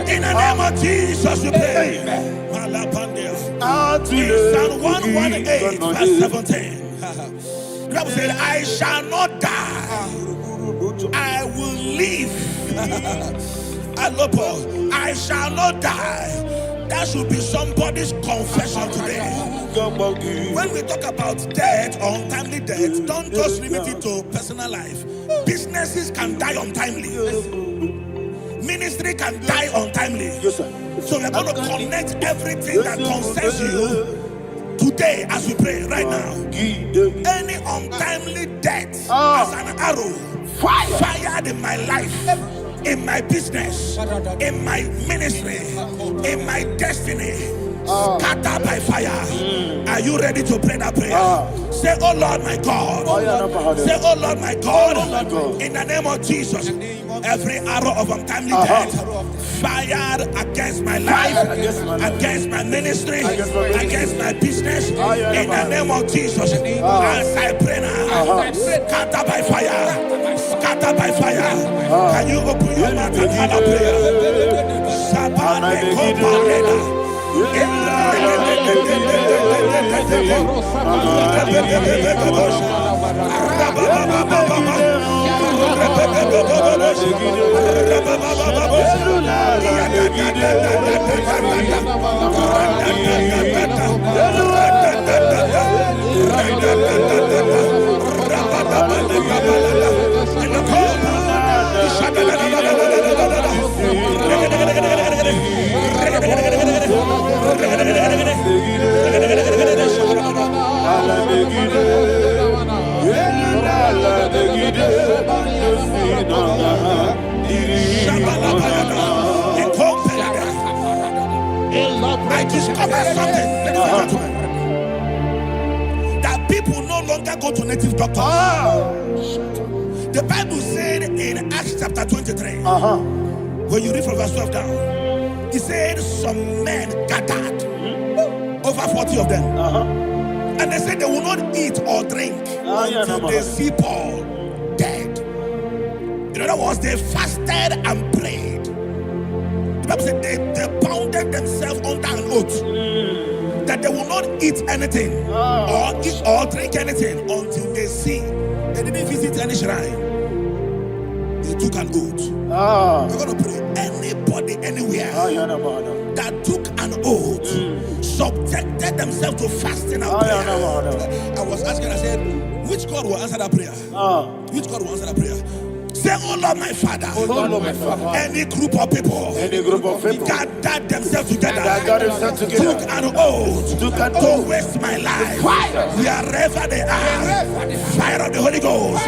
In the name of Jesus, we pray. In Psalm 118, verse 17, the Bible said, I shall not die, I will live. I shall not die. That should be somebody's confession today. When we talk about death or untimely death, don't just limit it to personal life. Businesses can die untimely. Ministry can die untimely. Yes, sir. So we're going to connect everything that concerns you today as we pray right now. Any untimely death as an arrow fired in my life, in my business, in my ministry, in my destiny, scattered by fire. Are you ready to pray that prayer? Say, oh Lord my God. Say, oh Lord my God. In the name of Jesus, every arrow of untimely death fired against my life, against my ministry, against my business, in the name of Jesus, as I pray now, scattered by fire, scattered by fire. Can you open your mouth and have a prayer? I discovered something, ladies and gentlemen, that people no longer go to native doctors. The Bible said in Acts chapter 23, when you read from verse 12 down, it said some men gathered, over 40 of them, and they said they will not eat or drink until they see Paul dead. In other words, they fasted and prayed. The Bible said they bounded themselves under an oath that they will not eat anything or eat or drink anything until they see. They didn't visit any shrine. They took an oath. We're going to pray. Anybody, anywhere that took an oath, subjected themselves to fasting and prayer. I was asking, I said, which God will answer that prayer? Which God will answer that prayer? Say, oh Lord my Father, any group of people, gathered themselves together, took an oath to waste my life. Wherever they are, fire of the Holy Ghost,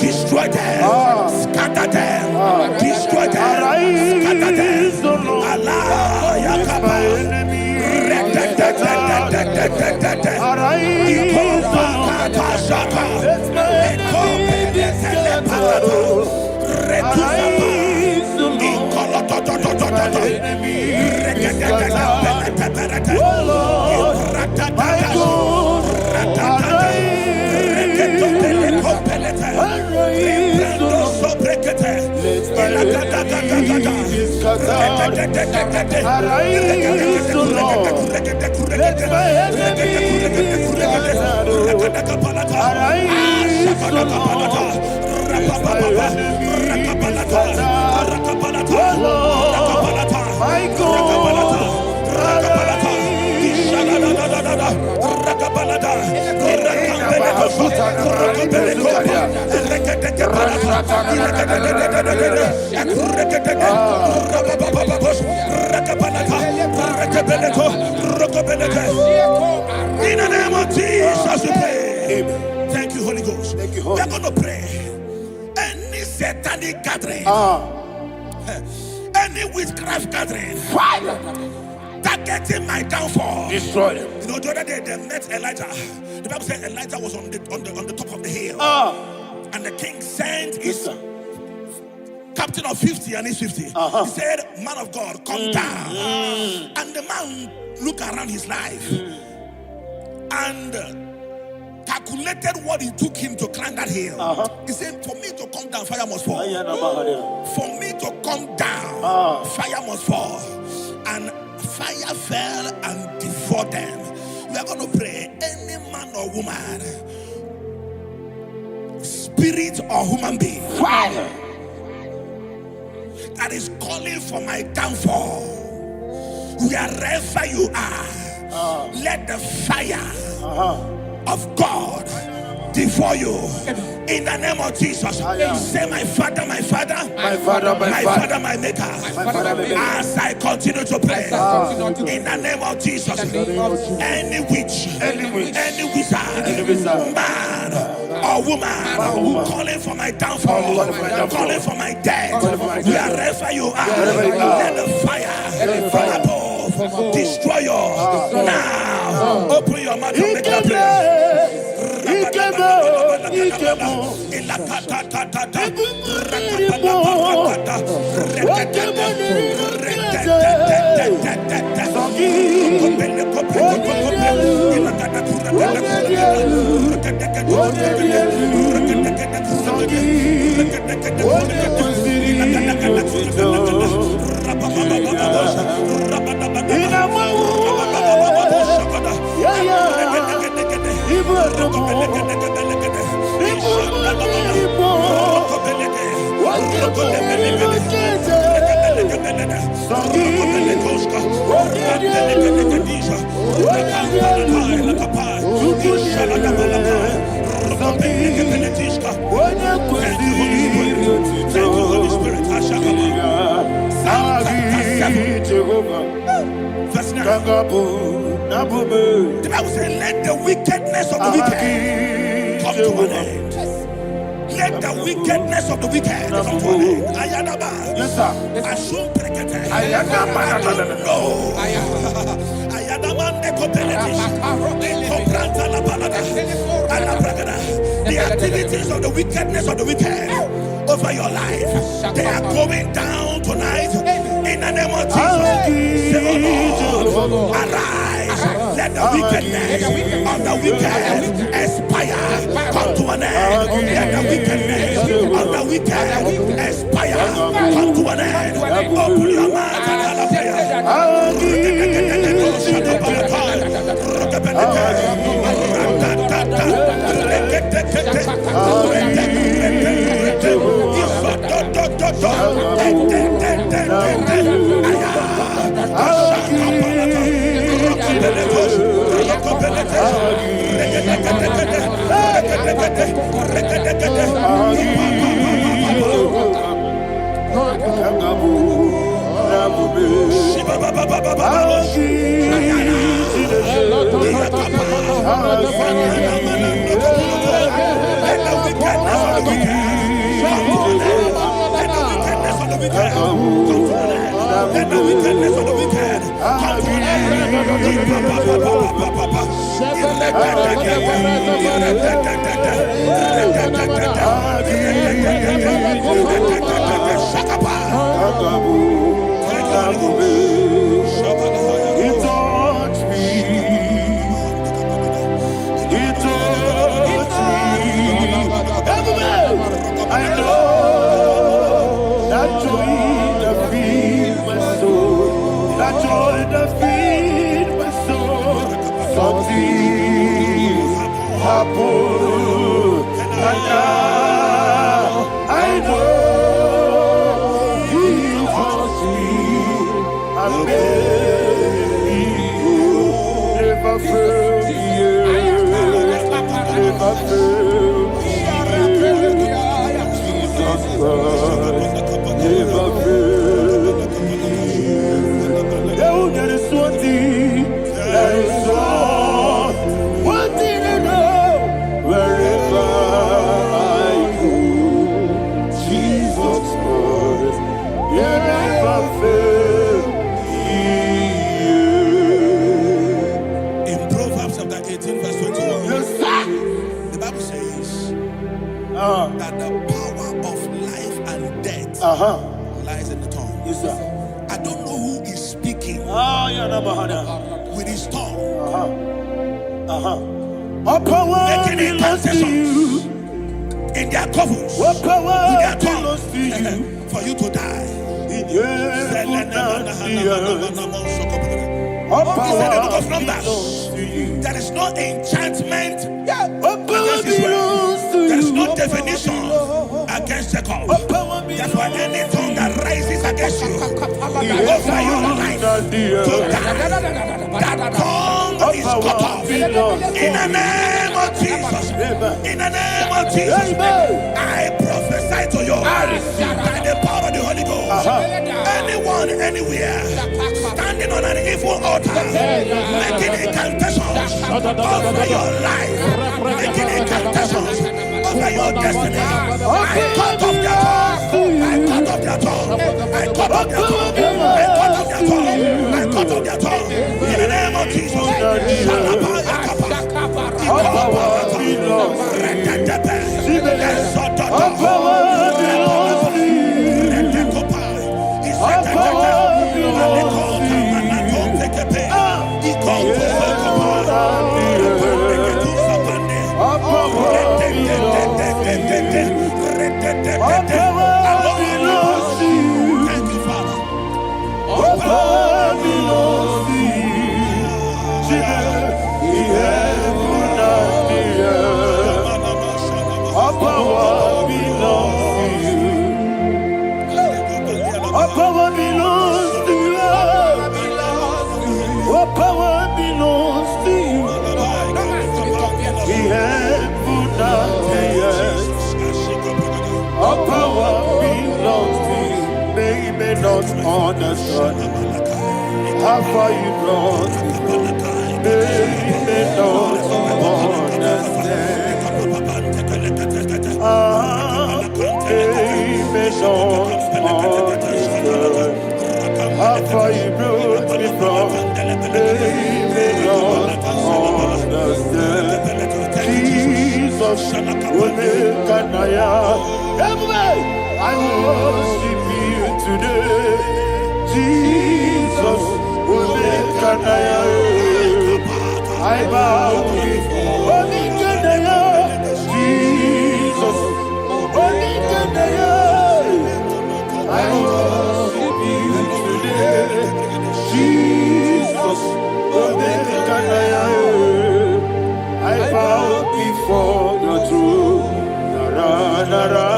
destroy them, scatter them, destroy them, scatter them. Allah Yakaba, Ragabalada, Rakambeleko, Rakabeleko, in the name of Jesus, we pray. Thank you, Holy Ghost. We are going to pray. Any satanic gathering, any witchcraft gathering, targeting my downfall, destroy them. You know, the other day they met Elijah. The Bible said Elijah was on the top of the hill, and the king sent his captain of 50 and his 50. He said, "Man of God, come down." And the man looked around his life and calculated what it took him to climb that hill. He said, "For me to come down, fire must fall. For me to come down, fire must fall." And fire fell and devoured them. We are going to pray. Any man or woman, spirit or human being, that is calling for my downfall, wherever you are, let the fire of God devour you in the name of Jesus. Say, my Father, my Father, my Father, my Father, my Maker. As I continue to pray in the name of Jesus, any witch, any wizard, man or woman calling for my downfall, calling for my death, wherever you are, let the fire from above destroy you now. Open your mouth and make a prayer. Thank you, Holy Spirit. Verse 9. The Bible says, let the wickedness of the wicked come to an end. Let the wickedness of the wicked come to an end. Ayadaba. Yes, sir. Assume prekete. Ayadaba. I don't know. The activities of the wickedness of the wicked over your life, they are going down tonight in the name of Jesus. Say, oh Lord, arise. Let the wickedness of the wicked expire, come to an end. Let the wickedness of the wicked expire, come to an end. Open your mouth and hallelujah. Never fail. failed. Jesus Christ never failed. There is one thing, there is one thing I know. Wherever I go, Jesus Christ never failed. In Proverbs chapter 18, verse 21, Yes, sir. the Bible says that the power of life and death lies in the tongue. Yes, sir. I don't know who is speaking with his tongue, making incantations in their covens with their tongue for you to die. He said in the book of Numbers, there is no enchantment against Israel. There is no definition against Jacob. Therefore, any tongue that rises against you over your life to die, that tongue is cut off. In the name of Jesus. In the name of Jesus. I prophesy to you by the power of the Holy Ghost. Anyone, anywhere, standing on an evil altar, making incantations over your life, making incantations over your destiny, I cut off their tongue. I cut off their tongue. I cut off their tongue. I cut off their tongue. I cut off their tongue. In the name of Jesus. Thank you, Father. Not understand how far you brought me from. They may not understand. They may not understand how far you brought me from. They may not understand. Jesus will make an I worship you today. Jesus will make an I bow before Jesus will make an I worship you today. Jesus will make an I bow before the throne. Nara, nara.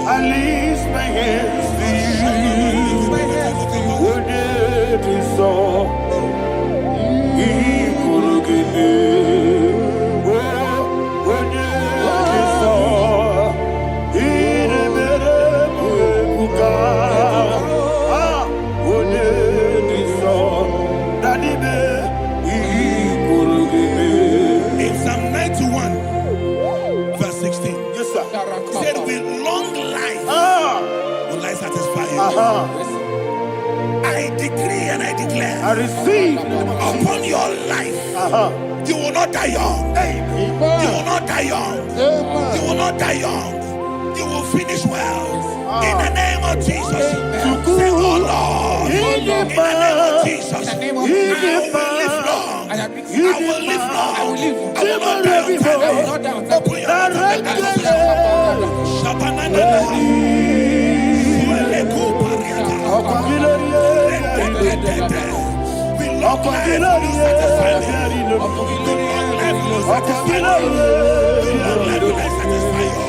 I lift my hands to you. When it is all, he could give me. When it is all, he never buka. When it is all, that he could give me. In Psalm 91, verse 16. Yes, sir. He said, with long life will I satisfy you. I decree and I declare, I receive upon your life, you will not die young. You will not die young. You will not die young. You will finish well. In the name of Jesus. Say, oh Lord, in the name of Jesus, I will live long. I will live long. I will not die on time. Open Long life will you satisfy me. Long life will you satisfy me. Long life will I satisfy you.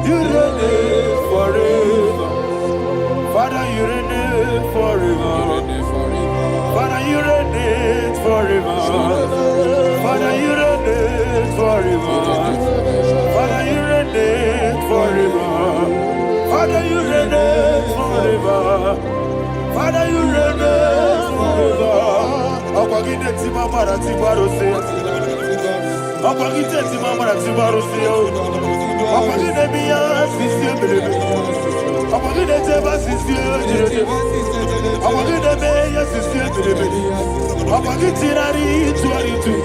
You reign forever. Father, you reign forever. Father, you reign forever. Father, you reign forever. Father, you reign forever. Father, you reign forever. Father, you reign forever. Akwagide timamara tibarose. Akwagide timamara tibarose. Akwagide miya sisi ebelebe. Akwagide teba sisi ebelebe. Akwagide meya sisi ebelebe. Akwagide tirari tuaritu.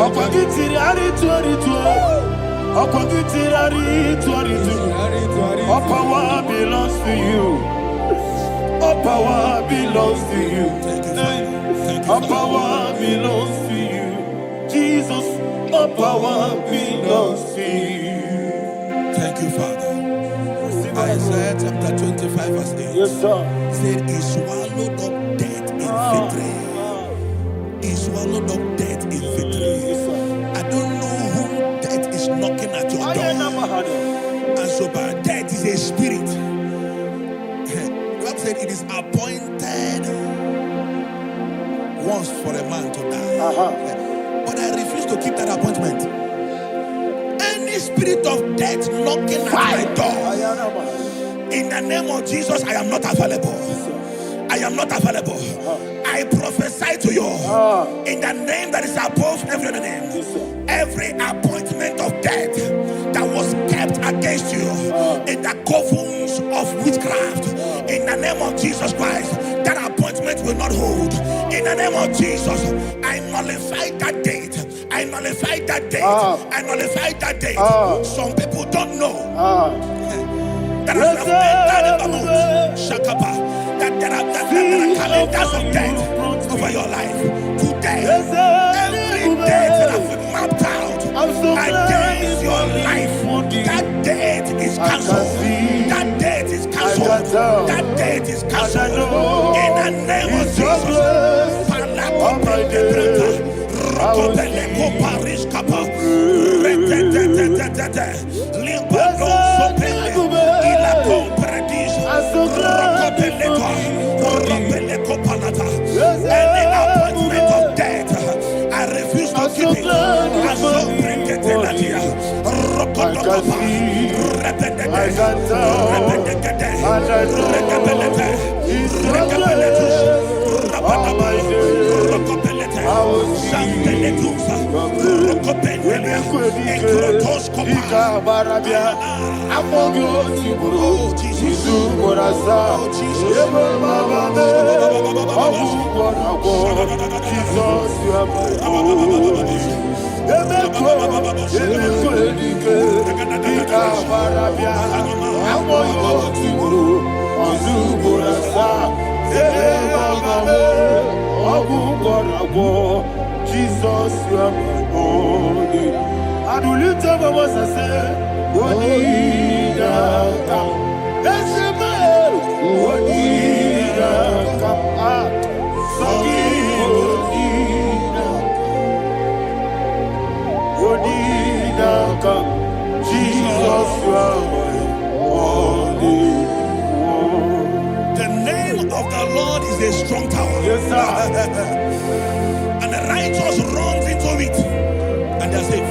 Akwagide tirari tuaritu. Akwagide tirari tuaritu. All power belongs to you. All power belongs to you. All power belongs to you. Jesus, all power belongs to you. Thank you, Father. Isaiah chapter 25 verse 8. Yes, sir. Said he swallowed up death in victory. He swallowed up death in victory. I don't know whom death is knocking at your door. And so by death is a spirit. God said it is appointed once for a man to die. But I refuse to keep that appointment. Any spirit of death knocking at my door, in the name of Jesus, I am not available. I am not available. I prophesy to you in the name that is above every other name. Every appointment of death that was kept against you in the covens of witchcraft, in the name of Jesus Christ, that appointment will not hold. In the name of Jesus, I nullify that date. I nullify that date. I nullify that date. Some people don't know that as I've entered the Baboons, Shakapa, that there are calendars of death over your life. Today, every date that I've mapped out against your life, that date is cancelled. That date is cancelled. That date is cancelled. In the name of Jesus. Any appointment of death, I refuse to keep it. Jesus, you are my only. I do lift up my voice and say, Wodida come. That's the man. Wodida come. Sogi Wodida come. Jesus, you are my only. The name of the Lord is a strong tower. Yes, sir. And the righteous runs into it and they're safe.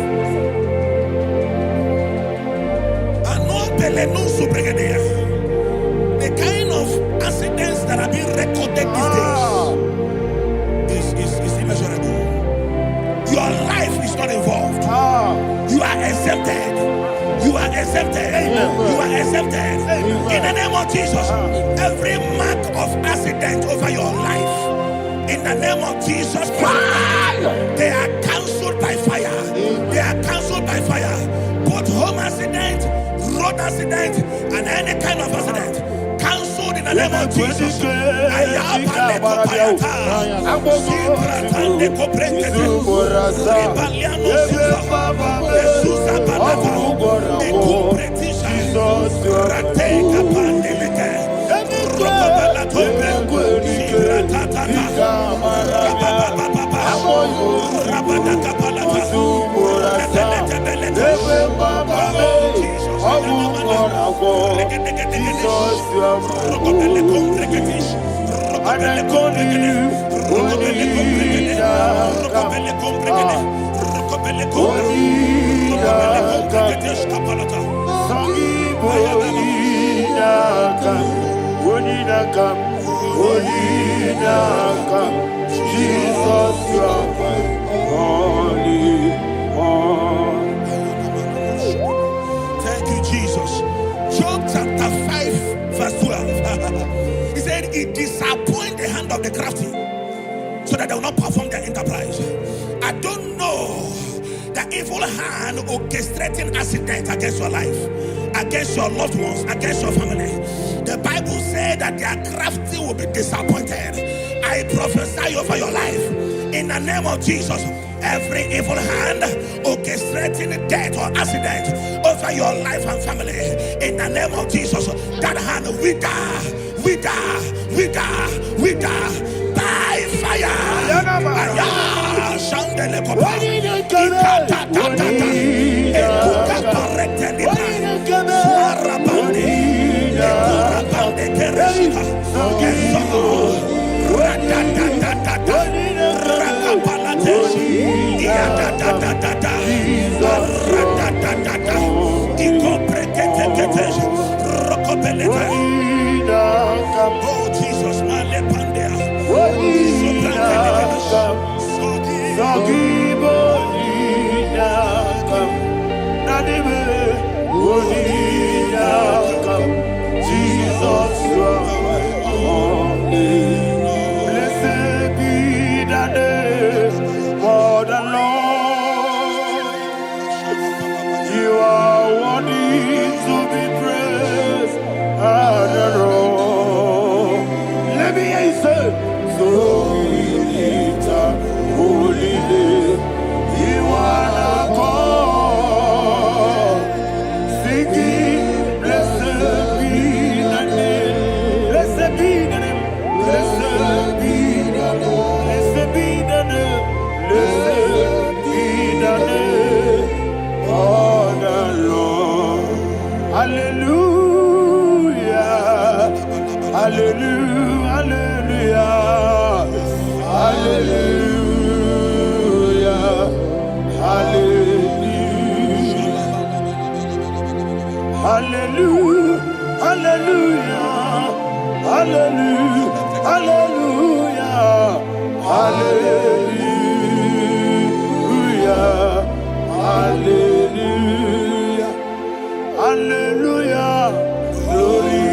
The kind of accidents that are being recorded these days is immeasurable. Your life is not involved. You are exempted. You are exempted. You are exempted. In the name of Jesus, every mark of accident over your life, in the name of Jesus Christ, they are cancelled by fire. They are cancelled by fire. Both home accident, road accident, and any kind of accident, cancelled in the name of Jesus. Jesus, you are holy. Thank you, Jesus. Job chapter 5, verse 12. He said, it disappoints the hand of the crafty, so that they will not perform their enterprise. I don't know the evil hand orchestrating accident against your life, against your loved ones, against your family. The Bible said that their crafty will be disappointed. I prophesy over your life in the name of Jesus. Every evil hand orchestrating death or accident over your life and family, in the name of Jesus, that hand wither by fire. Oh Jesus, Jesus, you are holy. Blessed be the name of the Lord. You are worthy to be praised and adored. Let me hear you say, so we lift up holy name. You are the God. Singing, blessed be the name. Blessed be the name. Blessed be the name. Blessed be the name. Blessed be the name of the Lord. Hallelujah. Hallelujah. Hallelujah. Hallelujah. Hallelujah. Hallelujah. Hallelujah. Hallelujah. Hallelujah. Hallelujah. Glory,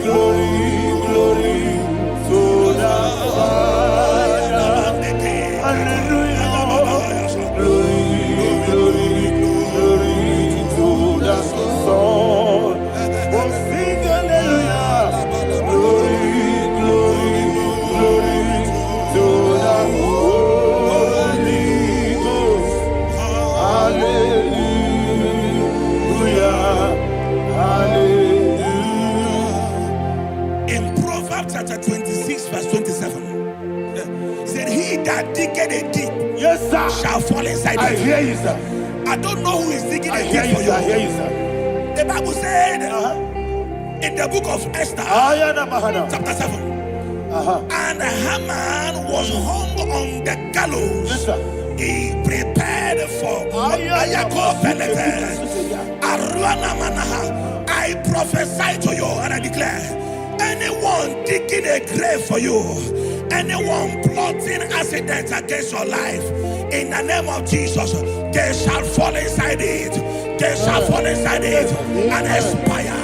glory, glory to the Father. Hallelujah. Glory, glory, glory to the Son. Oh, sing hallelujah. Glory, glory, glory to the Holy Ghost. Hallelujah. Hallelujah. in Proverbs chapter 26, verse 27, he said, he that diggeth a deep, Yes, sir, shall fall inside I it. hear you, sir. I don't know who is digging I a hear deep you, for sir. I hear you. you, sir. The Bible said in the book of Esther, chapter 7, and Haman was hung on the gallows. Yes, sir. He prepared for I prophesy to you and I declare, Anyone digging a grave for you, anyone plotting accidents against your life, in the name of Jesus, they shall fall inside it. They shall fall inside it and expire.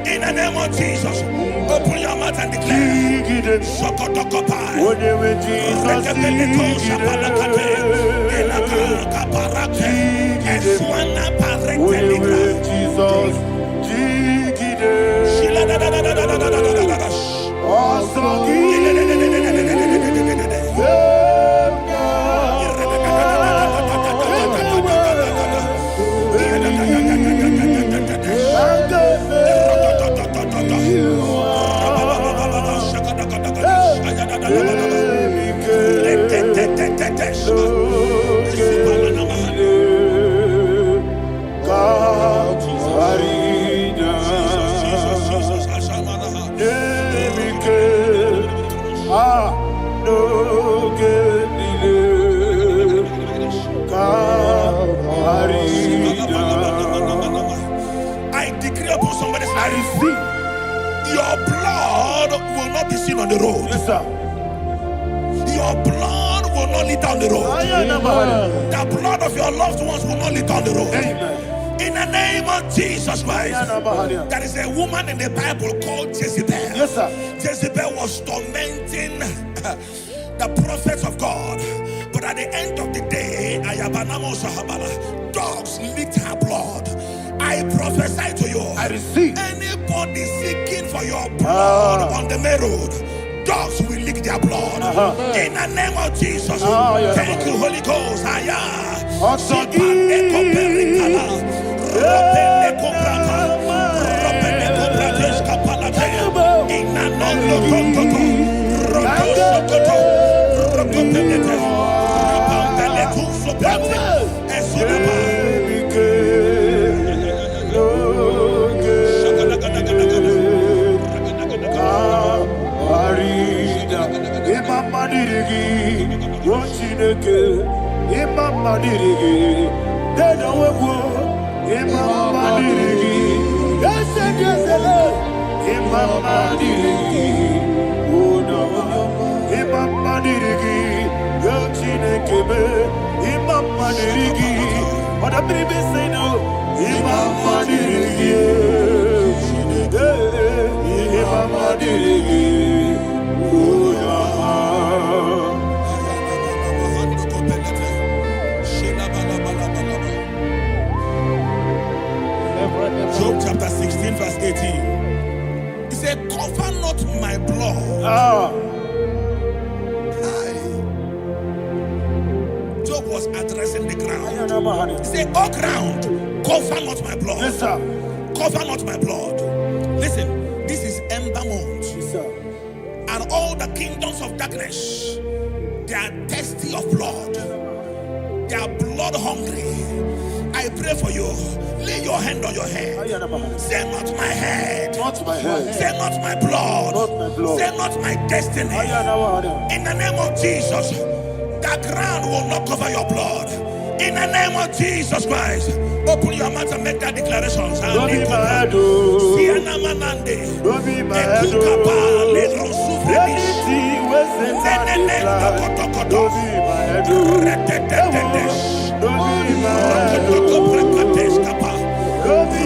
In the name of Jesus, open your mouth and declare. Sokotokopai. I decree upon somebody's life, your blood will not be seen on the road. Yes, sir. Your blood will not lead down the road. The blood of your loved ones will not lead down the road. Amen. In the name of Jesus Christ. There is a woman in the Bible called Jezebel. Yes, sir. Jezebel was tormenting the prophets of God. But at the end of the day, dogs licked her blood. I prophesy to you. I receive. Anybody seeking for your blood on the main road, dogs will lick their blood. In the name of Jesus. Thank you, Holy Ghost. Job chapter 16 verse 18. He said, cover not my blood. Job was addressing the ground. He said, oh ground, cover not my blood. Yes, sir. Cover not my blood. Listen, this is ember month. Yes, sir. And all the kingdoms of darkness, they are thirsty of blood. They are blood hungry. I pray for you. Lay your hand on your head. Say not my head. Not my head. Say not my blood. Not my blood. Say not my destiny. In the name of Jesus, the ground will not cover your blood. In the name of Jesus Christ, open your mouth and make that declaration. Don't be my head. Don't be my head. Anything was in my life. Don't be my head. Don't be my head. Don't be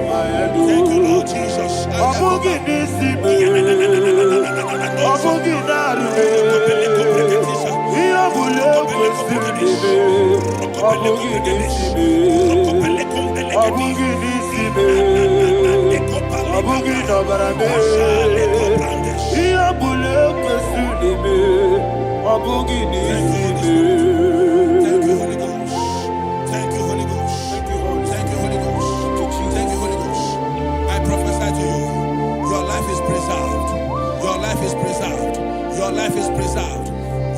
my head. Thank you, Lord Jesus. Your life is preserved.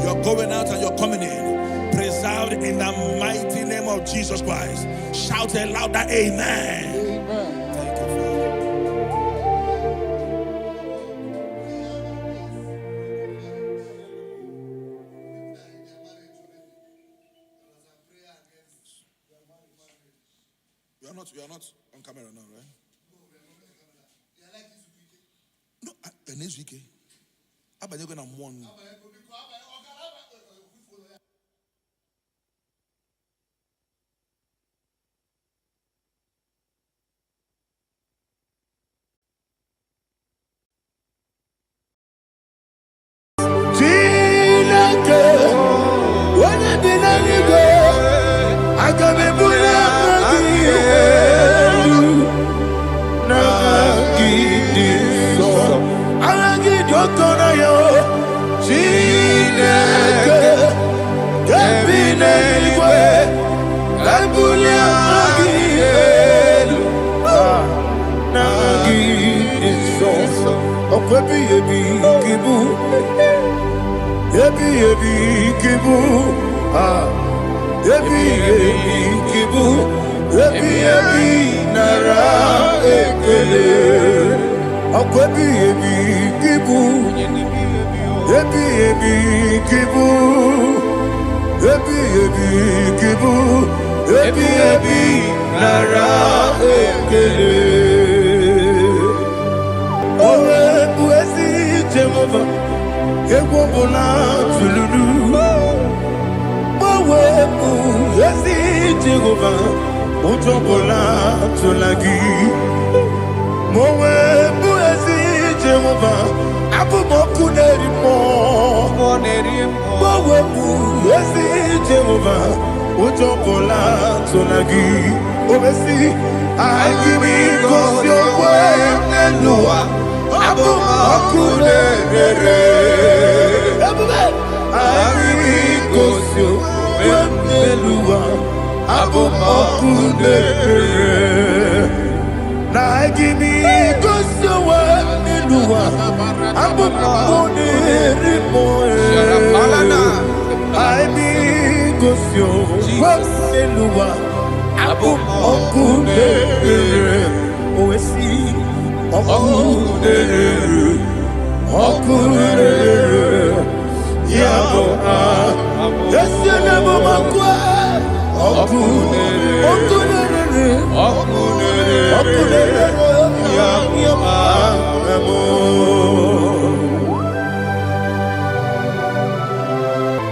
You're going out and you're coming in. Preserved in the mighty name of Jesus Christ. Shout a louder amen. Amen. Thank you, Father. You are not on camera now, right? No, next week. But you're gonna mourn.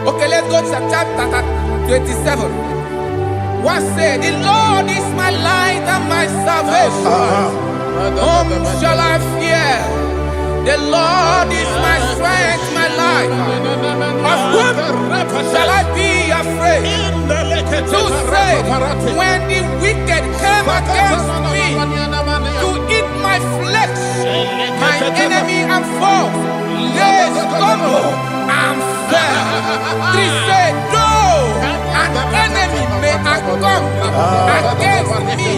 Okay, let's go to chapter 27. What said? The Lord is my light and my salvation. Whom shall I fear? The Lord is my strength, my life. Of whom shall I be afraid? To say, when the wicked came against me to eat my flesh, my enemy and foe, they stumble and fell. Three said, though an enemy may come against me,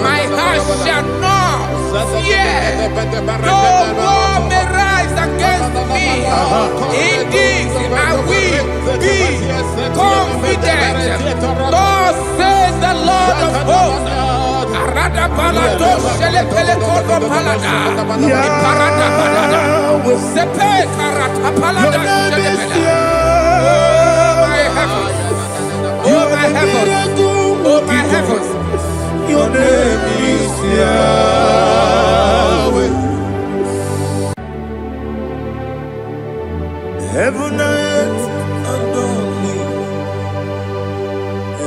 my heart shall not fear. Though war may rise against me, in this I will be confident. Thus says the Lord of hosts. Oh my heavens, oh my heavens, your name is Yahweh. Heaven and earth adore me,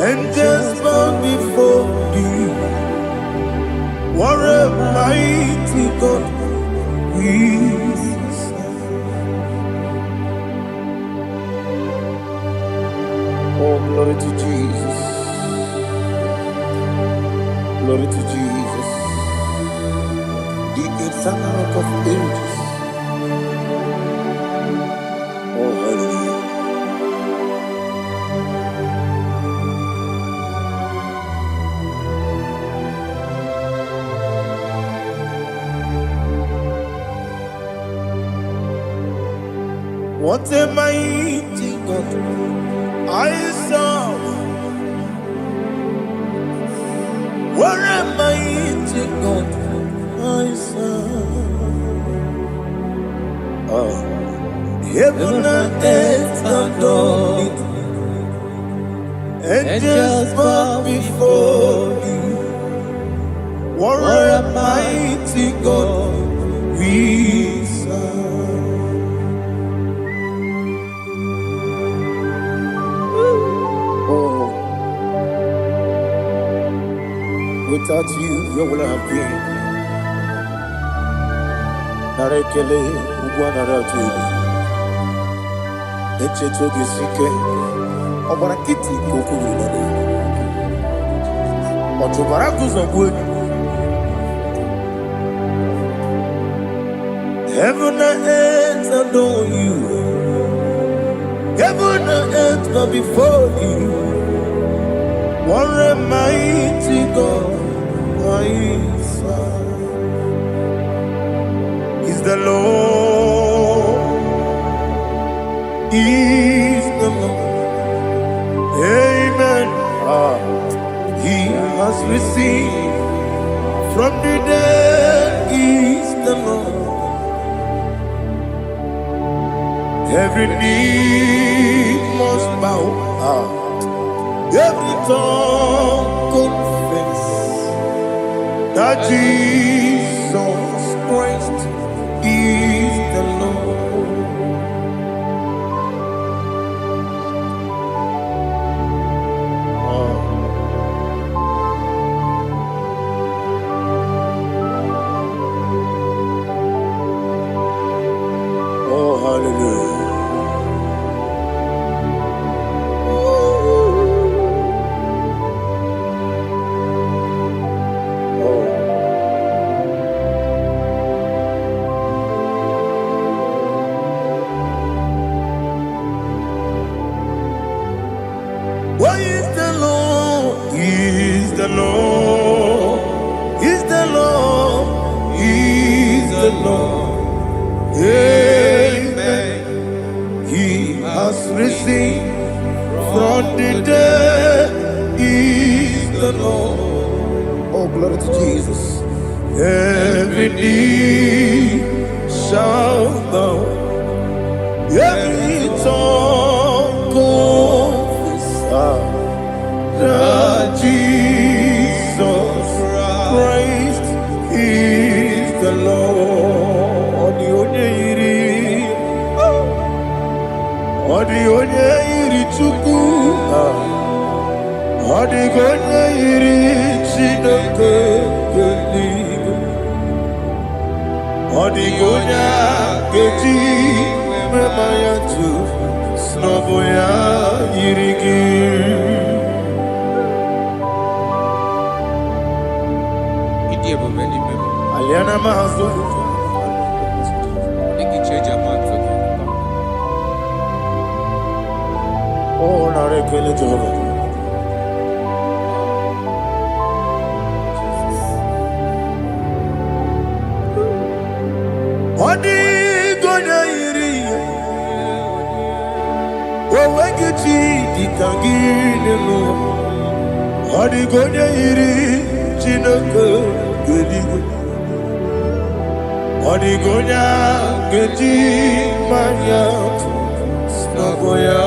angels bow before thee. What a mighty God we serve. Oh, glory to Jesus. Glory to Jesus. The eternal rock of ages. Oh, hallelujah. What a mighty God I serve. What a mighty God I serve. Oh, heaven and earth adore it. Angels bow before thee. What a mighty God we serve. Oh, without you, where would I have been? Narekele, Ugwanaratu, Echetoge Sike, Obarakiti Kokuru, Otobarakus of wood. Heaven and earth adore you. Heaven and earth bow before you. What a mighty God I serve. Is the Lord. Is the Lord. Amen. He has received from the dead. Is the Lord. Every knee must bow, every tongue confess that Jesus Christ is the Lord. Oh, hallelujah. What is the Lord? Is the Lord? Is the Lord? Is the Lord? Amen. He has risen from the dead. Is the Lord? Oh, glory to Jesus. Every knee shall bow, every tongue confess that Jesus Christ is the Lord. Odi onye iri Chukwu, odi onye iri Chineke eluigwe, odi onye keji mema ya tu snobo ya yiri gị. Aliana mazo. Oh, narekele Jehovah. Odi gonya iri, owegichi dikagine lo. Odi gonya iri, Chineke geligwe. Odi gonya geji manya, snaboya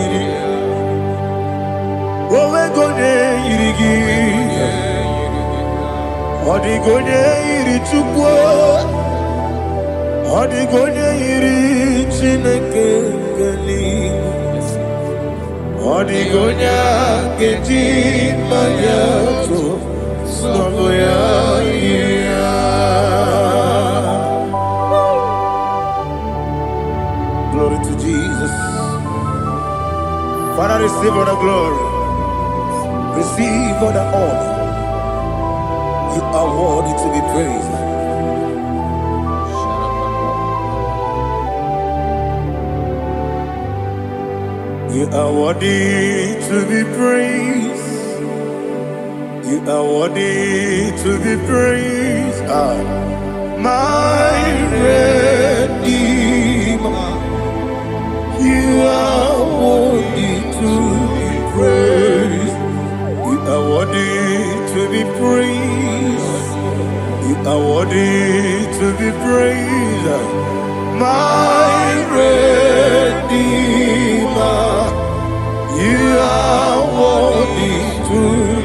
iri. Owe gonya iri gi, odi gonya iri Chukwu. Odi gonya iri Chineke geligwe. Odi gonya geji manya to snaboya iri. Glory to Jesus. Father, receive all the glory. Receive all the honor. You are worthy to be praised. You are worthy to be praised. You are worthy to be praised. My Redeemer. You are worthy to be praised. You are worthy to be praised. You are worthy to be praised. My Redeemer. You are worthy to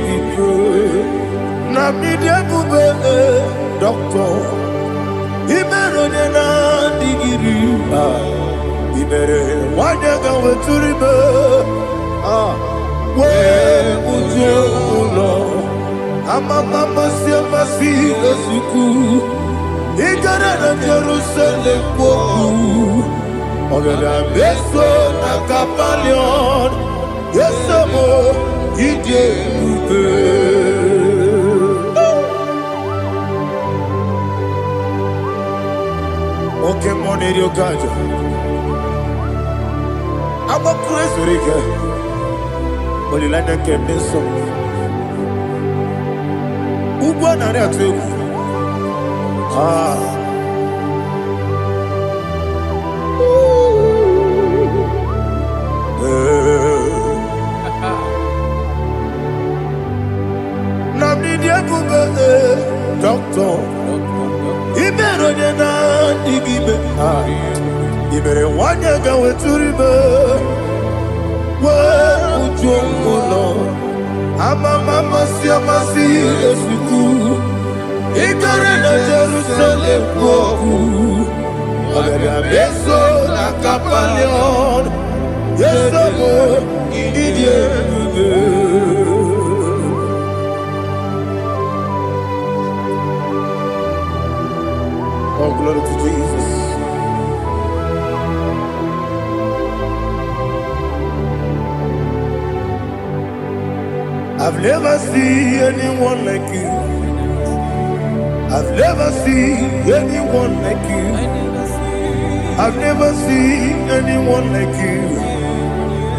be praised. Na media bube doctor. Imerone na digiri. Imere wanyaga weturibe. We ujo Amama siamasi esuku. Igara na Jerusalem woku. Ogada beso na kapalion. Yesamo ije ube. Oke moneri okajo. Abo kreso rike. Olilanya kemeso. Ugwa na re atu egwu. Doctor, Iberone na digibe. Ibere wanyaga weturibe. We ujongono. Amama siamasi esuku. Igara na Jerusalem woku. Ogada beso na kapalion. Yesamo idie ube. Oh, glory to Jesus. I've never seen anyone like you. I've never seen anyone like you. I've never seen anyone like you.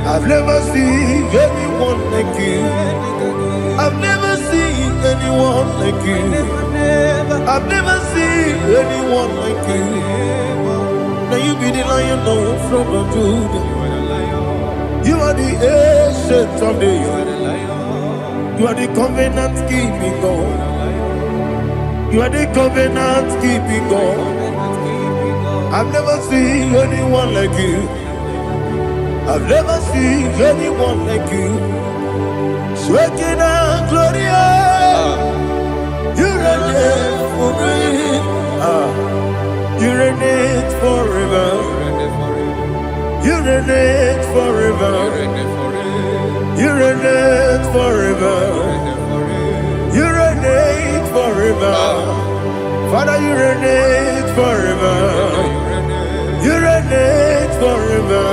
I've never seen anyone like you. I've never seen anyone like you. I've never seen anyone like you. Now you be the lion from the Judah. You are the ancient of days. You are the covenant keeping God. You are the covenant keeping God. I've never seen anyone like you. I've never seen anyone like you. Shaking and glorious. You reign for me. You reign forever. You reign forever. You reign forever. You reign forever. Father, you reign forever. You reign forever.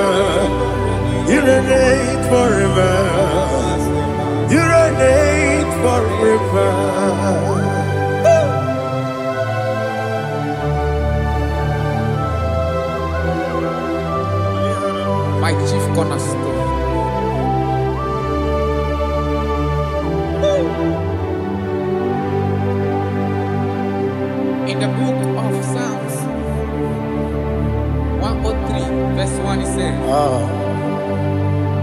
You reign forever. You reign forever. My chief cornerstone. In the book of Psalms 103 verse 1 it says,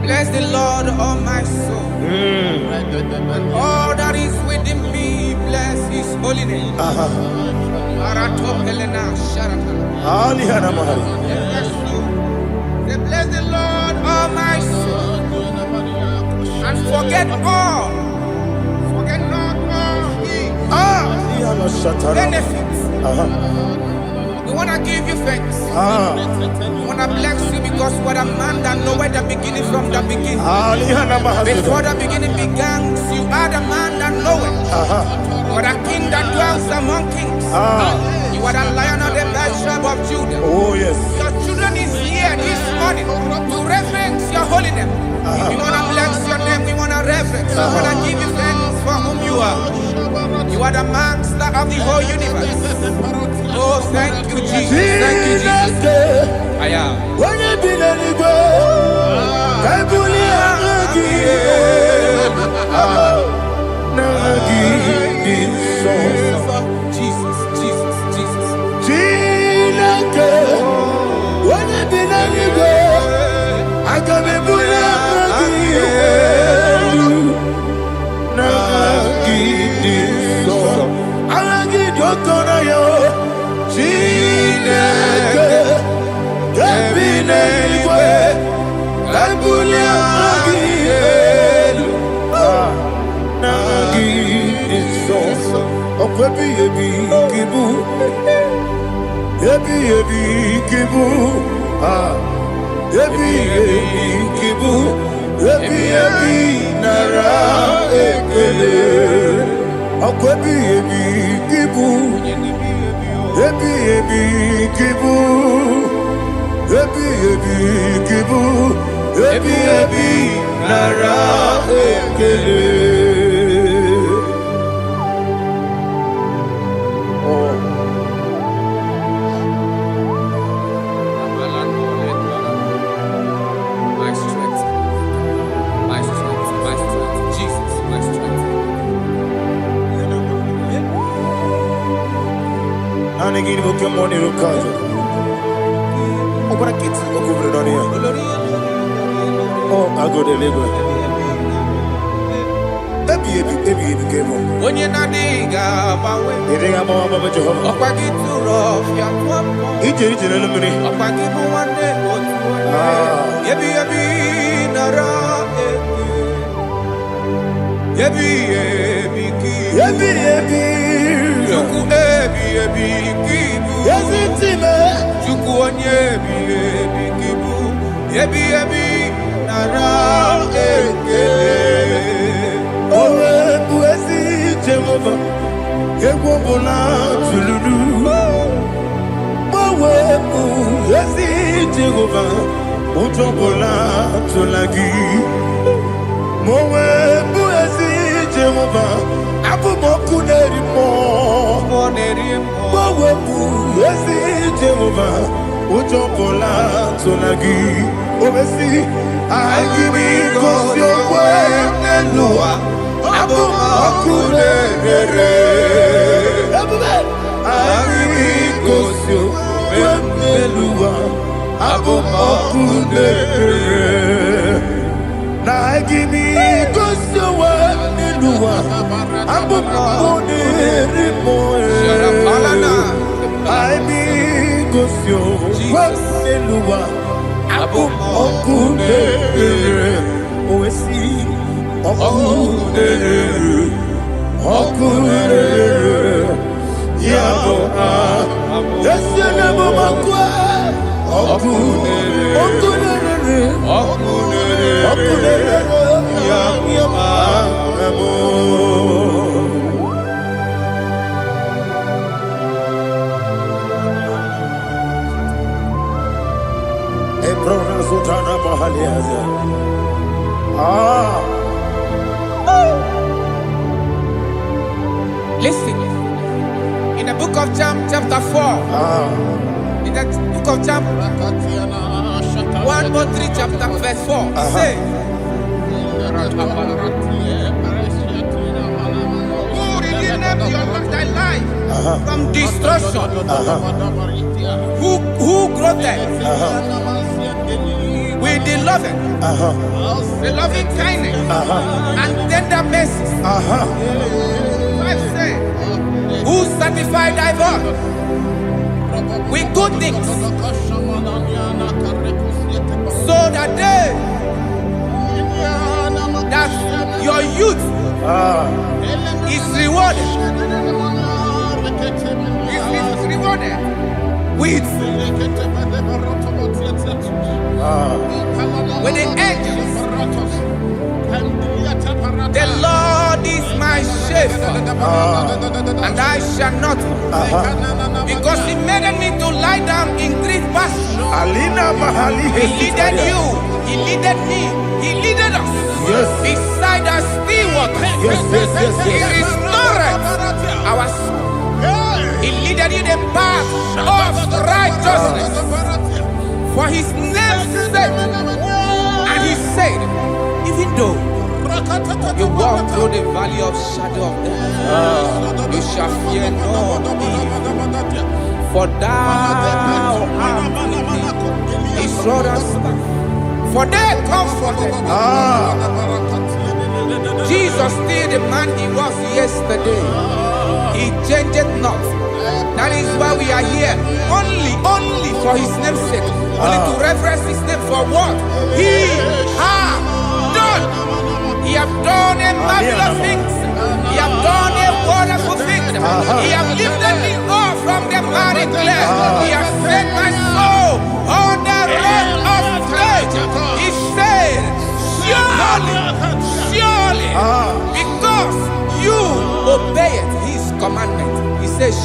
bless the Lord, all my soul, and all that is within me, bless his holy name. Say, bless the Lord, all my soul, and forget not all his benefits. We want to give you thanks. We want to bless you because what a man that knoweth the beginning from the beginning. Before the beginning began, you are the man that knoweth. What a king that dwells among kings. You are the lion of the tribe of Judah. Oh yes. Your children is here this morning to reverence your holiness. We want to bless your name. We want to reverence. We want to give you thanks for whom you are. You are the master of the whole universe. Oh, thank you, Jesus. Thank you, Jesus. I am. When you be the go, I Jesus, Jesus, Jesus. When you be the go, I come and put Chineke, Ebi ebi kibu, ebi ebi kibu, ebi ebi nara ekele. Akwa ebi kibu, ebi kibu, ebi kibu, ebi nara ekele. And again, we come on here, Kaja. Oh, what a kid, oh, go on here. Oh, I go to Lagos. Ebi came on. When you're not diga, You think I'm on Baba Jehovah? Opa get too rough, ya twap. Each in the money. Opa get one day, Ebi nara. Ebi ki. Ebi. Chuku ebi kibu. Yes, it's me. Chuku onye ebi kibu. Ebi nara ekele. Owe buesi Jehovah. Ewobola tululu. Owe buesi Jehovah. Utobola tulagi. Mowe buesi Jehovah. Abu moku nerimo. Mowe buesi Jehovah. Utobola tulagi. Obesi. I give me cause your way Nelua. Abu moku nerere. I give me cause your way Nelua. Abu moku nerere. Now give me cause your way Nelua. Abu moku nerere. I mean cause your way Nelua. Abu okudere, oesi okudere, yabo yesenebo makwa, okudere, yabo. Listen, in the book of John, chapter 4, in the book of John 1:3, chapter verse 4, it says, who redeemed thy life from destruction? Who groweth with the loving kindness and tender mercies. Who satisfy thy voice with good things, so that your youth is rewarded. Is rewarded with the angels. The Lord is my shepherd, and I shall not, because He made me to lie down in green pastures. He leaded you, He leaded me, He leaded us beside the still waters. He restored our soul. He leaded you the path of righteousness for His name's sake. And He said, even though you walk through the valley of shadow of death, you shall fear no evil, for thou art with me. His rod and staff, for they comforted. Jesus still the man He was yesterday. He changed not. That is why we are here. Only for His name's sake. Only to reverence His name for what He has done. He has done a marvelous things. He has done a wonderful thing. He has lifted me up from the miry clay. He has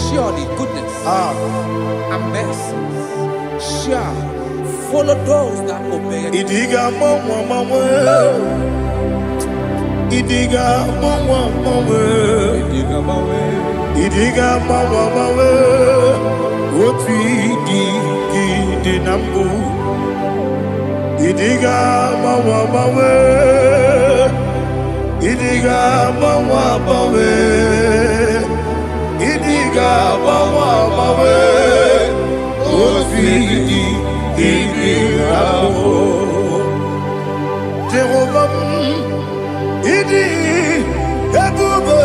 surely goodness and mercy shall follow those that obey. Idiga mama, Idiga mama, Idiga mama, what we did nambu. Idiga mama, Idiga mama, Idiga mama, what we did nambu. Jehovah, Idi, Ebube,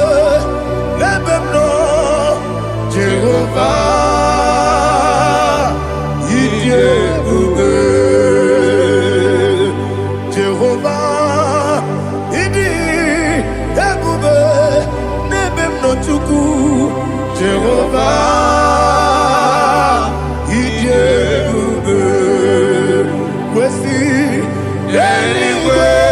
Lebemno, Jehovah, Idi, Ebube, Jehovah, Idi, Ebube, Lebemno Chuku, Jehovah, Idi, Ebube, Kwesi, anyway.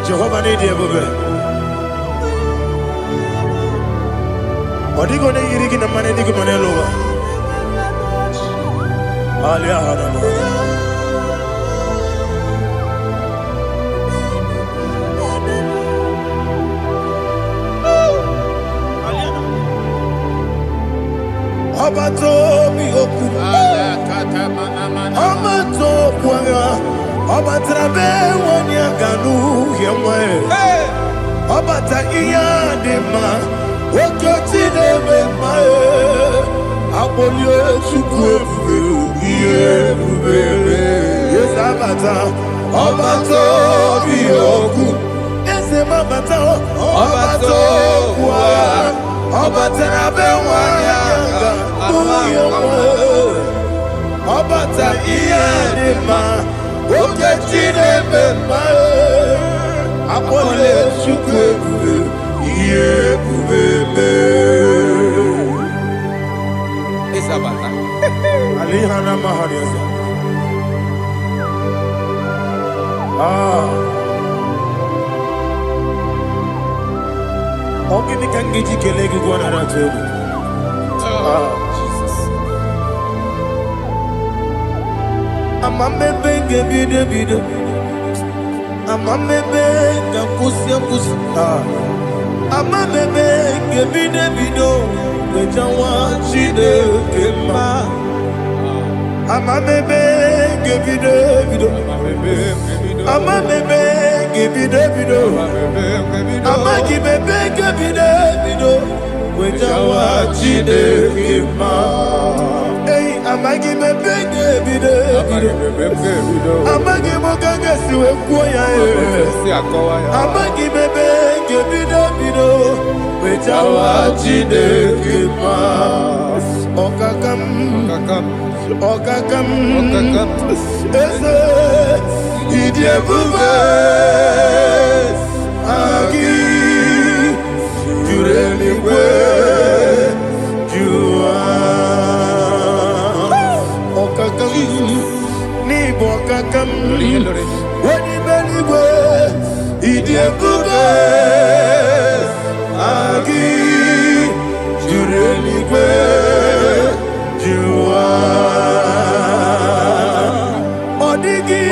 Jehovah need you, baby. What are you going to get in the money? You can lower. Alia Hadama. Abato mi oku. Amato kwanga. Abatrabe wonya ganu yemwe. Abata iya dema. Okoti deme mae. Abolio chukwe iye bubele. Yes abata. Abato mi oku. Ese mabata. Abato kwa. Abatrabe wonya ganu yemwe. Abata iya dema. Oketi deme mae. Abolio chukwe iye bubele. Isabata. Ali hana mahariasa. Ogini kangiji kelegi gwana ratubu. Jesus. Amamebe gebide bide. Amamebe gakusi. Amamebe gebide bido. Bejawa chide kema. Amamebe gebide bido. Amamebe gebide bido. Amagibebe gebide bido. Bejawa chide kema. Hey, amagibebe gebide bido. Amagimogaga siwe kuya. Amagibebe gebide bido. Bejawa chide kema. Okakam. Eze idie bube agi jureligwe jua okakam ni bokakam wani beligwe idie bube agi jureligwe jua odigi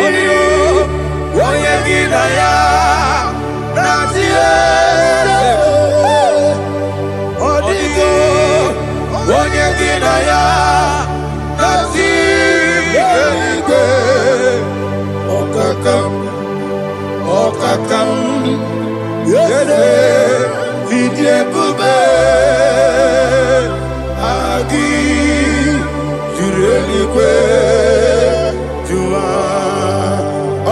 oyegi na ya natie odigi oyegi na ya natie okakam yede idie bube agi jureligwe jua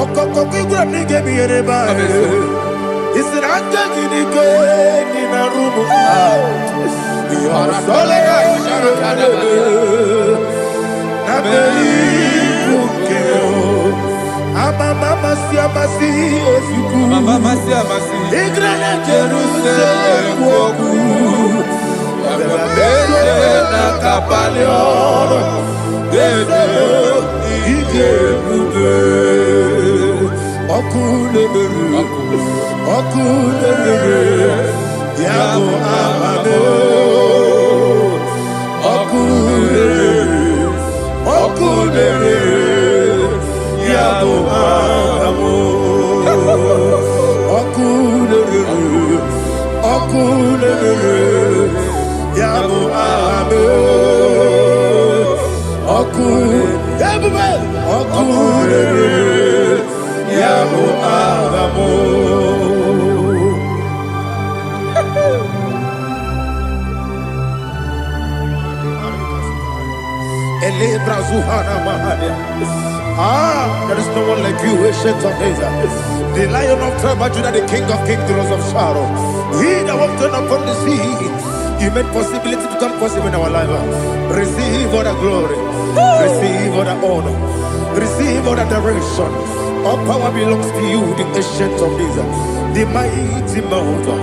okokok He said, I'm taking the good in a room. You're there is no one like you, ancient of days. The Lion of tribe of Judah, the King of kings, the Rose of Sharon. He that walked upon the sea. You made possibility to become possible in our life. Receive all the glory. Receive all the honor. Receive all the direction. All power belongs to you, the ancient of days, the mighty mountain.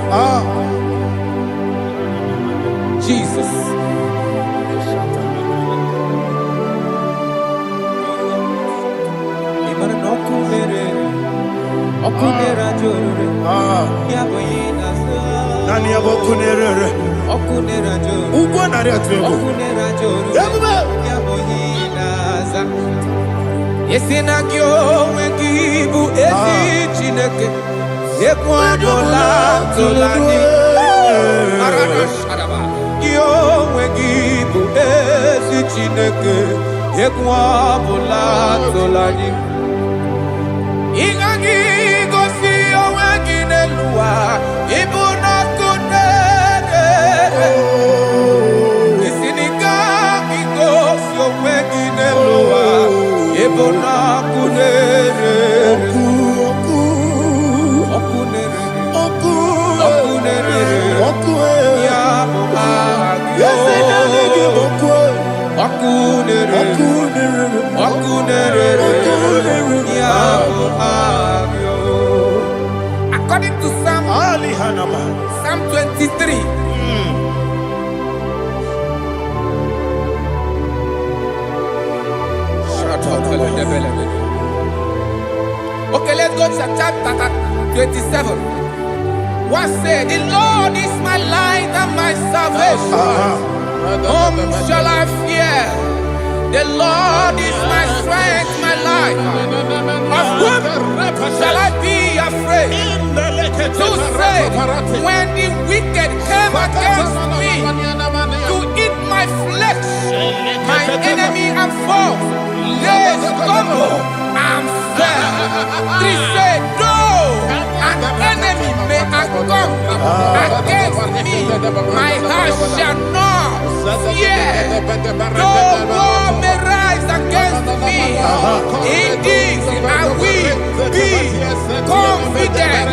Jesus. Yesinagyo wengibu ezi chineke ekwadola tolani arana sharaba yo wengibu ezi chineke ekwadola tolani ingagi gosi owenginelua ibuna kunere isinika gosi owenginelua ibuna kunere ya according to Psalm 23. Okay, let's go to chapter 27. What said, the Lord is my light and my salvation. Whom shall I fear? The Lord is my strength, my life. Of whom shall I be afraid? To say, when the wicked came against me to eat my flesh, my enemy and foe, they stumble and fell. 3 said, though an enemy may come against me, my heart shall not fear. Though war may rise against me, in this I will be confident.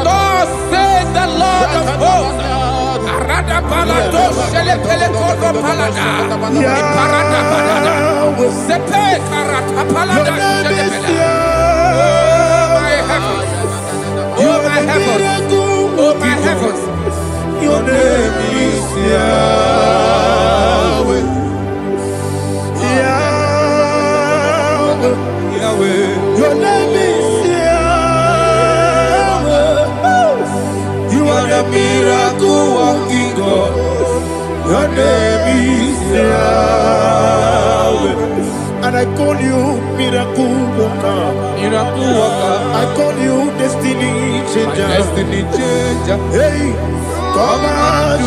Thus says the Lord of hosts. Oh my heavens, oh my heavens, your name is Yahweh. Yahweh, Yahweh, your name is Yahweh. You are the miracle working God. Your name is Yahweh. And I call you miracle worker. Miracle worker. I call you destiny changer. My destiny changer. Hey, come on,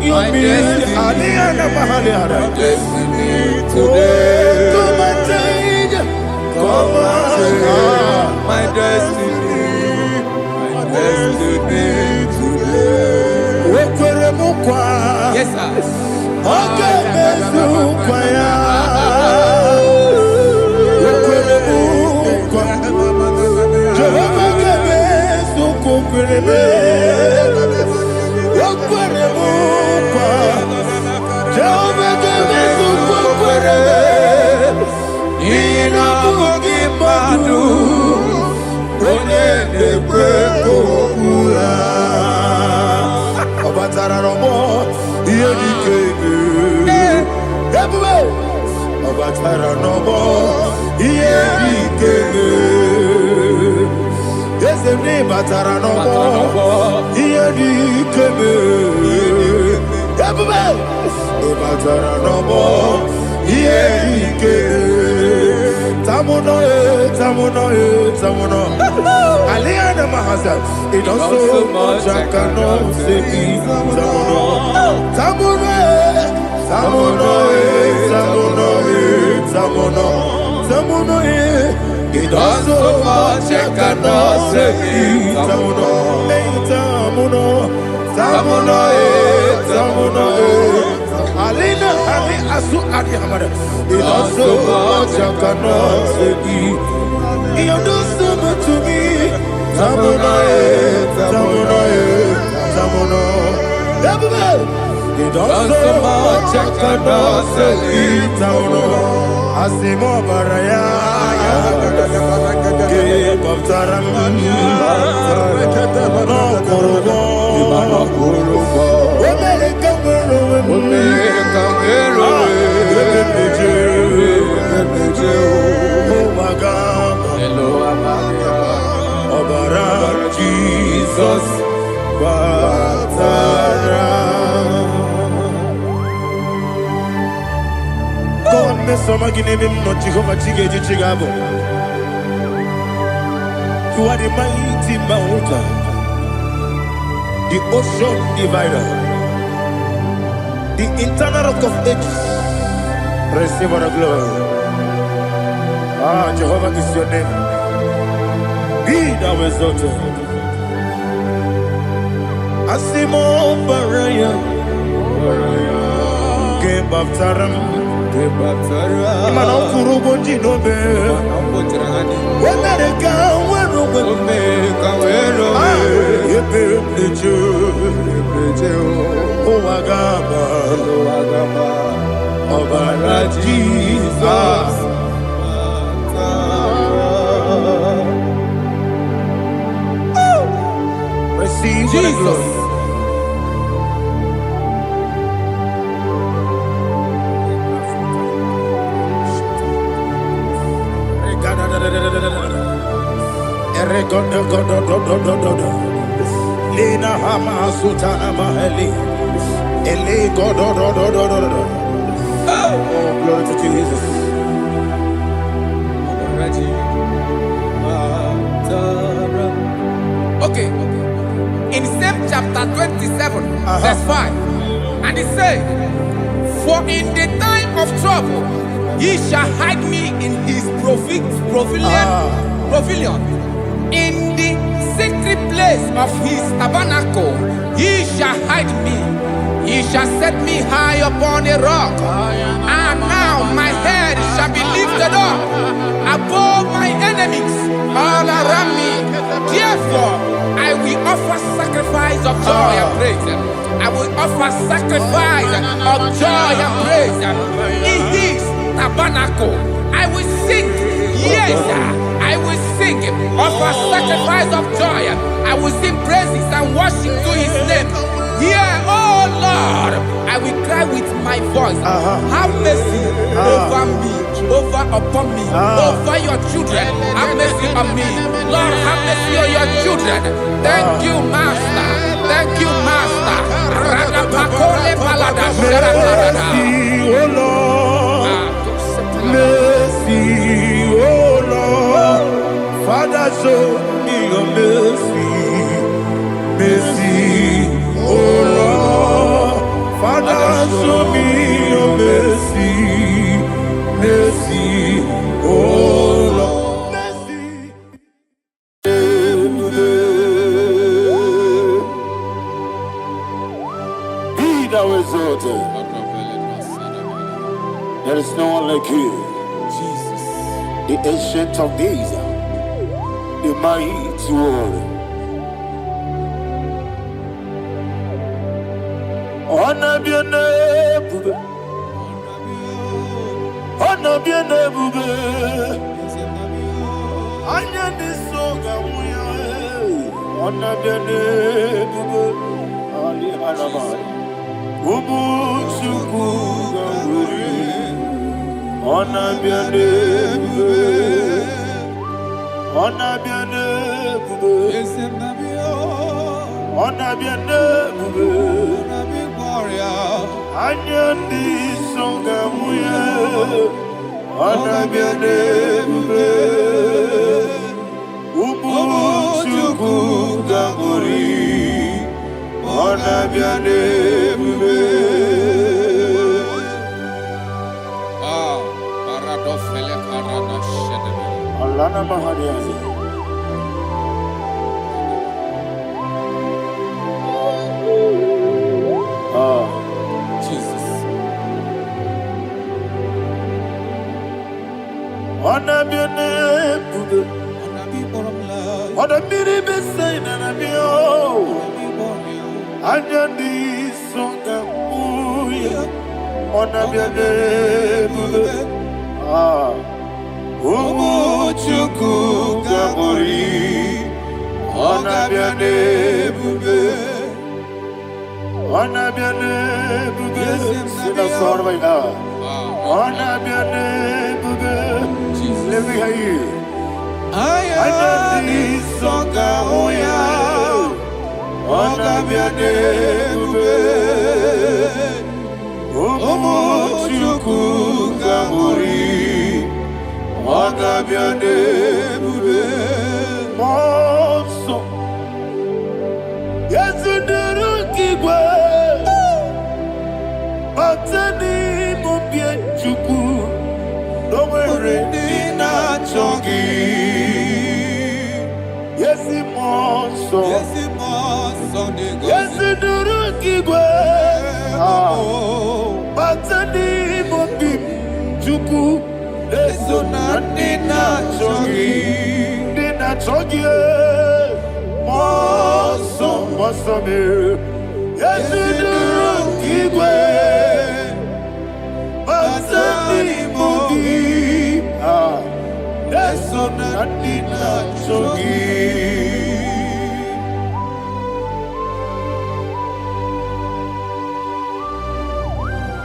you mean Aliana Mahaliana. My destiny today. Come and change. Come on, my destiny. My destiny today. Yes, sir. Okay, It does so much I cannot say. It does so much I cannot say. Alina Ali Asu Adi Hamada. It does so much I cannot say. You do so much to me. Tamuno. It does so much I cannot say. Tamuno. Asimo Baraya. Give up Taram. No Kurubo. Jesus, God, me some agine him no Jehovah Chige Chigabo. You are the mighty mountain, the ocean divider, the internal rock of ages. Receive our glory. Ah, Jehovah is your name. Be thou exalted. Asimo Baraya, Game of Taram, Imano Kurubo Jinobe, America, Obara Jesus. Receive Jesus. Lina Hama Sutana Maheli. Ele God. Oh, glory to Jesus. Okay. In same chapter 27, verse 5, and it says, "For in the time of trouble, he shall hide me in his pavilion. In the secret place of his tabernacle, he shall hide me. He shall set me high upon a rock. And now my head shall be lifted up above my enemies all around me. Therefore, I will offer sacrifice of joy and praise. I will offer sacrifice of joy and praise in his tabernacle. I will sing, yes, I will sing, offer sacrifice of joy. I will sing praises and worship to his name. Here, oh Lord, I will cry with my voice. Have mercy over me, upon me, over your children. Have mercy on me. Lord, have mercy on your children. Thank you, Master. Thank you, Master. Mercy, oh Lord. Mercy, oh Lord. Father, show me your mercy. Mercy, oh Lord. Father, show me your mercy. Mercy, oh Lord. Mercy. Be thou exalted. There is no one like you, Jesus, the ancient of days, the mighty one.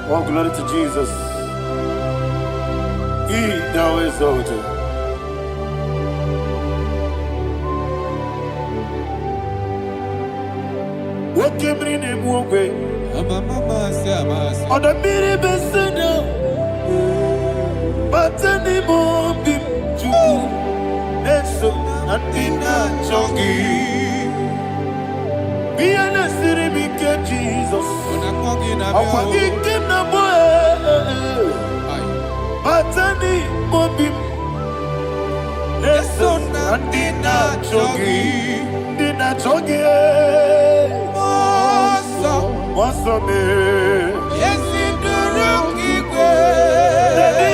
Oh, glory to Jesus. He thou exalted. What came in him one way? On the mini beside, but any more big to so nothing not chunky. Be an city, Jesus. I'm forgetting the boy. But any more big. So nothing not chunky. Did not chunky. What's up, man? Yes, in the rocky way.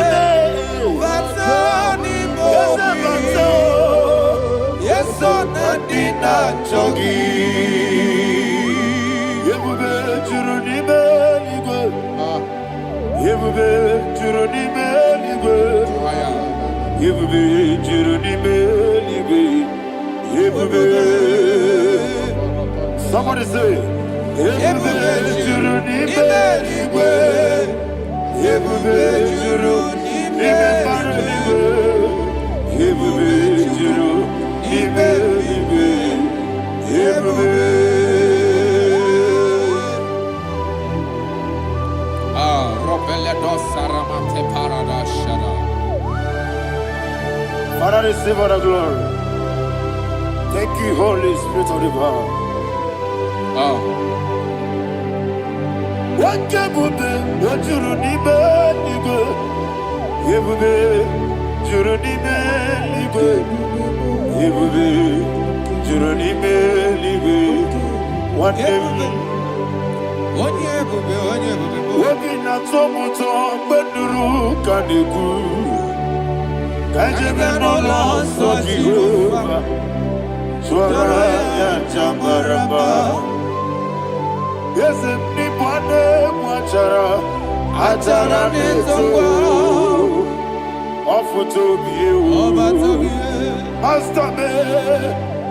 But only more. Yes, on the dinner choggy. You will be Juruni Belly. You will be Juruni Belly. You will be Juruni Belly. You will be. Somebody say. Juruni Belly. You will be Juruni Belly. You will be Juruni Belly. Father, receive all the glory. Thank you, Holy Spirit of the power. What can we do? What you need, you will be Juruni Belly. You will be Juruni Belly. What working at so much on Beduru Kadiku. Kajabano lost of Jehovah. Swara Jamaraba. Yes, and people Nwane mwachara Achara neto Ofutobi ewu Master me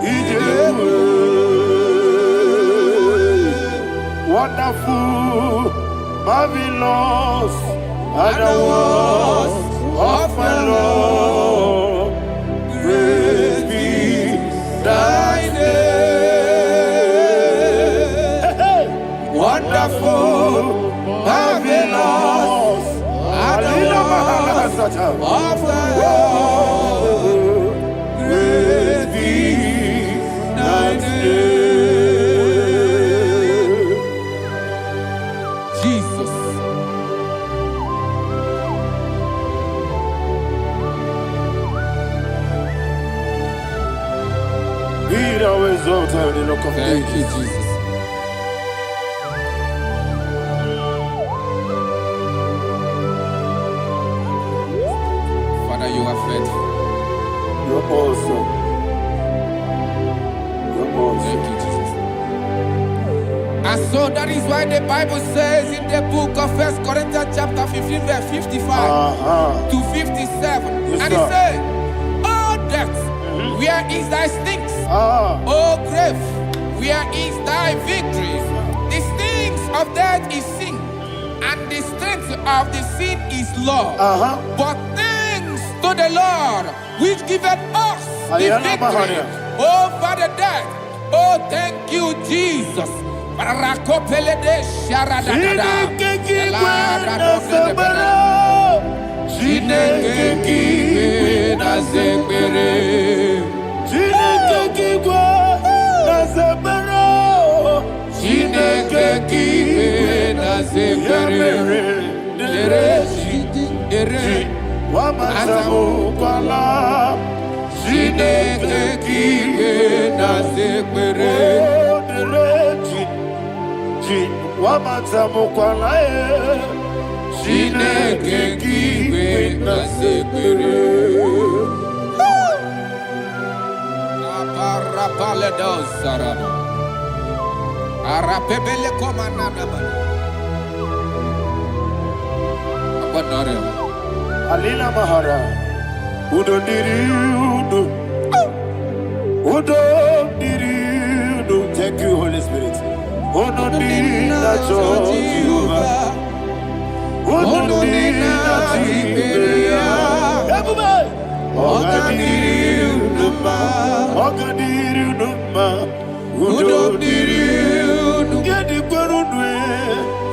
Ijewu Wonderful Marvelous are the words of my Lord. Praise be thy name. Wonderful, marvelous are the words of my Lord. Praise be thy name. Jesus. Be thou exalted in the rock of Thank you, ages. Jesus. Father, you are faithful. You're awesome. You're awesome. Thank you, Jesus. And so that is why the Bible says in the book of 1 Corinthians chapter 15, verse 55 to 57. Yes, and it sir. says, "Oh death, where is thy stings? Oh grave, where is thy victory? The stings of death is sin, and the strength of the sin is law. But thanks to the Lord, which giveth us the victory over the death. Oh, thank you, Jesus." Rakopele de sharadada. Chineke kiwe na zekere. Chineke kiwe na zekere. Ere Wamazamu kwala Chineke kiwe na zekere. Wamazamu kwala Chineke kiwe na zekere. Aparapale dos saraba. Arapebele komanana mana. Abanare. Alina Mahara Udo diri udo Udo diri udo. Thank you, Holy Spirit. Udo diri na Jehovah. Udo diri na Jehovah. Everybody. Oga diri uduma. Oga diri uduma. Udo diri udo. Yedi kwerudwe.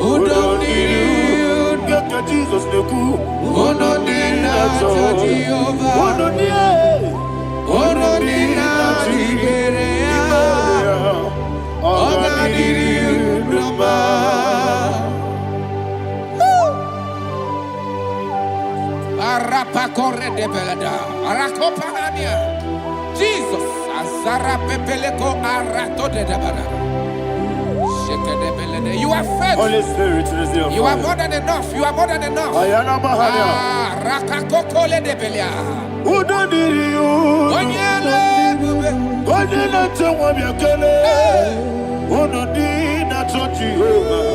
Udo diri udo. Get Jesus the cool. Udo diri na Jehovah. Udo diri. Udo diri na Jehovah. Oga diri uduma. Arapa corre de belada. Arakopa ania. Jesus. Azara pepeleko arato de debada. Sheke de belede. You are faithful. Holy Spirit, receive You are more than enough. You are more than enough. Ayana Mahana. Rakakokole de belia. Udo diri udo. Onyele bube. Udo na Jehovah biakele. Udo diri na Jehovah.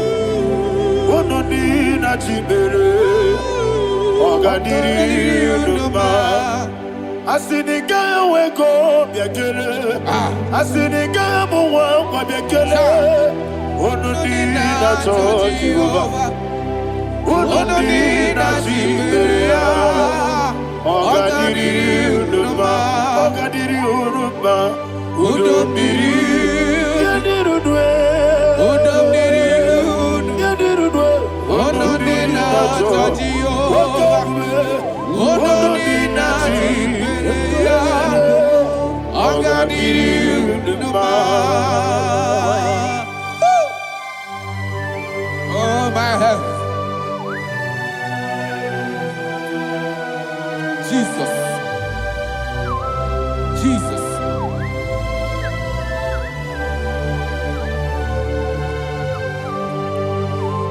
Udo diri na Jibere. Oga diri uduma. Asiniga weko biakele. Asiniga muwa kwa biakele. Udo diri na Jehovah. Udo diri na Jibere. Oga diri uduma. Oga diri uduma. Udo diri. Yadirudwe. Udo diri udo. Yadirudwe. Udo diri na Jehovah. Udo diri na Jehovah. Oga diri uduma. Oh my health. Jesus. Jesus.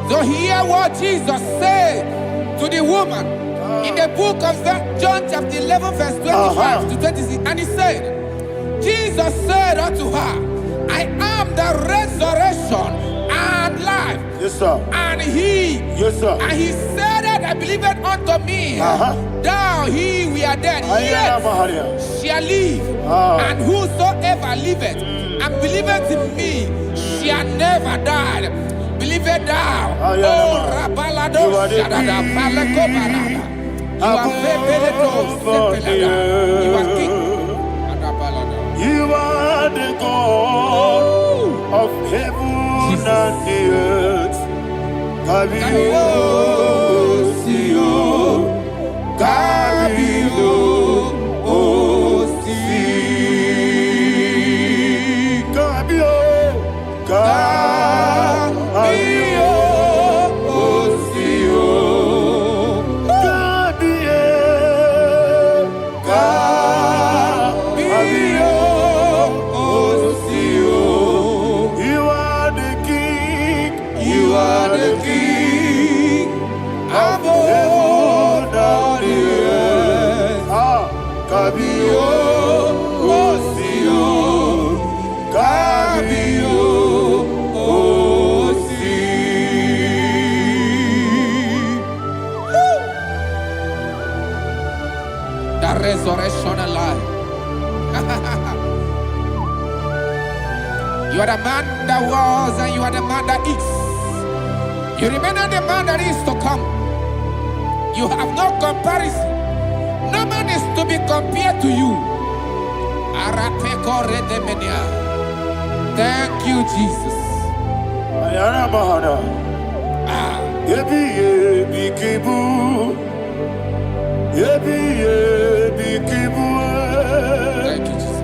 So hear what Jesus said to the woman in the book of John chapter 11 verse 25 to 26. And he said, Jesus said unto her, I am the resurrection and life. Yes, sir. And he, Yes, sir. and he said that I believe it unto me. Thou, he, we are dead, yet shall live. And whosoever liveth and believeth in me shall never die. Believe it thou. Oh, Rabalado, Shadada, Palako Barada. You are You are king. You are the God of heaven and the earth. Kabio, Sio, Kabio, Si, Kabio, Kabio, Sio, Kabio, Sio. You are the king. You are the king of heaven and the earth. Kabio, Sio, Kabio, Si. The resurrection alive. You are the man that was and you are the man that is. You remain the man that is to come. You have no comparison. No man is to be compared to you. Thank you, Jesus. Thank you, Jesus.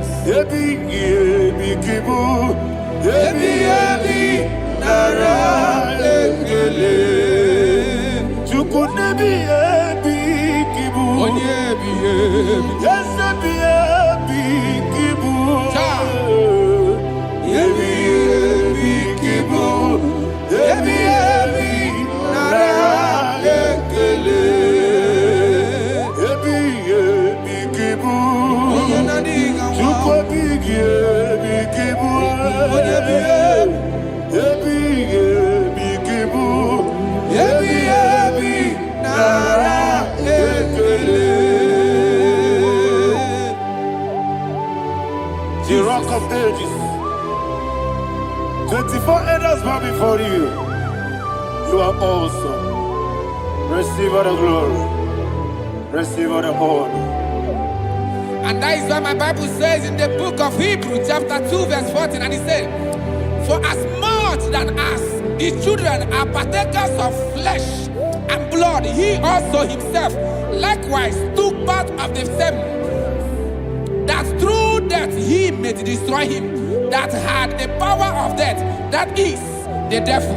The rock of ages. 24 elders bow before you. You are awesome. Receive all the glory. Receive all the honor. And that is what my Bible says in the book of Hebrews chapter 2 verse 14. And it said, for as much than us, the children are partakers of flesh and blood, he also himself likewise took part of the same, that through death he may destroy him that had the power of death, that is the devil.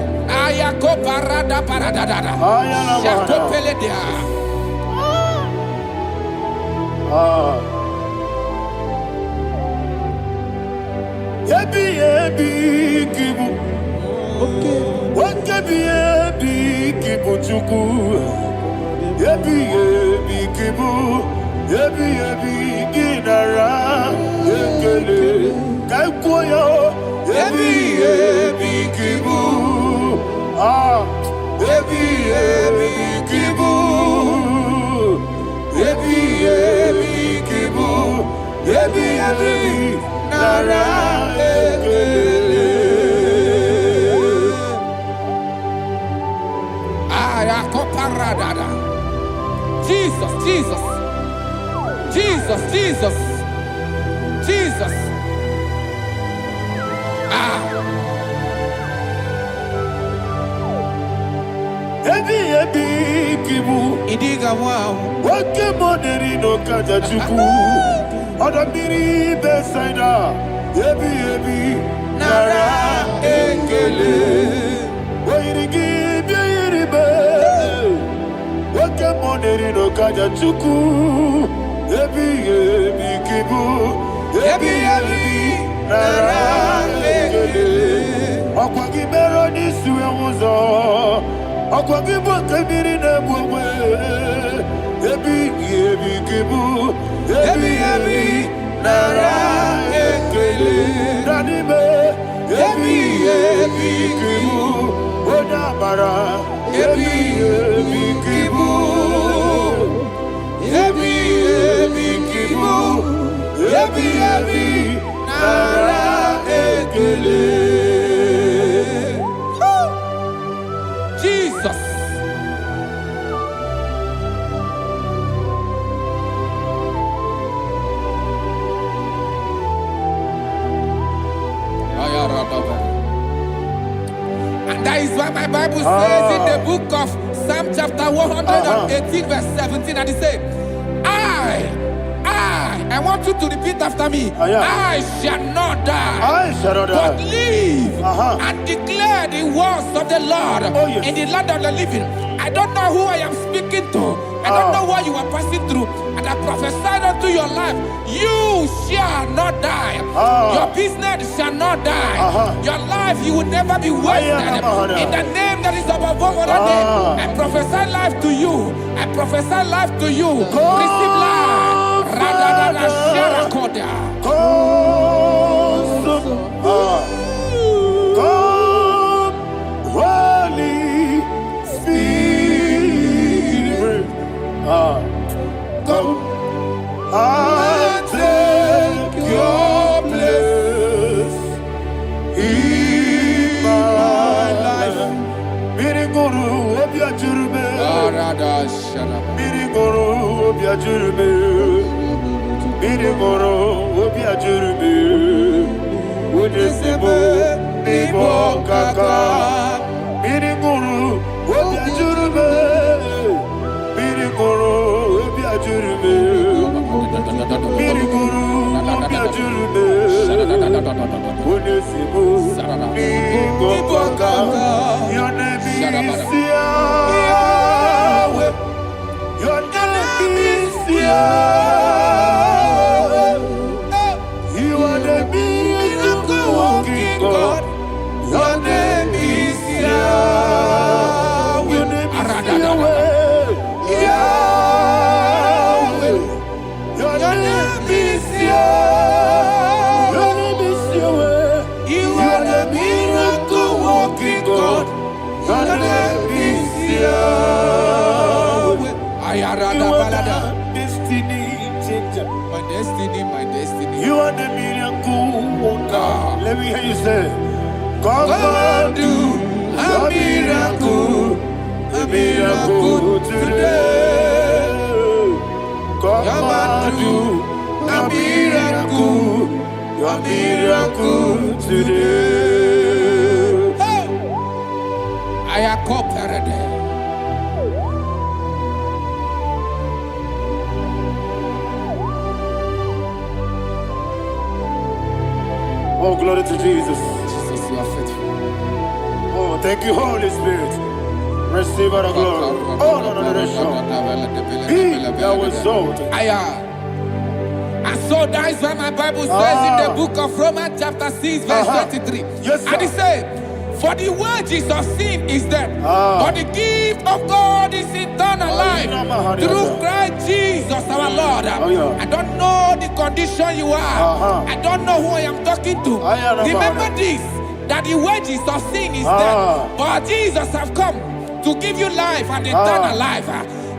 Jesus, Jesus, Jesus, Jesus, Jesus. Idiga wow. Wake money no kaja chuku. Odamiri besaida. Ebi nara ekele. Wairigi biiribe. Wake money no kaja chuku. Ebi kibu. Ebi nara ekele. Akwagi mero ni suwe muzo. Akwagi bokabiri na bwe. Ebi kibu. Ebi nara ekele. Nanime. Ebi kibu. Odabara, Ebi, Ebi, Kibu, Ebi, Ebi, Kibu, Ebi, Ebi, Nara, Ekele. Jesus. And that is why my Bible says in the book of Psalm chapter 118 verse 17, and it says, I want you to repeat after me. I shall not die, but live and declare the words of the Lord in the land of the living. I don't know who I am speaking to. I don't know what you are passing through. And I prophesy unto your life, you shall not die. Your business shall not die. Your life, you will never be wasted. In the name that is above all other name, I prophesy life to you. I prophesy life to you. Receive life. Radadada Sharakoda. Come, Holy Spirit. Come and take your place in my life. Miriguru obiajurube. Miriguru obiajurube. Miriguru obiajurube. Udesibo nibo kaka. Miriguru obiajurube. Miriguru obiajurube. Miriguru obiajurube. Udesibo nibo kaka. Your name is Yahweh. Your name is Yahweh. You are the miracle working God. Your name is Yahweh. Your name is Yahweh. Yahweh. Your name is Yahweh. Your name is Yahweh. You are the miracle working God. Your name is Yahweh. You are the destiny changer. My destiny. You are the miracle worker. Let me hear you say, come and do a miracle today. Come and do a miracle today. I am cooperative. Oh, glory to Jesus. Jesus, you are faithful. Oh, thank you, Holy Spirit. Receive our glory. Oh, no, Be thou exalted. And so that is why my Bible says in the book of Romans chapter 6 verse 23. Yes, sir. And it says, for the wages of sin is death, but the gift of God is eternal life through Christ Jesus our Lord. I don't know the condition you are. I don't know who I am talking to. Remember this, that the wages of sin is death, but Jesus has come to give you life and eternal life.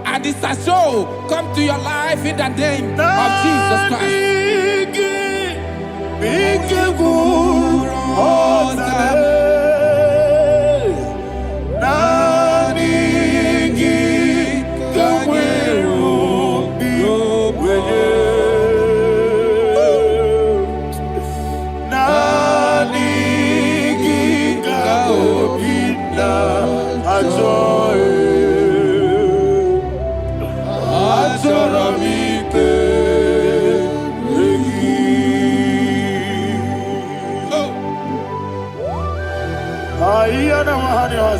And this shall come to your life in the name of Jesus Christ.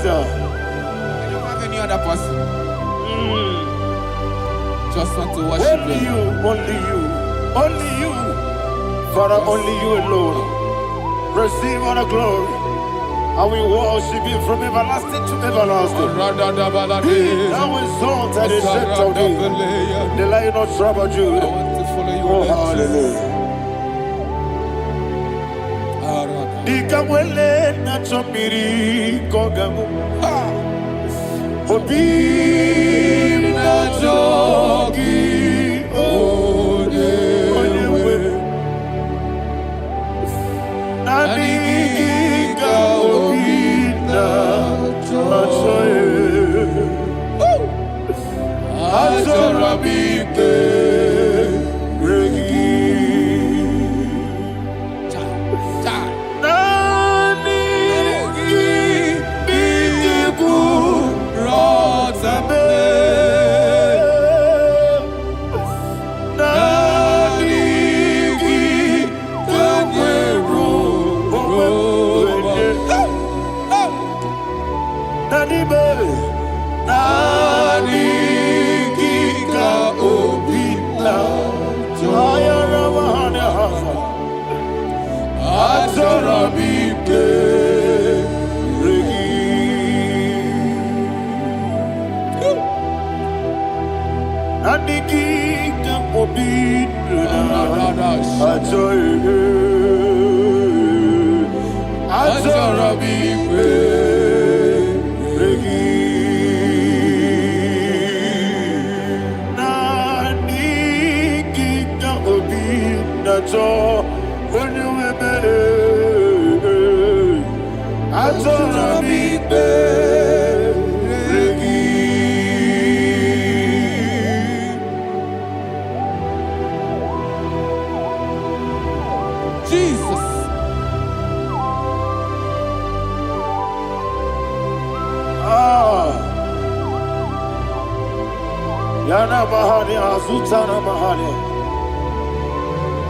I don't have any other person. Just want to worship only you, only you, only you. Father, only you alone. Receive all the glory. And we worship you from everlasting to everlasting. Be thou exalted and set of thee, the Lion of tribe of Judah. I want to follow you. Oh, hallelujah. Ikamwele na chomiri kogamu. Obi na jogi onewe. Naniga obi na choye. Azorabike regi.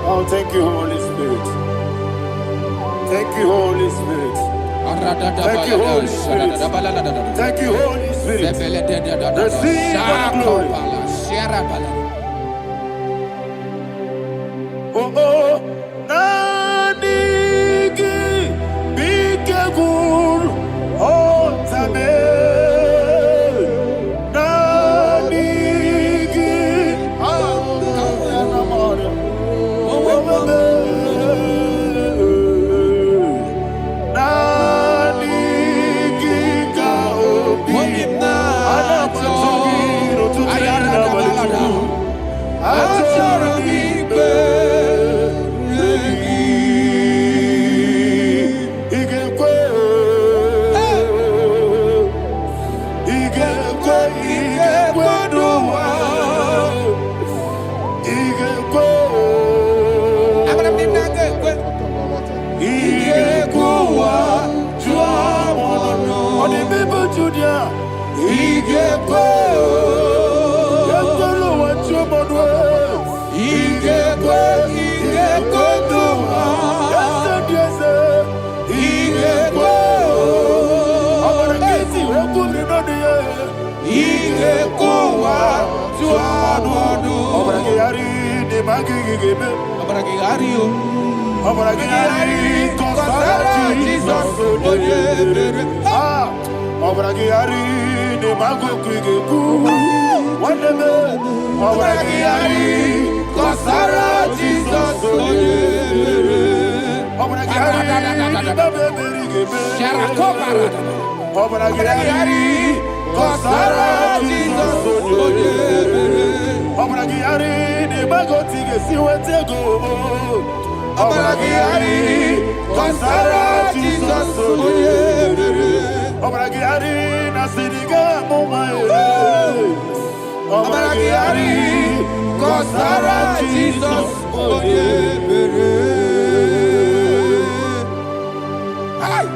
Oh, thank you, Holy Spirit. Thank you, Holy Spirit. Thank you, Holy Spirit. Thank you, Holy Spirit. Receive my glory. Oh, oh, Nanigi, Bigagul, oh, Tame.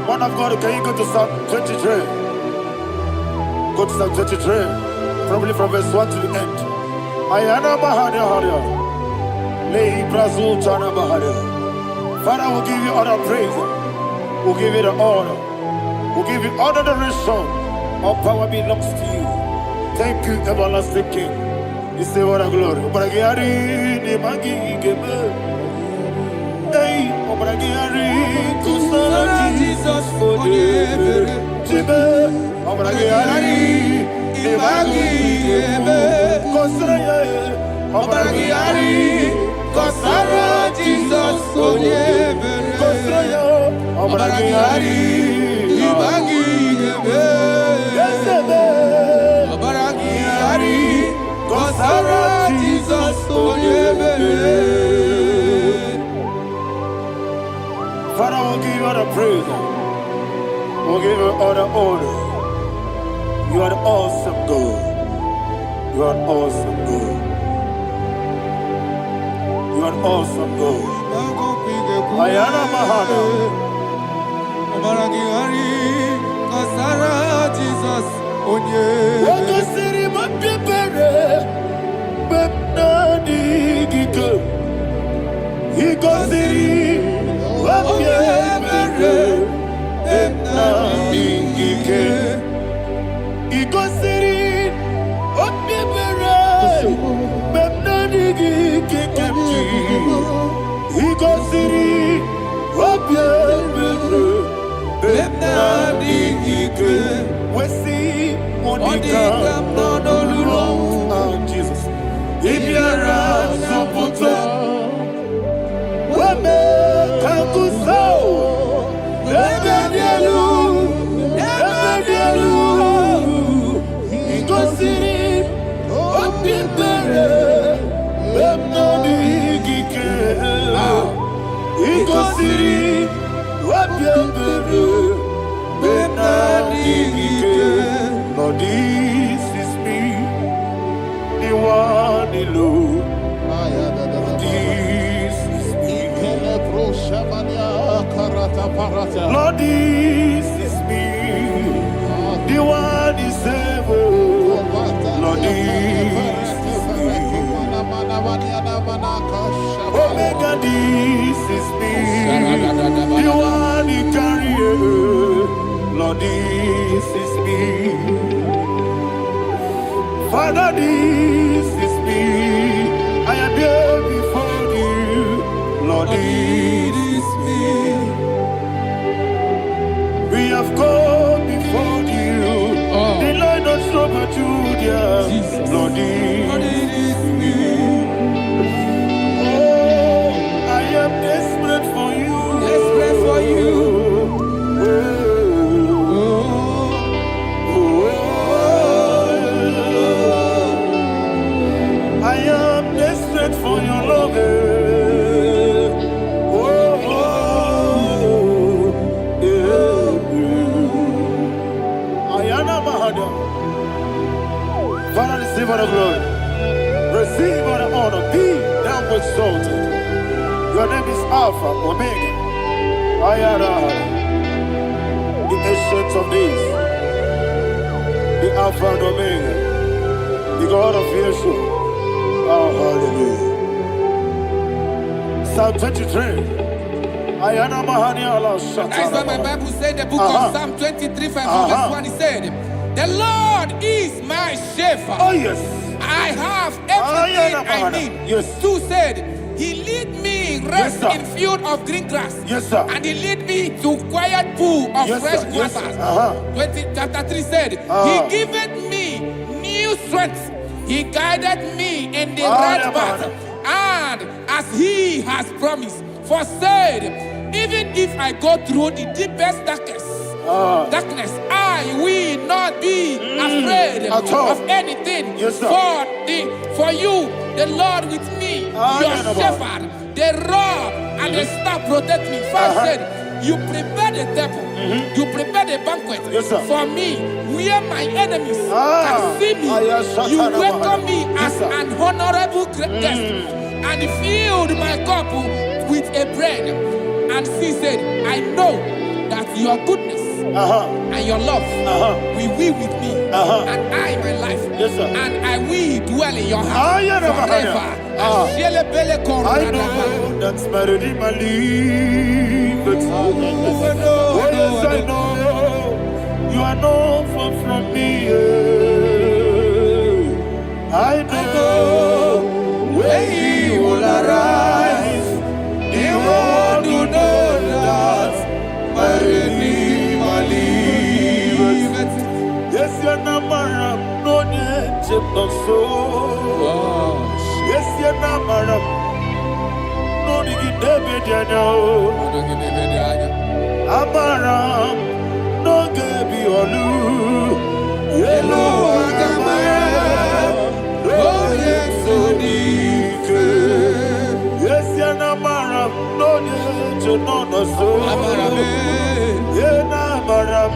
Man of God, can you go to Psalm 23? Go to Psalm 23, probably from verse 1 to the end. Ayana Bahania Haria. Lehi Brazil Chana Bahania. Father, we'll give you all the praise. We'll give you the honor. We'll give you all the adoration. All power belongs to you. Thank you, everlasting King. You say what a glory. Obragiari, ni magi gebe. Hey, Obragiari, Kusara Jesus for you. Jibe, Obragiari, ni magi gebe. Kusara, Obragiari, Kusara Jesus for you. Kusara, Abaragari, Ibagi Gebe, Abaragari, Gosara Jesus Oyebe. Father, we'll give you all the praise. We'll give you all the honor. You are the awesome God. You are awesome God. You are awesome God. Ayana Mahana. Abaragari, Gosara Jesus Oyebe. Waka siri mapepere, bepnadi giko. Iko siri mapepere, bepnadi gike. Iko siri mapepere, bepnadi gike kemji. Iko siri mapepere, bepnadi gike. Wesi Monica, Jesus. Ibiara Sopoto, Wame Kankuso, Ebedielu, Igosiri, Opibere, Bemnodi Gike, Igosiri, Opibere, Bemnodi Gike. Lord, this is me, the one alone. This is me. Lord, this is me, the one is able. Lord, this is me. Omega, this is me, the one you carry. Lord, this is me. Father, this is me. I am here before you. Lord, this is me. We have come before you. The Lord not so but you, dear. Lord, this is me. Oh, I am desperate for you. Desperate for you. I am desperate for your love. Ayana Mahada. Father, receive all the glory. Receive all the honor. Be thou exalted. Your name is Alpha, Omega. Ayana. The ancient of days. The Alpha and Omega. The God of Yeshua. Oh, hallelujah. Psalm 23. Ayana Mahani Allah Shatters. That's what my Bible said, the book of Psalm 23, verse 1. He said, the Lord is my shepherd. Oh, yes. I have everything I need. Yes. 2 said, he lead me in rest in field of green grass. Yes, sir. And he lead me to quiet pool of fresh Yes, waters. sir. Chapter 3 said, he giveth me new strength. He guided me in the right path. And as he has promised, for said, even if I go through the deepest darkness, I will not be afraid of anything. Yes, sir. For you, the Lord with me, your shepherd, the rod and the staff protect me. First said, you prepare the table, you prepare the banquet for me, where my enemies can see me. You welcome me as an honorable guest, and filled my cup with a bread. And she said, I know that your goodness and your love will be with me, and I, my life, and I will dwell in your house forever. I know that's better than my life. Oh, yes, I know you are not far from me. I know when he will arise, the world will know that my Redeemer lives. Yes, you're not married, no need to so. Yes, you're not married, no need to be there. Amaram no gebi olu Yelo agamara no yesodike Yesiana maram no yecho no no so Yena maram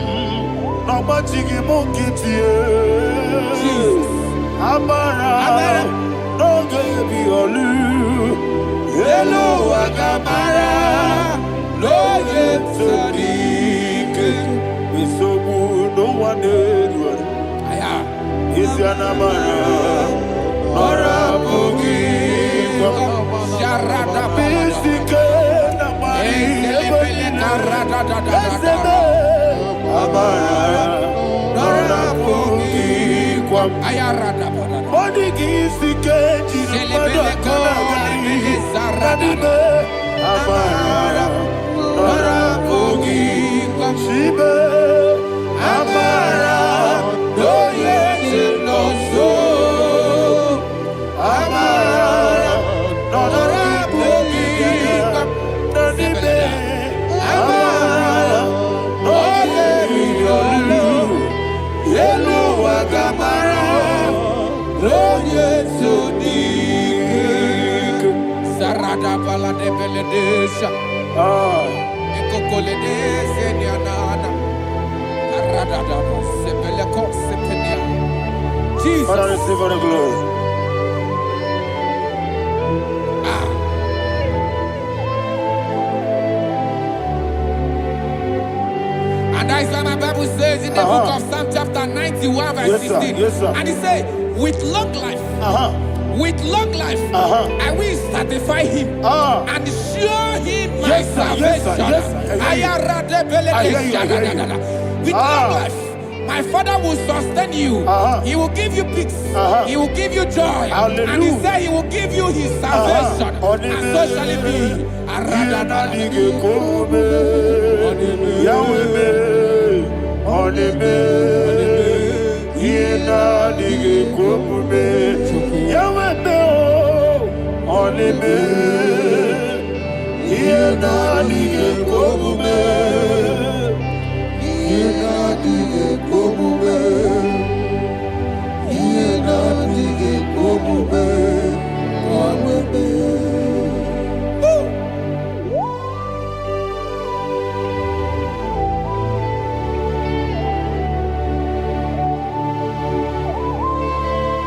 no machigi munkitie Amaram no gebi olu Yelo agamara no yesodike Isobu no one aya Isiana maram Nora bugi Sharada Bisike na mari Amara Nora bugi kwa ayarada Bodi gisike jina kana gari Radibe Amara Nora bugi kwa Shibe Amara Doye Chinoso Amara Nora bugi kwa Radibe Amara Doye Yolu Yelu Agamara Doye Sodik Sarada bala de beledesha Ekokole senianana Arada sebeleko sepenia Jesus Father, receive all the glory. And that is why my Bible says in the book of Psalm chapter 91 verse 16 yes, sir. and it says with long life I will satisfy him and show him my salvation. With long life, my Father will sustain you. He will give you peace. He will give you joy. Hallelujah. And he said he will give you his salvation. And so shall it be.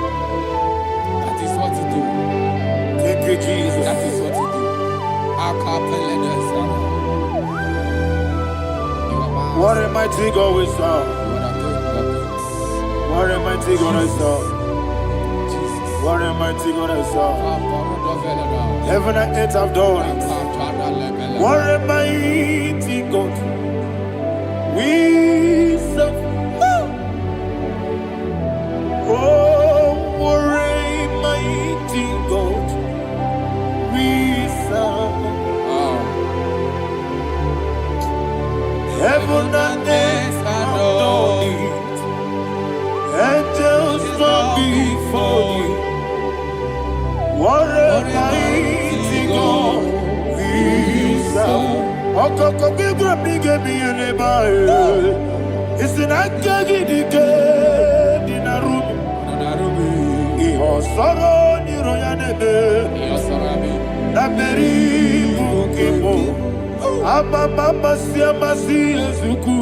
That is what to do. Thank you, Jesus. That is what to do. What a mighty God we serve. What a mighty God I serve. What a mighty God I serve. Heaven and earth have done it. What a mighty God we serve. Oh, what a mighty God we serve. Heaven and earth have done it. Angels bow before you. What a mighty God we serve. Okoko bigre bige mi eleba. It's an akagi dike dinarumi. Iho soro ni royanebe. Naberi bukimo. Ababa siama si ezuku.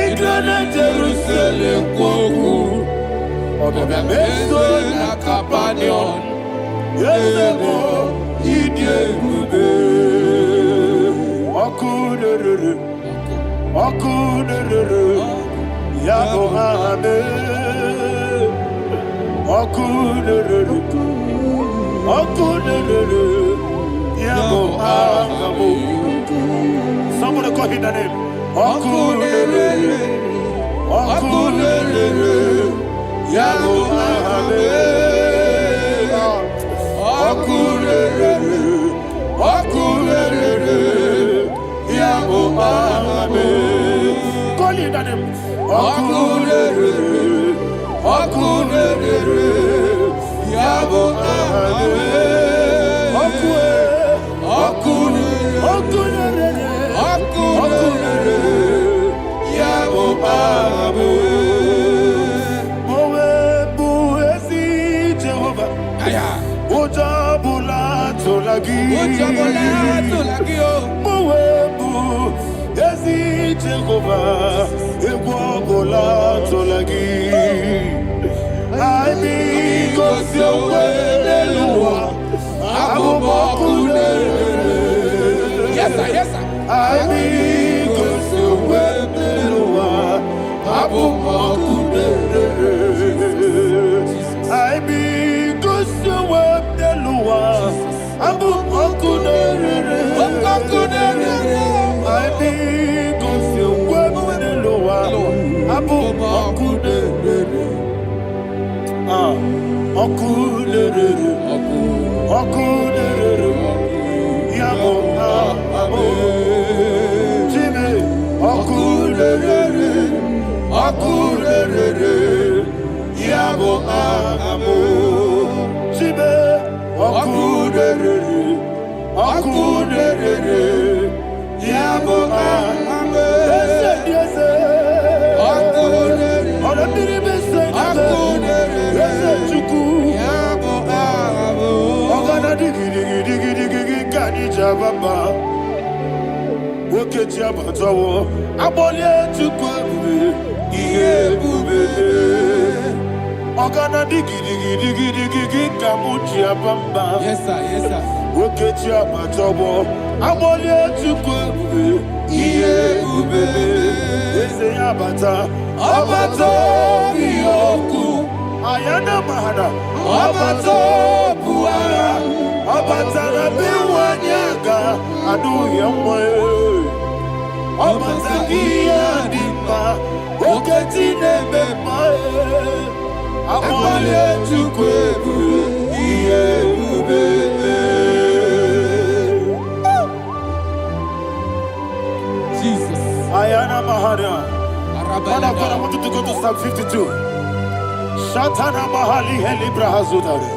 Igrana Jerusalem koku. Obe meso na kapanion. Yesemo idye gube. Okunere. Yago hame. Okunere. Yago hame. Somebody call him the name. Okunere. Yago hame. Okunere. Yago hame. Call him the name. Okunere. Yago hame. Okunere. Mowebu, Ezi Jehovah, Egwobola Tolagi. I mean, cause you're well, Yes, sir, yes, sir. I mean, cause you're well, I mean, cause you're well, Yes, sir, yes, sir. Ayana mahana, abato buara, abatara biwanyaga, adu yamwe, abatakia dimba, oketine bemae, abale tukwebu, iye ubebe. Jesus. Ayana mahana. Father, I want you to go to Psalm 52. Shatana Mahali Helibra Hazudari.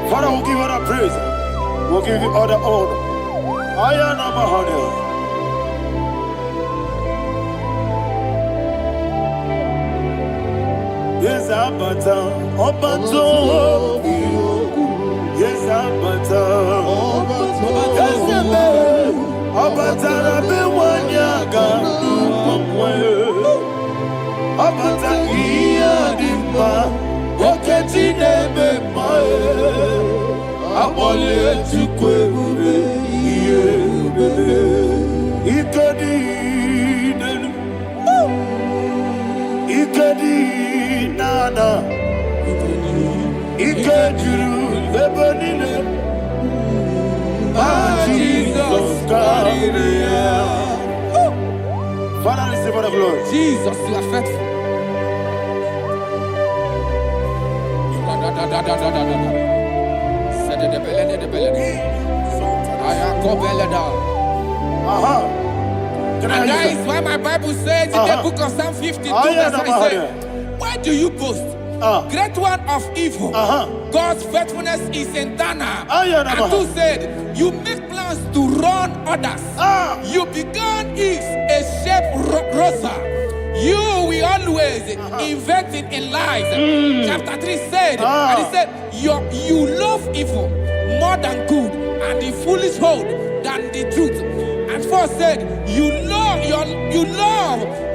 Father, we'll give you all the praise. We'll give you all the honor. Ayana Mahali. Yes, Abata. Obato. Yes, Abata. Yes, Abata. Rabe Wanyaga. Abata iya dimba, oketine bemae, abole tukwebube iye ubebe. Ikedi nenu, ikedi nana, ikediru ebenine. Jesus God. Father, receive all the glory. Jesus, you are faithful. And that is why my Bible says in the book of Psalm 52, verse 37, why do you boast? Great one of evil. God's faithfulness is eternal. And two said, you make plans to run others. You began is a shape rosa. You will always investing in lies. Chapter 3 said, and he said, you love evil more than good, and the foolish hold than the truth. And 4 said, you love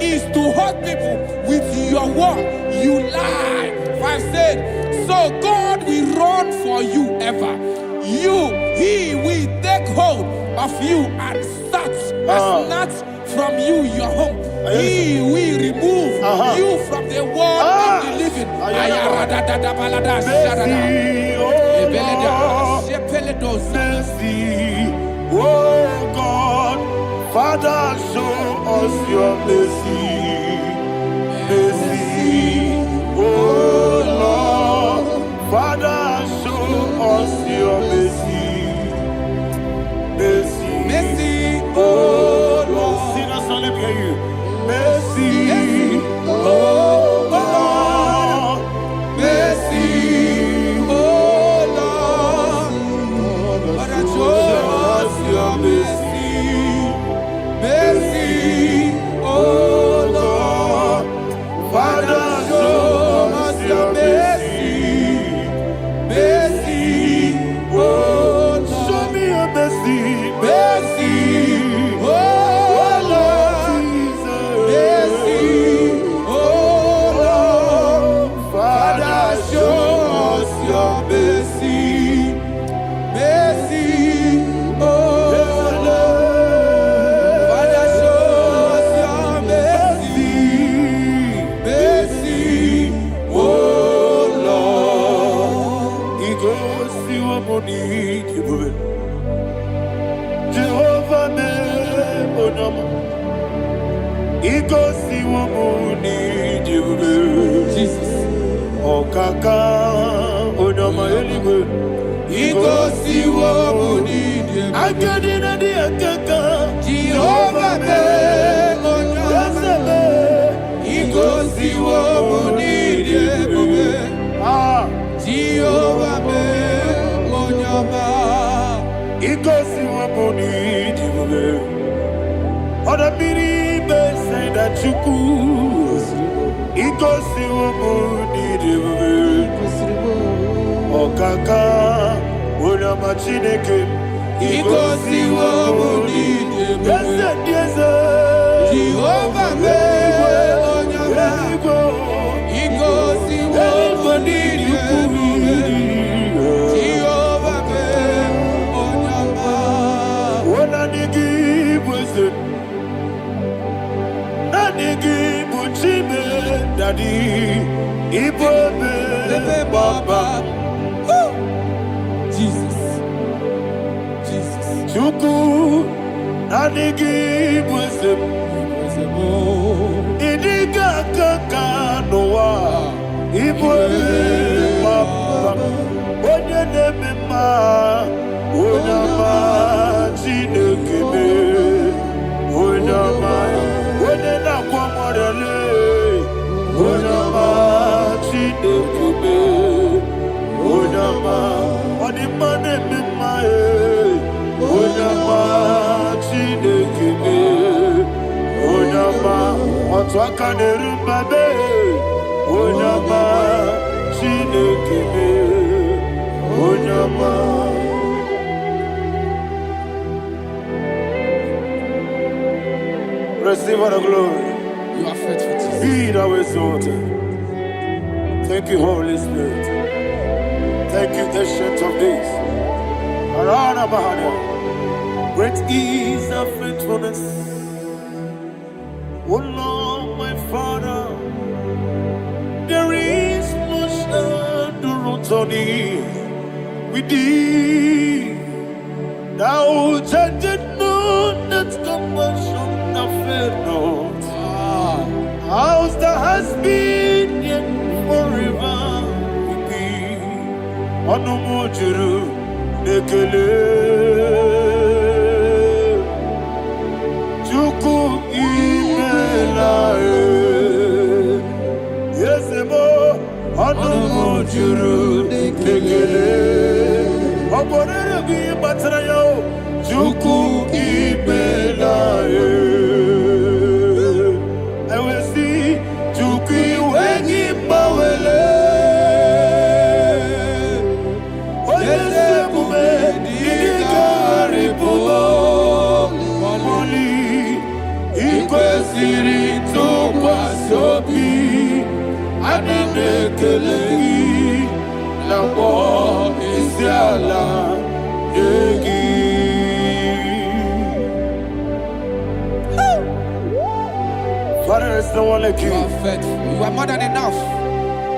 is to hurt people with your word. You lie. 5 said, so God will run for you ever. He will take hold of you and snatch from you your home. He will remove you from the world of the living. Oh God, Father, show us your mercy. Mercy, oh Lord, Father, show us your mercy. Mercy, Mercy, oh Lord, sinners only hear you. Mercy, oh Lord, mercy, oh Lord, Father, show us your mercy. Mercy, oh Jesus. Oh kaka, odama eligwe. Igosi wo muni die. Akadina di akaka. Jehovah be onyama. Igosi wo muni die bobe. Jehovah be onyama. Igosi wo muni die bobe. Oda biri be say that you could. Igosi wo muni die bobe. Okaka, onyama chineke. Igosi wo muni die bobe. Yes, Jehovah be onyama. Igosi wo muni die bobe. Jehovah be onyama. Wona nigi bwese, na nigi buchime dadi, ibobe baba. Jesus. Jesus. Chuku, na nigi bwese, idiga kaka noa, ibobe baba. Onye nemema, onyama chinekebe, onyama, onye nakwa morele, onyama chinekebe, onyama, odimane mema onyama chinekebe, onyama, otwaka nerumbabe, onyama chinekebe, onyama. Receive all the glory. You are faithful, Jesus. Be thou exalted. Thank you, Holy Spirit. Thank you, Ancient of Days. Arana Bahana. Great is thy faithfulness. O Lord, my Father, there is much endurance on thee. With thee, thou judgest not that compassion that fail not. House that has been yet forever with thee. Onomojuru nekele. Chuku imelae. Yesebo onomojuru nekele. Oborere gi batrayo. Chuku imelae. I will see Chuku wengi bawele. Oyesebume dikari pulo. Moli ikwesiri tukwa sobi. Adinekelegi nabo isiala yegi. Father, there is no one like You you. are faithful. You are more than enough.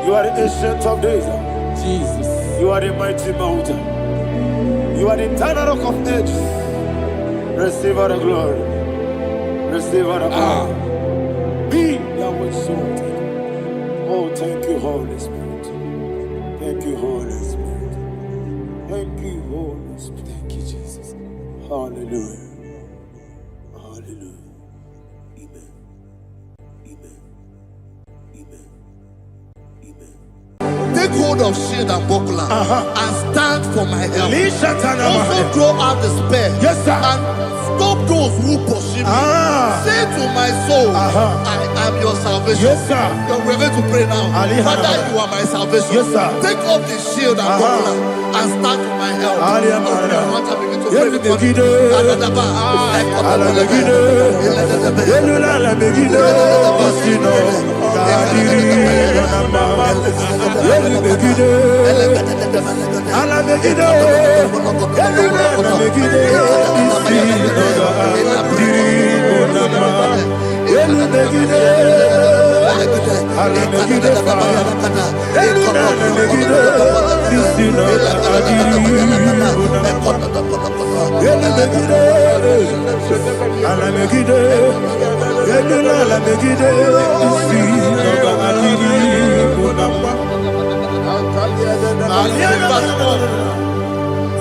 You are the ancient of days. Jesus. You are the mighty mountain. You are the eternal rock of ages. Receive all the glory. Receive all the honor. Be thou exalted. Oh, thank you, Holy Spirit. Thank you, Holy Spirit. Thank you, Holy Spirit. Thank you, Jesus. Hallelujah. Hallelujah. Amen. Amen. Amen. Amen. Take hold of shield and buckler and stand for my help. Also throw out despair. Yes, sir. And stop those who pursue me. Say to my soul, I am your salvation. Yes, sir. We're going to pray now. Father, you are my salvation. Yes, sir. Take off the shield and buckler and stand for my help. I want to begin to pray before you.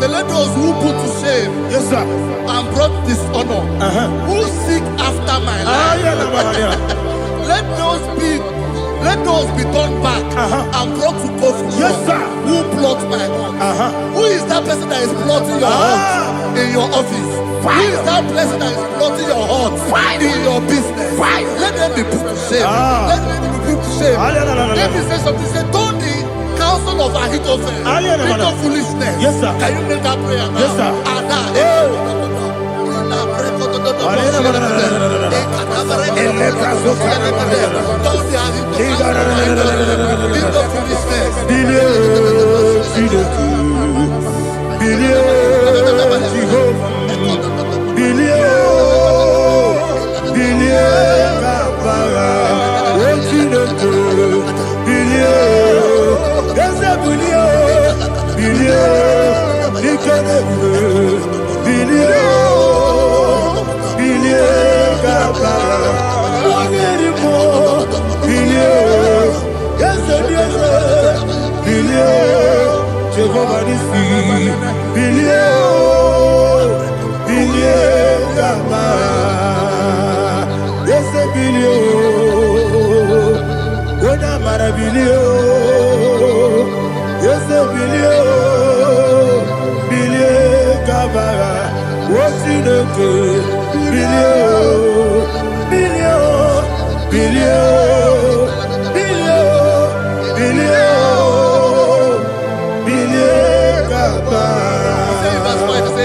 So let those who put to shame, Yes, sir. and brought dishonor, who seek after my life, let those be turned back and brought to confusion. Yes, sir. Who plot my heart? Who is that person that is plotting your heart in your office? Who is that person that is plotting your heart in your business? Let them be put to shame. Let them be put to shame. Let me say something. Say, don't the counsel of Ahithophel into foolishness. Yes, sir. Can you make that prayer now? Yes, sir.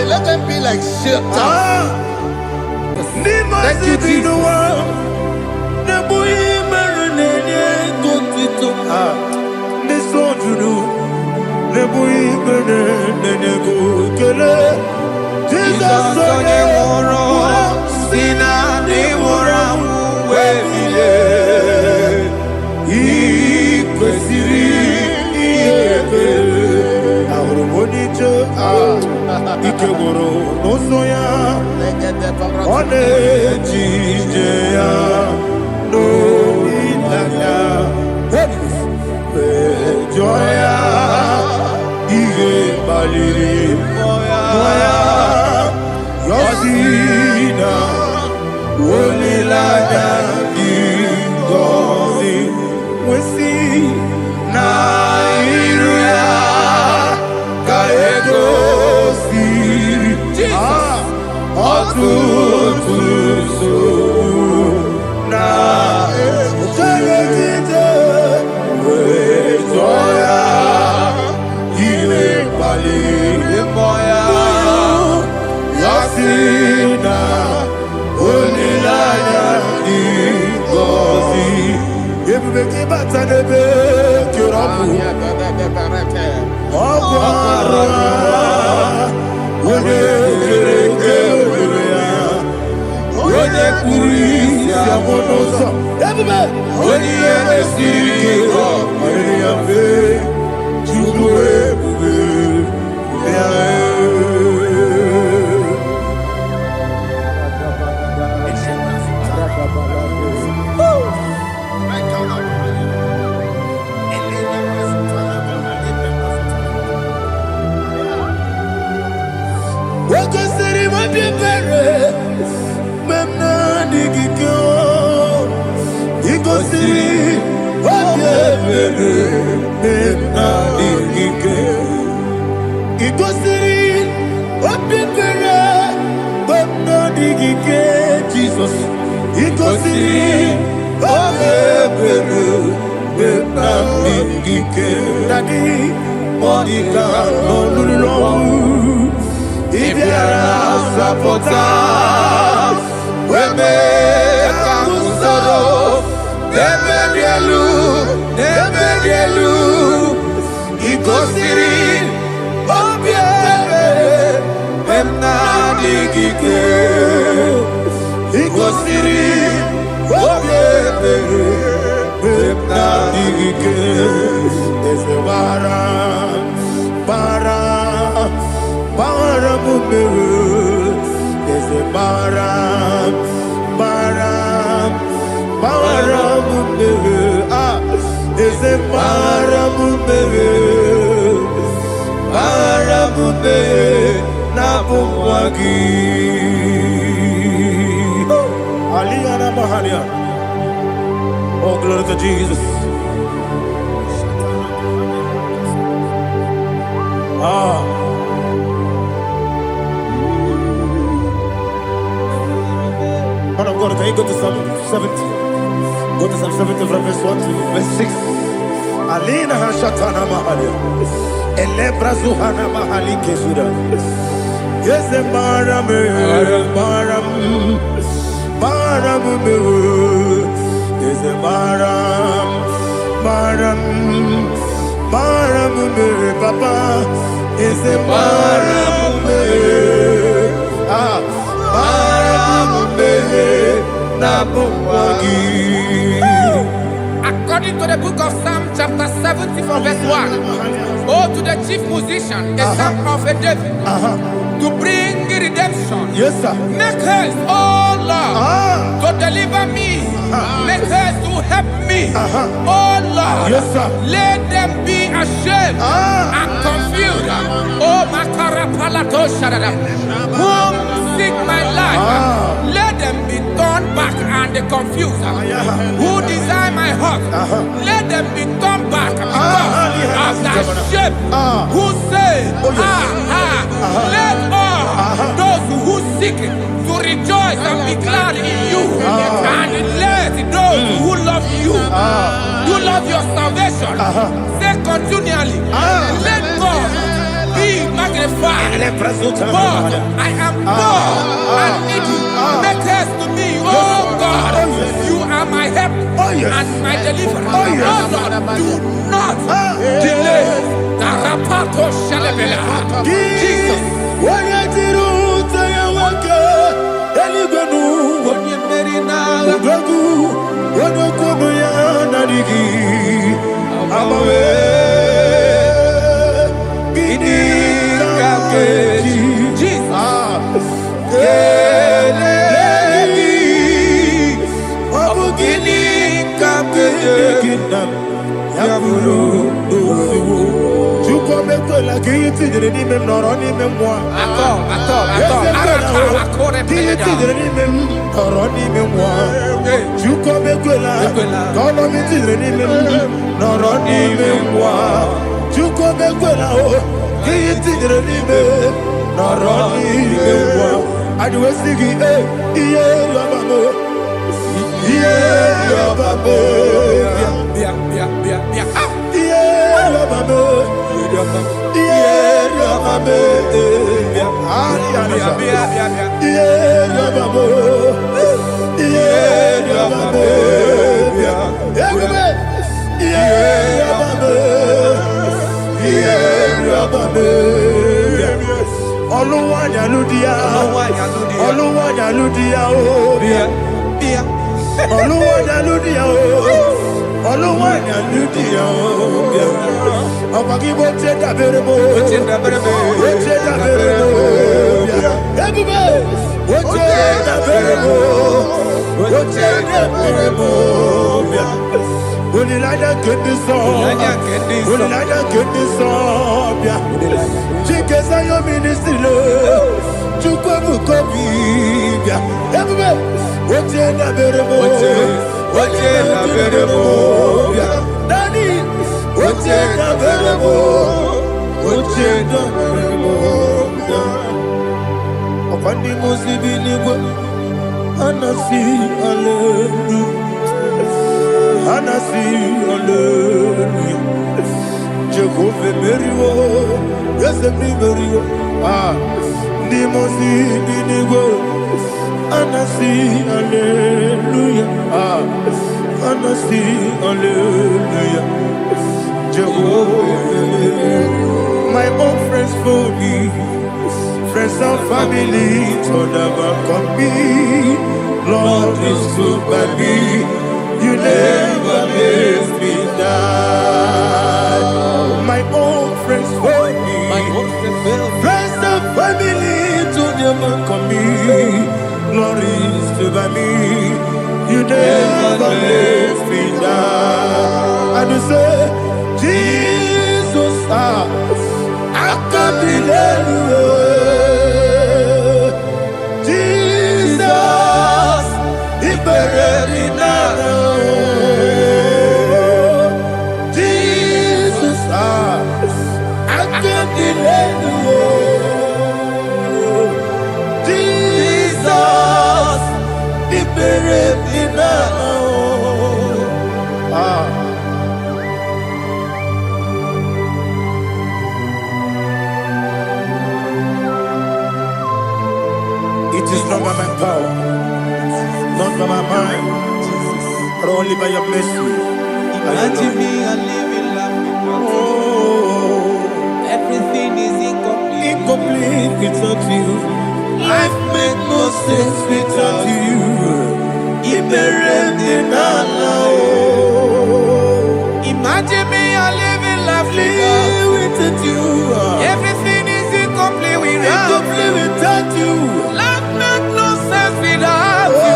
Let them be like shelters. Thank you, Jesus. Jesus onye nwụrụ si na ndị nwụrụ anwụ wee bilie, ị kwesịrị ihe ekele. Ahụrụ m onye ije ike gwụrụ n'ụzọ ya, ọ na-eji ije ya n'olileanya, jụọ ya ihe kpaliri mmụọ ya, yọsi na olileanya dị ngọzi nwesị na iru ya ka egosiri ọtụtụ nsogbu na ejegide wee jụọ ya ihe kpaliri mmụọ ya, ya si na olileanya dị ngọzi. Ebube gị bata n'ebe kere ọkụ arụ onye kere eke were ya, onye kpụrụ isi amụ n'ụzọ, ebube onye ihe na-esiri ike ọ kpaliri ya mfe, Chukwu ebube ya. Jesus, he goes in, Daddy, Monica, no, if you are supporters, we may come sorrow, never he goes in, he goes in, there's a bara, there's a bara, Oh, glory to Jesus. Man of God, can you go to Psalm 70? Go to Psalm 70 from verse 1 to verse 6. Alina Hashatana Mahalia. Elebra Zuhana Mahali Kesuda. Yes, the Maram, Maram, Maram, yes, the Maram, Maram, Maram, Papa, yes, the Maram, According to the book of Psalm chapter 70 from verse 1, oh, to the chief musician, a son of a David, to bring redemption. yes, sir. Make haste, oh Lord, to deliver me. Make haste to help me. Oh Lord, Yes, sir. let them be ashamed and confused. Oh Makara Palato Shadada, whom seek my life, let them be turned back and confused. Who desire my heart, let them be turned back because of that shape. Who say, let all those who seek to rejoice and be glad in you, and let those who love you, who love your salvation, say continually, let God be magnified. God, I am poor and needy. Make haste to me, oh God. You are my help and my deliverer. Oh Lord, do not delay. Tarapato Shalabela. Jesus. My own friends for me, friends and family, told them come be. Lord is good by me, you never let me die. My own friends for me, friends and family, told them come be. Lord is good by me, you never let me die. And you say, Jesus, Jesus, He buried in Jesus, I can't delay you. Jesus, He buried in It is not by my power, not by my mind, but only by your mercy. Imagine me a living life without you. Everything is incomplete. Incomplete without you. Life makes no sense without you. Imagine me a living life without you. Everything is incomplete without you. Life makes no sense without you.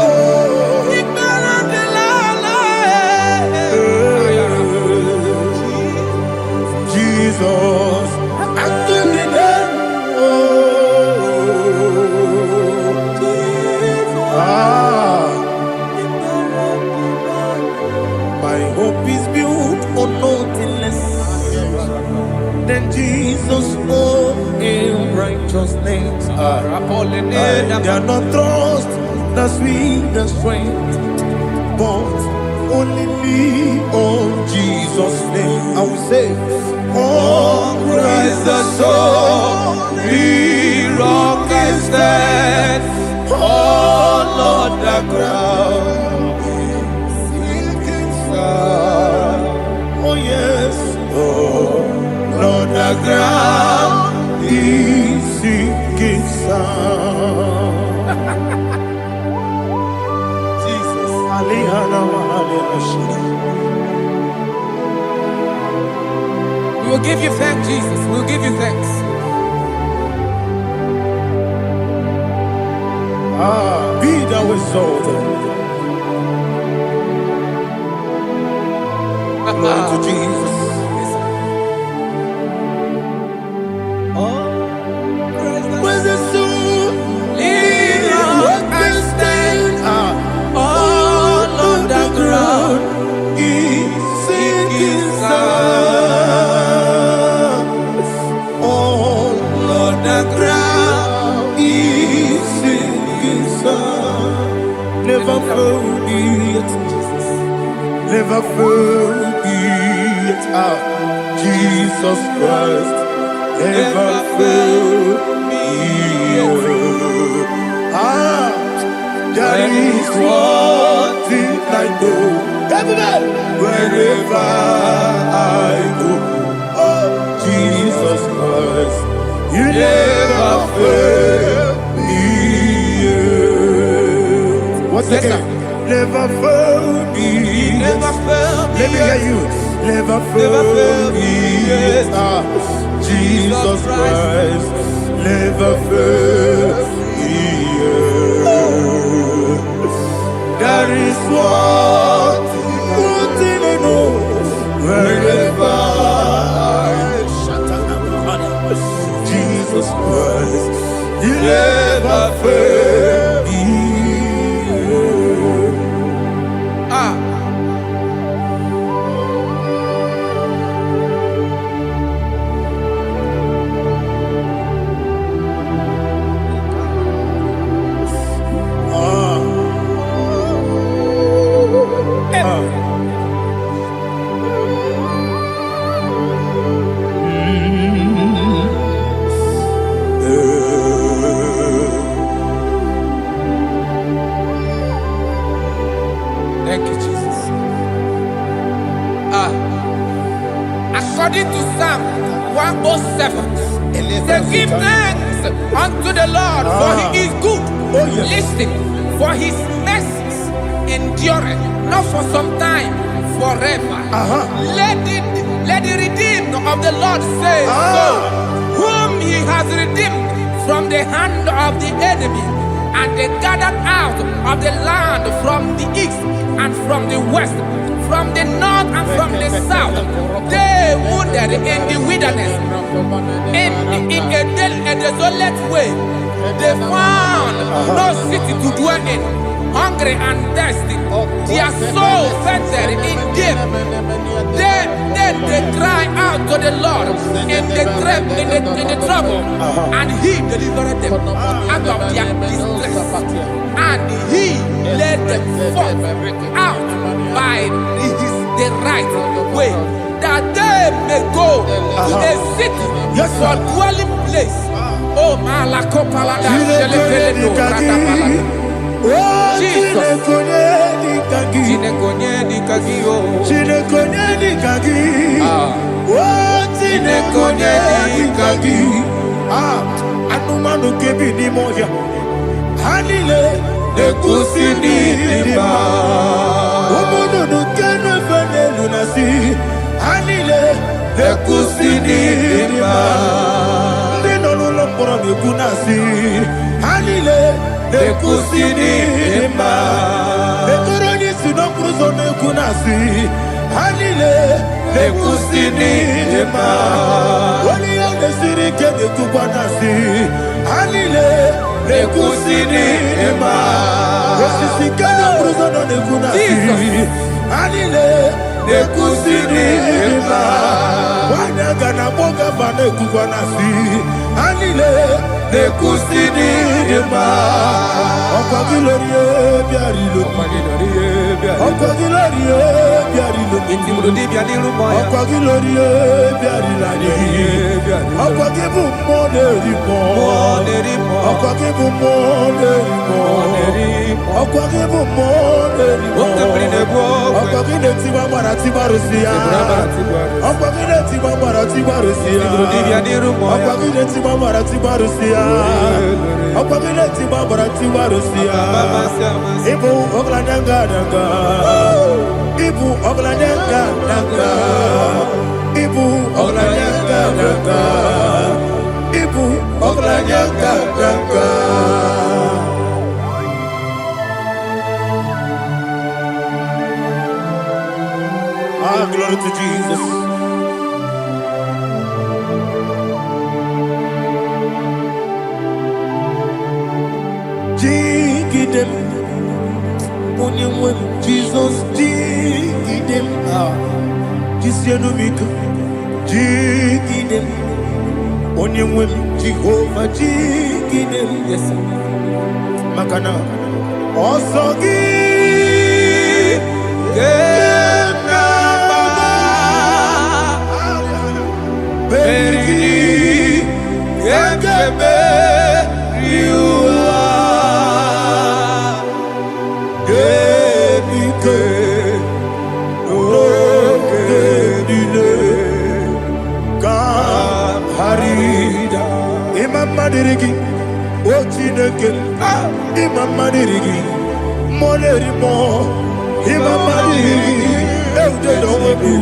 Jesus, I give you my hope is built on nothing less than Jesus' own righteousness. I cannot trust the sweetest strength, but only lean on Jesus' name. I will say, on Christ the solid rock I stand. Oh Lord, the ground is sinking sand. Oh yes, oh Lord, the ground is sinking sand. Jesus, We will give you thanks, Jesus. We will give you thanks. Be thou exalted. Glory to Jesus. Where's the soul? Lead I stand. All on the ground is sinking sand. All on the ground is sinking sand. Never forget, never forget, Jesus Christ. Never fail me. There is one thing I know. Wherever I go, oh Jesus Christ, you never fail me. What's Yes, again? Never fail me. Never fail me. Let me hear you. Never fail me. Jesus Christ, never fail me. There is one thing I know. Wherever Jesus Christ, you never fail me. Thank you, Jesus. According to Psalm 107, say, give thanks unto the Lord, for he is good. Oh, yes. Listen, for his mercies endureth, not for some time, forever. Let the redeemed of the Lord say so, whom he has redeemed from the hand of the enemy, and they gathered out of the land from the east and from the west, from the north and from the south. They desolate way. They found no city to dwell in. Hungry and thirsty, their soul fettered in deep. They cry out to the Lord in the trouble, and He delivered them out of their distress, and He led them forth out by the right way, that they may go to a city for dwelling place. Oh, Malakopalada, Jesus. Anumanu kebi ni moja Hanile Nekusini lima Umudu nukenu fene lunasi Hanile Nekusini lima Ndino lulambora nukunasi Hanile Nekusini lima Nekoroni sinokruzo nekunasi Hanile Nekusini lima Wali ya nesiri kene kubanasi Hanile Nekusini lima Osisi kene bruzo nekunasi Hanile Nekusini lima Wanaga na boga vane kubanasi Hanile Nekusini lima Okwa gilorie biarilo Okwa gilorie biarilo Okwa gilorie biarilani Okwa gibu monerimo Okwa gibu monerimo Okwa gibu monerimo Okwa gileti mambara tibarusia Okwa gileti mambara tibarusia Okwa gileti mambara tibarusia Okwa gileti mambara tibarusia Ibu oglananga danga Ibu oglananga danga Ibu oglananga danga Ibu oglananga danga Ah, glory to Jesus. Jigidem, Jesus, jigidem, Jisianumika, jigidem, Onyemwem, Jehovah, jigidem, yes, Makana, Osogi, Berigi, Yakebe, Riua, Gebike, Ogedile, Harida, Imam Madirigi, Ochineke, Imam Madirigi, Molerimo, Imam Madirigi, Eudedobu,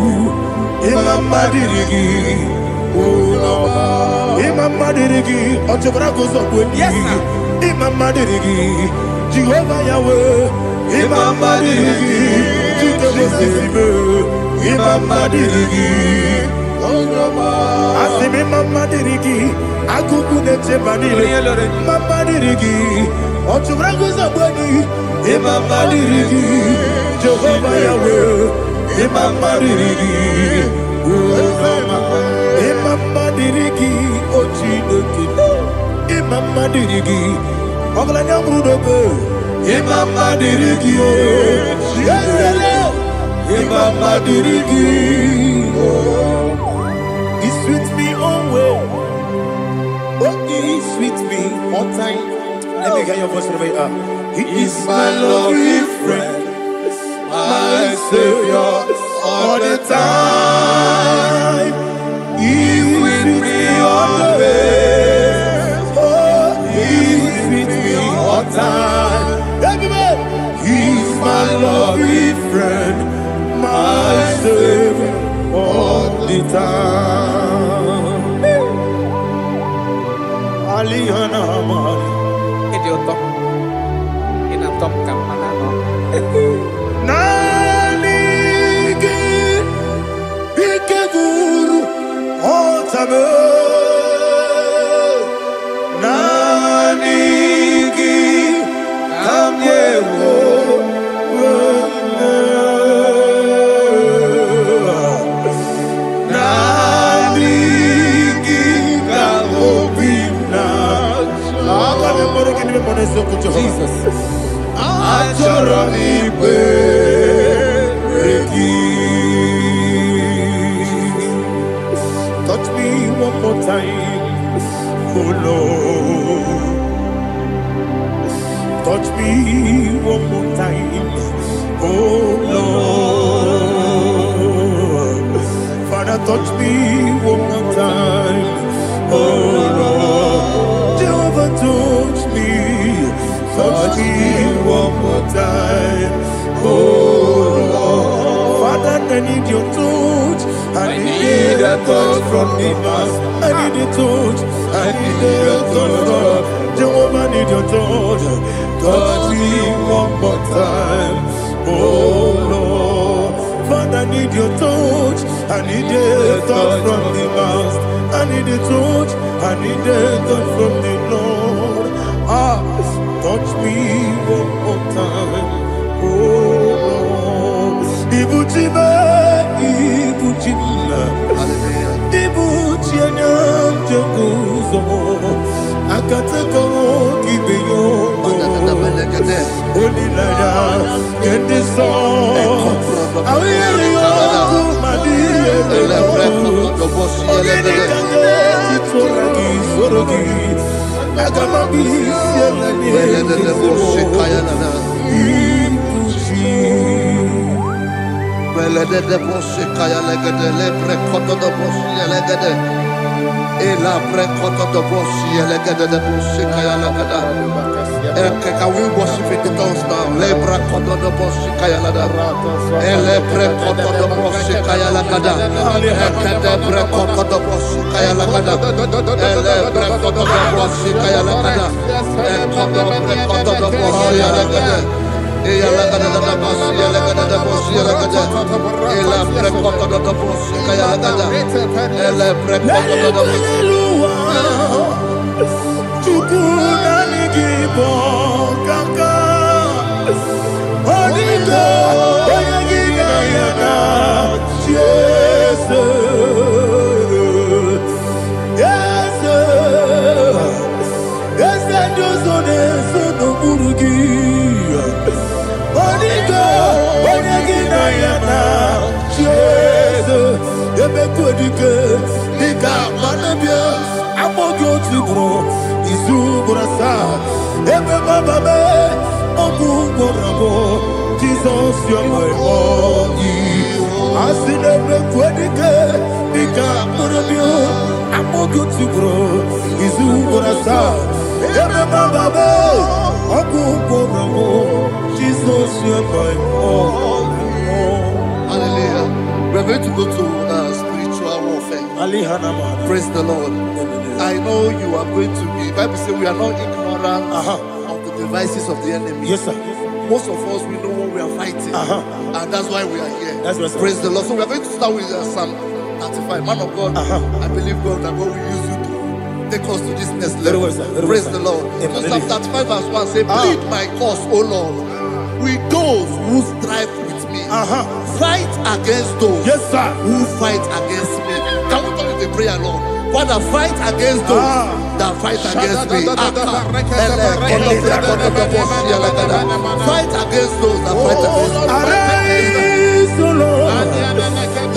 Imam Madirigi, Imam Madirigi, Ochobrago Zobweni, Imam Madirigi, Jehovah Yahweh, Imam Madirigi, Jitobosime, Imam Madirigi, Asim Imam Madirigi, Akukunete Manile, Imam Madirigi, Ochobrago Zobweni, Imam Madirigi, Jehovah Yahweh, Imam Madirigi, Imam Madirigi, Ochineke, Imam Madirigi, Oglanya Brudobe, Imam Madirigi, Imam Madirigi, He's with me always. Oh, He's with me all time. Let me hear your voice right now. He is my lovely friend, my Savior all the time. He's with me always. Oh, He's with me all time. Everybody, He's my lovely friend, my Savior all the time. Alihana Mari. Idiota. Inatom kamanano. Nanigi Ikeguru Otame time. Oh Lord, touch me one more time. Oh Lord, Father, touch me one more time. Oh Lord, Jehovah, touch me one more time. Oh Lord, Father, I need your touch. I need a touch from the Master. I need a touch. I need a touch from Jehovah. I need your touch. Touch me one more time. Oh Lord, Father, I need your touch. I need a touch from the Master. I need a touch. I need a touch from the Lord. Touch me one more time. Oh Lord, Ibuchima, Ibuchina, Jaguzo, Akatako, Gibeyo, Olilaya, get this song. I will you, Madia, Sorogi. Can we worship in the tongues now? Lebra koto do boshi kaya lada. Elebre koto do boshi kaya lada. Elebre koto do boshi kaya lada. Elebre koto do boshi kaya lada. Elebre koto do boshi lada. Eya lada da boshi lada da boshi lada. Elebre koto do boshi kaya lada. Elebre koto do boshi. Chukuna nigibo kaka Onigo oyagina yana Jesus Yes Josone sono burugi Onigo oyagina yana Jesus Ebe kodike Nika manabia Amogo tibro Izubrasa, Ebe Bababe, Ogu Gorabo, Jesus, you're my body. I see the Quedike, Nika Morabio, Amogu Tibro, Izubrasa, Ebe Bababe, Ogu Gorabo, Jesus, you're my body. Hallelujah. We're going to go to spiritual warfare. Praise the Lord. I know you are going to be. Bible says we are not ignorant of the devices of the enemy. Yes, sir. Most of us, we know what we are fighting, and that's why we are here. That's right, sir. Praise the Lord. So we are going to start with Psalm 35. Man of God, I believe God that God will use you to take us to this next level. Praise the Lord. So Psalm 35 verse 1 says, plead my cause, O Lord, with those who strive with me. Fight against those who fight against me. Can we turn to the prayer, Lord? Father, fight against those that fight against me. Fight against those that fight against me. Arise, O Lord.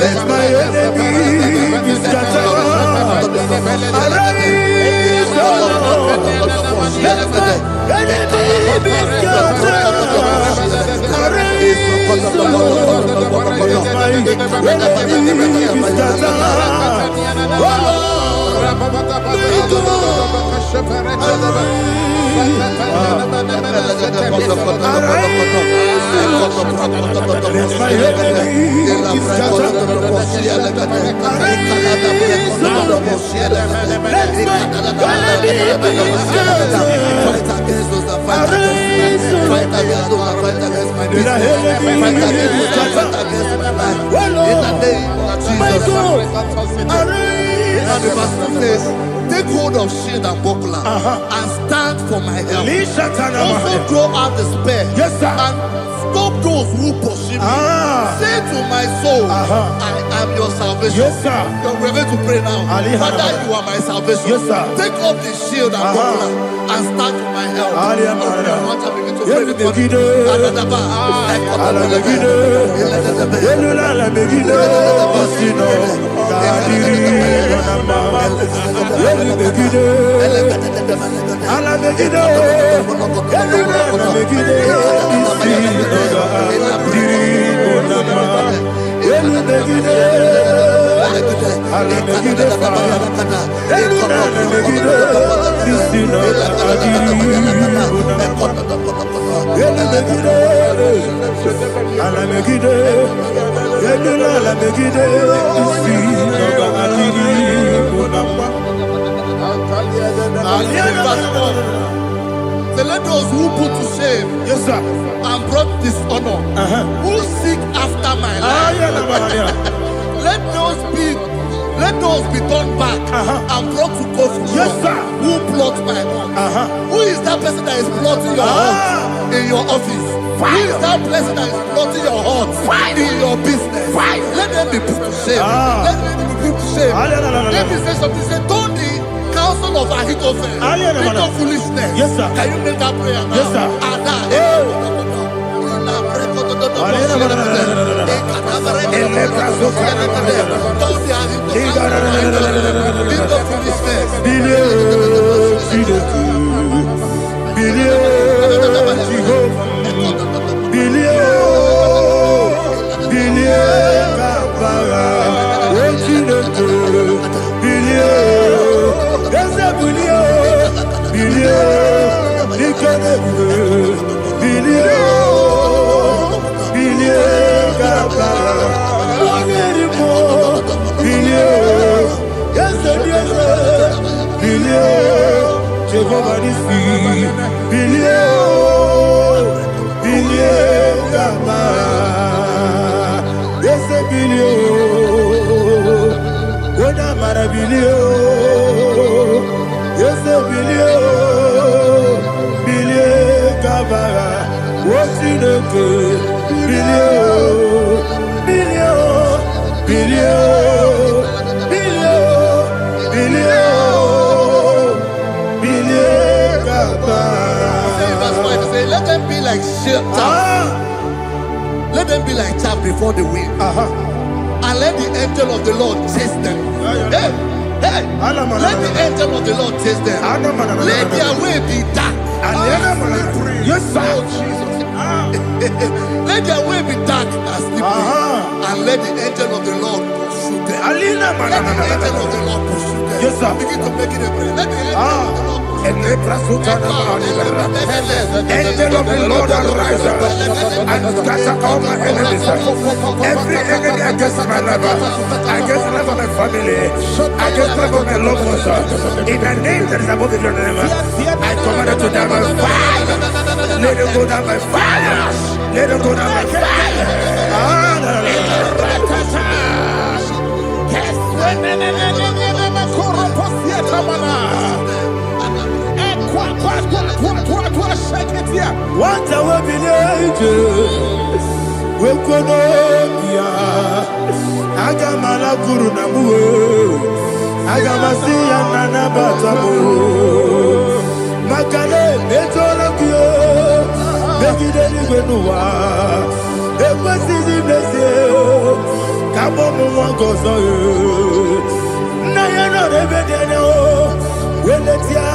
Let my enemy be scattered. Arise, O Lord. Let my enemy be scattered. Arise, O Lord. Let my enemy be scattered. Oh Lord. And the verse says, take hold of shield and buckler and stand for my help. Also draw out the spear and stop those who pursue me. Say to my soul, I am your salvation. We're going to pray now. Father, you are my salvation. Take off the shield and buckler and stand for my help. So let those who put to shame, yes, sir, and brought dishonor, who seek after my life, let those be turned back and brought to confusion. Yes, sir. Who plot my hurt? Who is that person that is plotting your hurt in your office? Who is that person that is plotting your hurt in your business? Let them be put to shame. Let them be put to shame. Let me say something. Say, don't the counsel of Ahithophel think of foolishness. Yes, sir. Can you make that prayer now? Yes, sir. Let them be like chaff. Let them be like chaff before the wind. And let the angel of the Lord chase them. Hey, let the angel of the Lord chase them. Let their way be dark. Yes, sir. Let their way be dark as slippery. And let the angel of the Lord pursue them. Let the angel of the Lord pursue them. Yes, sir. Begin to make it a prayer. Let the angel of the Lord Angel of the Lord arise and scatter all my enemies. Every enemy against my life, against the life of my family, against the life of my loved ones. In the name that is above the name, I command it to die by fire. Let it go down by fire. Let it go down by fire. What I will be we could Agamala Guru Namu Agamasi and Nana Batamu Makale Betolakio Begideni Benua Equasi Blessio Kabomu Wankoso Nayana Rebedeno Weletia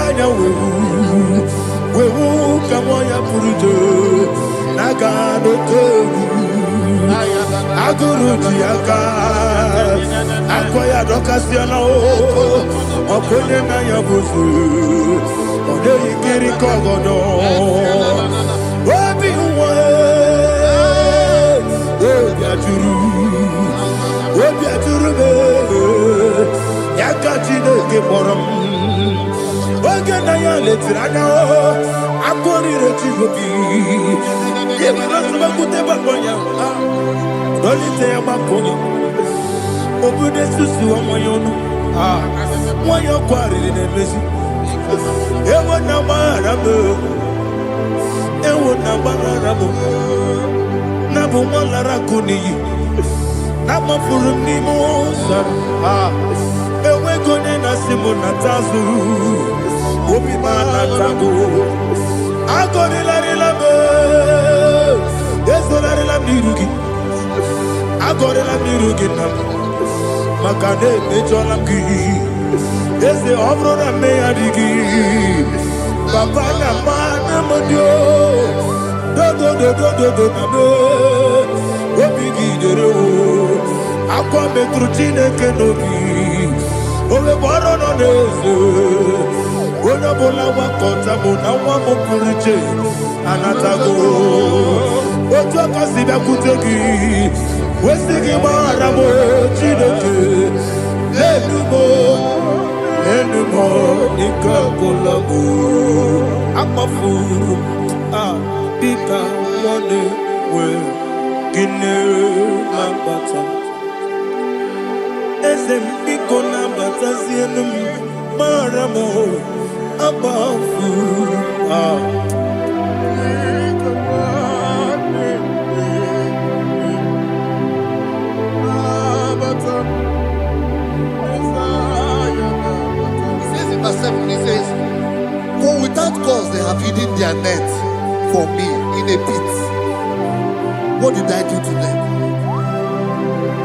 Wewu Kamoya Purujo Nagano Togu Aguru Tiaka Akoya Dokasiano Okonye na Yabusu Ode Ikiri Kogodo Obi Uwe Obi Aturu Yakatine Keporam Oge na ya letirana Akoni Rechigobi Yemina Subakute Bakonya Dolite Bakonya Obude Susu Wamoyonu Mwayo Kwari Nemesi Ewo na Marabo Ewo na Marabo Nabu Malara Kuni Nama Furumi Mosa Ewe Gone na Simona Tazu Obi Mana Tago Agorilarilam, Esonarilam Nirugi, Agorilam Nirugina, Makane, Mejolam Gi, Ese Obrona Meadigi, Papa Namana Modio, do, Obigi Dero, Aqua Metrutine Kenobi, Ove Borono Nese. Ona bola wakota bona wamo kuriche anatago ojo kasiba kuteki wesigi maramo chineke enumo ikakolago amafuru bika one we kine mabata ezem biko na bata sienum maramo above Verse 7, he says, for without cause they have hidden their net for me in a pit. What did I do to them?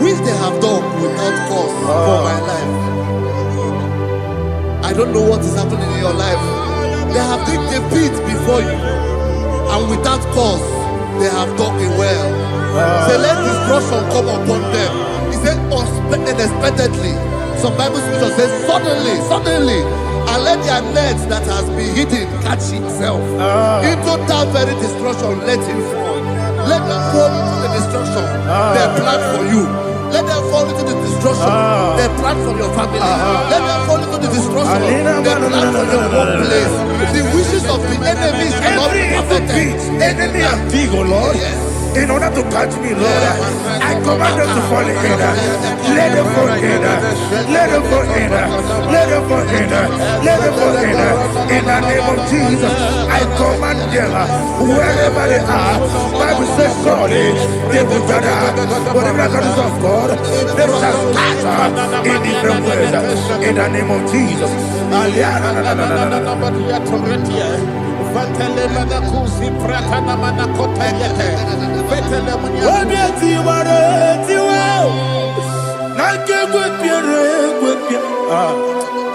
Which they have done without cause for my life. I don't know what is happening in your life. They have digged a pit before you, and without cause they have dug a well. Say, let destruction come upon them. He said, unexpectedly. Some Bible scripture says, suddenly, and let their net that has been hidden catch himself. Into that very destruction, let him fall. Let them fall into the destruction they plan for you. Let them fall into the destruction they plan for your family. Let them fall into the destruction they plan for your workplace. The wishes of the enemies cannot be perfected. Enemy and big, oh Lord. Yes. In order to catch me, Lord, I command them to fall in. Let them fall in. Let them fall in. Let them fall in. Let them fall in. In the name of Jesus, I command them wherever they are. Bible says, surely they will gather. Whatever the is of God, they shall scatter in different ways. In the name of Jesus. Fatele manakusi pratana manakota yete. Fatele munya. Obieti wareti wow. Nanke gwepire.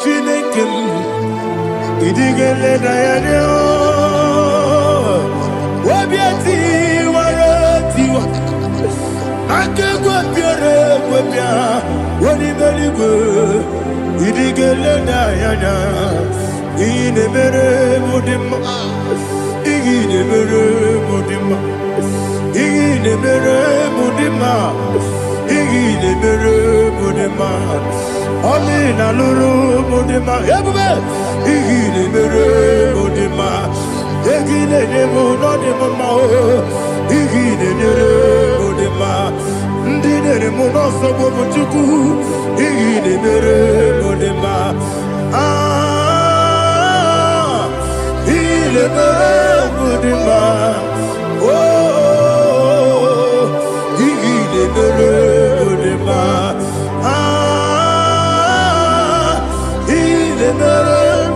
Chinekem. Idigele dayane. Obieti wareti wow. Nanke gwepire. Wonibeligwe. Idigele dayane. Inemere mudima, inemere mudima, inemere mudima, inemere mudima. Amina lulu mudima, ebube. Inemere mudima, inemere mudima, inemere mudima. Ndinere munoso bobuchuku, inemere mudima. Mudima, oh, Mudima,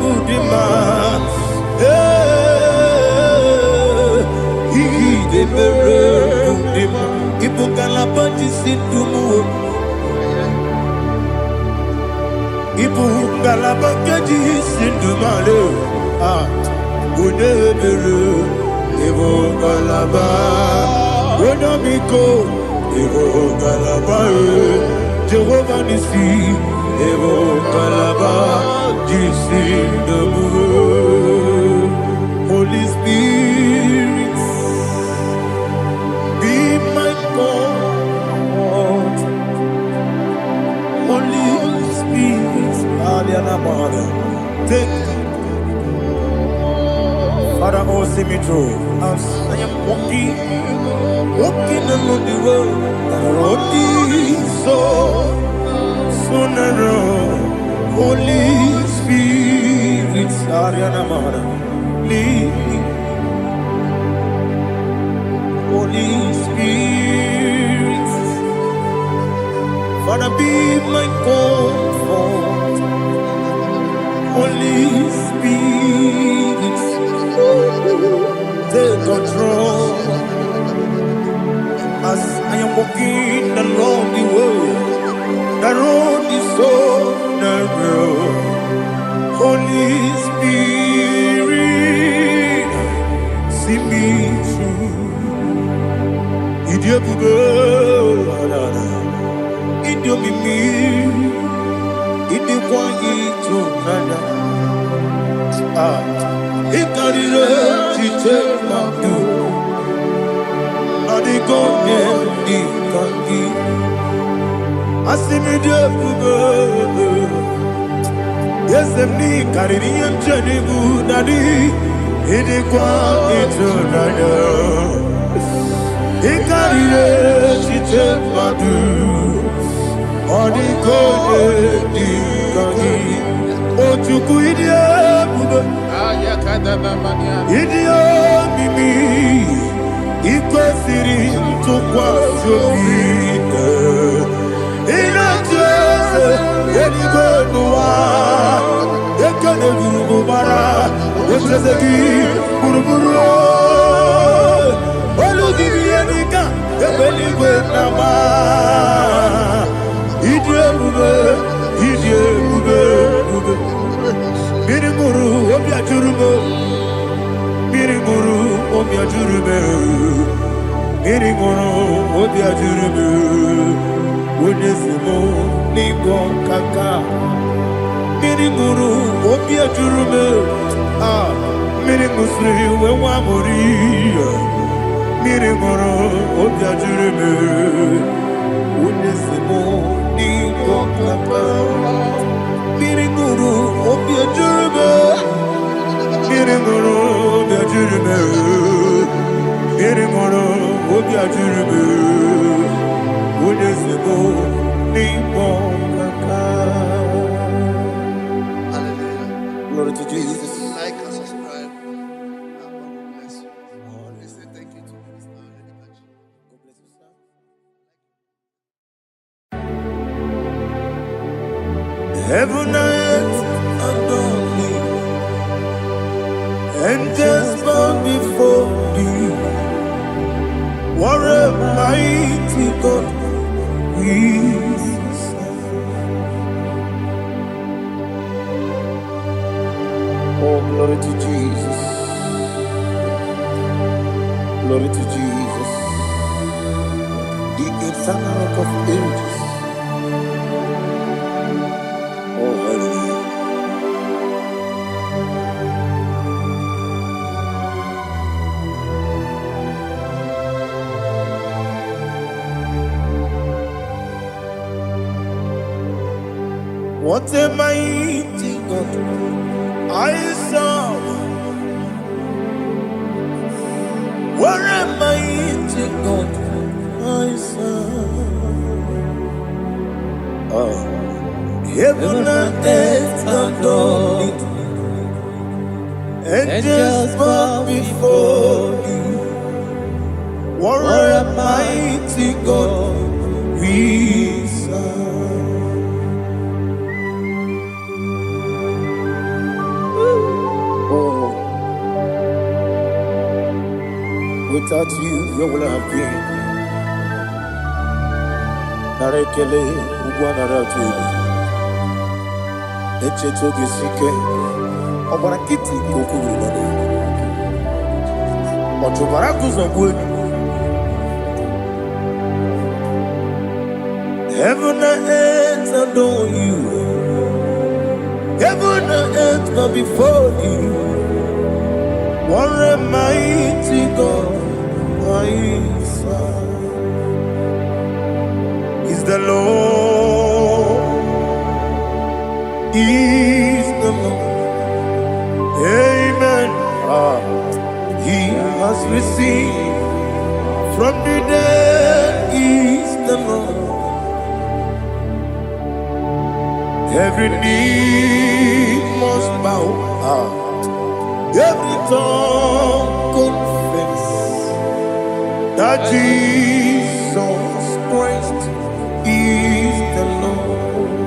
Mudima, Mudima, Ibukalapati Sindumu, Ibukalapati Sindumalo, Udebere, Evo Galaba, Udamiko, Evo Galaba, Jehovah Nissi, Evo Galaba, Jisi Dabu, Holy Spirit, be my God, Holy Spirit, Aliana Mother, take. Father, oh, see me through. I am walking along the road. The road is so narrow. Holy Spirit, Ariana Mara, lead me. Holy Spirit, Father, be my comfort. Holy Spirit. Take control as I am walking along the way. The road is so narrow. Holy Spirit, see me through. Idiobube, Idiomimi, Idikwanyitu nana. Ikarire take my do. Adigonye ikangi. Asimi Idiobube. Yes, me carrying Jenny Budadi. Idikwanyitu nana. Ikarire take my do. Adigonye ikangi. Ochuku Idiobube. Idiomimi, ikwesiri ntụkwasị Inachese, eligwenuwa, ekene gurugubara, echezegi guruguru. Olugibi enika, ebeligwe nama. Idiomube, Idiomube. Mirimuru, obi ajurume. Mirimuru, obi ajurume. Mirimuru, obi ajurume. Onesimo, nigo kaka. Mirimuru, obi ajurume. Mirimusri, wewa mori. Mirimuru, obi ajurume. Onesimo, nigo kaka. Mirimuru, obi ajurume. Mirimuru, obi ajurume. Mirimuru, obi ajurume. Onesimo, nigo kaka. Hallelujah. Glory to Jesus. Like and subscribe. God bless you. We say thank you to Mr. Deliverance. God bless you, sir. Heaven and earth adore me, angels bow before thee. What a mighty God we serve. Oh, glory to Jesus. Glory to Jesus. The eternal rock of ages. Oh, hallelujah. What a mighty God I serve. What a mighty God I serve. Heaven and earth adore it. Angels bow before thee. What a mighty God we serve. Oh, without you, where would I have been? Narekele, Ugwanaratu. Echetoge sike, ọgbara kiti kokuru nade. Ọchụbara kuzogwe. Heaven and earth adore you. Heaven and earth bow before you. What a mighty God I serve. Is the Lord. Is the Lord. Amen. He has received from the dead. Is the Lord. Every knee must bow. Every tongue confess that Jesus Christ is the Lord.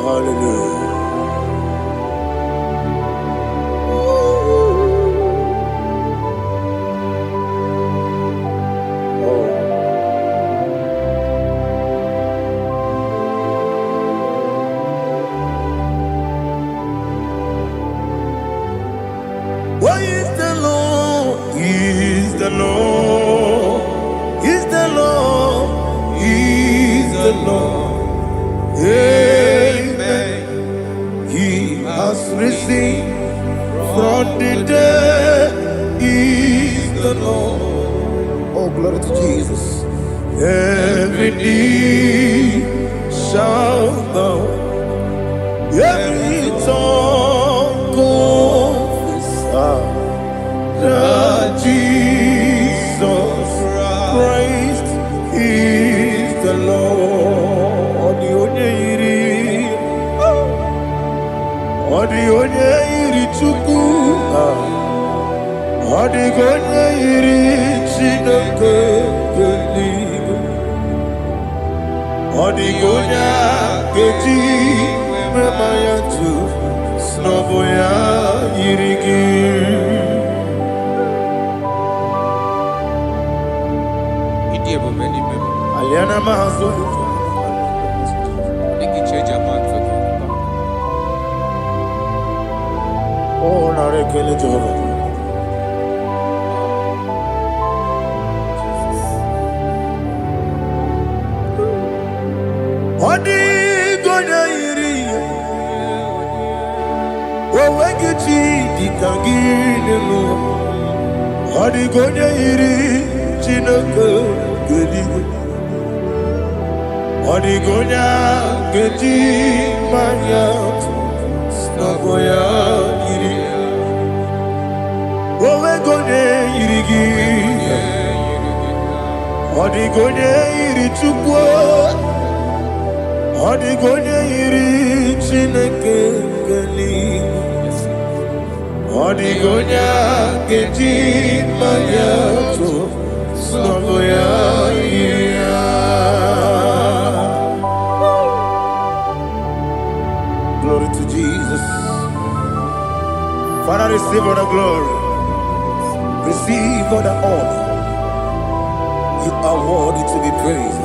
hallelujah. Why is the Lord? He is the Lord. He's the Lord. He's the Lord. Amen. He has risen from the dead. He's the Lord. Oh, glory to Jesus. Every knee shall bow. Every tongue confess that Jesus Christ is the Lord. Odi onye iri Chukwu, odi onye iri Chineke eluigwe, odi onye keji mema ya tu, snobo ya yiri gị. Aliana mahazo. Oh, narekele Jehovah. Odi gonya iri, owegichi dikangile mo. Odi gonya iri, Chineke eluigwe. Odi gonya keji manya, snogo ya iri. Owe gonya iri gi, odi gonya iri Chukwu, odi gonya iri Chineke eluigwe. Odi gonya keji manya, snogo ya iri. Glory to Jesus. Father, receive all the glory. Receive all the honor. You are worthy to be praised.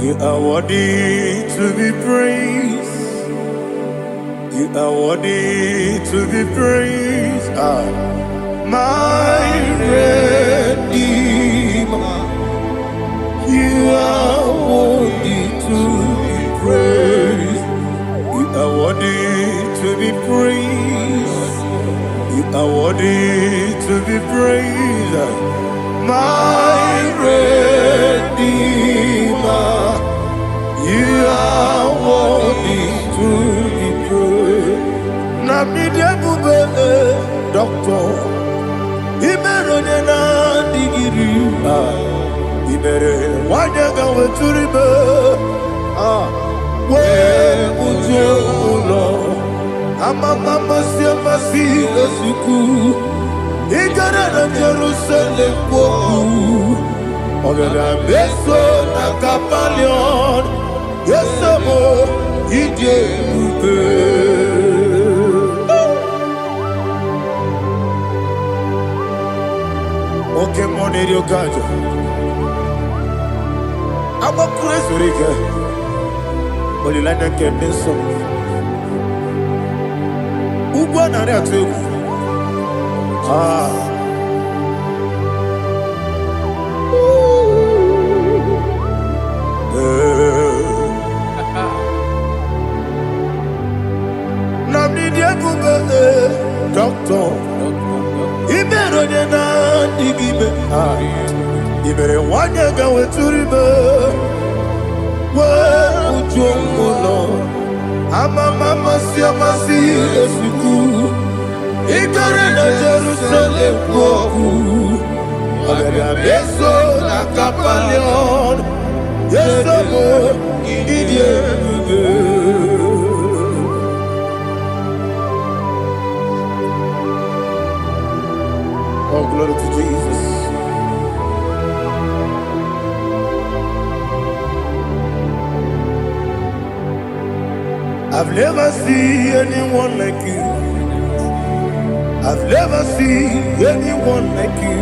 You are worthy to be praised. You are worthy to be praised. My Redeemer. You are worthy to be praised. You are worthy to be praised. You are worthy to be praised. My Redeemer. You are worthy to be praised. Namidebube, Doctor. Imeronena digiri. Ibere wanyaga weturibe we ujulo amama masi lesuku igara na Jerusalem kwoku ogada beso na kapalion yesemo idie ube oke moneri okaja Aba praise Rika. Olilanya Kendeso. Ugwa nare atu. Namni diakube doctor. Ibero na digibe. Ibere wanyaga weturibe. Ujulo amama masi lesuku igare na Jerusalem kwoku ogada beso na kapalion yesemo idie ube. Oh, glory to Jesus. I've never seen anyone like you. I've never seen anyone like you.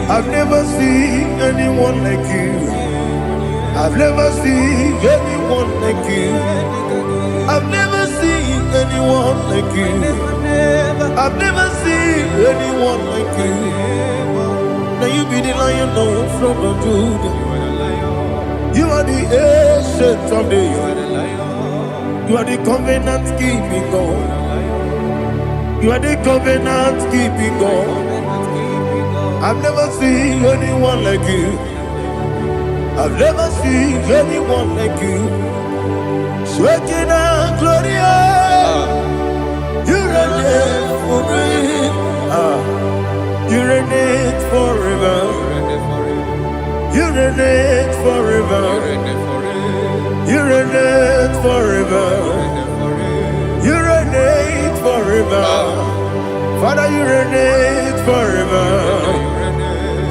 I've never seen anyone like you. I've never seen anyone like you. I've never seen anyone like you. I've never seen anyone like you. Now you be the Lion from the Judah. You are the Ancient of days. You are the covenant keeping God. You are the covenant keeping God. I've never seen anyone like you. I've never seen anyone like you. Sweating and glorious. You reign forever. You reign forever. You reign forever. You reign forever. You reign forever. Father, you reign forever.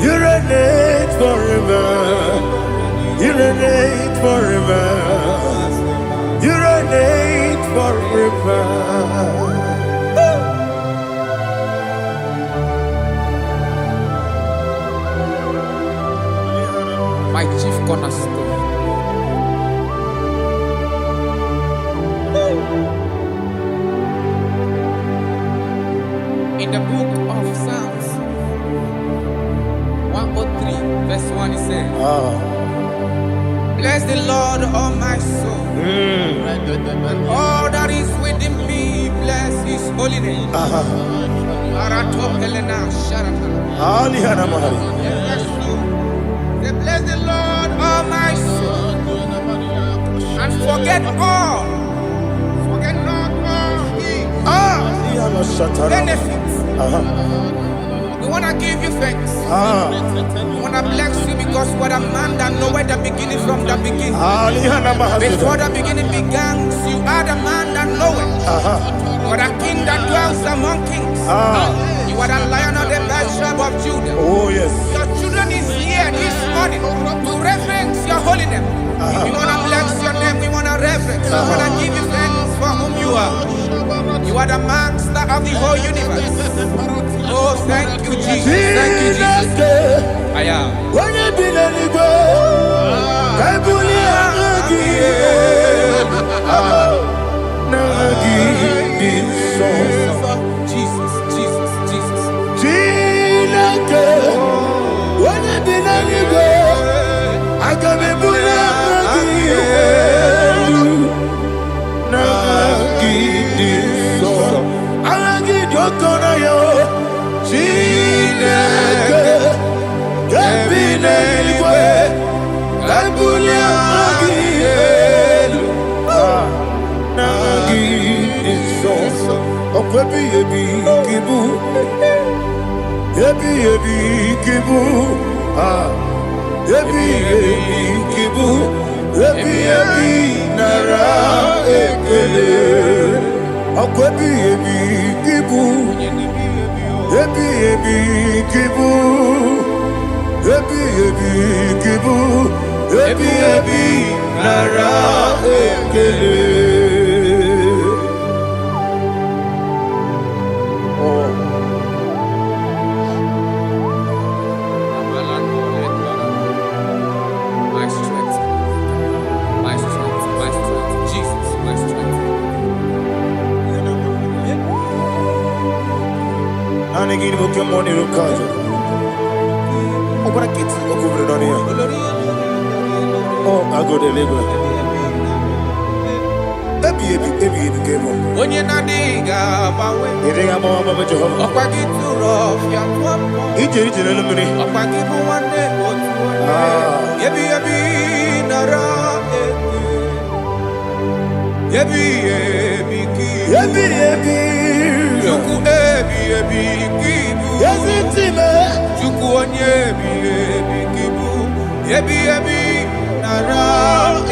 You reign forever. You reign forever. You reign forever. My chief cornerstone. In the book of Psalms 103, verse 1, it says, bless the Lord, all my soul, and all that is within me, bless his holy name. Say, bless the Lord, all my soul, and forget not all his benefits. We want to give you thanks. We want to bless you because what a man that knoweth the beginning from the beginning. Before the beginning began, you are the man that knoweth. You are the king that dwells among kings. You are the Lion of the tribe of Judah. Oh yes. Your children is here this morning to reverence your holy name. We want to bless your name. We want to reverence. We want to give you thanks for whom you are. You are the master of the whole universe. Oh, thank you, Jesus. Thank you, Jesus. I am. Jesus, Jesus, Jesus. My strength, my strength, my strength, Jesus, my strength. Oh, I go deliver. Onye na-adịghị agbanwe, ọkwa gị tụrụ ọfịa twapụ, ọkwa gị bụ nwanne otu onye, ebi ebi nara eke, ebi ebi gị, Chukwu ebi ebi gị bụ, Chukwu onye ebi ebi gị bụ, ebi ebi nara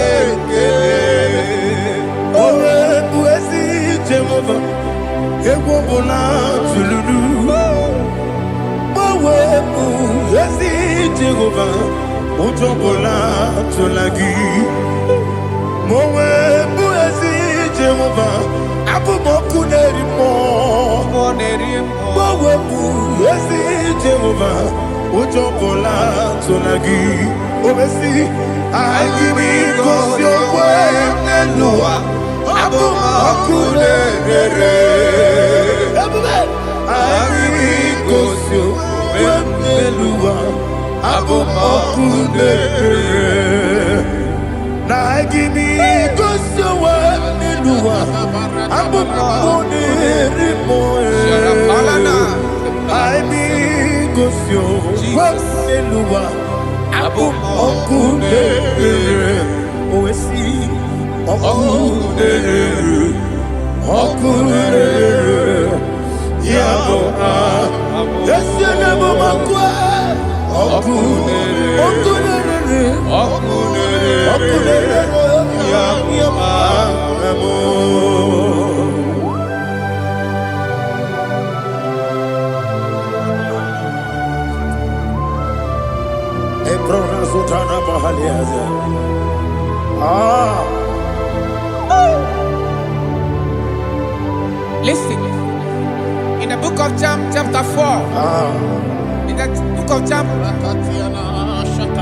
eke. Jehovah, Ewobola Tululu, Mawebu, Yesi Jehovah, Utobola Tulagi, Mawebu, Yesi Jehovah, Abumoku Nerimo, Bawabu, Yesi Jehovah, Ujobola, Tonagi, Obesi, Agimi, Gosio, Nelua, Abumoku Nere, Agimi, Gosio, Nelua, Abumoku Nere. Nagini Gosio, Nelua, Abumoku Nere. I be Gosio, Nelua, Abumoku Nere. Oesi, Okunere, Okunere, Yabo, Yesenebo Makwa, Okunere, Okunere, Okunere, Okunere, Yabo, Ebrona Sultana Bahaliaza. Listen, in the book of John, chapter 4, in the book of John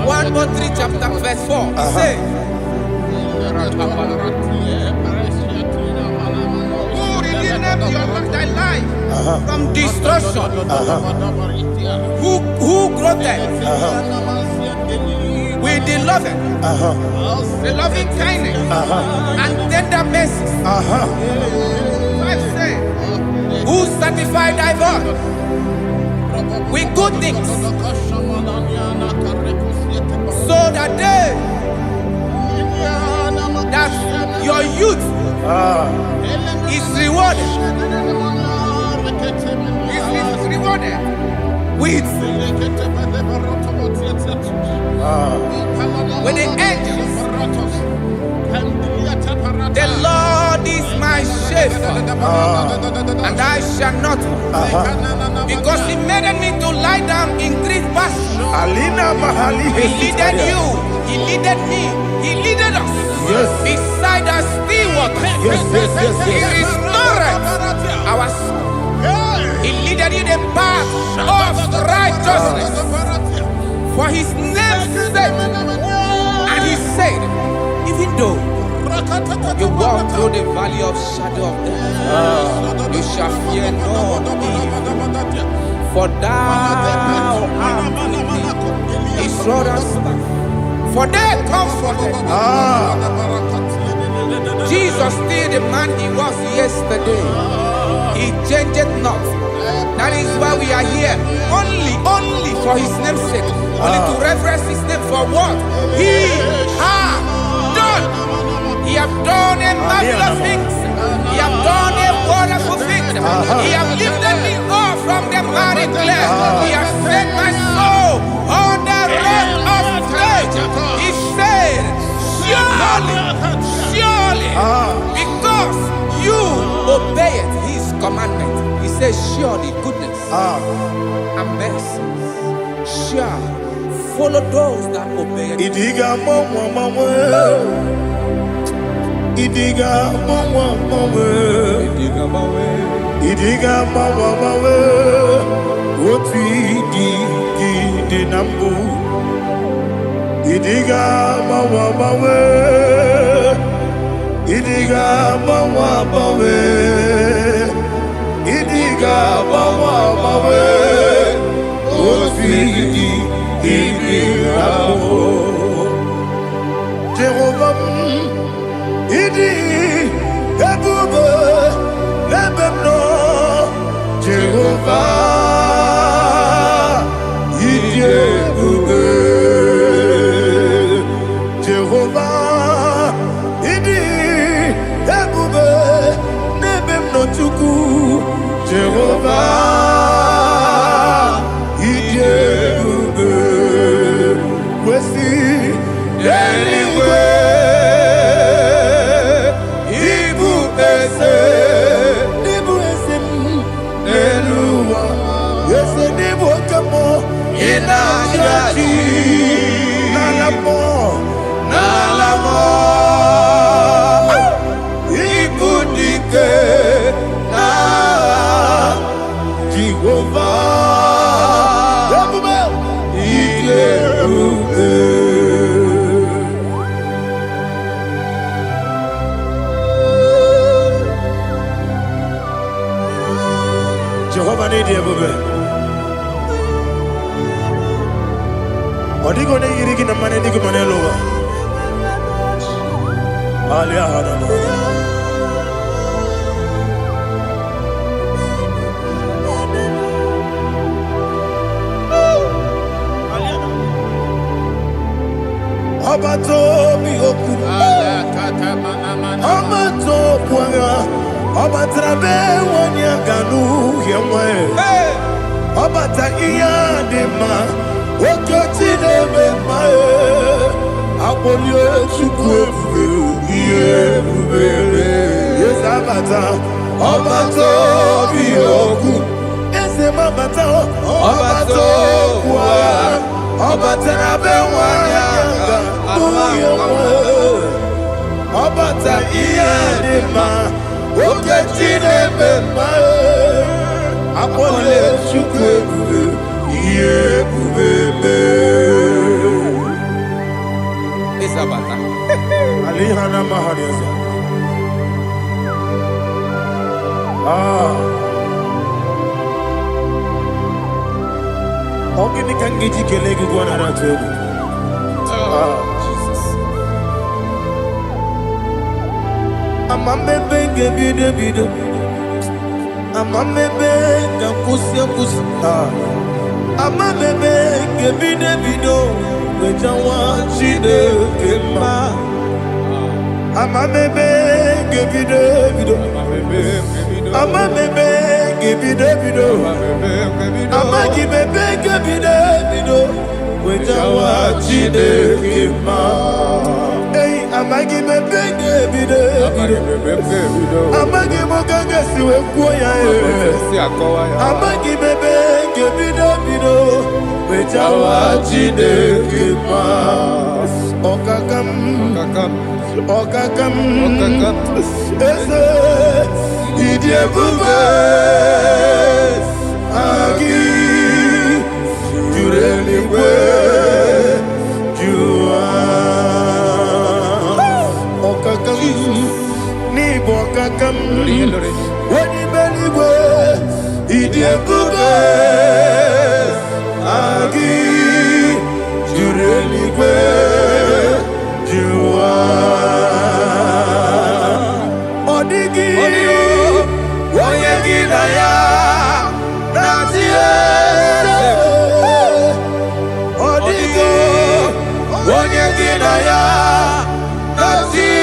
1:3, chapter verse 4, it says, who redeemed thy life from destruction, who groweth with the loving, the loving kindness, and tender mercies. Who satisfied thy voice with good things, so that your youth is rewarded, with the angels. The Lord is my shepherd, and I shall not want, because He made me to lie down in green pastures. He leaded you, He leaded me, He leaded us beside the still waters. He restored our soul. He leaded you the path of righteousness for His name's sake. And He said, even though you walk through the valley of shadow of death, you shall fear no evil, for thou art with me. His rod and staff, for they comforted. Jesus still the man He was yesterday. He changed not. That is why we are here, only for His name's sake, only to reverence His name for what He has done. He have done a marvelous things. He have done a wonderful thing. He have lifted me up from the miry clay. He has set my soul on the rock of faith. He said, surely, because you obeyed His commandment. He says, surely goodness and mercy shall follow those that obey Him. Idiga mawa mawe, Idiga mawa mawe, Oti di nambu. Idiga mawa mawe, Idiga mawa mawe, Idiga mawa mawe, Oti di nambu. Jehovah. Idi ebube lebemno Jehovah. Idi ebube Jehovah. Idi ebube lebemno Chukwu Jehovah. Idi ebube wesi anyway. Ina Odigone yirigi na mane digu mane lowa. Alia hana. Abato mi oku. Abato kwanga. Abatrabe wanya ganu yemwe. Abata iya dema. Okoti nebe mae. Abolio chukwe bube. Yes abata. Abato mi oku. Ese mabata. Abato kwanga. Abatrabe wanya ganu yemwe. Abata iya dema. Okoti nebe mae. Apole chukwe bube. Isabata. Alihana mahariasa. Ogini kangiji kelegi gwana ratogu. Jesus. Amamebe ngebide. Amamebe ngakusi. Amamebe ngebide. Wejawa chide kema. Amamebe ngebide. Amamebe ngebide. Amagibebe ngebide. Wejawa chide kema. Hey, amagibebe ngebide. Amagimogaga siwe kuya. Amagibebe ngebide. Wejawa chide kema. Okakam. Eze idiebube agi jureligwe jua okakam ni bokakam wani beligwe idiebube agi jureligwe jua odigi oyegi na ya natie odigi oyegi na ya natie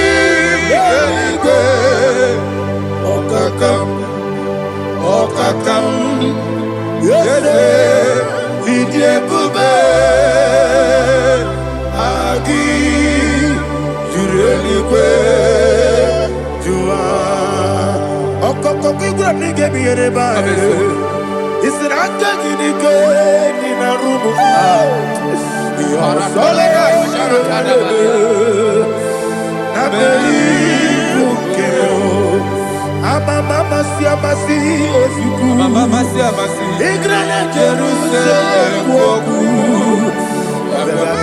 okakam yese idiebube agi jureligwe jua okoko kigura nige biyereba isiranga ginike nina rumu yosolega na beli ukeo mama siamasi ofiku igrana Jerusalem woku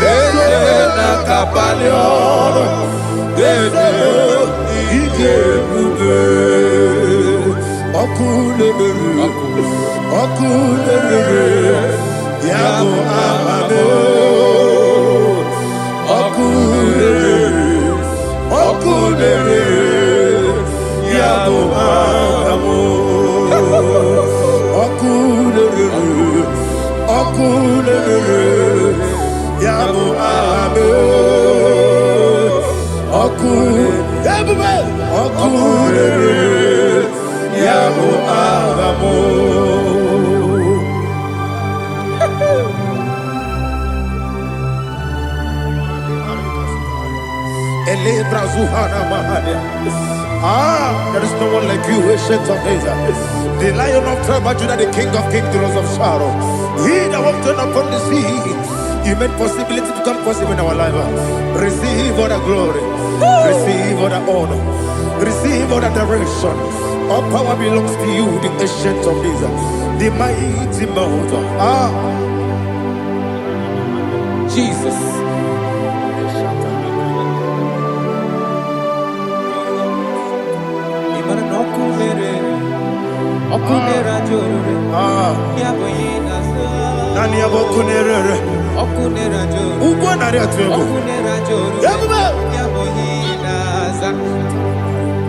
bebe na kapalion dede idiebube okulere yabo amamo okulere yabo amamo okulere yabo amamo okulere yabo amamo. There is no one like you, ancient of days. The Lion of tribe of Judah, the King of kings, the Rose of Sharon. He that walked upon the sea, you made possibility to become possible in our life. Receive all the glory, receive all the honor, receive all the direction. All power belongs to you, the ancient of days, the mighty mountain. Jesus. Nani abokunere.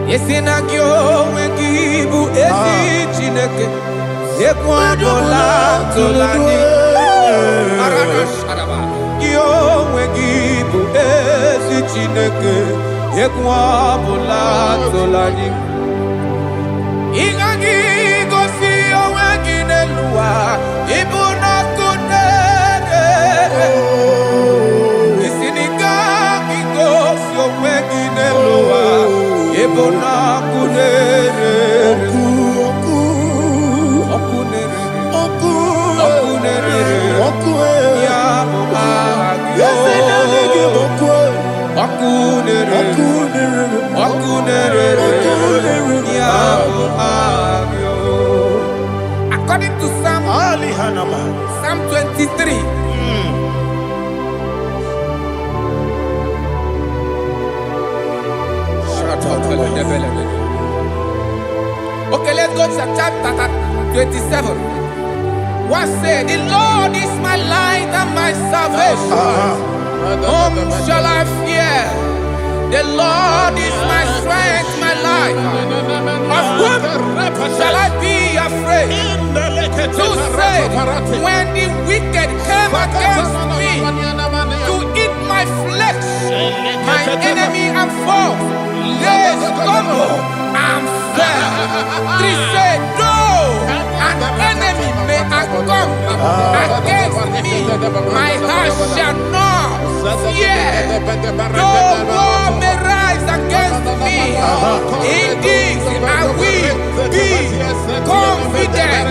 Yesinagyo wengibu ezi chineke Yekwabola tolani Aradasharaba Gyo wengibu ezi chineke Yekwabola tolani Ingagi gosi owengineluwa Ibuna kunere Isinigagi gosi owengineluwa Ibuna kunere According to Psalm 23. Okay, let's go to chapter 27. What said? The Lord is my light and my salvation. Whom shall I fear? The Lord is my strength, my life. Of whom shall I be afraid? Who said, when the wicked came against me to eat my flesh, my enemy and foe, they stumble and fell. Three said, though an enemy may have come against me, my heart shall not fear. Though war may rise against me, in this I will be confident.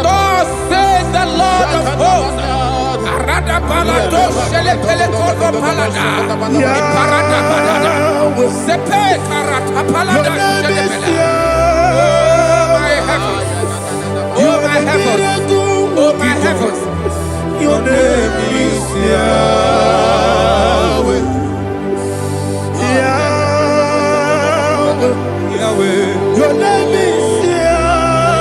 Thus says the Lord of hosts. Arada balado shele pele kodo palada. Iparada balada. Sepe karata palada shele pele. Oh my heavens, oh my heavens, your name is Yahweh, Yahweh, Yahweh. Your name is Yahweh.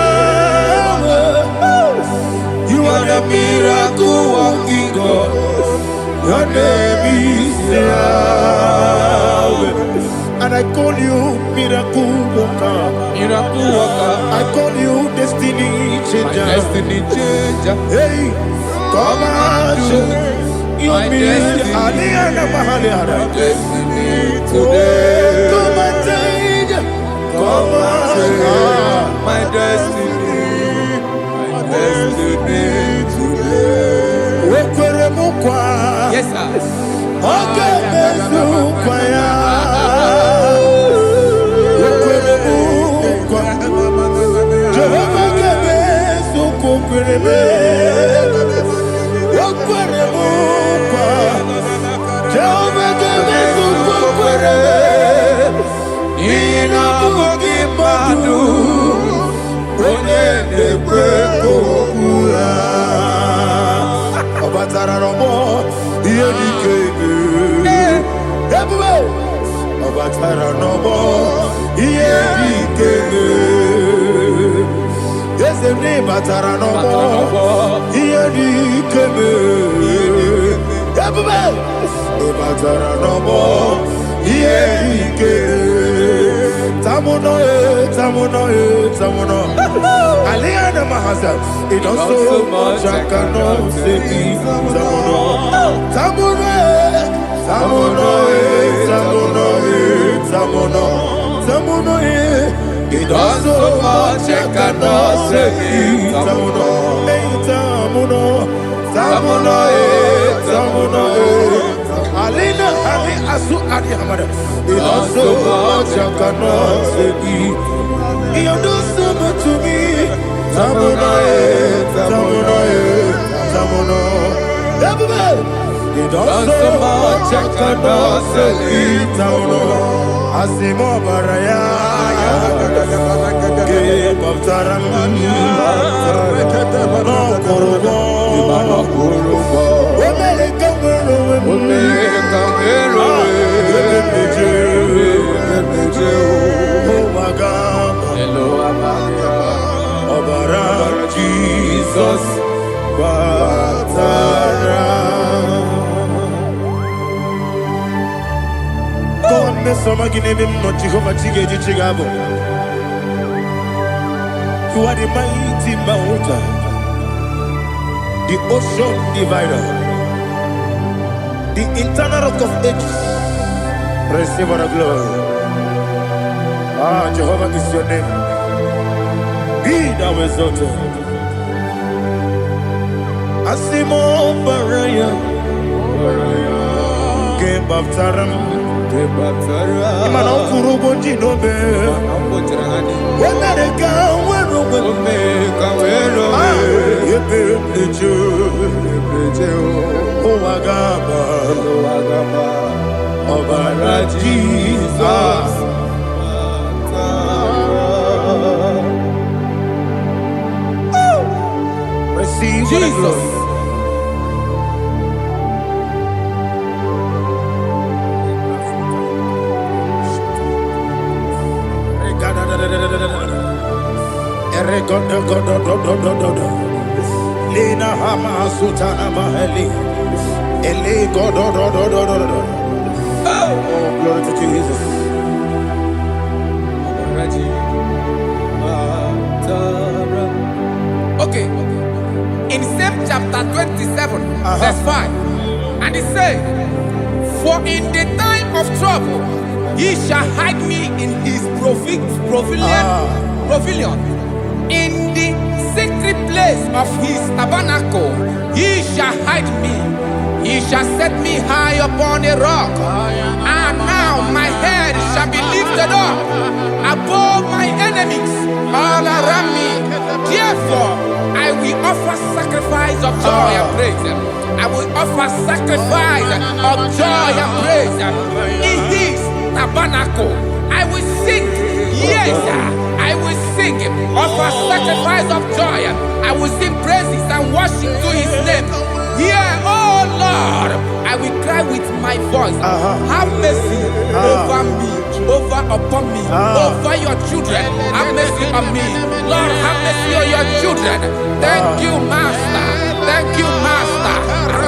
You are the miracle working God. Your name is Yahweh. And I call you miracle worker. Miracle worker. I call you destiny changer. My destiny changer. Hey, come on, your destiny. My destiny today. Come and change. Come on, my destiny. My destiny today. Yes, sir. Okay, it does so much I cannot say it. It does so much I cannot say it. It does so much I cannot say it. You do so much to me. It does so much I cannot say it. Asimo baraya, give up taramani, no korobo, Jesus, Batara. You are the mighty mountain, the ocean divider, the internal rock of ages. Receive our glory. Jehovah is your name. Be thou exalted. Asimo Baraya, Gebaptaram, Imano Kurubo Jinobe, Wanareka, Wagaba, Obara Jesus. Receive Jesus. Lena Hama Sutana Maheli. Ele God. Oh, glory to Jesus. Okay. In same chapter 27, verse 5, and it says, "For in the time of trouble, he shall hide me in his pavilion. In the secret place of his tabernacle, he shall hide me. He shall set me high upon a rock. And now my head shall be lifted up above my enemies all around me. Therefore, I will offer sacrifice of joy and praise. I will offer sacrifice of joy and praise. In his tabernacle, I will sing. Yes, I will sing. Offer sacrifice of joy. I will sing praises and worship to his name. Here, oh Lord, I will cry with my voice. Have mercy over me, upon me, over your children. Have mercy on me. Lord, have mercy on your children. Thank you, Master. Thank you, Master.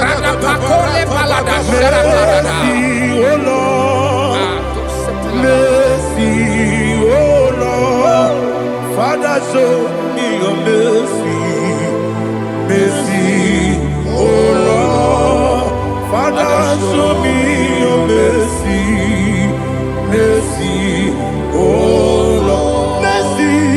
Radapakole balada sharaparada. Mercy, oh Lord. Mercy, oh Lord. Father, show me your mercy. Mercy, oh Lord. Father, show me your mercy. Mercy, oh Lord. Mercy.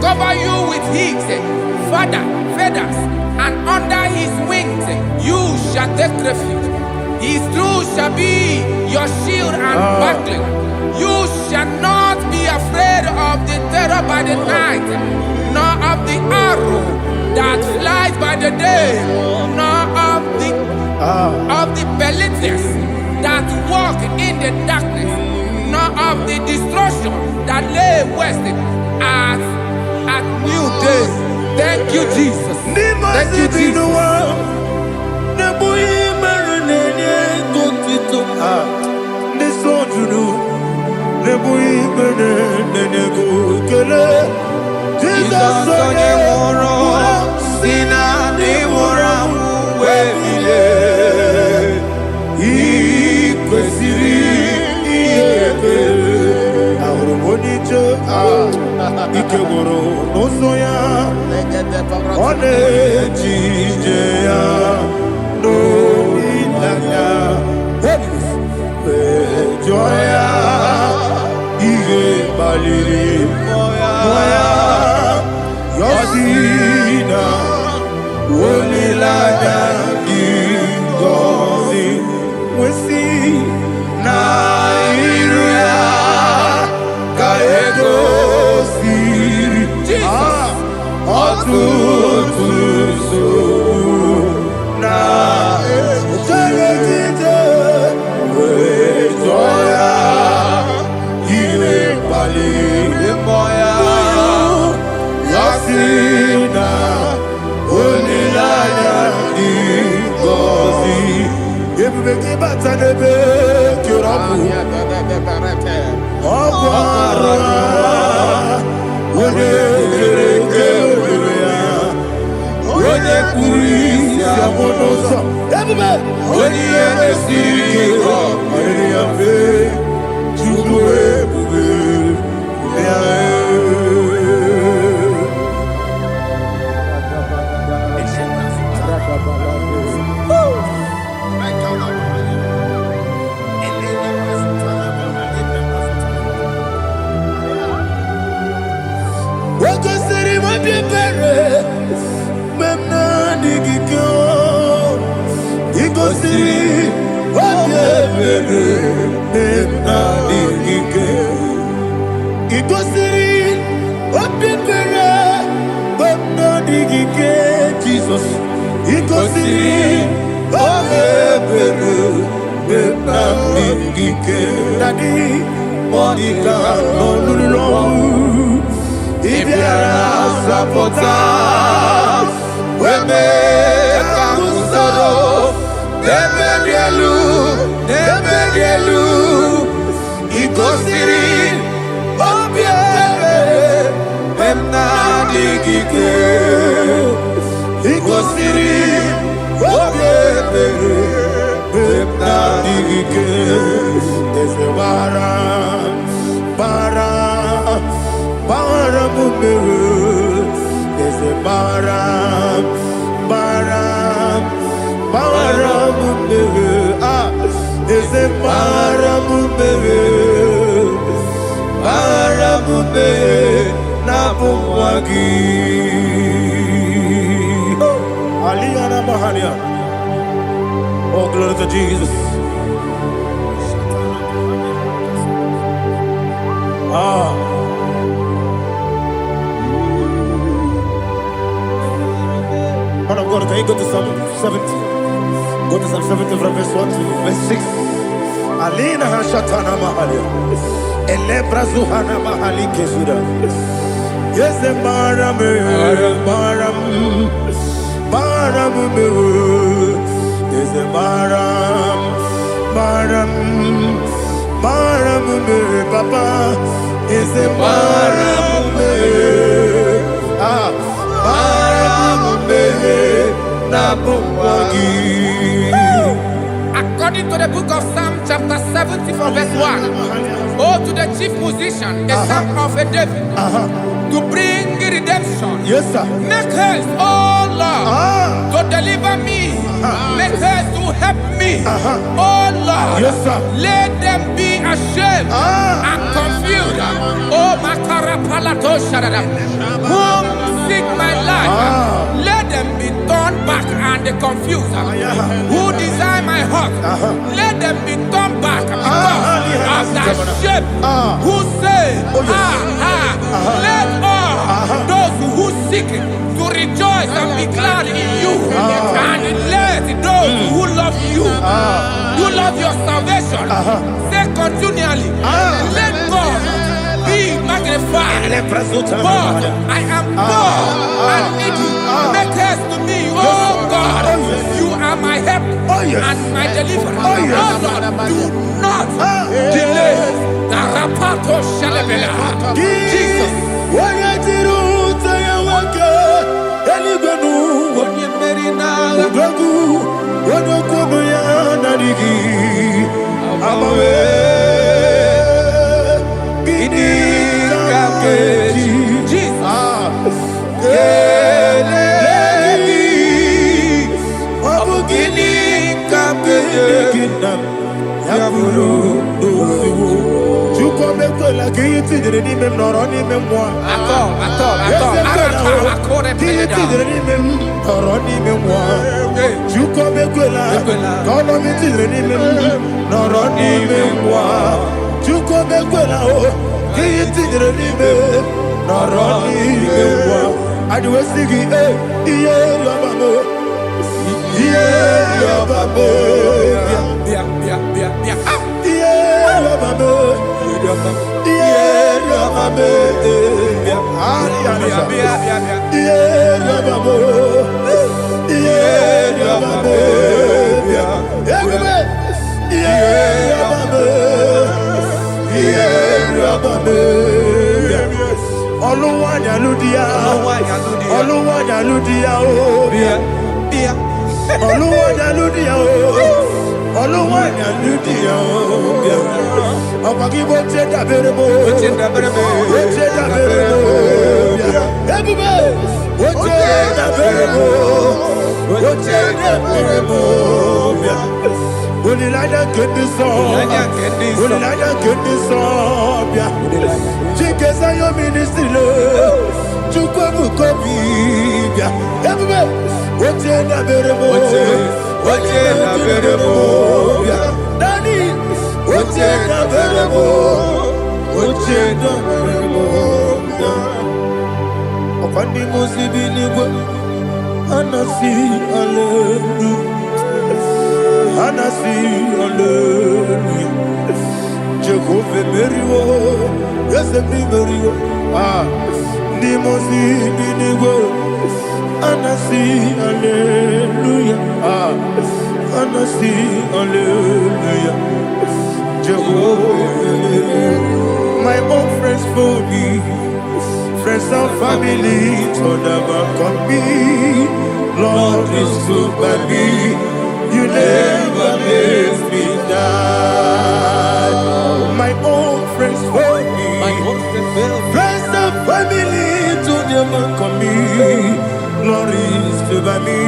Cover you with his feathers, and under his wings you shall take refuge. His truth shall be your shield and buckler. You shall not be afraid of the terror by the night, nor of the arrow that flies by the day, nor of the pestilence that walk in the darkness, nor of the destruction that lay waste at new day. Thank you, Jesus. Thank you, Jesus. Ikegoro nosoya one jijeya no ilaya joya ige baliri moya yosina olilaya igozi wesi na iruya kaego. Jesus, oh, glory to Jesus. Man of God, can you go to Psalm 70? Go to Psalm 70 from verse 1 to verse 6. Alina Hashatana Mahalia. Elebra Zuhana Mahali Kesuda. Yes, the Baram, yes, the Baram, Papa, is the Baram, According to the book of Psalm chapter 70 from verse 1, oh, to the chief musician, a son of a David, to bring redemption. yes, sir. Make haste, oh Lord, to deliver me. Make haste to help me. Oh Lord, Yes, sir. let them be ashamed and confused. Oh Makara Palato Shadada, whom seek my life, let them be turned back and confused. Who desire my heart, let them be turned back because of that shame. Who say, let all those who seek to rejoice and be glad in you, and let those who love you, who love your salvation, say continually, let God be magnified. God, I am poor and needy. Make haste to me, oh God. You are my help and my deliverer. Oh Lord, do not delay. Jesus. Oluwanya Ludia, Oluwanya Ludia, Oluwanya Ludia, Oluwanya Ludia, Opaki Boche Daberebo, Boche Daberebo, everybody, Boche Daberebo, Boche Daberebo. Onilaya kendi song, Chikesa yo ministry lo, Chukwu Kobibia. Everybody, Oche na berebo, Daddy, Oche na berebo. Opandi musibi niwe, anasi hallelujah. Anasi, hallelujah. Jehovah Meriwo, yes, Meriwo. Nimosi, Binigo. Anasi, hallelujah. Anasi, hallelujah. Jehovah, my own friends for me, friends and family, told them come be. Lord is good by me. You never let me die. My own friends for me, friends and family to them come me. Glory is by me.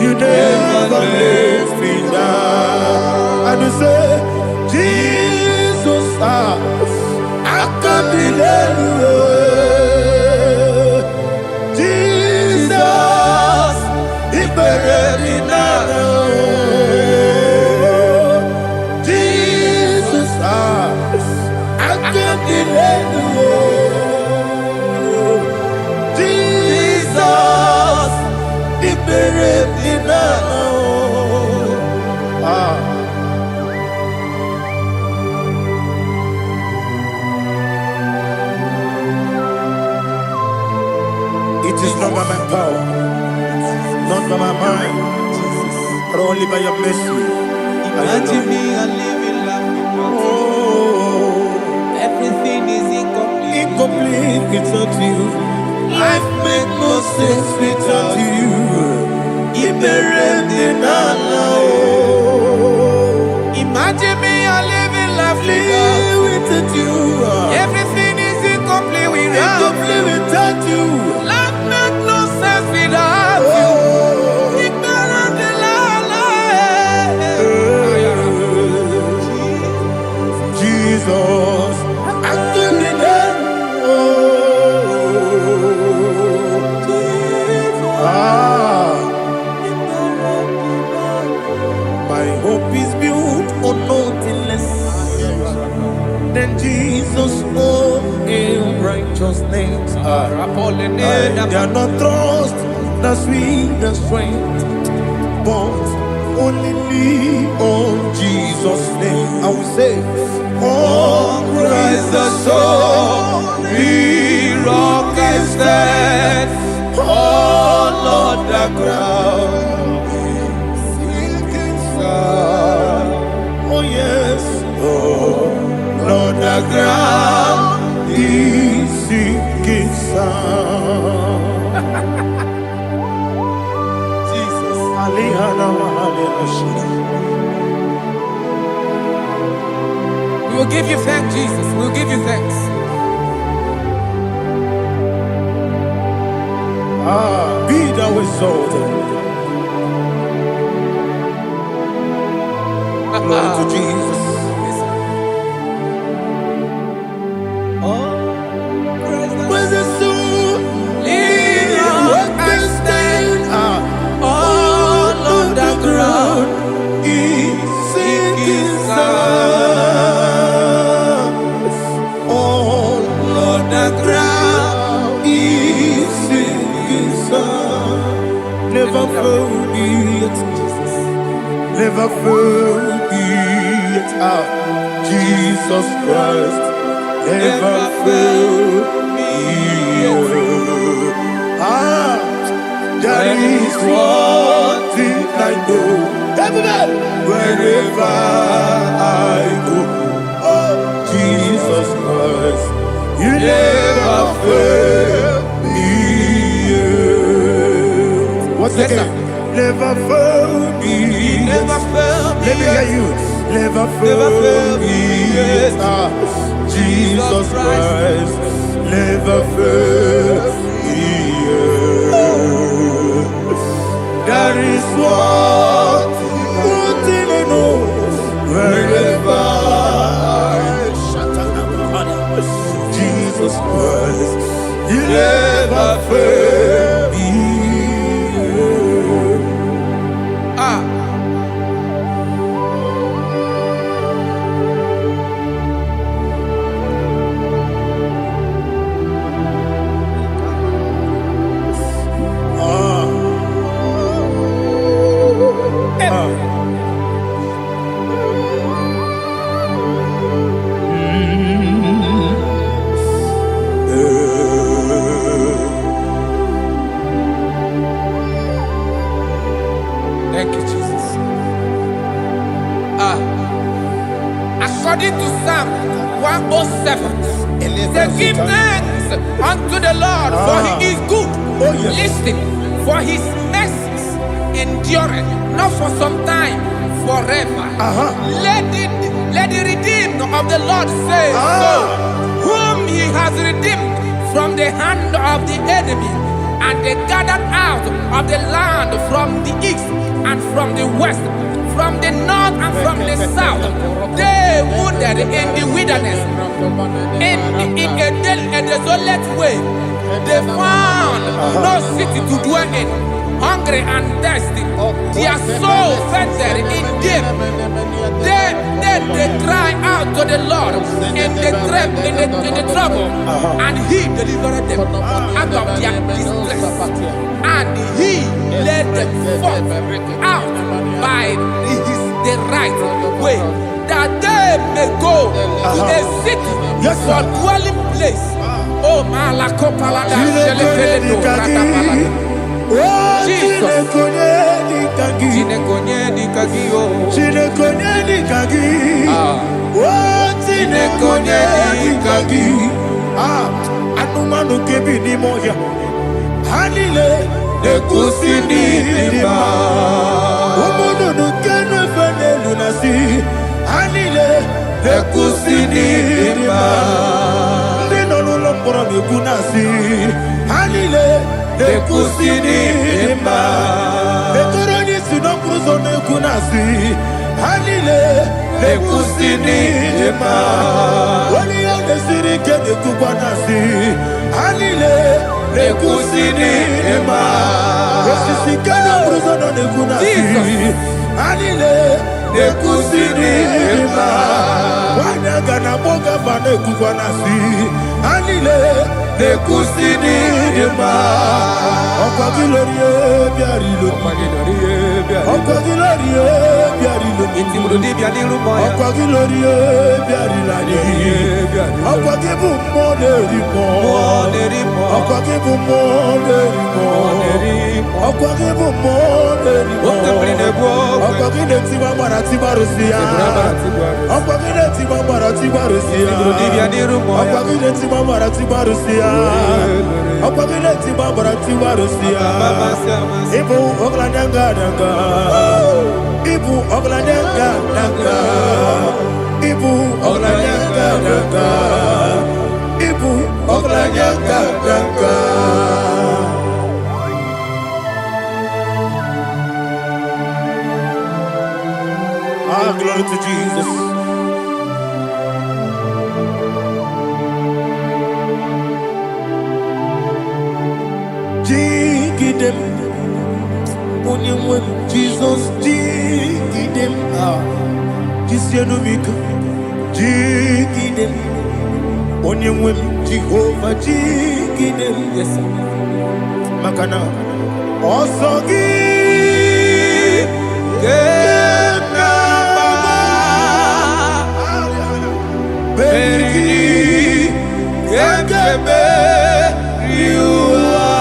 You never let me die. And you say, Jesus, I can't believe you. Jesus, He buried in It is not by my power, not by my mind, but only by your mercy. Imagine me a living life without you. Everything is incomplete. Incomplete without you. Life makes no sense without you. Imagine me a living life without you. Everything is incomplete without you. Life makes no sense without you. Jesus, my hope is built on nothing less than Jesus' own righteousness. I cannot trust the sweetest strength, but only lean on Jesus' name. I will say, on Christ the solid rock I stand. Oh Lord, the ground is sinking sand. Oh yes, oh Lord, the ground is sinking sand. Jesus, We will give you thanks, Jesus. We will give you thanks. Be thou exalted. Glory to Jesus. When the soul what can stand all on the ground is sinking sand. All on the ground is sinking sand. Never found it, never found it. Jesus Christ never failed me. There is one thing I know, wherever I go, Jesus Christ You never fail me yet. What's the name? Never fail me. Never fail me. Let me hear you. Never fail me yet. Jesus Christ. Never fail me yet. That is what thing I know. Wherever Jesus Christ, you never fail me. Thank you, Jesus. According to Psalm 107, they give thanks unto the Lord, for he is good. Oh, yes. Listen, for his mercies endureth, not for some time, forever. Let the redeemed of the Lord say so, whom he has redeemed from the hand of the enemy, and they gathered out of the land from the east and from the west, from the north and from the south. They wandered in the wilderness, in a desolate way. They found no city to dwell in, hungry and thirsty. Their soul fainted in deep. Then they cry out to the Lord in the trouble, and he delivered them out of their distress, and he led them forth out by the right way, that they may go to a city for dwelling place. Oh, Malakopalada, Jesus. Anumanu kebi ni moja Hanile Ekusi ni lima Umudu nukenu fene lunasi Hanile Ekusi ni lima Ndino lulombora mikunasi Hanile Ekusi ni lima Ekoroni sinokruzo nekunasi Hanile Ekusi ni lima Wali ya nesiri kene kubanasi Hanile Ekusi ni lima Esisi kene bruzo no nekunasi Hanile Ekusi ni lima Wanyaga na boga vane kubanasi Hanile Ekusi ni lima Okwa gilorie biarilo Okwa gilorie biarilo Okwa gilorie biarilani Okwa gibu moderimo Okwa gibu moderimo Okwa gibu moderimo Okwa gile tiba marati barusia Okwa gile tiba marati barusia Okwa gile tiba marati barusia Okwa gile tiba marati barusia Ibu ogladanga danga Ibu ogladanga danga Ibu ogladanga danga Ibu ogladanga danga Glory to Jesus. Jigidem, Onyemwe, Jesus, Jigidem, Jisianomika, Jigidem, Onyemwe, Jehovah, Jigidem, yes, Makana, Osogi, Baby, you are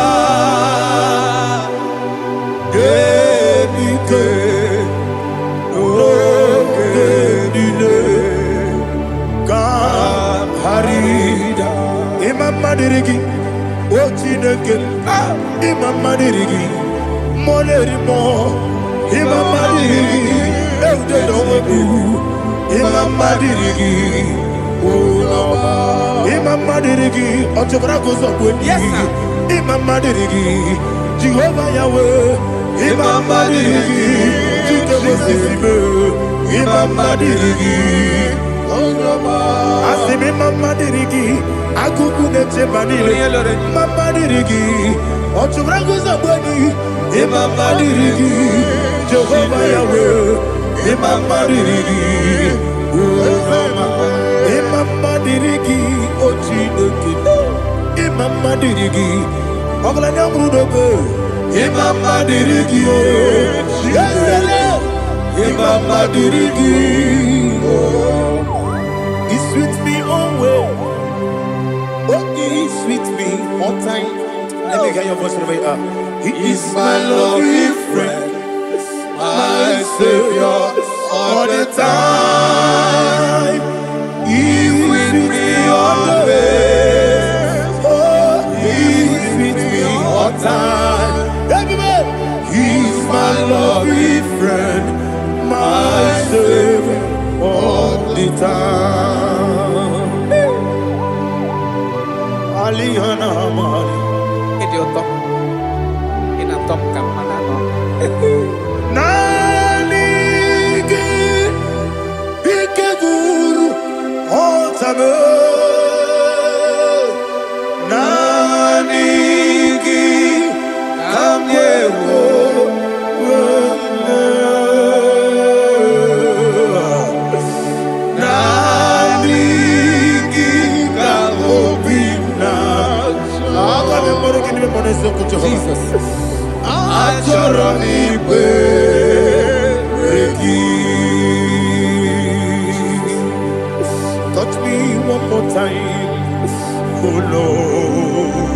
Harida Imamadiri, Molerimo, Imamadiri, Eudedobu, Imamadiri, Imamadiri, Otobragos of Wendy, Imamadiri, Jehovah Yahweh, Imamadiri, Imamadiri, Asimi Mamadiri, Akukune Chebanile, Mamadiri, Otobragos of Wendy, Imamadiri, Jehovah Yahweh, Imamadiri, Imamadiri, Ochineki, Imamadiri, Oglanya Brudobe, Imamadiri, Imamadiri, He's with me always. Oh, He's with me all time. Let me hear your voice right up. He is my loving friend, my Savior all the time. He's with me always. Oh, He's with me all time. Everybody, He's my loving friend, my Savior all the time. Alihana Mari. Idiota. Inatom kamanano. Nanigi ikeguru otame. Nanigi kamyewo. Nanigi kamobina. Jesus. Touch me one more time, oh Lord.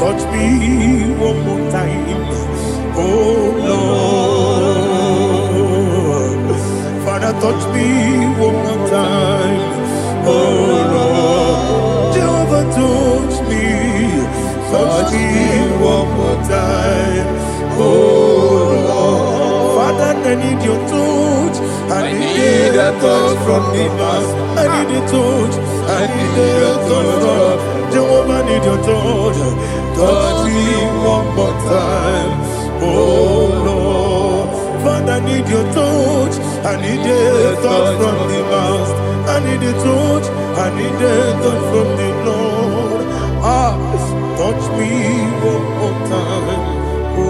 Touch me one more time, oh Lord. Father, touch me one more time, oh Lord. Jehovah, touch me. Touch me one more time, oh Lord. Father, I need your touch. I need a touch from the Master. I need a touch. I need a touch from Jehovah. I need your touch. Touch me one more time, oh Lord. Father, I need your touch. I need a touch from the Master. I need a touch. I need a touch from the Lord. Touch me one more time, oh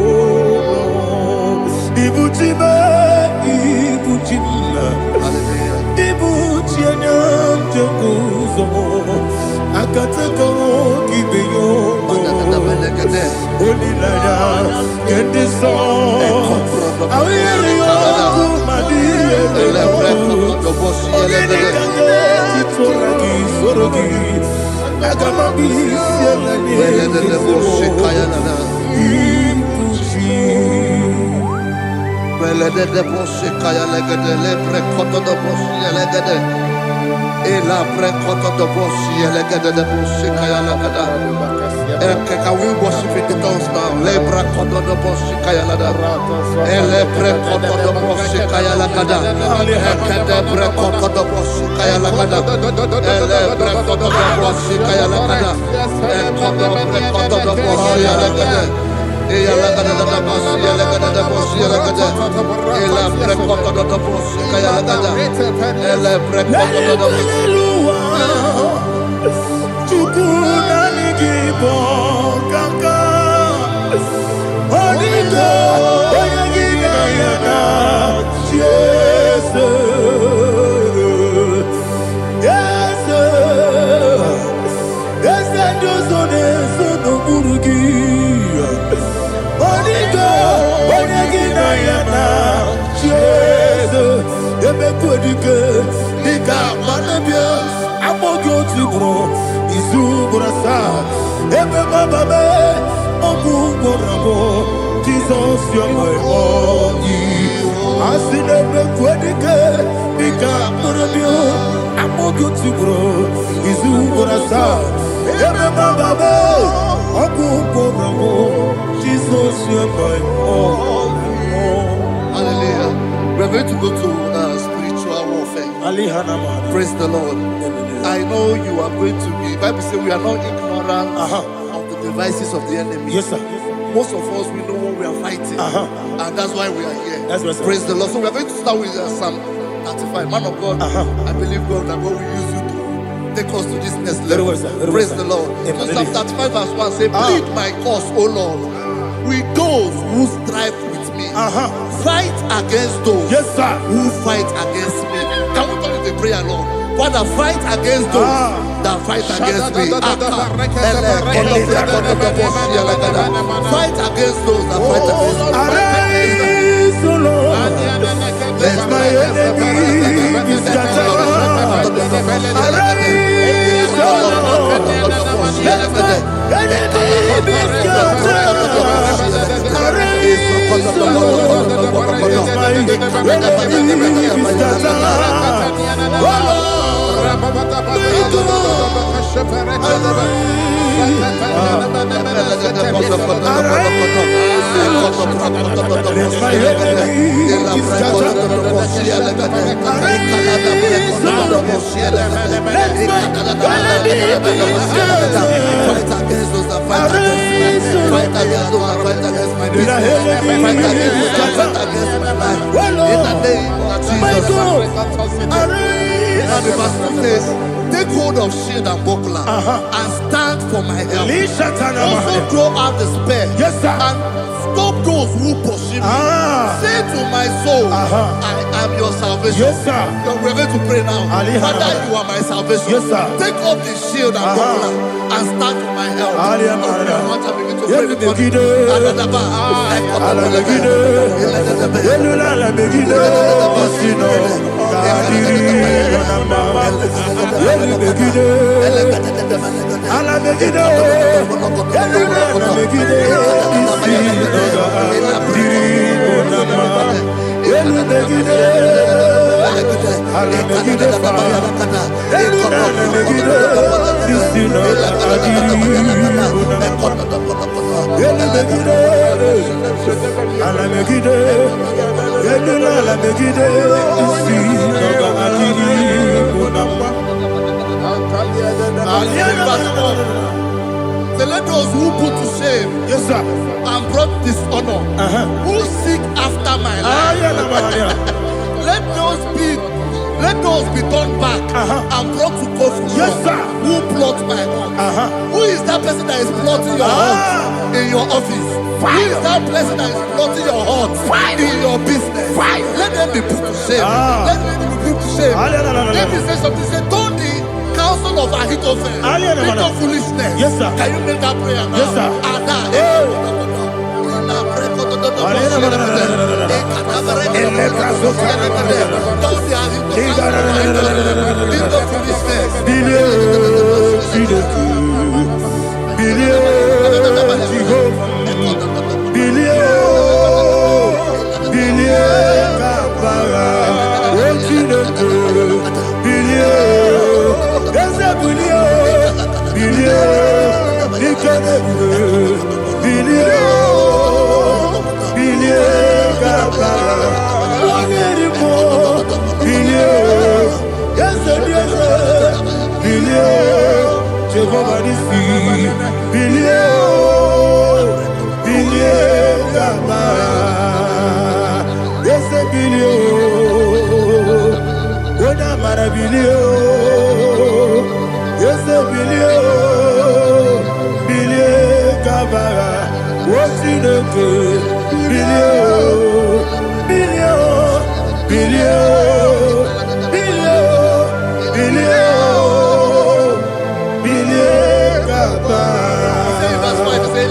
Lord. Ibuchima, Ibuchima, Ibuchina, Jaguzo, Akatako, Gibeyo, Olilaya, get this song. I hear you, Madia, Sorogi. Et la precoto de Bossi, et la gada de Bossi, Kayalagada. Can we worship in the tongues now? Le precoto de Bossi, Kayalada. Et le precoto de Bossi, Kayalagada. Et the precoto de Bossi, Kayalagada. Et le precoto de Bossi, Kayalagada. Et the precoto de Bossi, Kayalagada. Et la gada de Bossi, et la gada de Bossi, et la gada. Et la precoto de Bossi, Kayalagada. Et le precoto de Bossi. Jesus, you're my all. I see them quedike, Nika Murabio, I'm more good to grow. Is who gonna start? Every Baba, Oku Hallelujah. We're going to go to spiritual warfare. Praise the Lord. I know you are going to be. Bible says we are not ignorant of the devices of the enemy. Yes, sir. Most of us, we know what we are fighting, and that's why we are here. That's right, sir. Praise the Lord. So we are going to start with Psalm 35. Man of God, I believe God that God will use you to take us to this next level. Praise the Lord. So Psalm 35 verse 1 say, plead my cause, O Lord, with those who strive with me. Fight against those who fight against me. Can we turn to the prayer, Lord? Father, fight against those that fight against me. Fight against those that fight against me. Arise, O Lord. Let my enemy be scattered. Arise, O Lord. Let my enemy be scattered. Arise, O Lord. Let my enemy be scattered. Oh Lord. Now the verse says, take hold of shield and buckler and stand for my help. Also throw out the spear and stop those who pursue me. Say to my soul, I am your salvation. We're going to pray now. Father, you are my salvation. Take off the shield and buckler and stand for my help. So let those who put to shame and brought dishonor, who seek after my life, let those be turned back and brought to confusion. Who plot my home? Who is that person that is plotting your home in your office? Who is that person that is plotting your heart in your business? Let them be put to shame. Let them be put to shame. Let me say something. Say, don't the counsel of Ahithophel into foolishness. Can you make that prayer now?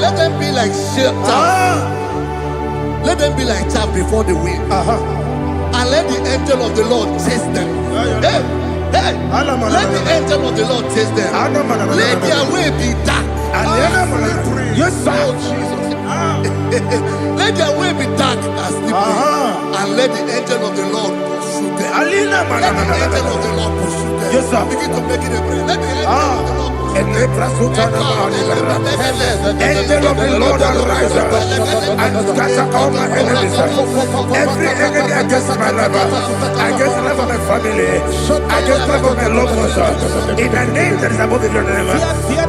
Let them be like chaff. Let them be like chaff before the wind. And let the angel of the Lord chase them. Let the angel of the Lord chase them. Let their way be dark. Yes, sir. Let their way be dark as slippery. And let the angel of the Lord pursue them. Let the angel of the Lord pursue them. Yes, sir. Begin to make it a prayer. Let the angel of the Lord pursue them. Angel of the Lord arise and scatter all my enemies. Every enemy against my life, against the life of my family, against the life of my loved ones. In the name that is above the name,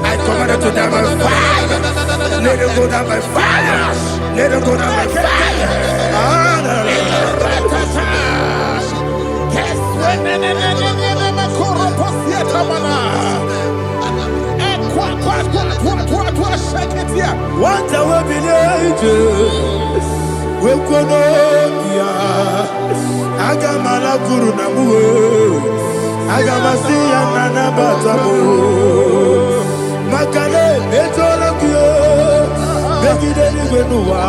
I command it to die by fire. Let it go down by fire. Let it go down by fire. What I will be angels, we could Agamala Guru Namu, Agamasi and Nanabatamu, Makale, Betolakio, Begideni Benua,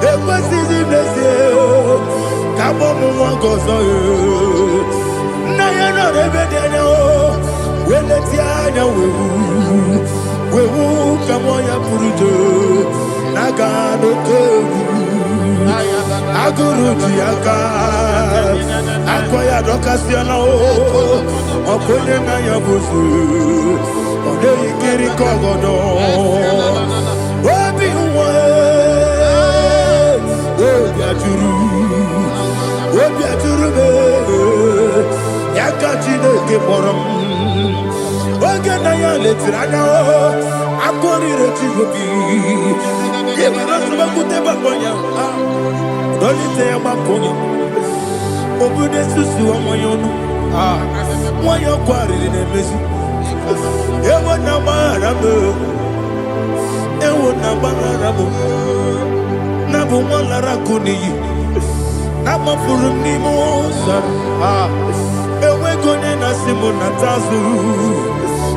Equasi Blessio, Kabomu Gozo, Nayana Rebedeno, Weletia, we will come on your Purujo, Nagano Kogu, Aguruji Aka, Akoya Docasiano, Okonena Yabusu, Odei Kiri Kogodo, Obi Obiaturu, Yakachine Keporum. Ogenaya letirana akori retigobi yebara suba kuteba konya dolite makonya obude susu omoyonu moyo kwari nemezi ewo na marabo na bu molara kuniyi na mafuru ni mosa ewe gone na simona tazu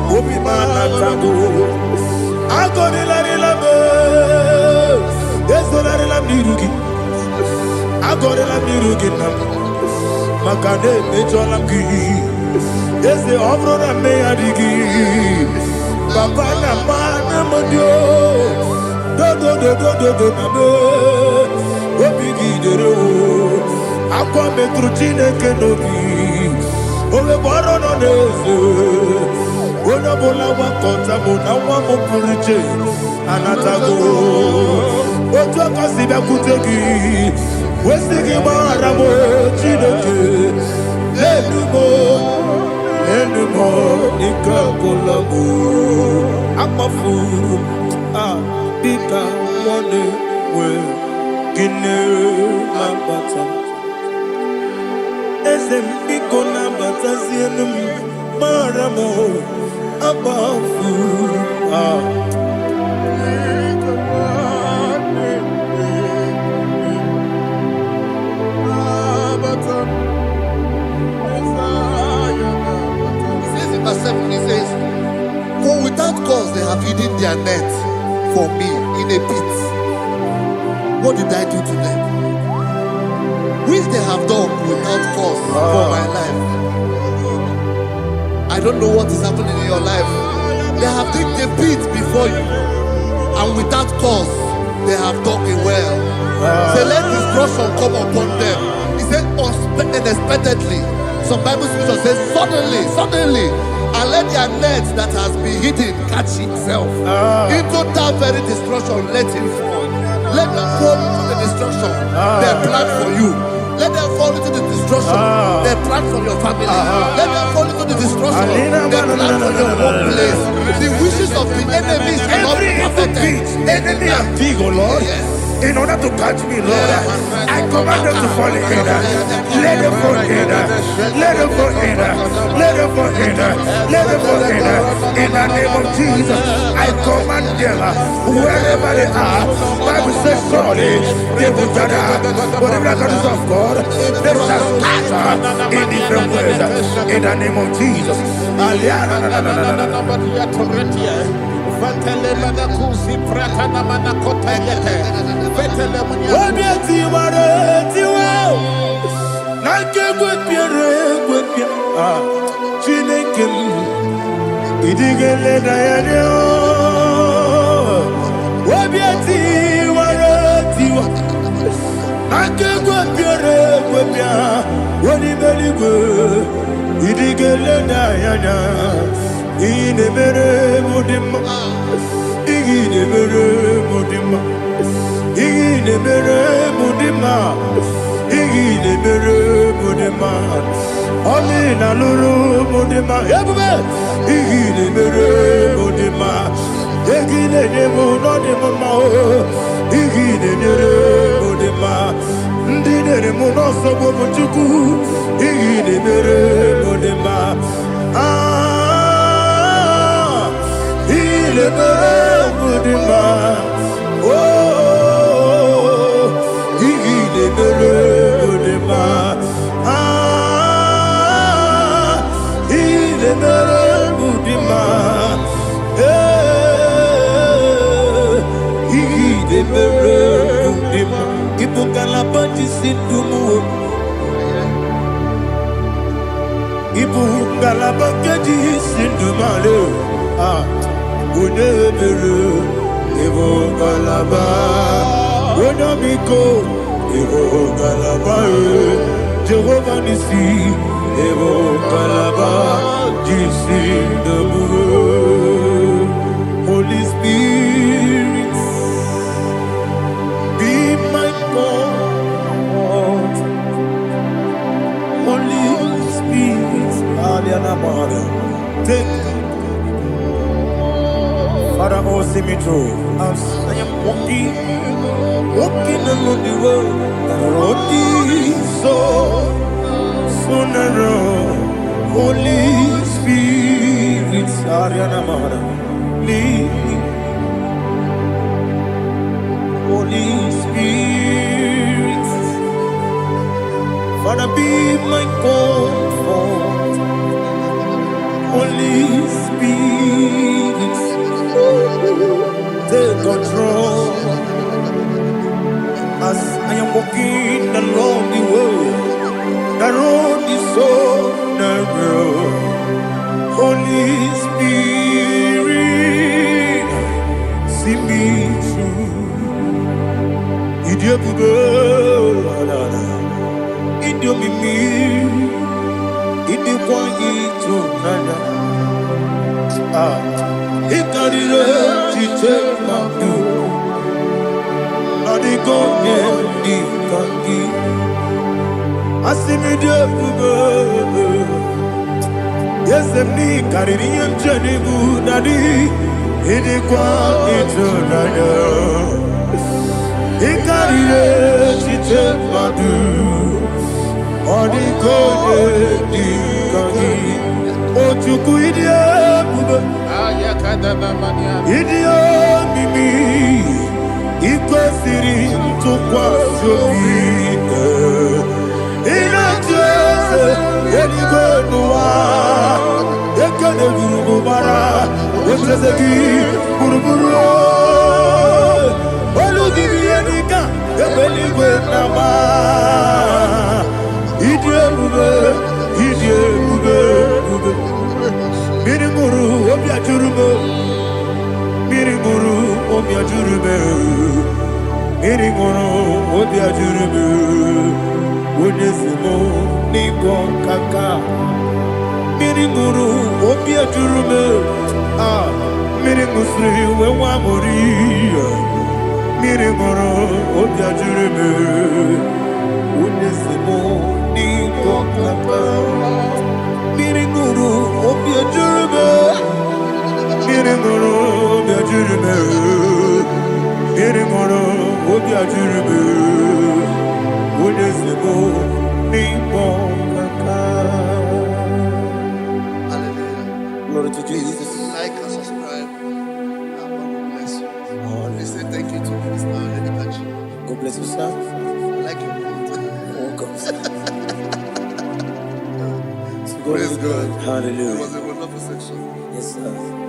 Obi mana tago, agori la me, ezo la mirugi, agori la mirugi nam, makane mejo la gi, eze ovro na me adigi, papa na mana modio, do na me, obi gidero, akwa metrutine kenobi, owe boro no neze. Bona bola wakota bona wamo puriche anatago ojo kasibe kutegi wesigi maramo chideke lenumo ikakolago amafuru bika mone we kine ambata ezembiko nambata zienum maramo above Verse 7, he says, for without cause they have hidden their net for me in a pit. What did I do to them? Which they have done without cause for my life. I don't know what is happening in your life. They have digged a pit before you, and without cause, they have dug a well. Say, let destruction come upon them. He said, unexpectedly. Some Bible scripture says, suddenly, and let their net that has been hidden catch itself. Into that very destruction, let it fall. Let them fall into the destruction they plan for you. Let them fall into the destruction they plan for your family. Let them fall into the destruction they plan for your workplace. The wishes of the enemies are not perfected. Enemy and big, oh Lord. Yes. In order to catch me, Lord, I command them to fall in. Let them fall in. Let them fall in. Let them fall in. Let them fall in. In the name of Jesus, I command them wherever they are. Bible says surely they will gather. Whatever that is of God, they shall scatter in different ways. In the name of Jesus. Inemere mudima, inemere mudima, inemere mudima, inemere mudima. Amina luru mudima, ebube. Inemere mudima, inemere mudima, inemere mudima. Ndinere munoso bobuchuku, inemere mudima. Mudima, oh, Mudima, Mudima, Mudima, Ibukalabati Sindumu, Ibukalabati Sindumalo, Udebere, Evo Galaba, Rodamiko, Evo Galaba, Jehovah Nissi, Evo Galaba, Jisi Dabu, Holy Spirit, be my God, Holy Spirit, Aliana Mara, take Father, oh, see me through. I am walking along the road. The road is so narrow. Holy Spirit, Ariana Mara, lead me. Holy Spirit, Father, be my comfort. Holy Spirit, take control as I am walking along the way. The road is so narrow. Holy Spirit, see me through. Idiopube, Idiomimi, Idiokwa Itonada. Ikarire chiche madu, adigonye ikangi, asimide bube. Yesemni kariri mcheni budadi, idikwa itonaya. Ikarire chiche madu, adigonye ikangi, ochuku idie bube. Idio mimi iko siri tukwa sobi inatese eligwe nuwa ekene gurugu bara wetezegi buruburu olugibi enika ebeligwe nama idie bube Mirimuru obia jurume, Mirimuru obia jurume, Mirimuru obia jurume, Unesimo niko kaka, Mirimuru obia jurume, Mirimusri wewa mori, Mirimuru obia jurume, Unesimo niko kaka. Miringuru obia jurube, Miringuru obia jurube, Miringuru obia jurube, Unesimo nipo kaka. Hallelujah. Glory to Jesus. Like and subscribe. God bless you. Please say thank you to Mr. Lady Pachi. God bless you, sir. I like your mouth. Welcome. Praise God. Hallelujah. It was a wonderful section. Yes, sir.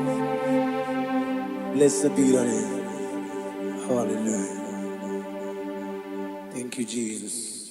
Blessed be your name. Hallelujah. Thank you, Jesus.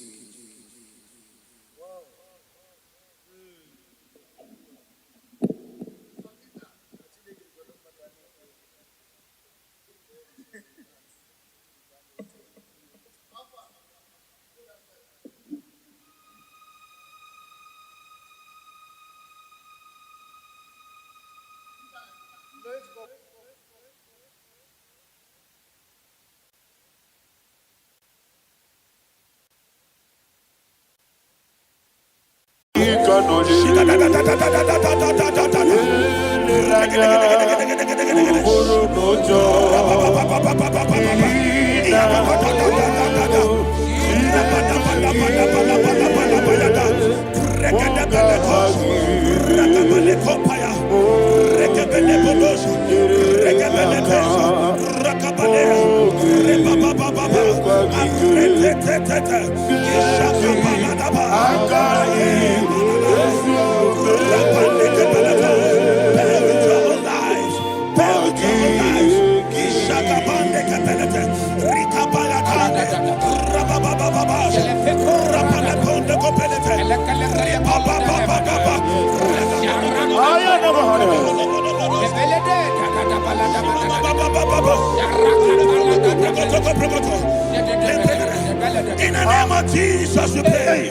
In the name of Jesus, we pray.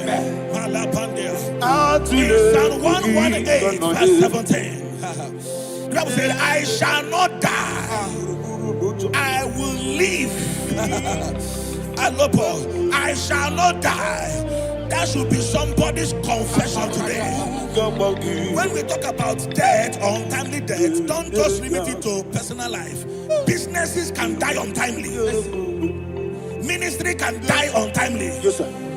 In Psalm 118, verse 17, the Bible said, I shall not die, I will live. I shall not die. That should be somebody's confession today. When we talk about death or untimely death, don't just limit it to personal life. Businesses can die untimely. Ministry can die untimely.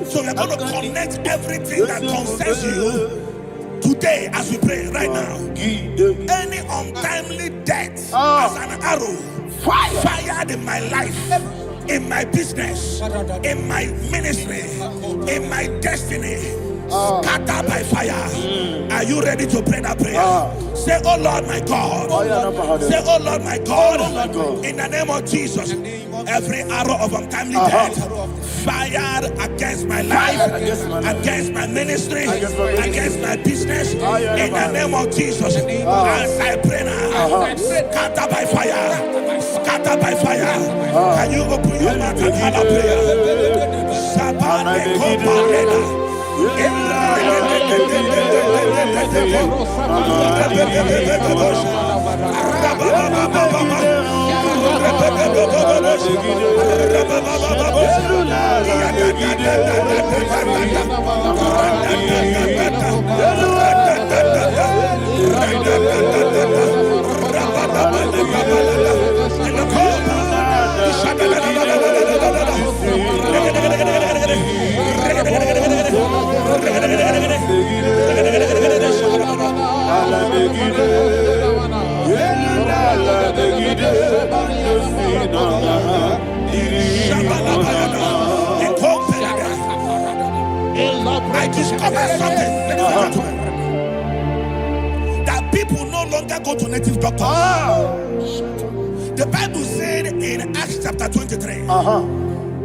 So we're going to connect everything that concerns you today as we pray right now. Any untimely death as an arrow fired in my life, in my business, in my ministry, in my destiny, scattered by fire. Are you ready to pray that prayer? Say, oh Lord my God. Say, oh Lord my God. In the name of Jesus, every arrow of untimely death fired against my life, against my ministry, against my business, in the name of Jesus, as I pray now, scattered by fire, scattered by fire. Can you open your mouth and have a prayer? Sabane Kopalena. I discovered something, ladies and gentlemen, that people no longer go to native doctors. The Bible said in Acts chapter 23,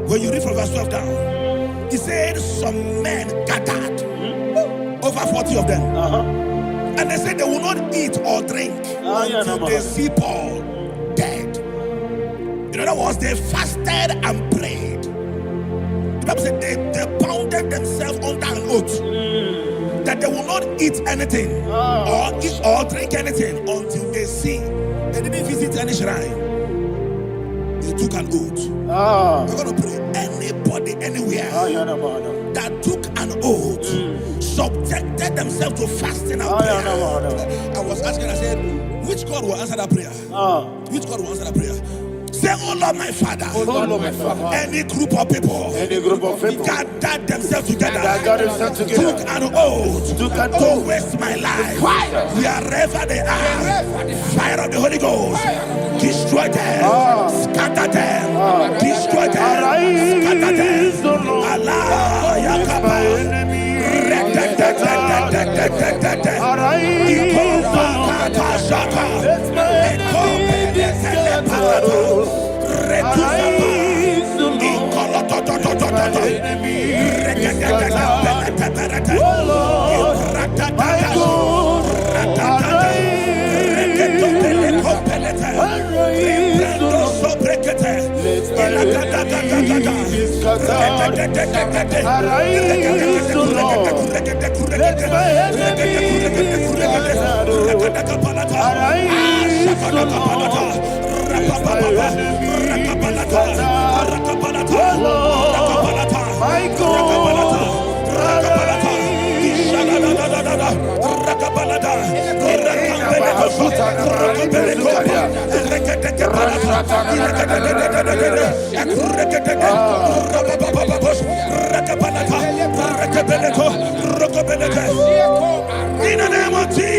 when you read from verse 12 down, it said some men gathered, over 40 of them, and they said they will not eat or drink until they see Paul dead. In other words, they fasted and prayed. The Bible said they bounded themselves under an oath that they will not eat anything or eat or drink anything until they see. They didn't visit any shrine. They took an oath. We're going to pray. Anybody, anywhere that took an oath, subjected themselves to fasting and prayer. I was asking, I said, which God will answer that prayer? Which God will answer that prayer? Say, oh Lord my Father, any group of people gathered themselves together, took an oath to waste my life. Wherever they are, fire of the Holy Ghost, destroy them, scatter them, destroy them, scatter them. Allah, Yakaba.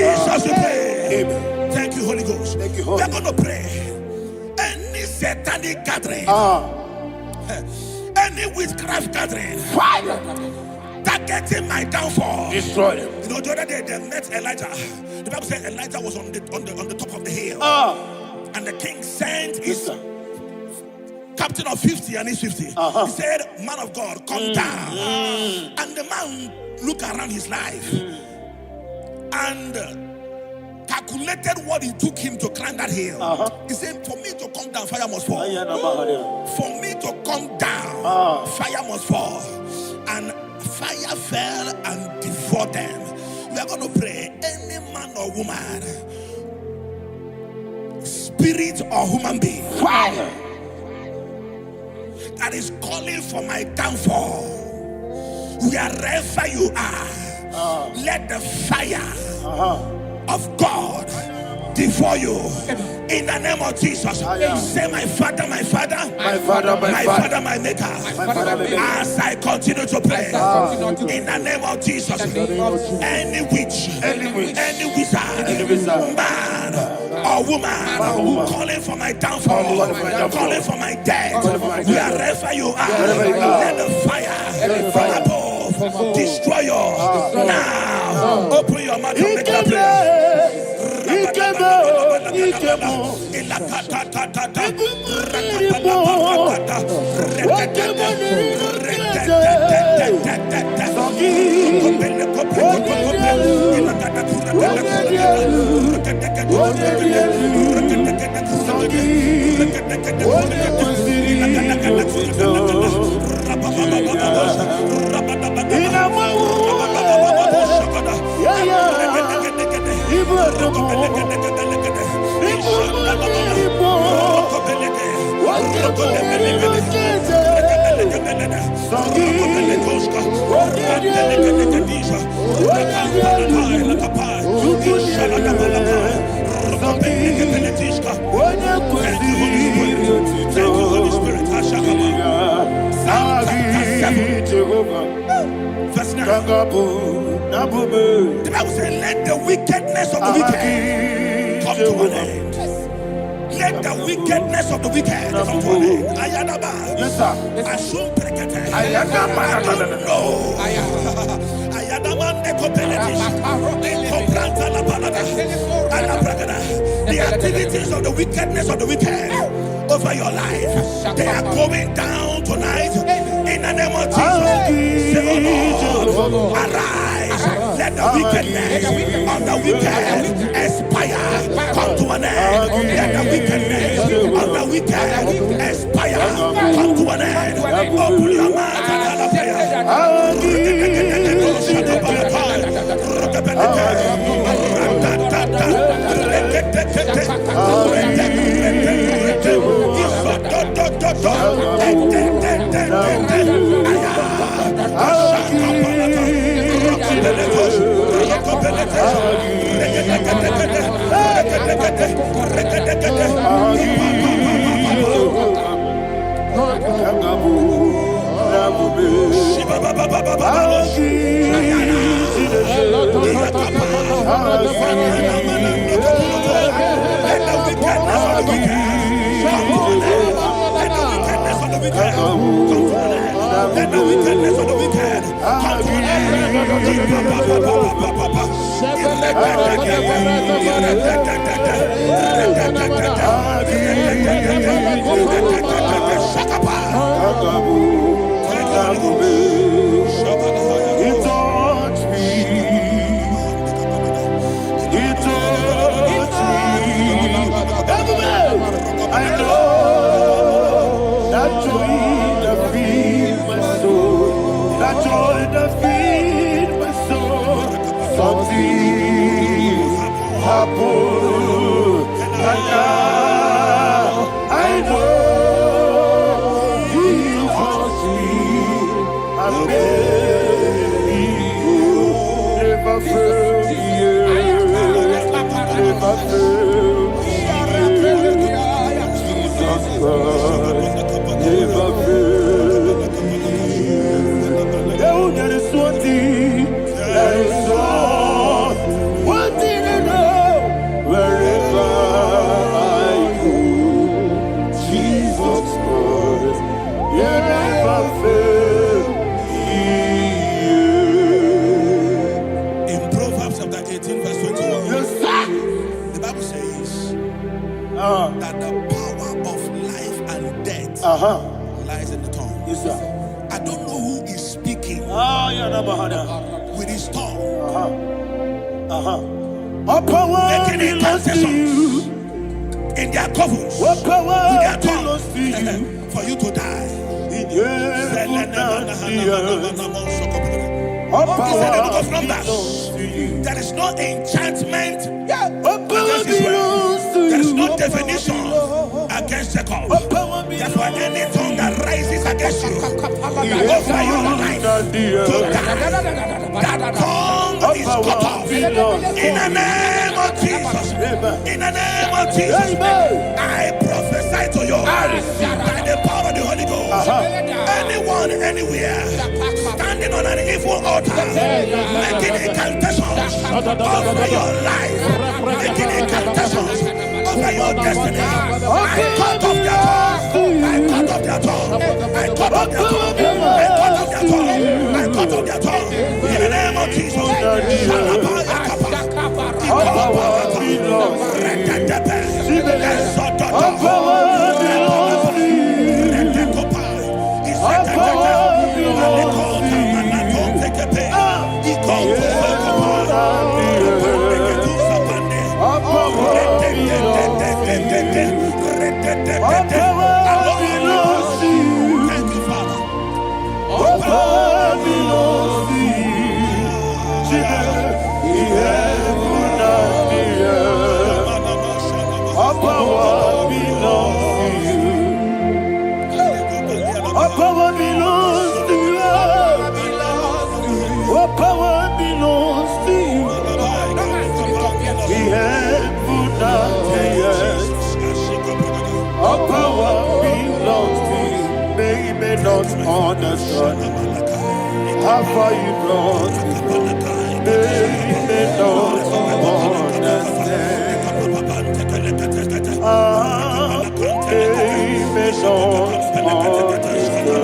Jesus we pray. Amen. Thank you, Holy Ghost. Thank you, We Holy are going to pray. Any satanic gathering, any witchcraft gathering, Fire. targeting my downfall, Destroy them. You know, the other day they met Elijah. The Bible said Elijah was on the top of the hill, and the king sent his captain of 50 and his 50. He said, "Man of God, come down." And the man looked around his life and calculated what it took him to climb that hill. He said, "For me to come down, fire must fall. For me to come down, fire must fall." And fire fell and devoured them. We are going to pray. Any man or woman, spirit or human being, Fire. that is calling for my downfall, wherever you are, let the fire of God devour you in the name of Jesus. Say, my Father, my Father, My Father, my Father, my Maker. As I continue to pray in the name of Jesus, any witch, any wizard, man or woman calling for my downfall, calling for my death, wherever you are, let the fire from above destroy you now. Open your mouth and make that prayer. Thank you, Holy Spirit. Verse 9. The Bible says, let the wickedness of the wicked come to an end. Let the wickedness of the wicked come to an end. Ayadaba. Yes, sir. Assume prekete. Ayadaba. No. Ayadamande kopeletis. Kompranta la balada. Ala bragada. The activities of the wickedness of the wicked over your life, they are going down tonight in the name of Jesus. Say, oh Lord, arise. Let the wickedness of the wicked expire, come to an end. Let the wickedness of the wicked expire, come to an end. Open your mouth and have a prayer. Let the wickedness of the wicked come to an I know that joy that feeds my soul, that joy that feeds my soul. Something happened, and now I know He wants me. I never failed you, never failed. There is one thing, one thing lies in the tongue. Yes, sir. I don't know who is speaking with his tongue, making incantations in their covens with their tongue for you to die. He said in the book of Numbers, there is no enchantment against Israel. There is no definition against Jacob. Therefore, any tongue that rises against you over your life to die, that tongue is cut off. In the name of Jesus. In the name of Jesus. I prophesy to you by the power of the Holy Ghost. Anyone, anywhere, standing on an evil altar, making incantations over your life, making incantations over your destiny, I cut off their tongue. I cut off their tongue. I cut off their tongue. I cut off their tongue. I cut off their tongue. In the name of Jesus. Thank you, Father. All power belongs to you. All power belongs to you. All power belongs to you. All power belongs to you. The heaven and the earth. All power belongs to you. They may not understand how far you brought me from. They may not understand. They may not understand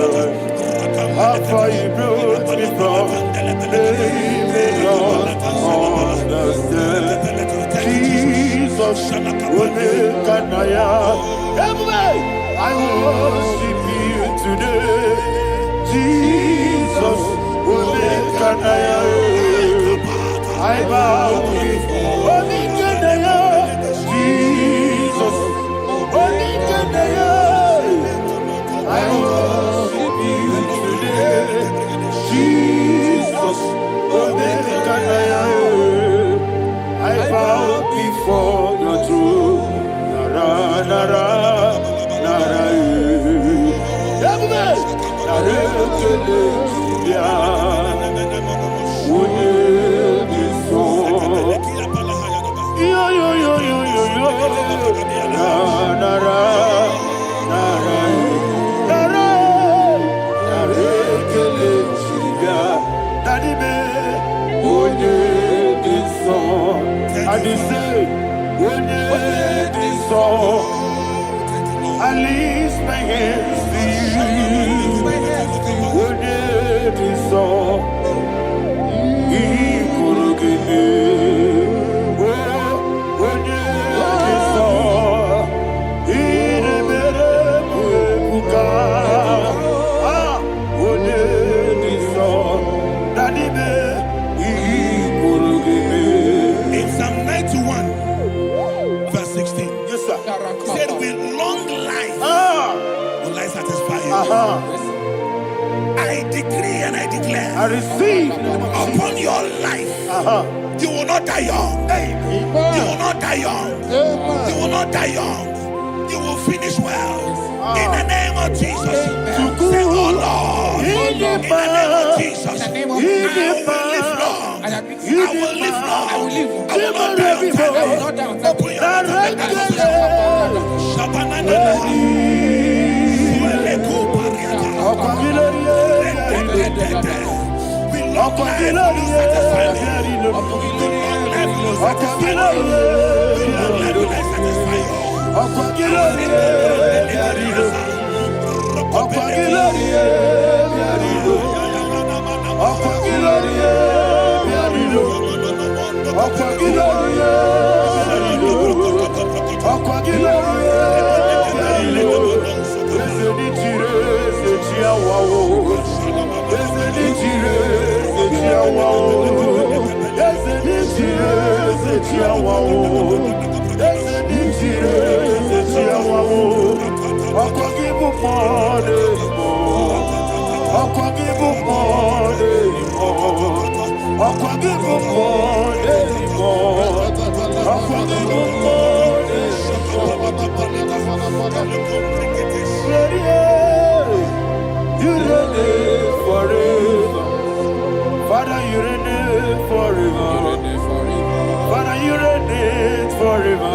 how far you brought me from. They may not understand. Jesus, Omekanaya. I worship you today. Jesus, Omekanaya. I bow before Omekanaya. Jesus, Omekanaya. I worship you today. Jesus, Omekanaya. I bow before your throne. Nara, nara, nara. I lift my hands to you. What did you saw? He could give me. What did you saw? He never book. What did you saw? That he could give me. In Psalm 91, verse 16. Yes, sir. Said with long life will I satisfy you. I decree and I declare, I receive upon your life, you will not die young. You will not die young. You will not die young. You will finish well. In the name of Jesus. Say, oh Lord, in the name of Jesus, I will live long. I will live long. I will not die on time. Open your You reign forever. Father, you reign forever. Father, you reign forever.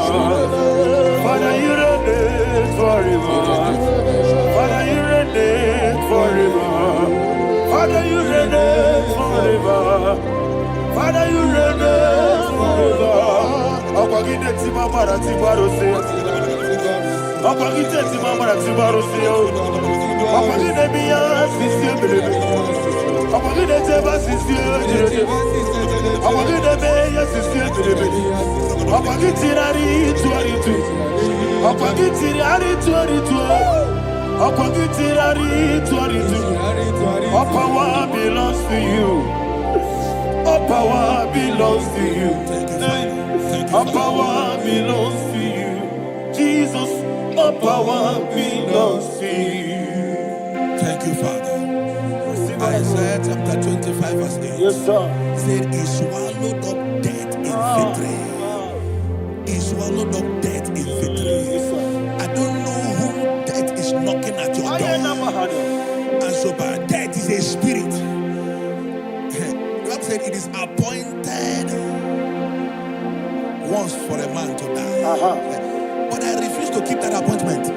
Father, you reign forever. Father, you reign forever. Father, you reign forever. Father, you reign forever. Akwagide timamara tibarose. Akwagide timamara tibarose. Akwagide biya sisi belebe. Akwagide teba sisi belebe. Akwagide beya sisi belebe. Akwagide rari tuaritu. Akwagide rari tuaritu. Akwagide rari tuaritu. All power belongs to you. All power belongs to you. All power belongs to you. Jesus, all power belongs to you. Thank you, Father. Isaiah chapter 25 verse 8. Yes, sir. Said he swallowed up death in victory. He swallowed up death in victory. I don't know whom death is knocking at your door. And so but death is a spirit. God said it is appointed once for a man to die. But I refuse to keep that appointment.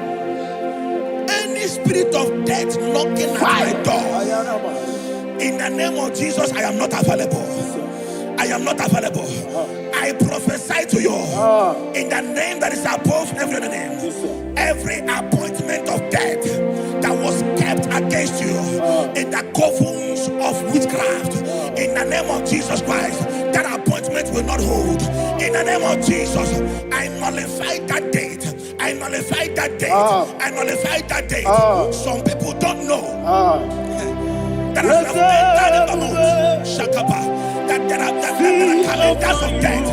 Any spirit of death knocking at my door, in the name of Jesus, I am not available. I am not available. I prophesy to you in the name that is above every other name. Every appointment of death that was kept against you in the covens of witchcraft, in the name of Jesus Christ, that appointment will not hold. In the name of Jesus, I nullify that date. I nullify that date. I nullify that date. Some people don't know that as of Shakapa, that there are calendars of death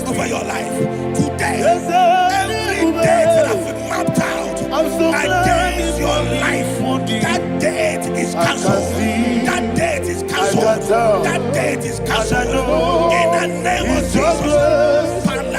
over your life. Today, every date that has been mapped out against your life, that date is cancelled. That date is cancelled. That date is cancelled. In the name of Jesus. Any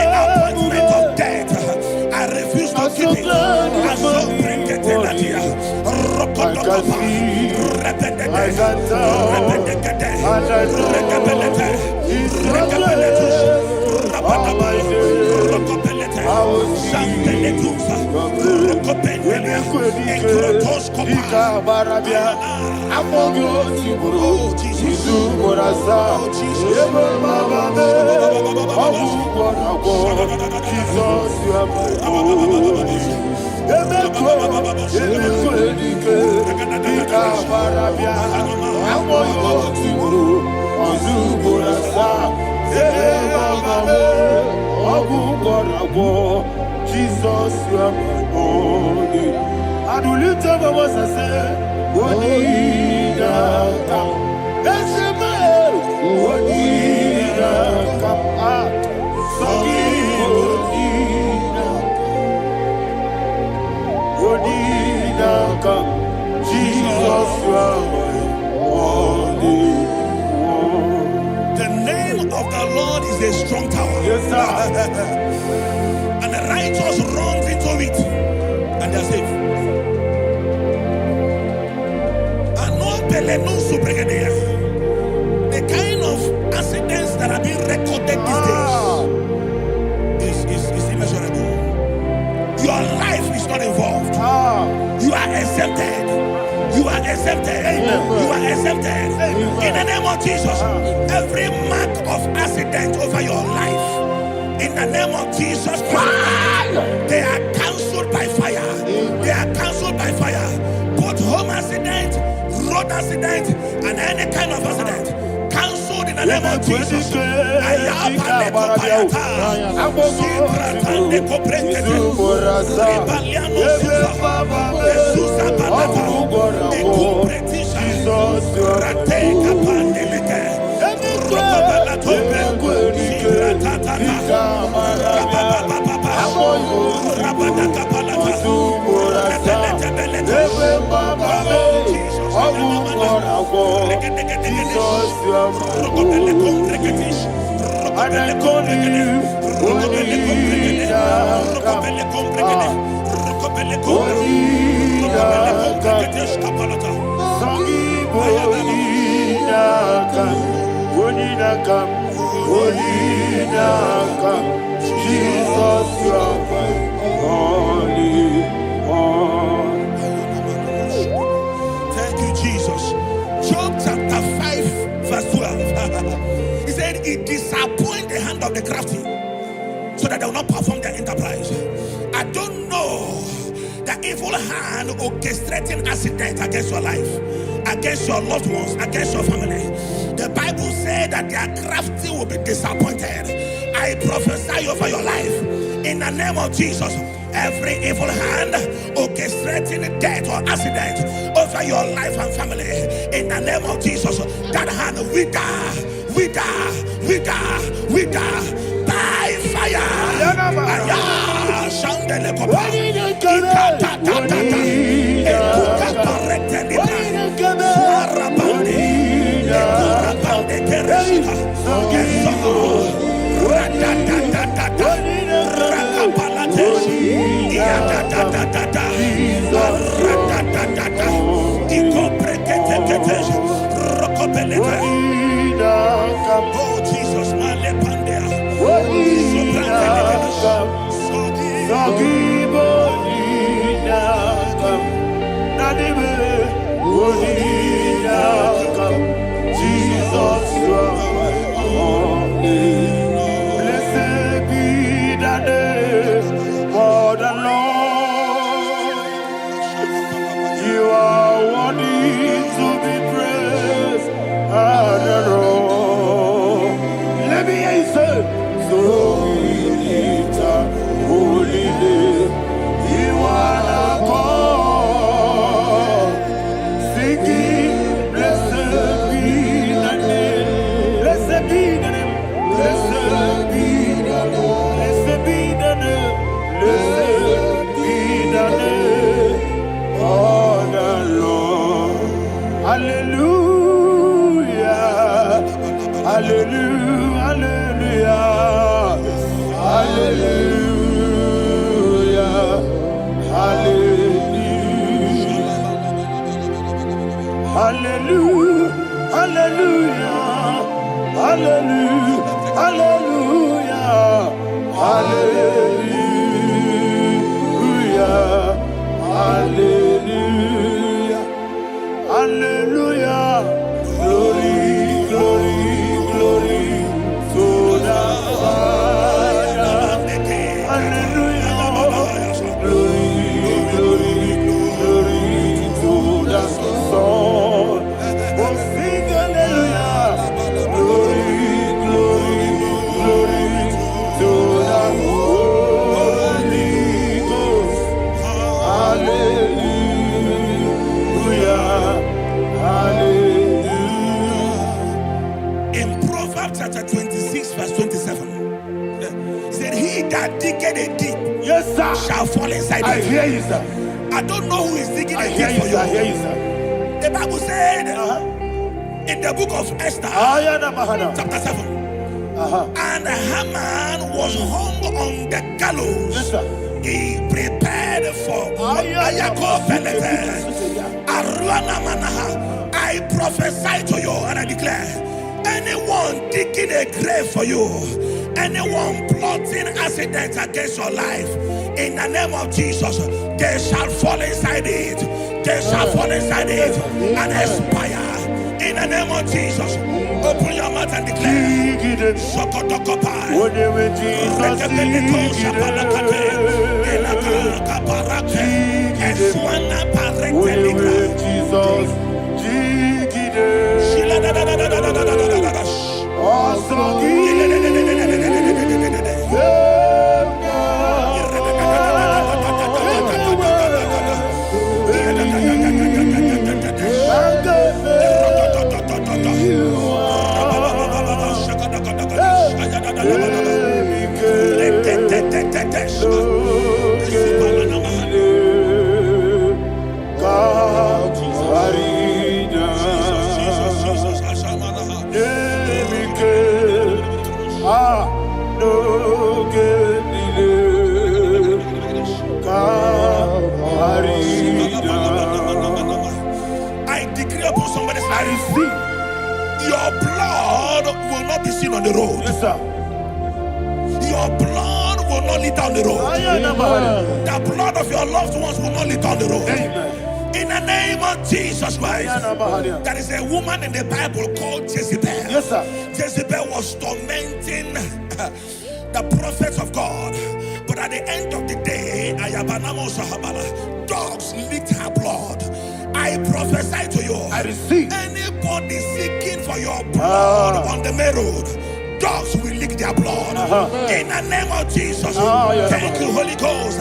appointment of death, I refuse to keep it. I so bring it in that year. Jesus, you are my only. And will you tell me what I say? What did I come? That's a man. What did I come? What did I come? Jesus, you are my only. The name of the Lord is a strong tower. Yes, sir. And the righteous runs into it and they are safe. The kind of accidents that are being recorded these days is immeasurable. Your life is not involved. You are exempted. You are exempted. You are exempted. In the name of Jesus, every mark of accident over your life, in the name of Jesus Christ, they are cancelled by fire. They are cancelled by fire. Both home accident, road accident, and any kind of accident, cancelled in the the name of Jesus. Ayapale kopayata. Zibratande koprekete. Rebaliano suza. Ezuza balata. Ekumpretisha. Rate kapandeleke. Rokobalatombe. Zibratatata. Rababababa. Rabadakapalata. Rebelete. Jesus, you are holy. Thank you, Jesus. Job chapter 5, verse 12. He said, it disappoints the hand of the crafty, so that they will not perform their enterprise. I don't know the evil hand orchestrating accident against your life, against your loved ones, against your family. The Bible said that their crafty will be disappointed. I prophesy over your life in the name of Jesus. Every evil hand orchestrating death or accident over your life and family, in the name of Jesus, that hand wither by fire. Aya shandele kopa ikatatata ekuka parete libra suarabande ekurabande kereshika eso radadadadada rakapalate iadadadadada radadadada ikoprekete rokopelete. Oh Jesus, malepandea. Jesus, you are holy. Blessed be the name of the Lord. You are worthy to be praised and adored. Let me hear you say, so we lift up holy name. You are the God. Singing, blessed be the name. Blessed be the name. Blessed be the name. Blessed be the name. Blessed be the name of the Lord. Hallelujah. Hallelujah. Hallelujah. Hallelujah. Hallelujah. Hallelujah. Hallelujah. Hallelujah. Hallelujah. Hallelujah. Hallelujah. Glory, glory, glory to the Father. Hallelujah. Glory, glory, glory to the Son. Oh, sing hallelujah. Glory, glory, glory to the Holy Ghost. Hallelujah. Hallelujah. In Proverbs chapter 26, verse 27, he said, he that diggeth a deep, Yes, sir, shall fall inside I it. hear you, sir. I don't know who is digging I a hear deep you, for sir. I hear you. you, sir. The Bible said in the book of Esther, chapter 7, and Haman was hung on the gallows. Yes, sir. He prepared for I prophesy to you and I declare, anyone digging a grave for you, anyone plotting accidents against your life, in the name of Jesus, they shall fall inside it. They shall fall inside it and expire. In the name of Jesus, open your mouth and declare. Shokotokopai. I decree upon somebody's life, your blood will not be seen on the road. Yes, sir. Your blood will not lead down the road. The blood of your loved ones will not lead down the road. Amen. In the name of Jesus Christ. There is a woman in the Bible called Jezebel. Yes, sir. Jezebel was tormenting the prophets of God. But at the end of the day, dogs licked her blood. I prophesy to you. I receive. Anybody seeking for your blood on the main road, dogs will lick their blood. In the name of Jesus. Thank you, Holy Ghost.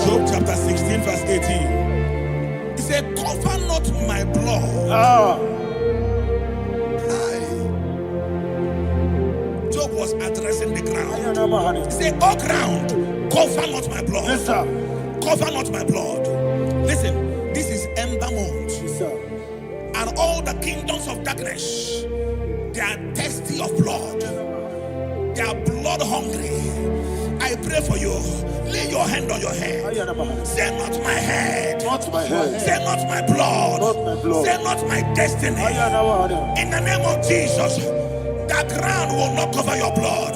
Job chapter 16 verse 18. He said, cover not my blood. Job was addressing the ground. He said, oh ground, cover not my blood. Yes, sir. Cover not my blood. Listen, this is ember month. Yes, sir. And all the kingdoms of darkness, they are thirsty of blood. They are blood hungry. I pray for you. Lay your hand on your head. Say not my head. Not my head. Say not my blood. Not my blood. Say not my destiny. In the name of Jesus, the ground will not cover your blood.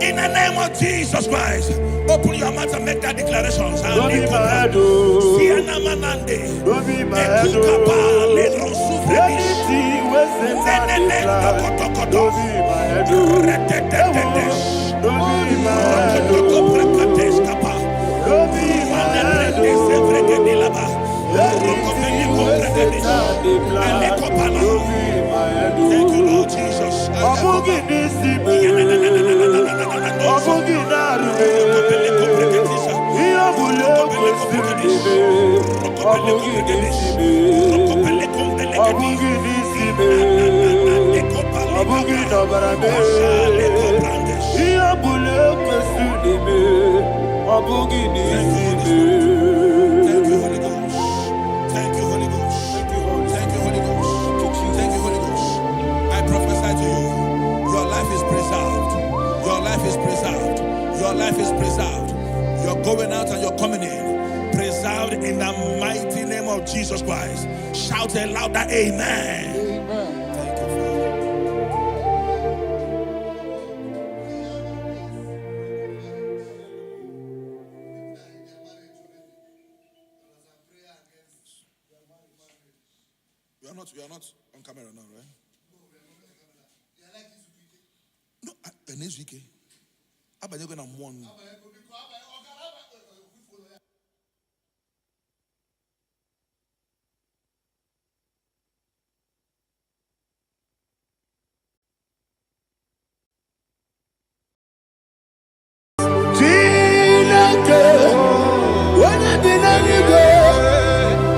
In the name of Jesus Christ, open your mouth and make that declaration. Don't be my head. Don't be my head. Anything was in that decline. Don't be my head. Don't be my head. Don't be my head. Anything was in that decline. Don't be my head. Thank you, Lord Jesus. Thank you, Holy Ghost. Thank you, Holy Ghost. Thank you, Holy Ghost. Thank you, Holy Ghost. I prophesy to you, your life is preserved. Your life is preserved. Your life is preserved. You're going out and you're coming in. Preserved in the mighty name of Jesus Christ. Shout a louder amen. Thank you, Father. You are not on camera now, right? No, next week. You're going to one.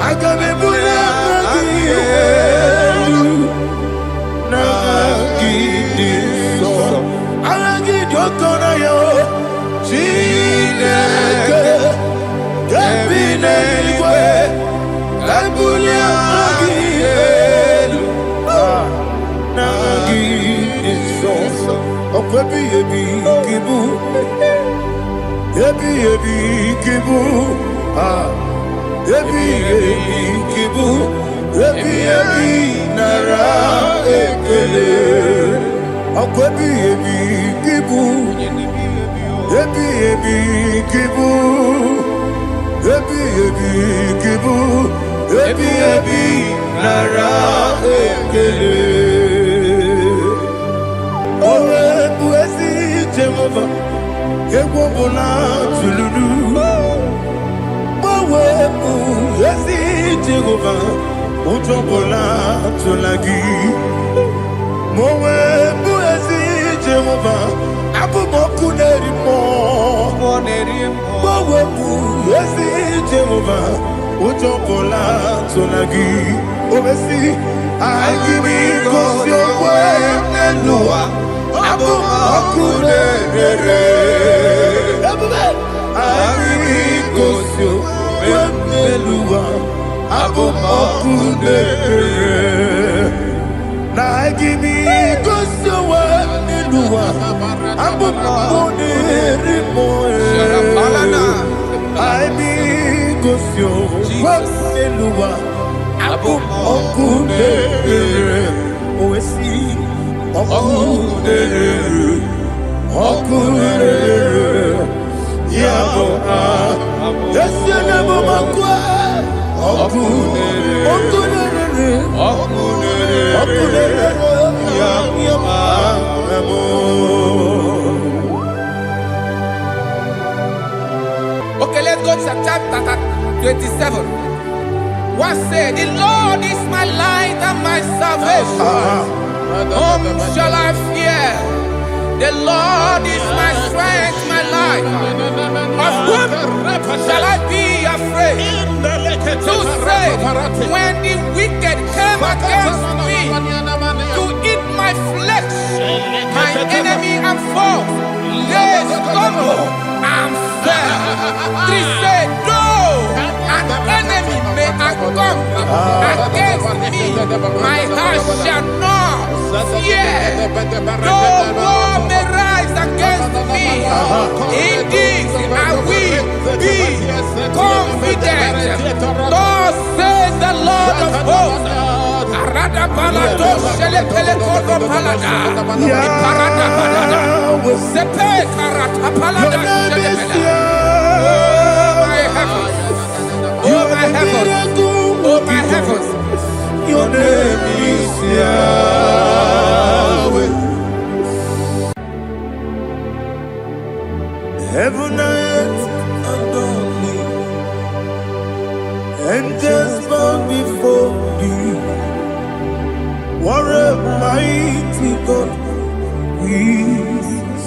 I kibu, ebi kibu, ebi kibu, ebi nara ekele, akwebi kibu, ebi kibu, ebi kibu, ebi nara ekele. Owe buezi Jehovah, Ewobola tululu. Owe buezi Jehovah, Ojobola tulagi. Owe buezi Jehovah, Abumoku nerimo. Owe buezi Jehovah, Ojobola tulagi. Obesi, I give you cause your way Nelua Abumoku nerere. I give you cause your way Nelua Abumoku nerere. Now I give you cause your way Nelua Abumoku nerere. I be cause your way Nelua Abumoku nerere. Oesi Okunere, Okunere, Yabo Yesenebo Makwa, Okunere, Okunere, Okunere, Yabo. Okay, let's go to chapter 27. What said, the Lord is my light and my salvation. Whom shall I fear? The Lord is my strength, my life. Of whom shall I be afraid? To say, when the wicked came against me to eat my flesh, my enemy and foe, they stumble and fell. They said, though an enemy may come against me, my heart shall not fear. Though war may rise against me, in this I will be confident. Thus says the Lord of hosts. Arada balado shelepele kodo palada. Iparada balada. Sepe karata palada shelepele. Oh my heavens. Oh my heavens. Oh my heavens. Your name is Yahweh. Heaven and earth adore me, angels bow before you. What a mighty God we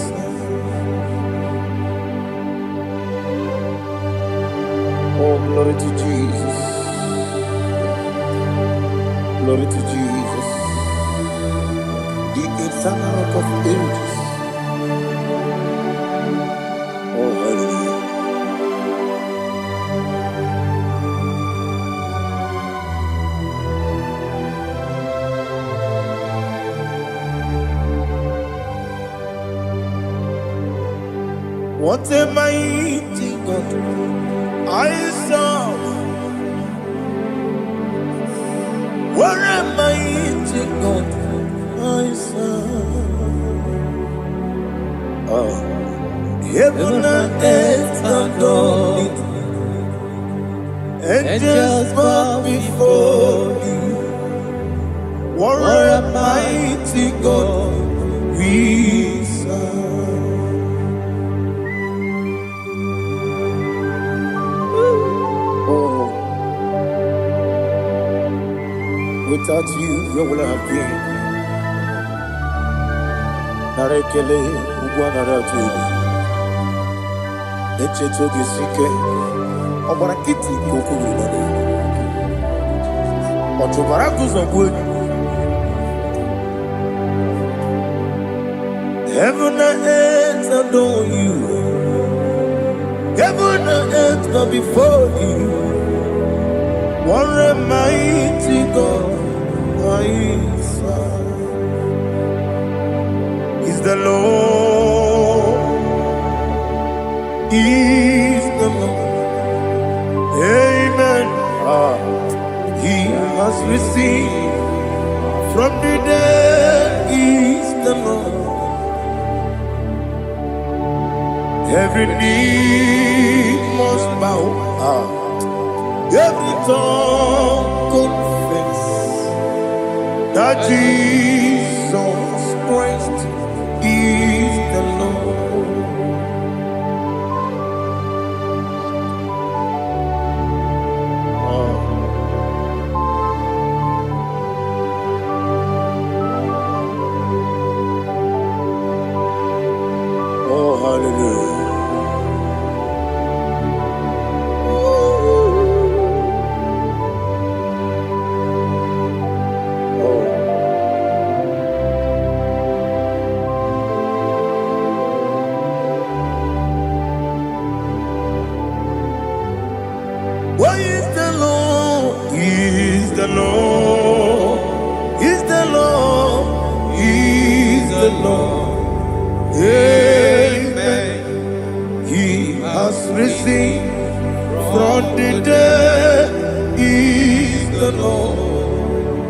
serve. Oh, glory to Jesus. Glory to Jesus, the eternal rock of ages. Oh, hallelujah. What a mighty God I serve. What a mighty God I serve. Oh, heaven and earth adore it. Angels bow before you. What a mighty God we serve. Oh, without you, where would I have been? Narekele, Ugwanaratu, Echetoge Sike, Obarakiti, Kokuru, Otobarakus of wood. Heaven and earth adore you. Heaven and earth bow before you. What a mighty God I serve. Is the Lord is the Lord. Amen. He has received from the dead is the Lord. Every knee must bow. Every tongue confess that Jesus Christ is the Lord. Oh, hallelujah. Why is the Lord? He is the Lord. He's the Lord. He's the Lord. Amen. He has risen from the dead. He's the Lord.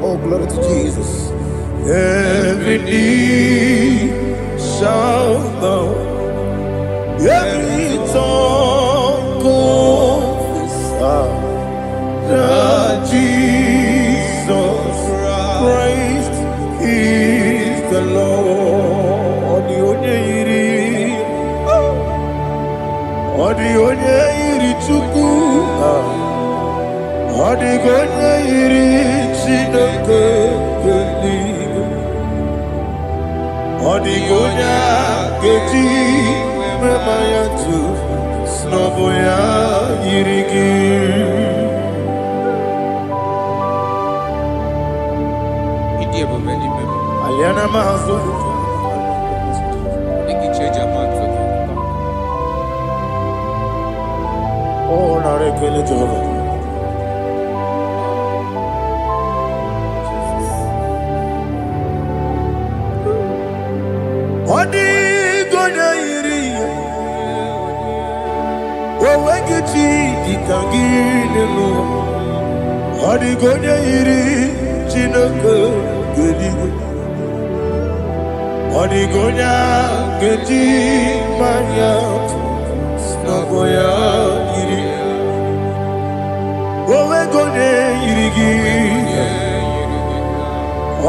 Oh, glory to Jesus. Every knee shall bow. Every tongue confess that Jesus Christ is the Lord. The onye yiri Chukwu, the onye yiri Chineke eluigwe, the onye ga-eji mema ya tu n'ọbụ ya yiri gị. Aliana mazo. Oh, narekele Jehovah. Odi gonya iri. Owegichi dikagine mo. Odi gonya iri Chineke eluigwe. Odi gonya geji manya n'ọbụ ya yiri. Owe gonya yiri gị.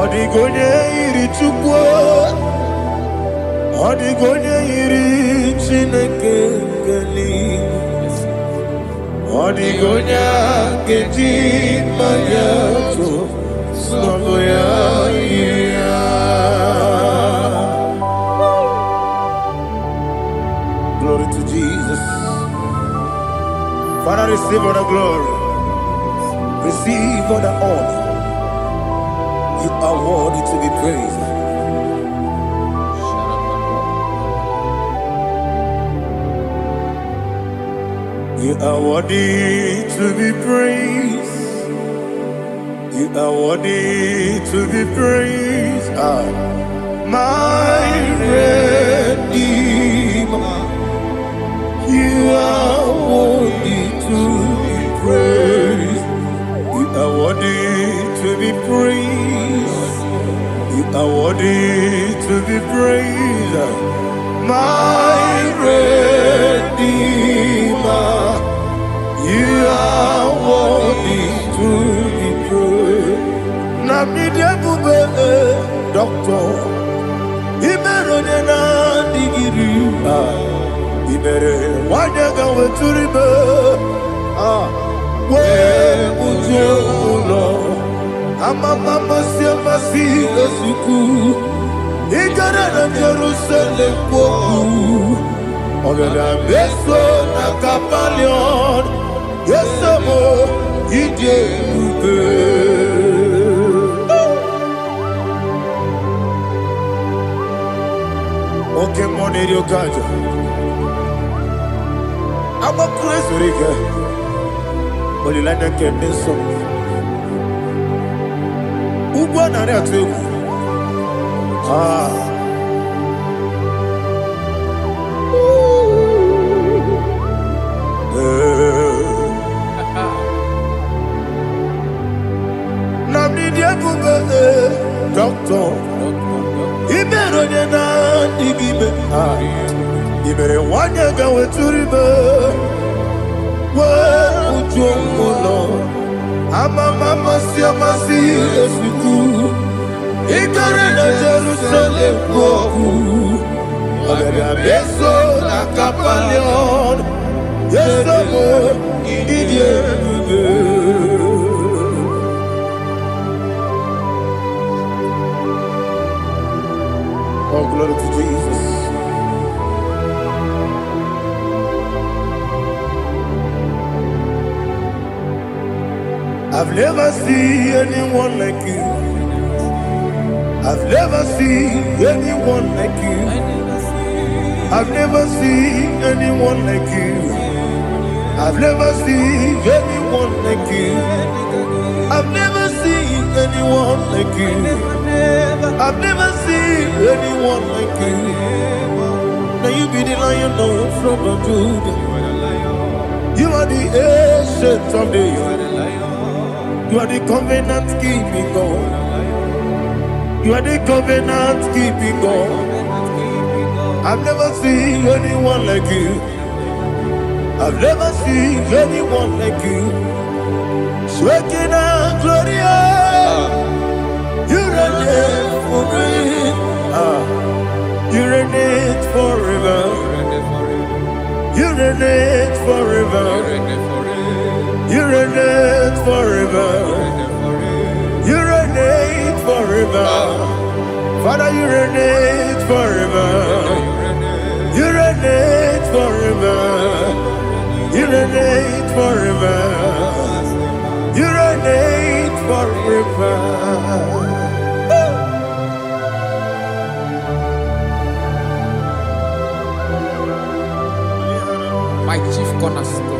Odi gonya yiri Chukwu. Odi gonya yiri Chineke eluigwe. Odi gonya geji manya n'ọbụ ya yiri. Glory to Jesus. Father, receive all the glory. Receive all the honor. You are worthy to be praised. You are worthy to be praised. You are worthy to be praised. My Redeemer. You are worthy to be praised. You are worthy to be praised. You are worthy to be praised. My Redeemer. You are worthy to be praised. Namidebube, Doctor. Imeronena digiri. Ibere wanyaga weturibe we ujo ulo amama masi esuku igara na Jerusalem kwoku ogada beso na kapalion yesemo ide ube oke moneri okaja. I'm a crazy rigger. Only like a candy song. Ugo na re atu. doctor. Ibero na digibe. Ibere wanya ga weturibe. Wa ujomo Mama si esiku. Ikare na Jerusalem boku. Abebe beso na kapalion. Yeso mo idie. Oh, glory to Jesus. I've never seen anyone like you. I've never seen anyone like you. I've never seen anyone like you. I've never seen anyone like you. I've never seen anyone like you. I've never seen anyone like you. Now you be the lion from the Judah. You are the ancient of days. You are the covenant keeping God. You are the covenant keeping God. I've never seen anyone like you. I've never seen anyone like you. Shaking and Gloria, you reign forever. You reign forever. You reign forever. You reign forever. You reign forever. Father, you reign forever. You reign forever. You reign forever. You reign forever. My chief cornerstone.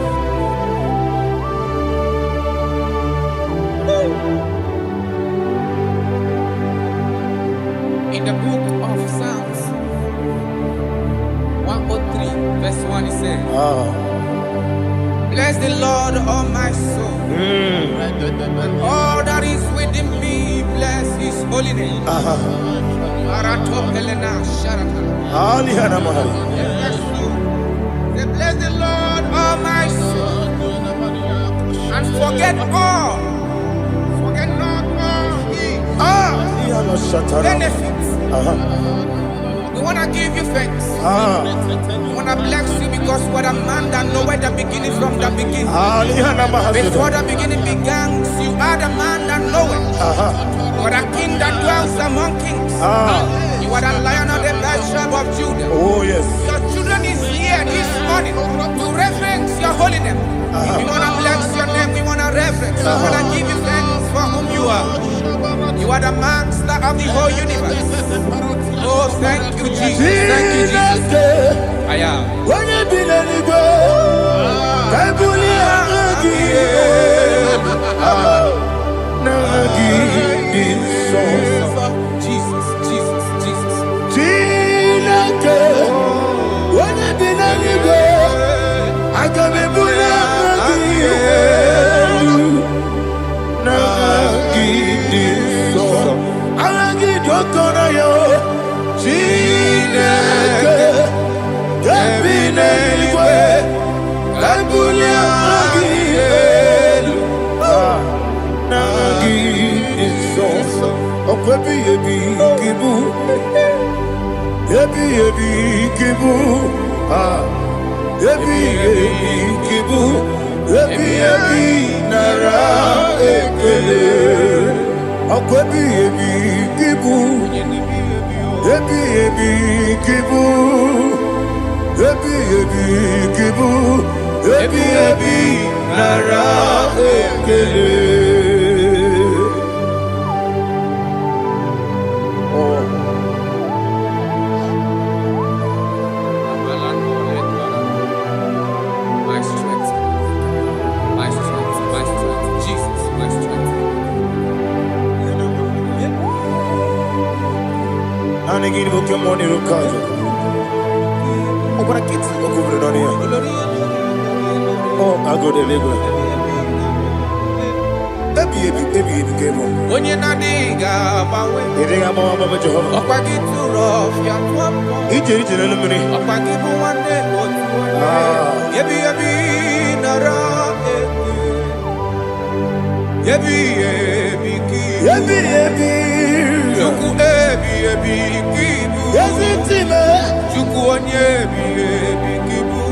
In the book of Psalms 103 verse 1 it says, bless the Lord, all my soul, and all that is within me, bless his holy name. Bless the Lord, all my soul, and forget not all his benefits. We want to give you thanks. We want to bless you because what a man that know where the beginning from the beginning. Before the beginning began, you are the man that know it. You are the king that dwells among kings. You are the lion of the tribe of Judah. Oh yes. Your children is here this morning to reverence your holy name. We want to bless your name. We want to reverence. We want to give you thanks for whom you are. You are the master of the whole universe. Oh, thank you, Jesus. Thank you, Jesus. I am. Jesus, Jesus, Jesus. My strength, Jesus, my strength. Oh, I go deliver. Onye na-adịghị agbanwe. Ọkwa gị tụrụ ọfịa twapụ. Ọkwa gị bụ nwanne otu onye. Ebi ebi nara eke. Ebi ebi ki. Ebi ebi. Chukwu ebi ebi ki bụ. Chukwu onye ebi ebi ki bụ.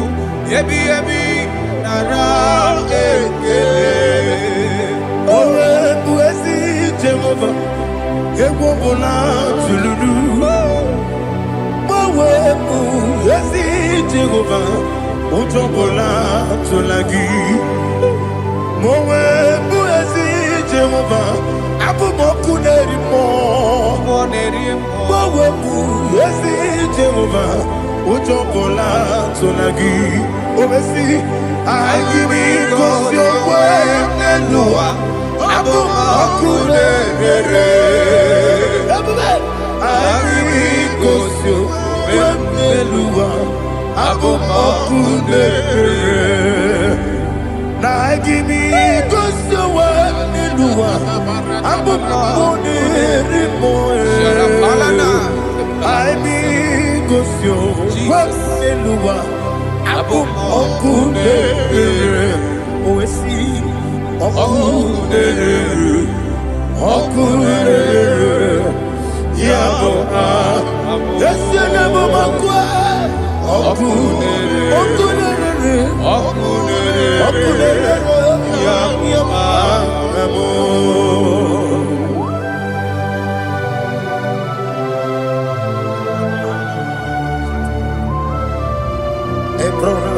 Ebi ebi nara eke. Owe bụ ezi Jehova, egwu ọbụla tụlụrụ. Owe bụ ezi Jehova, ụjọ ọbụla tụla gị. Owe bụ ezi Jehova, abụ m ọkụ na-eri mmụọ. Owe bụ ezi Jehova, ụjọ ọbụla tụla gị. Owe si, anyị bụ igosi okwe n'elu ụwa. Abụ m ọkụ na-ere. Anyị gosi okwe n'elu ụwa. Abụ m ọkụ na-ere. Na anyị gosi okwe n'elu ụwa. Abụ m ọkụ na-ere mmụọ. Anyị gosi okwe n'elu ụwa. Abụ m ọkụ na-ere. Owesi ọkụ na-ere. Ọkụ na-ere. Ya bụ esi na bụ ọkụ. Ọkụ na-ere. Ọkụ na-ere. Ọkụ na-ere. Ọkụ na-ere. Ya bụ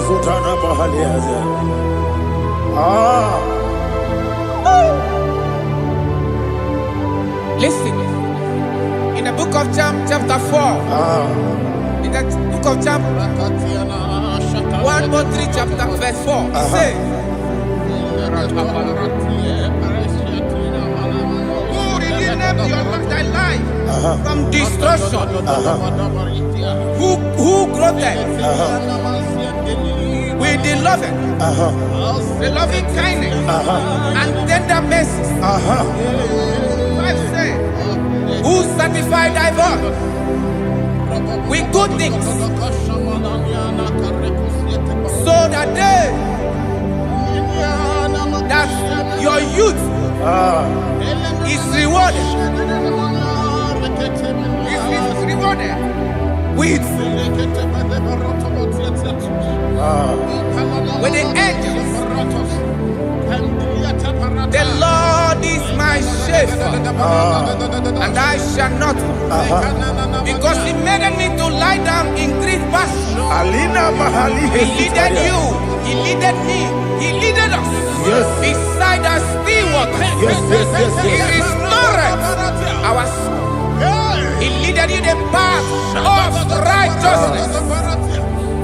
Sultana Bahaliaza. Listen, in the book of chapter 4, in the book of chapter 1:3, chapter verse 4, it says, who redeemed thy life from destruction? Who groweth with the loving kindness and tender mercies? Who sanctified thy body with good things, so that your youth is rewarded. Is rewarded with the angels. The Lord is my shepherd, and I shall not want, because He made me to lie down in green pastures. He leaded you, He leaded me, He leaded us beside the still waters. He restored our soul. He leaded you the path of righteousness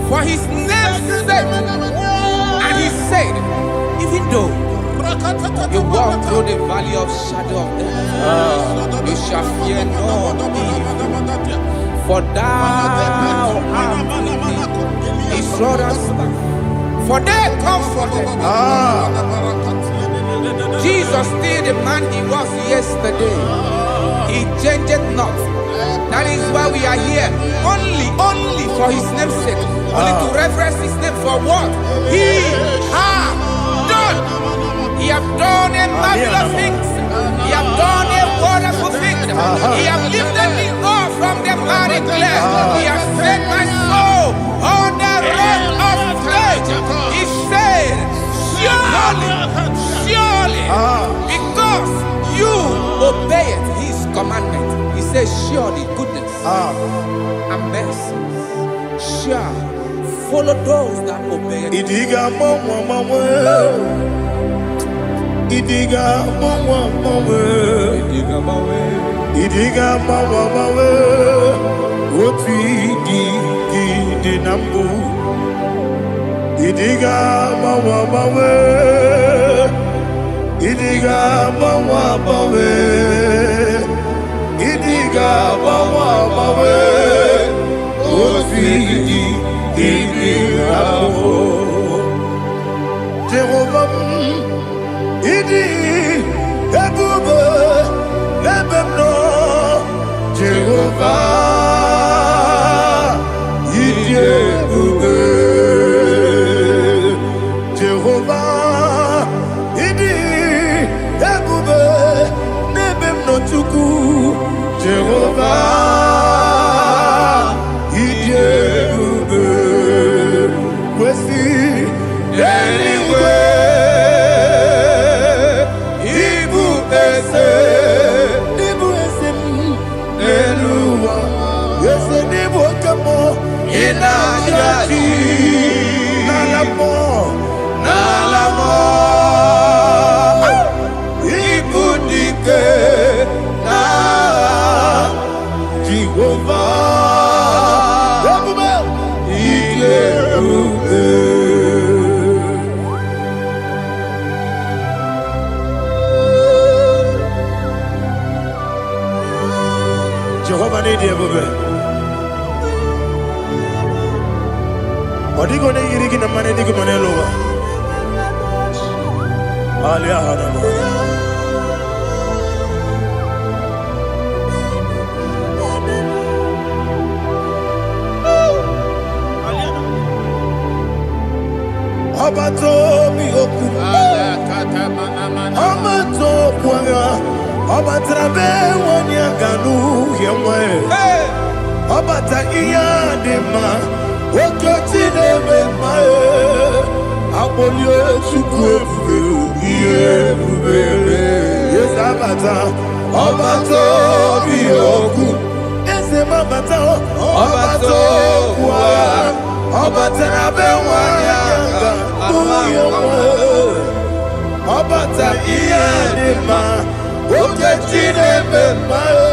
for His name's sake. And He said, even though you walk through the valley of shadow of death, you shall fear no evil, for thou art with me. His rod and staff, for they comforted. Jesus still the man He was yesterday. He changed not. That is why we are here. Only for His name's sake. Only to reverence His name for what He has done. He has done a marvelous things. He has done a wonderful thing. He has lifted me up from the miry clay. He has set my soul on the rock of faith. He said, surely, because you obeyed His commandment. He says, surely goodness and mercy shall follow those that obey. Idiga mama. Idiga mama. Oti di nambu. Idiga mama. Idiga mama. Idiga mama. Oti di nambu. Jehovah, Idi Jehovah, ịdị ebube. Jehovah, ịdị ebube n'ebe m nọ Chukwu. Jehovah, ịdị ebube kwesị eluigwe. Ịbụ eze m n'elu ụwa. Eze n'ịbụ oke mmụọ. Ị na-achị n'ala mmụọ. Ịbụ dike na Jehovah, ebube ịdị ebube. Jehovah n'ịdị ebube. Ọ dịghị onye yiri gị na mmanụ dị gị ma n'elu ụwa. Ọba tó bí okú, ọba tó kwara, ọba tara bẹ́ẹ̀ wọ́n ní àgànú yẹn wọ́n ẹ̀. Ọba ta iya dị mma, oke chi na-eme mma ẹ̀. Akpọlie Chukwu ebube, ihe ebube Yesu abata. Ọba tó bí okú, eze m abata. Ọba tó kwara, ọba tara bẹ́ẹ̀ wọ́n ní àgànú yẹn wọ́n ẹ̀. Ọba ta iya dị mma, oke chi na-eme mma ẹ̀.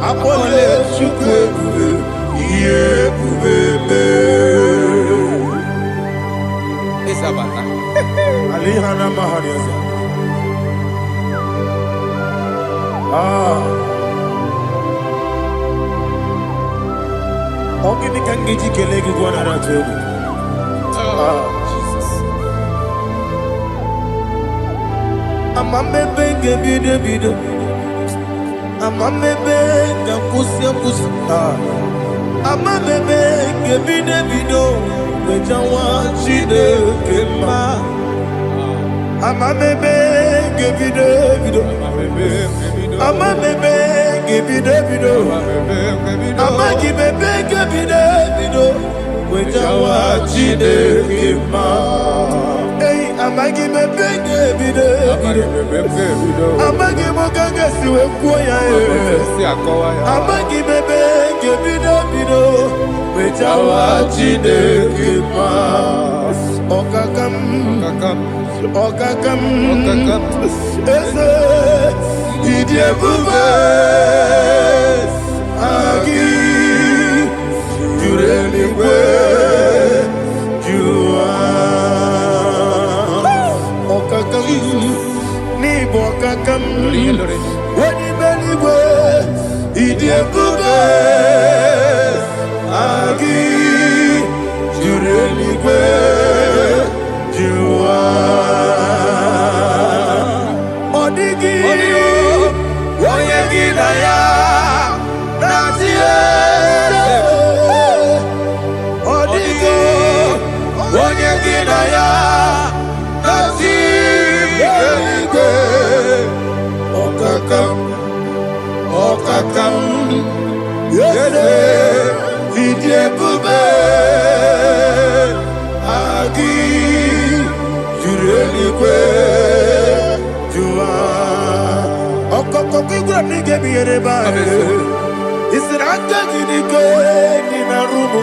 Akpọlie Chukwu ebube, ihe ebube Isabata. Alihana Mahariaza. Ogini kangeji kelegi gwana ratogu. Jesus. Amamebe ngebide. Amamebe ngakusi. Amamebe ngebide. Wejawa Chineke mma. Amamebe ngebide. Amamebe ngebide. Amagibebe ngebide. Wejawa Chineke mma. Hey, amagibebe ngebide. Amagimogaga siwe kwaya. Amagibebe ngebide. Wejawa Chineke mma. Okakam. Eze ịdị ebube. Agị juru eluigwe jụwa. Ọkakam n'ịbụ ọkakam. Onye eluigwe ịdị ebube. Agị juru eluigwe jụwa. Ọ dịghị onye gị na ya na-atị eze. Ọ dịghị onye gị na ya na-atị eluigwe. Ọkakam eze ịdị ebube. Agị juru eluigwe jụwa. Ọkọkọ igwe m n'ike bụ ihe ebe ahụ. Isi na aka gị n'ike dị na rumu.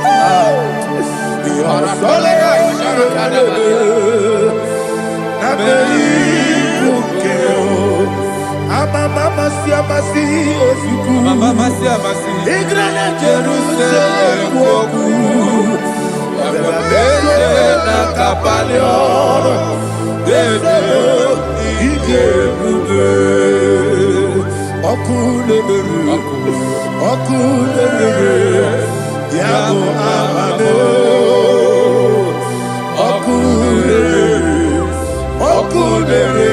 Na mmeri nke amasị ozugbo. Igre na Jerusalem okwu. Eze na kapali ọrụ. Eze ịdị ebube. Ọkụ na-emere ya bụ aha m. Ọkụ na-emere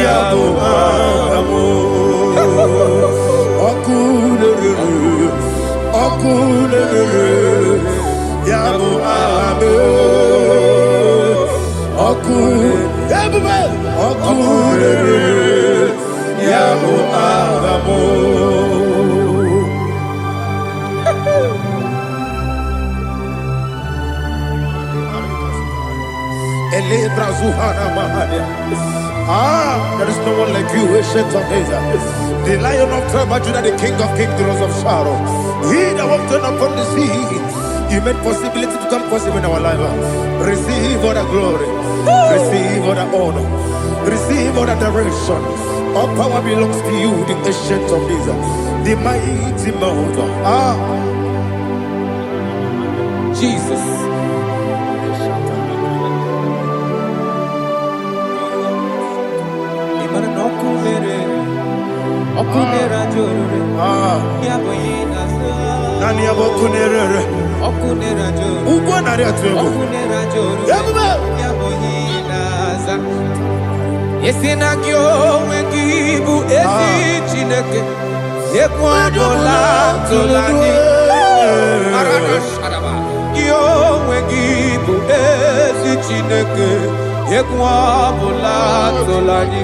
ya bụ aha m. Ọkụ There is no one like you, ancient of days. The Lion of tribe of Judah, the King of kings, the Rose of Sharon. He that walked upon the sea. You made possibility to come possible in our life. Receive all the glory. Receive all the honor. Receive all the direction. All power belongs to you, the ancient of days, the mighty mountain. Jesus. Nani abokunere. Ugwanari atuego. Yesina kyo wengibu esi chineke yekwadola tolani arana sharaba kyo wengibu esi chineke yekwadola tolani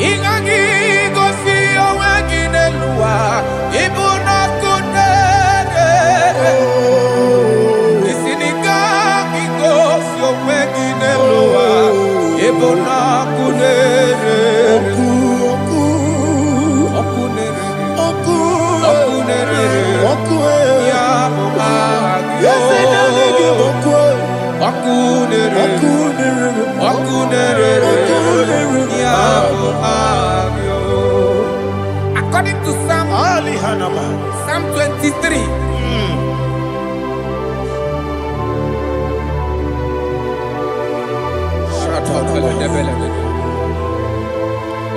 ingagi gosi owegine luwa ibuna kunere isinika gosi owegine luwa ibuna kunere According to Psalm 23.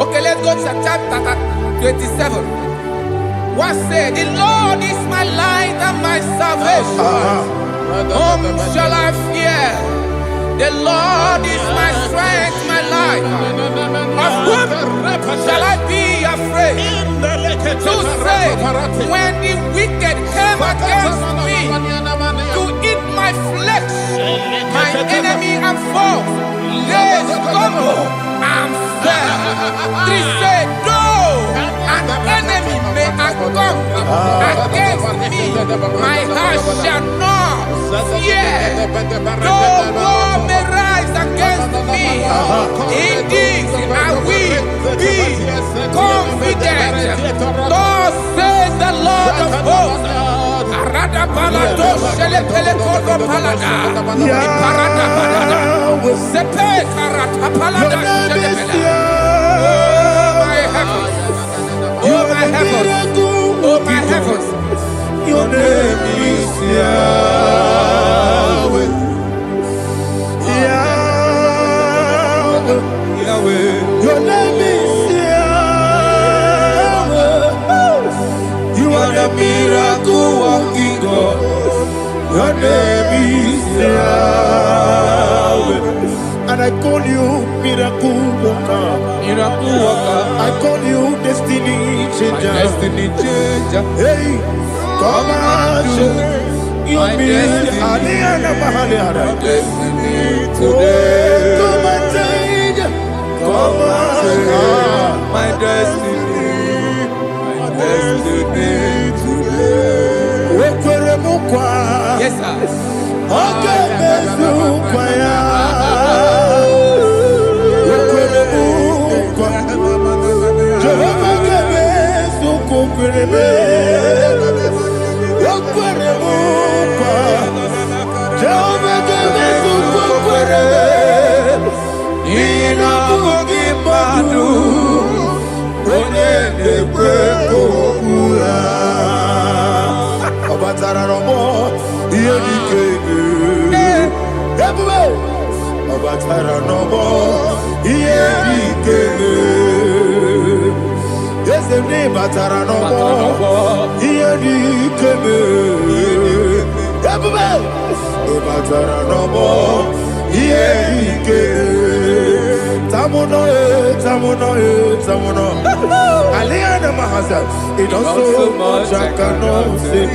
Okay, let's go to chapter 27. What said? The Lord is my light and my salvation. Whom shall I fear? The Lord is my strength, my life. Of whom shall I be afraid? To say, when the wicked came against me to eat my flesh, my enemy and foe, they stumble and fell. Three said, though an enemy may come against me, my heart shall not fear. Though war may rise against me, in this I will be confident. Thus says the Lord of hosts. Arada balado shele pele kodo palada. Iparada balada. Sepe karata palada shele pele. Oh my heavens. Oh my heavens. Your name is Yahweh. Yahweh. Your name is Yahweh. You are the miracle working God. Your name is Yahweh. And I call you miracle worker. Miracle worker. I call you destiny changer. My destiny changer. Hey, come on, your destiny. Destiny today. Come and change. Come on, my destiny. My destiny today. Yes, sir. It does so much I cannot say.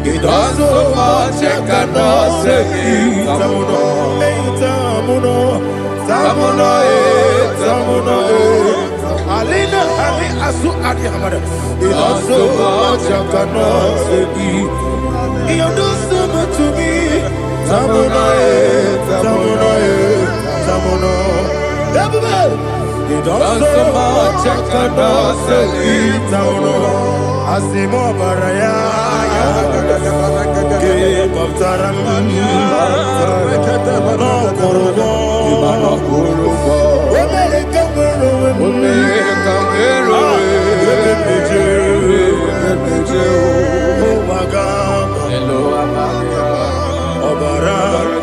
It does so much I cannot say. Alina, He does so much I cannot say. He does so much to me. Tamona, Tamona, Tamona. He does so much I cannot say. Tamona. Asimo Baraya. Give up Taram. No Korobo.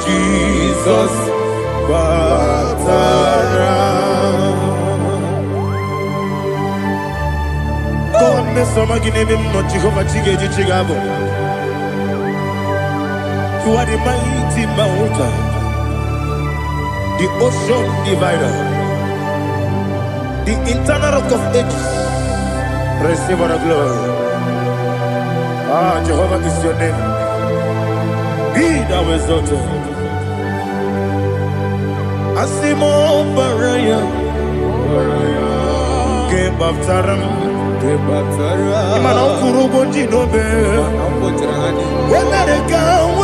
Jesus, God, Miss Somaginebim, not Jehovah Chigagi Chigabo. You are the mighty mountain, the ocean divider, the internal rock of ages. Receive the glory. Jehovah is your name. Be thou exalted. Asimo Baraya, Game of Taram, Imano Kuruboji Nobe, when I come,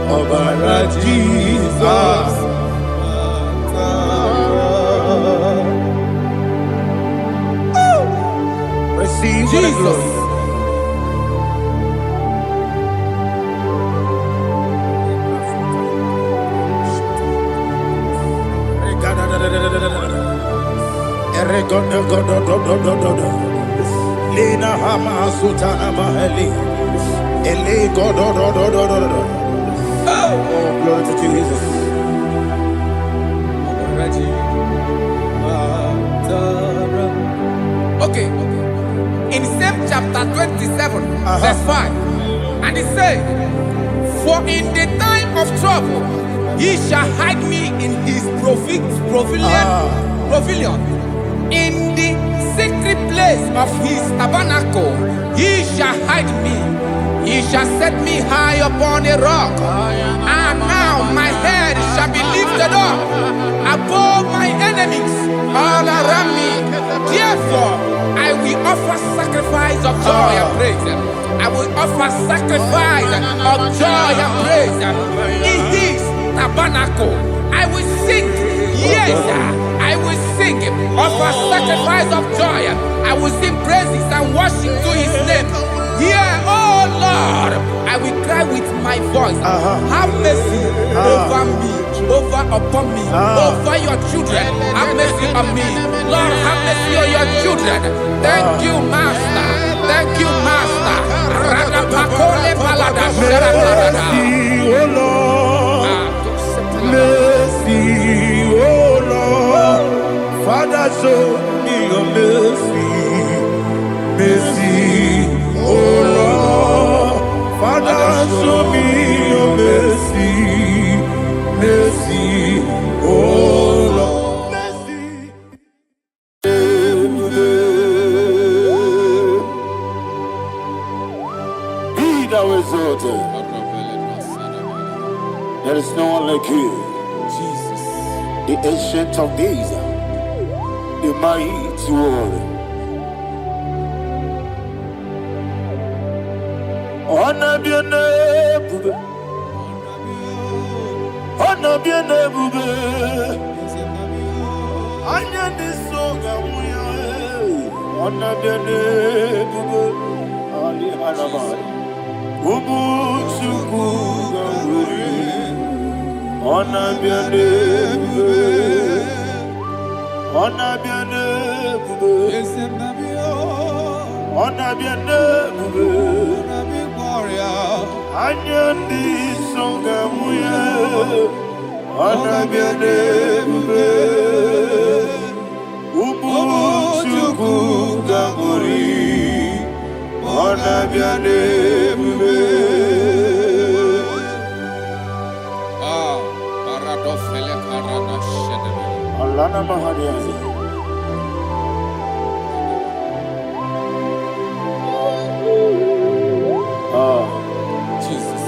Obara Jesus. Receive Jesus. Lena Hama Sutana Maheli. Ele God. Oh, glory to Jesus. Okay. In same chapter 27, verse 5, and it says, for in the time of trouble, he shall hide me in his pavilion. In the secret place of his tabernacle, he shall hide me. He shall set me high upon a rock. And now my head shall be lifted up above my enemies all around me. Therefore, I will offer sacrifice of joy and praise. I will offer sacrifice of joy and praise. In his tabernacle, I will sing. Yes, I will sing. Offer sacrifice of joy. I will sing praises and worship to his name. Here, oh Lord, I will cry with my voice. Have mercy over me, upon me, over your children. Have mercy on me. Lord, have mercy on your children. Thank you, Master. Thank you, Master. Mercy, oh Lord. Mercy, oh Lord. Father, show me your mercy. Mercy, oh Lord. Father, show me your mercy. Mercy, oh Lord. Mercy. Be thou exalted. There is no one like you. Jesus. The ancient of days, the mighty warrior. Honor be a name, honor be a name. Anya ni soga muya, honor be a name. Ali Hanabai, Ubu Chuku Gamburi, honor be a name, honor be a name, honor be a name. Anya ni songa muya, ana bianembe, ubu chuku gangori, ana bianembe. Paradofele karana shedebe. Alana mahadiazi. Jesus.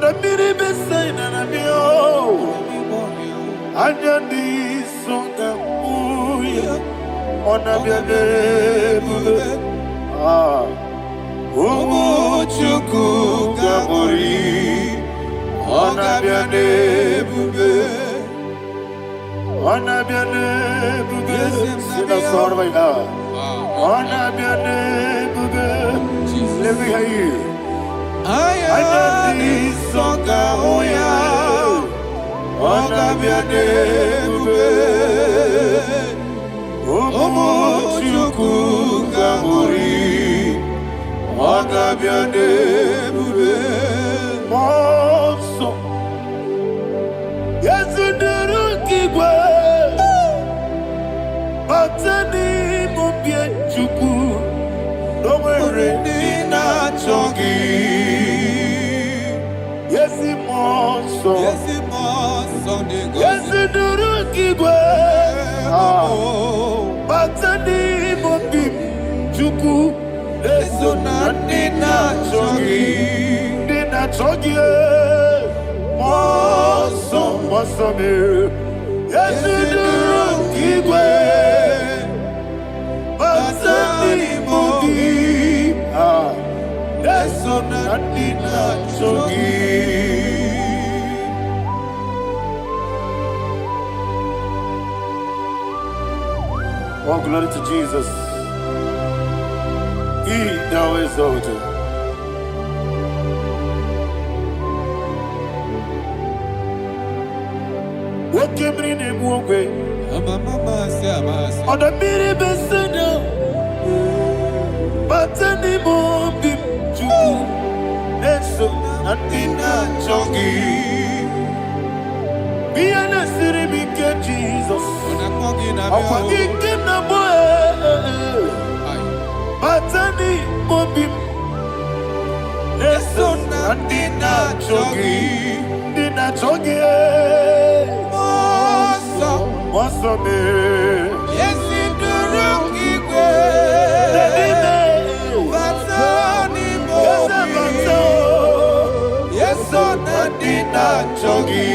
the mini beside and I'm yo. And you're the song that on a baby. Ah, oh, Chuku Gamori on a baby. On a baby. Sit us all right now. On a baby. Let me hear you. I am the song oh yeah. On a baby. Oh, Chuku Gamori, Magabiane Bube, Monso. Yes, the Rukigwe, Batani Mubien Chuku, no Merina Chogi. Yes, Monso, yes, the Rukigwe. Batani Mobim Juku Leso Nina Chogi Moso me Yesu Kigwe Batani Mobim Leso Nina Chogi. Oh, glory to Jesus. He thou exalted. What came in him walk way? On the mini beside but anymore be true. And so, nothing not jogging. Be an city, be Jesus. I'm walking the boy. Batani Mobim. Leso Nandina Chogi. Dina Chogi. Moso me. Yes, in the Rocky Batani Mobim. Yes, on Nandina Chogi.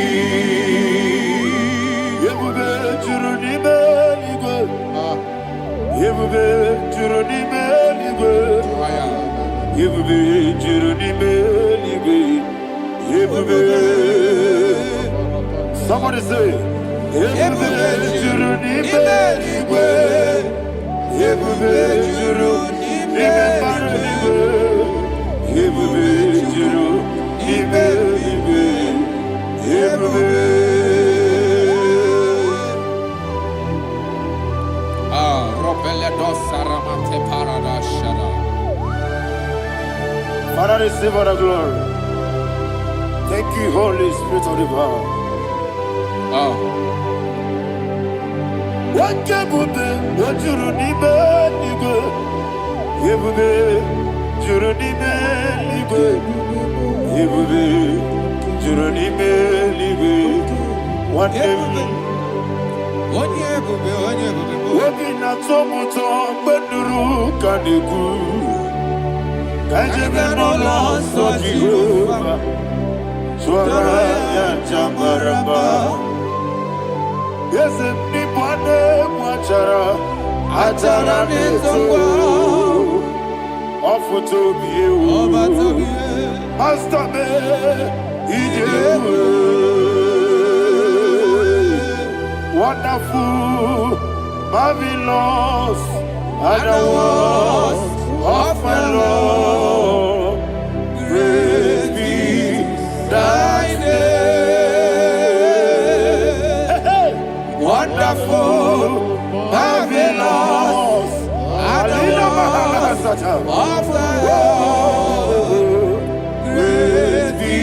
Somebody say, Father, receive all the glory. Thank you, Holy Spirit of the power. What can you do? What you do? Yes, anybody watchara, atara neto, offer to be Master me, wonderful, marvelous, and the was of my Lord, praise be thy name. Wonderful, marvelous, and the was of my Lord, praise be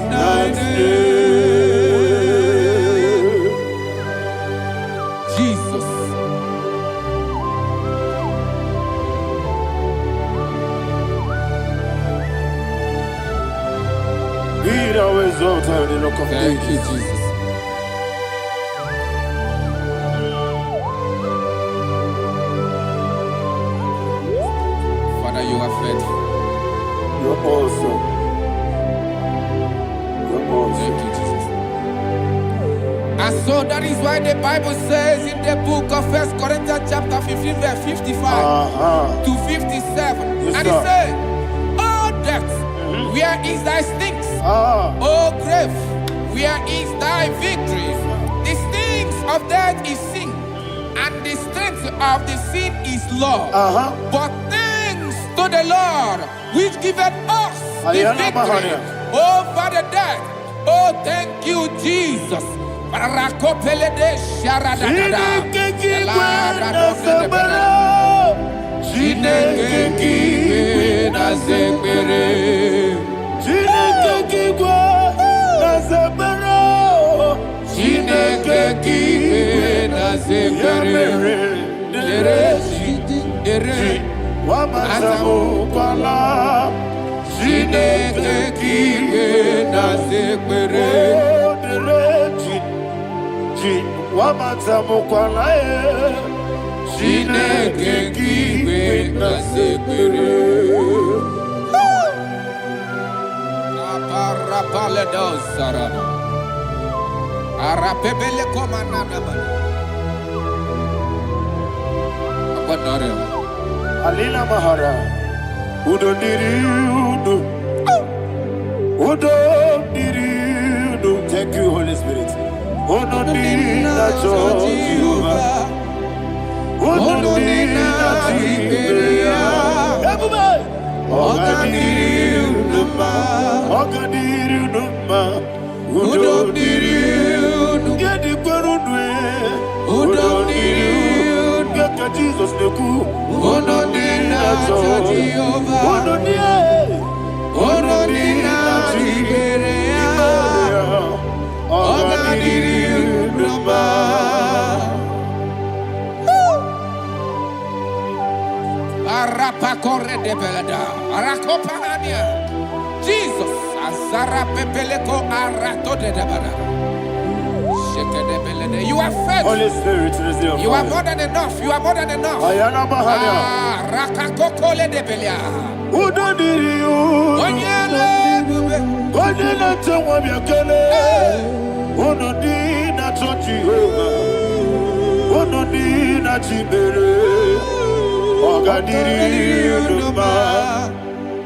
thy name. Jesus. Be thou exalted in the Rock of Thank you, Ages. Jesus. Father, you are faithful. You're awesome. And so that is why the Bible says in the book of 1 Corinthians chapter 15 verse 55 to 57. Yes, And it says, "Oh death, where is thy stings? Oh grave, where is thy victory? The stings of death is sin, and the strength of the sin is law. But thanks to the Lord, which giveth us the victory over the death. Oh, thank you, Jesus." Alina Mahara, Udo Diriudo, Udo Diriudo. Thank you, Holy Spirit. Udo Diriudo, Jehovah. Udo Diriudo, everybody. Ogadiriudo, Udo Diriudo, get the Gurudwe, Udo Diriudo, get Jesus the Ku. Ononina Jehovah, Ononina Tiberea, Ogadiriudo. Arapa corre de belada, Arakopania, Jesus, Azara Pepeleko Arato de Dabara. You are faithful. Holy Spirit, receive You are more than enough. You are more than enough. Ayana Mahania. Rakakokole de Belia. Udo diriu. Onyele bube. Onyele tewa biakele. Uno di na Jehovah. Uno di na Tibere. Ogadiriu numa.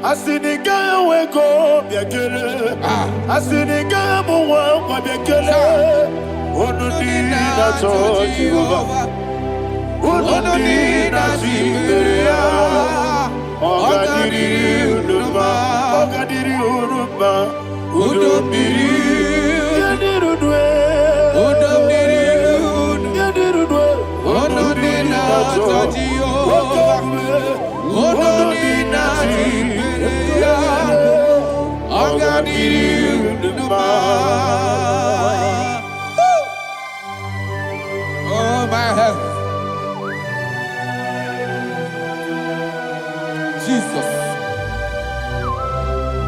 Asiniga weko biakele. Asiniga muwa kwa biakele. Ononina Jehovah, Ononina Tiberea, Ogadiriudo, Ogadiriudo, Udomiriudo, Ononina Jehovah, Ononina Tiberea, Ogadiriudo. Oh, my health. Jesus.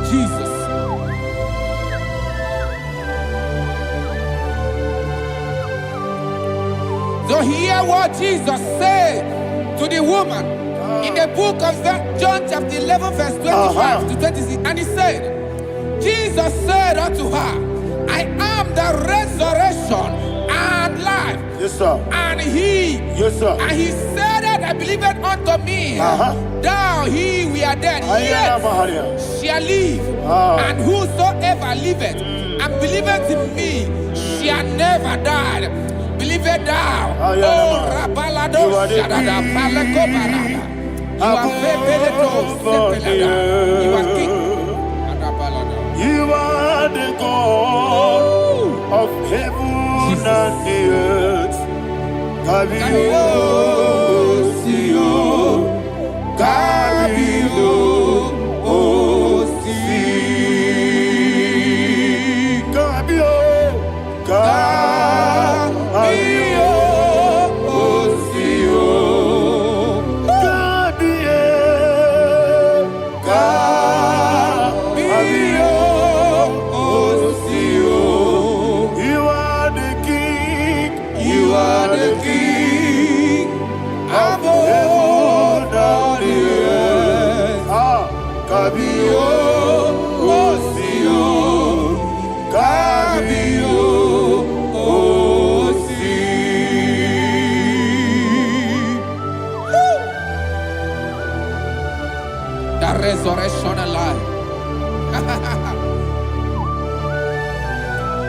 Jesus. So hear what Jesus said to the woman in the book of John chapter 11 verse 25 to 26. And he said, Jesus said unto her, I am the resurrection and life. Yes, sir. And he, Yes, sir. and he said that I believe it unto me. Thou he we are dead, yet shall live. And whosoever liveth and believeth in me shall never die. Believe it thou. Oh, Rabalado, Shadada, Palako Barada. You are You are king. You are the God of heaven and the earth. Kabio, Sio, Kabio, Si, Kabio, Kabio, Sio, Kabio, Kabio, Sio. You are the King. You are the King.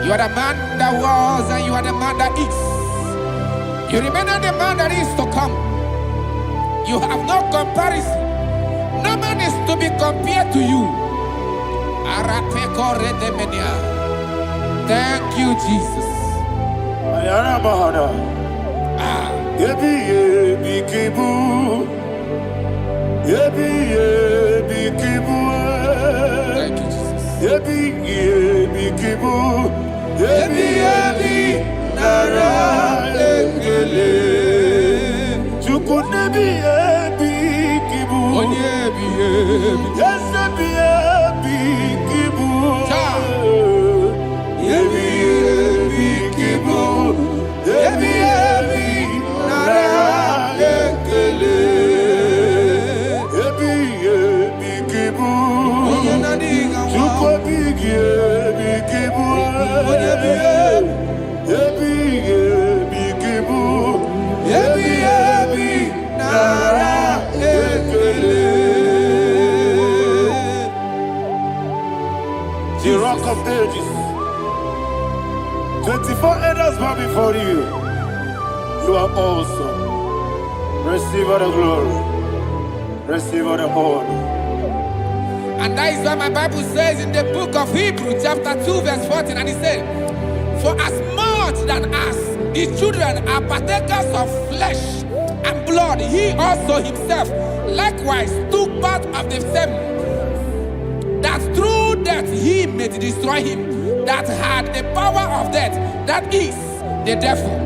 You are the man that was and you are the man that is. You remember the man that is to come. You have no comparison. No man is to be compared to you. Thank you, Jesus. Thank you, Jesus. The Rock of Ages. 24 elders bow before you. You are awesome. Receive all the glory. Receive all the honor. And that is what my Bible says in the book of Hebrews chapter 2 verse 14. And it said, for as much than us, the children are partakers of flesh and blood, he also himself likewise took part of the same, that through death he may destroy him that had the power of death, that is the devil.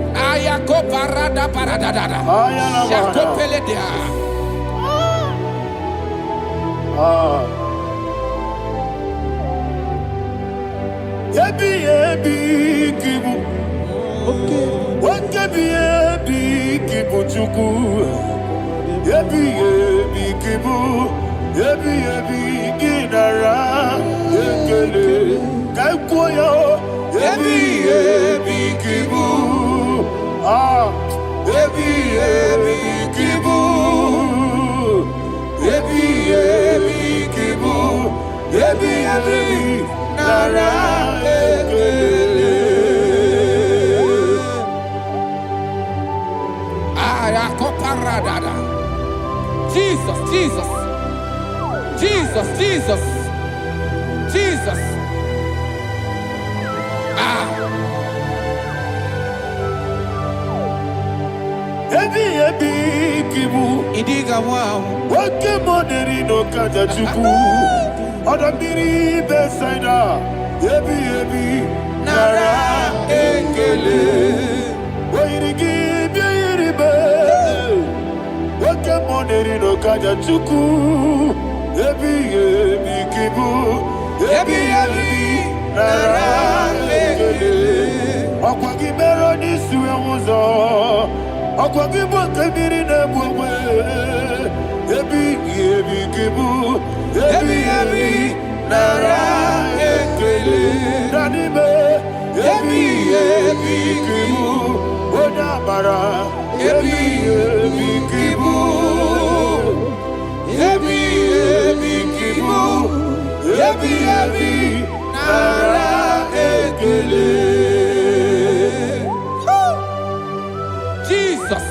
Jesus, Jesus, Jesus, Jesus, Jesus. Idiga wow. Wake money no kaja chuku. Odamiri besaida. Yebi nara ekele. Wairigi biiribe. Wake money no kaja chuku. Yebi kibu. Yebi nara ekele. Okwagi mero ni suwe muzo. Okwagi botemiri na bwewe. Yebi kibu. Yebi nara ekele. Nanime. Yebi kibu. Odabara. Yebi kibu. Yebi kibu. Yebi nara ekele. Jesus.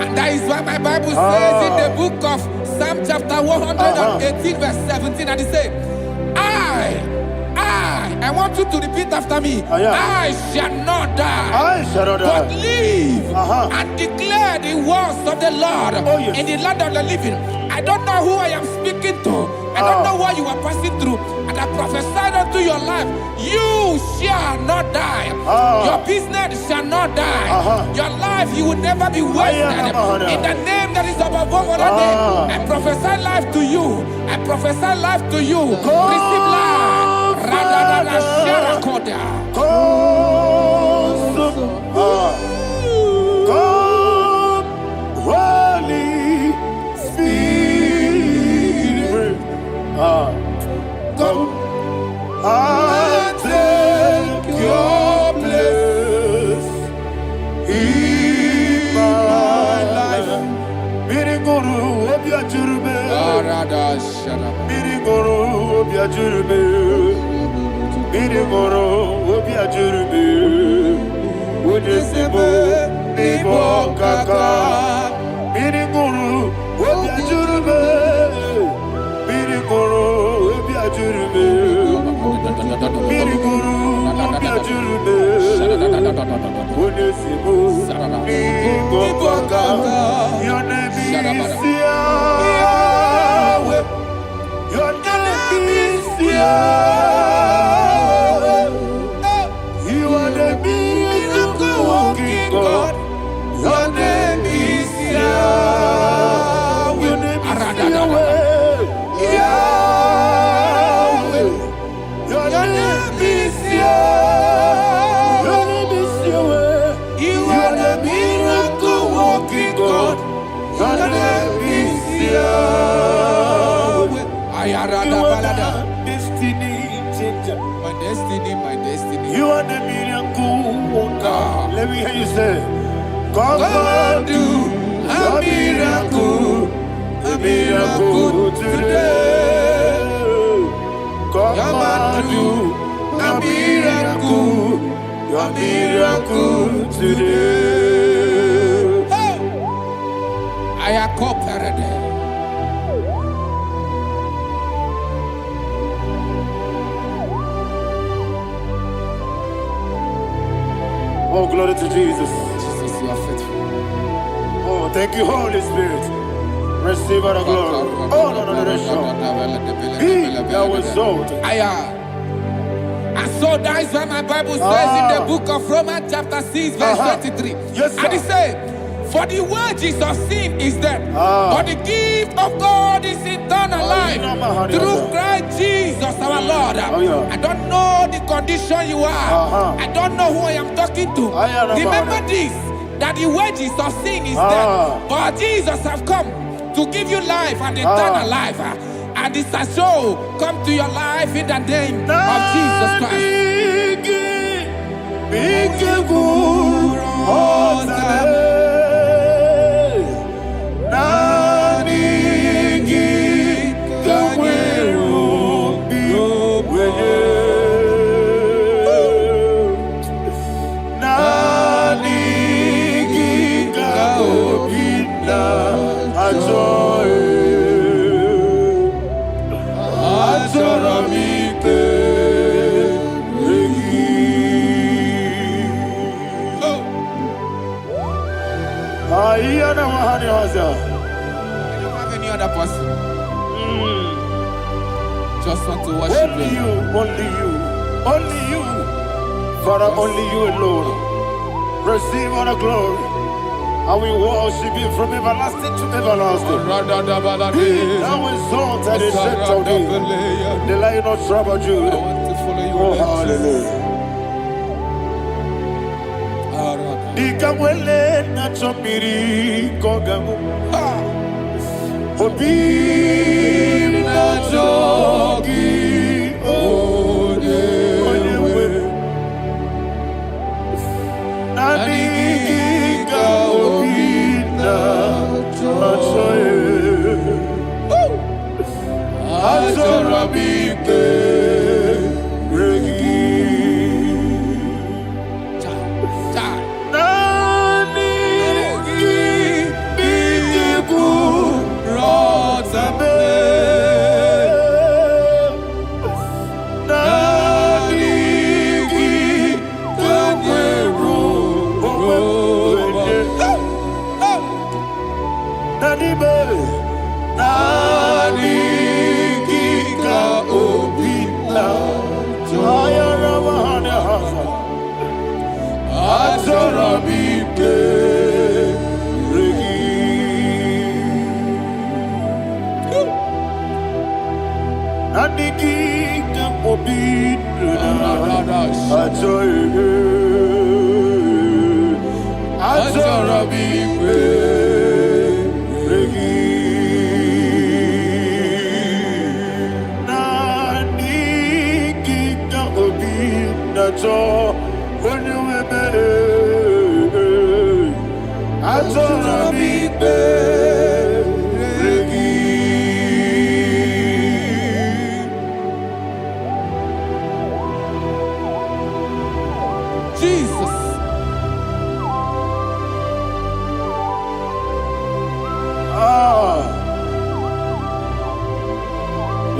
And that is why my Bible says in the book of Psalm chapter 118 verse 17, and it says, I want you to repeat after me. I shall not die, but live and declare the words of the Lord in the land of the living. I don't know who I am speaking to. I don't know what you are passing through. And I prophesied unto your life, you shall not die. Your business shall not die. Your life, you will never be wasted. In the name that is above all other name, I prophesy life to you. I prophesy life to you. Receive life. Holy Spirit, come and take your place Mirigoro obiajurube. Mirigoro obiajurube. Unesebo nibo kaka. Mirigoro obiajurube. Mirigoro obiajurube. Mirigoro obiajurube. Unesebo nibo kaka. Your name is Yahweh. Your name is Yahweh. You are the miracle working God. Your name is Yahweh. Your name is Yahweh. Yahweh. Your name is Yahweh. Your name is Yahweh. You are the miracle working God. Your name is Yahweh. Destiny changer. My destiny, my destiny. You are the miracle worker. Let me hear you say, come and do a miracle today. Come and do a miracle today. I am cooperative. Oh, glory to Jesus. Jesus, you are faithful. Oh, thank you, Holy Spirit. Receive our glory. Oh, no, that's sure. Be thou exalted. And so that is why my Bible says in the book of Romans chapter 6 verse 23. Yes, sir. And it says, for the wages of sin is death, but the gift of God is eternal life through Christ Jesus our Lord. I don't know the condition you are. I don't know who I am talking to. Remember this, that the wages of sin is death, but Jesus have come to give you life and eternal life. And this has so come to your life in the name of Jesus Christ. I don't have any other person. Just want to worship only you, only you, only you. Father, only you alone. Receive all the glory. I will worship you from everlasting to everlasting. Be thou exalted and set out here. The Lion of Tribe of Judah. I want to follow you. Oh, hallelujah. Ikamwele na chomiri kogamu. Obi na jogi onewe. Nani ka obi na jogi. Azorabike regi.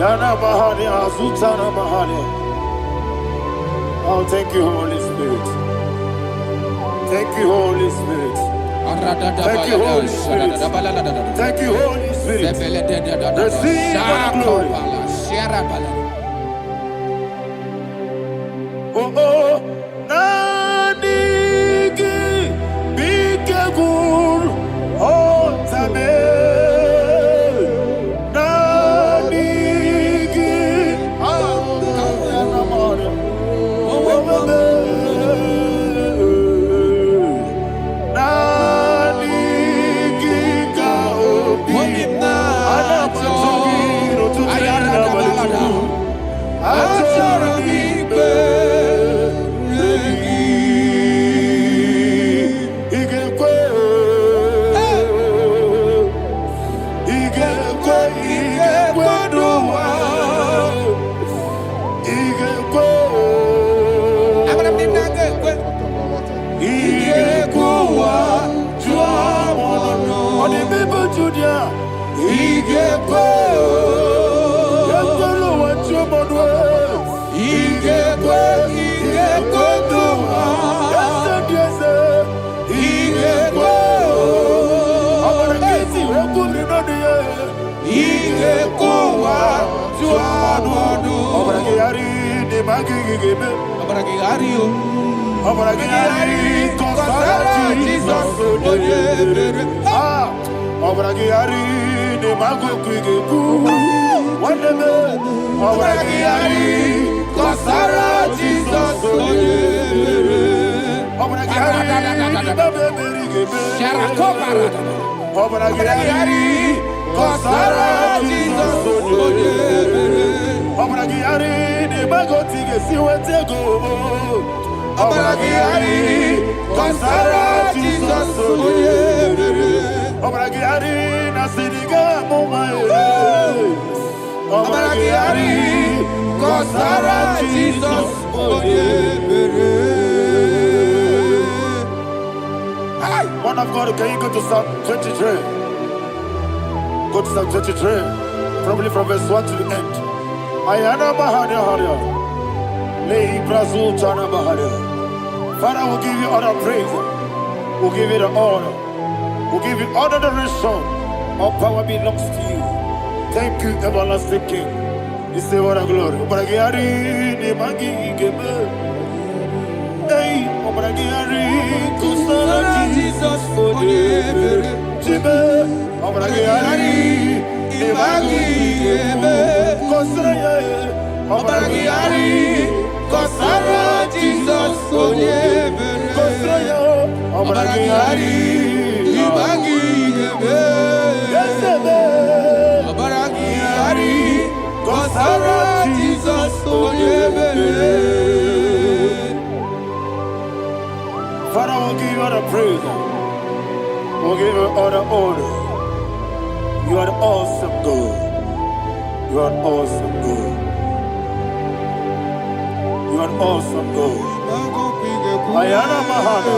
Yana Mahalia, Azutana Mahalia. Oh, thank you, Holy Spirit. Thank you, Holy Spirit. Thank you, Holy Spirit. Thank you, Holy Spirit. Receive the glory. Oh, oh, Nanigi, Bigagul, oh, Tame, Nanigi, Man of God, can you go to Psalm 23? Go to Psalm 23, probably from verse 1 to the end. Ayana Bahania Haria. Lei Brazil Chana Bahania. Father, we'll give you all the praise. We'll give you the honor. We'll give you all the adoration. All power belongs to you. Thank you, everlasting King. You say what a glory. Obragiari, Nemagi, Gebe. Hey, Obragiari, Kusara, Jesus, for you. Jibe, Obragiari, Nemagi, Gebe. Kusara, Obragiari, Kusara, Jesus, for you. Kusara, Obragiari, Nemagi, Gebe. Jesus, Father, we'll give you all the praise. We'll give you all the honor. You are the awesome God. You are an awesome God. You are an awesome God. Ayana Mahana.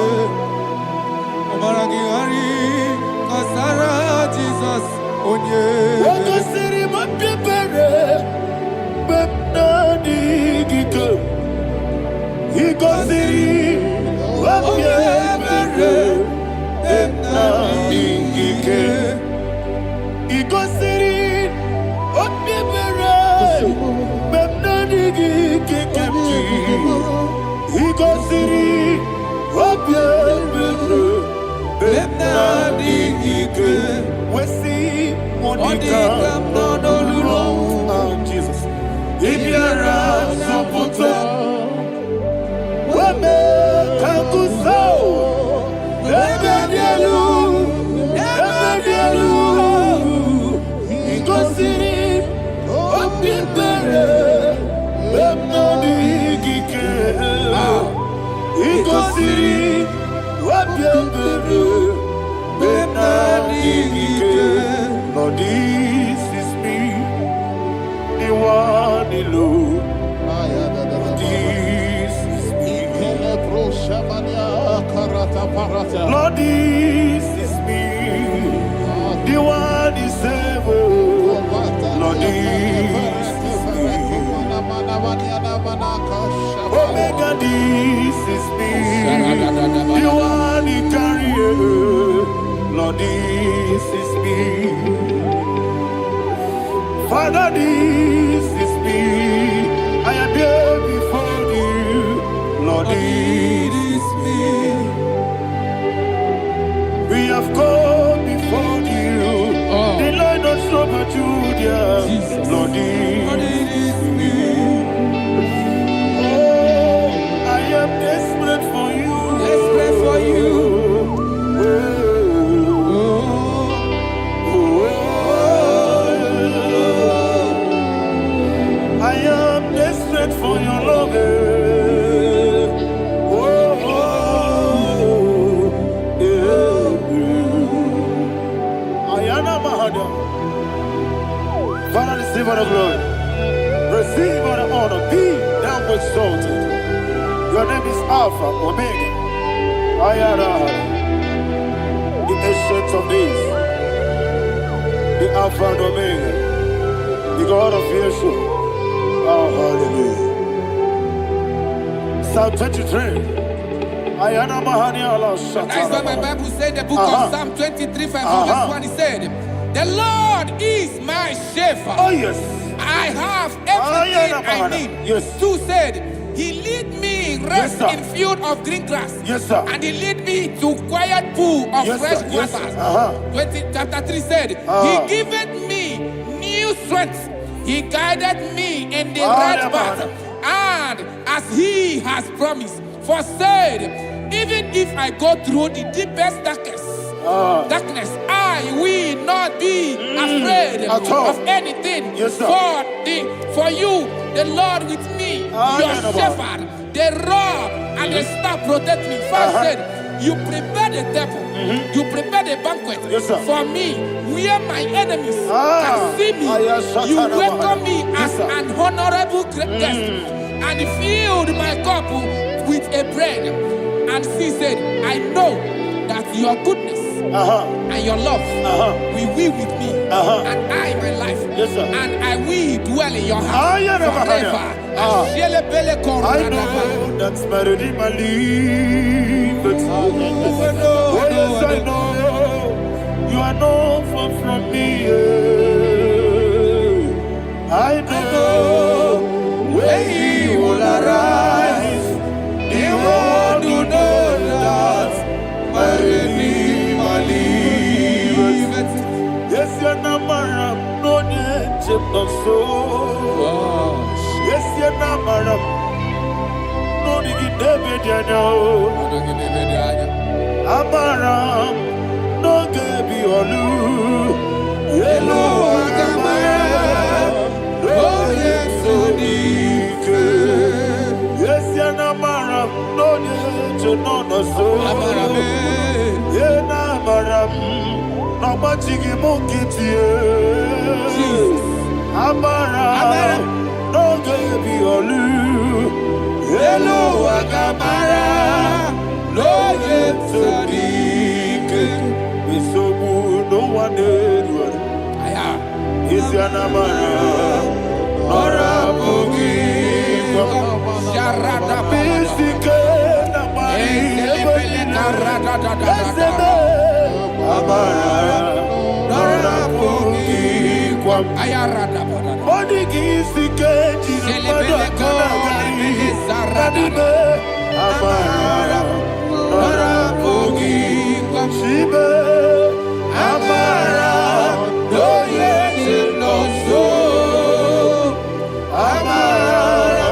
Jesus. Jesus. Lord, this is me, the one alone. This is me. Lord, this is me, the one is able. Lord, this Omega, this is me. You are the carrier. Lord, this is me. Father, this is me. I am here before you. Lord, this is me. We have come before you. The Lord not so much Judah. Lord, this is me. Oh, I am desperate for you. Desperate for you. I am desperate for your love. Father, receive all the glory. Receive all the honor. Be thou exalted. Your name is Alpha, Omega. The ancient of days. The Alpha and Omega. The God of Yeshua. Oh, hallelujah. Psalm 23. That's what my Bible said, the book of Psalm 23, verse 1, it said, the Lord is my shepherd. Oh, yes. I have everything I need. Yes. 2 said, he lead me rest in field of green grass. Yes, sir. And he lead me to quiet pool of fresh waters. 20, chapter 3 said, he giveth me new strength. He guided me in the right path. And as he has promised, for said, even if I go through the deepest darkness, I will not be afraid of anything. Yes, sir. For you, the Lord with me, your shepherd, the rod and the staff protect me. First said, you prepare the table, you prepare the banquet for me, where my enemies can see me. You welcome me as an honorable guest, and filled my cup with a bread. And she said, I know that your goodness and your love will be with me, and I, my life, and I will dwell in your house forever. I know that's better than my life. Oh, yes, I know you are not far from me. I know when he will arise, the world will know that my Redeemer liveth. Yes, you're not married, no need to so. Yes, you're not married, no need to Amara, no gabi olu. Hello, Agamara, no yesodike. Yes, you're not married, no need to know so. Yena maram, no machigi mukiti. Amara, no gabi olu. Hello, Agamara, no yesodike. Misobu, no one did one. Is your namara, Nora Bogi, Sharada Bisike, Namari, Amara, Nora Bogi, Odigizike, Amara, Nora Bogi, Shibe, Amara, no yet no so. Amara,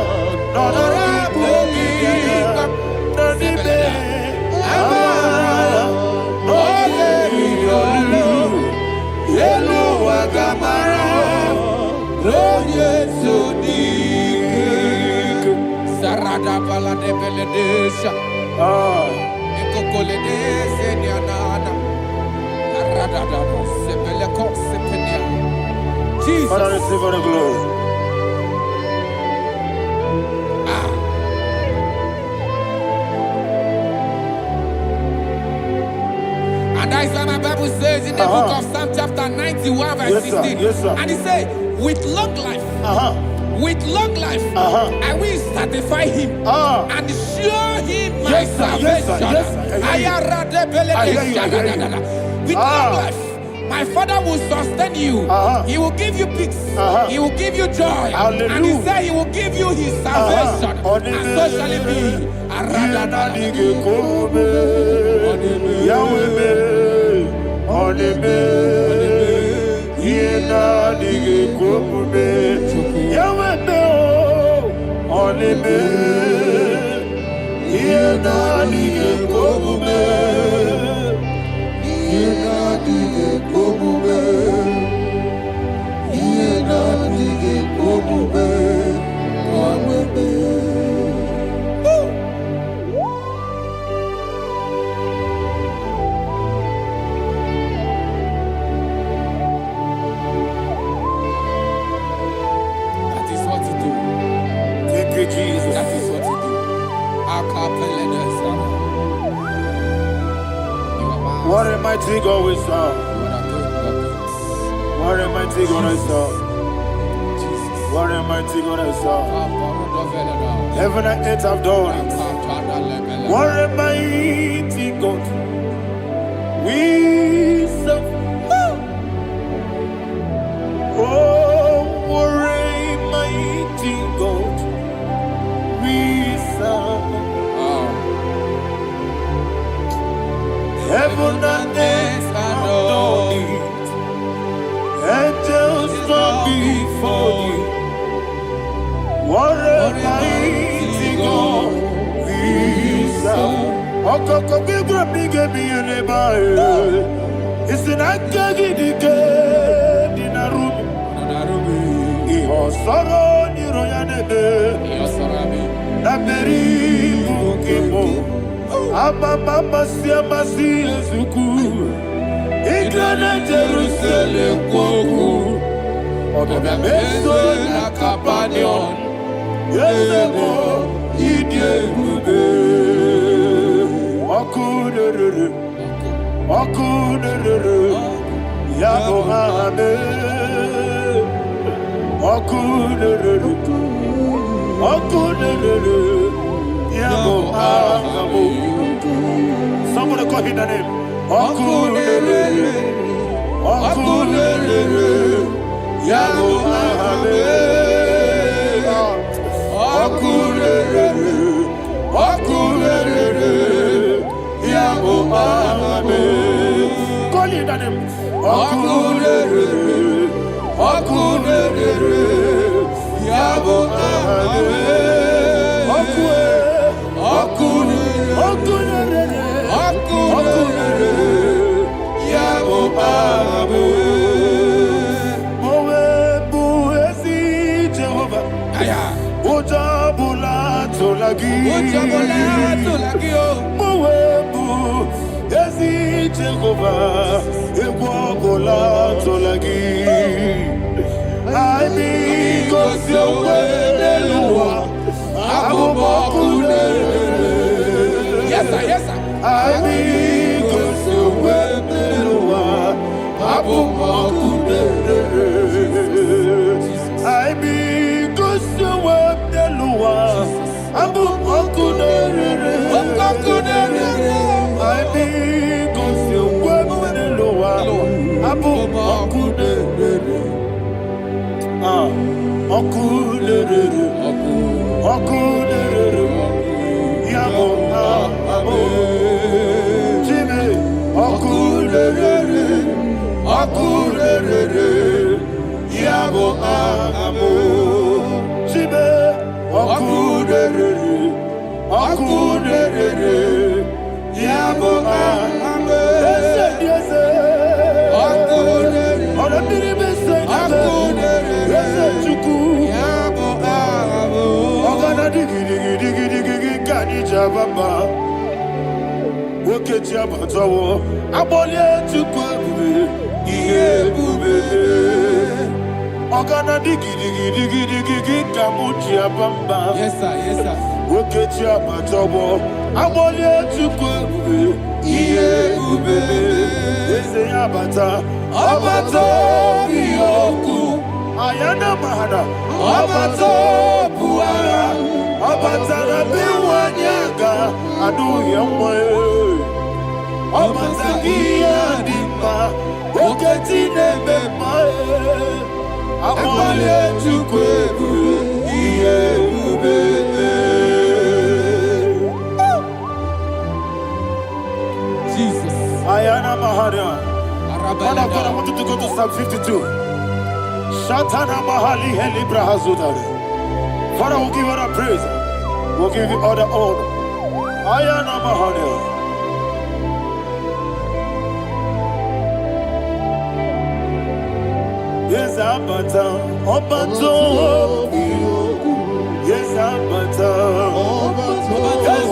Nora Bogi, Amara, no yet no. Hello, Agamara, no yet so deep. Sarada bala de beledesha. Ekokole de senyanana. Arada sebele ko sepenya. Jesus. Father, receive all the glory. And that's why my Bible says in the book of Psalm chapter 91 verse 16. Yes, sir. And it says, with long life With long life, I will satisfy him and show him my salvation. With long life, my Father will sustain you. He will give you peace. He will give you joy. And he said he will give you his salvation. And so shall it be. Jesus. That is what he do. What a mighty God we serve. What a mighty God I serve. What a mighty God I serve. Heaven and earth have done it. What a mighty God we serve. Oh, what a mighty God we serve. Heaven and earth have done it. Angels bow before you. What a mighty God we serve. Okoko bibra bige biye nebae. Isin akagi dike dinarubi. Iho soro ni royanebe. Nameri bukimo. Mama siamasi ezuku. Igrana Jerusalem kwoku. Oga meso na kapanion. Yesebo idie bube. Okunere. Yabo hame. Okunere. Yabo hame. Somebody call him the name. Okunere. Yabo hame. Okunere. Yabo hame. Call him the name. Okunere. Yabo hame. Jehovah, Equabola Tolagi. I mean, cause your way, Yes, sir. I mean, cause your way, I mean, cause your way, Yes, sir. Woketia Batobo, Abolia Chukwe, Iye Ube, Ese Abata, Abato, Yoku, Ayana Mahada, Abato Buara, Abatara Bewanyaga, Adu Yamwe, Abatagia Dimba, Oketine Bemae, Amale Chukwebu, Iye Ubebe. Jesus. Ayana Mahada. Father, God, I want you to go to Psalm 52. Shatana Mahali Heli Brahazudare. Father, we'll give you all the praise. We'll give you all the honor. Ayana Mahada. Yes, Abata. Obato. Yes, Abata. Yes,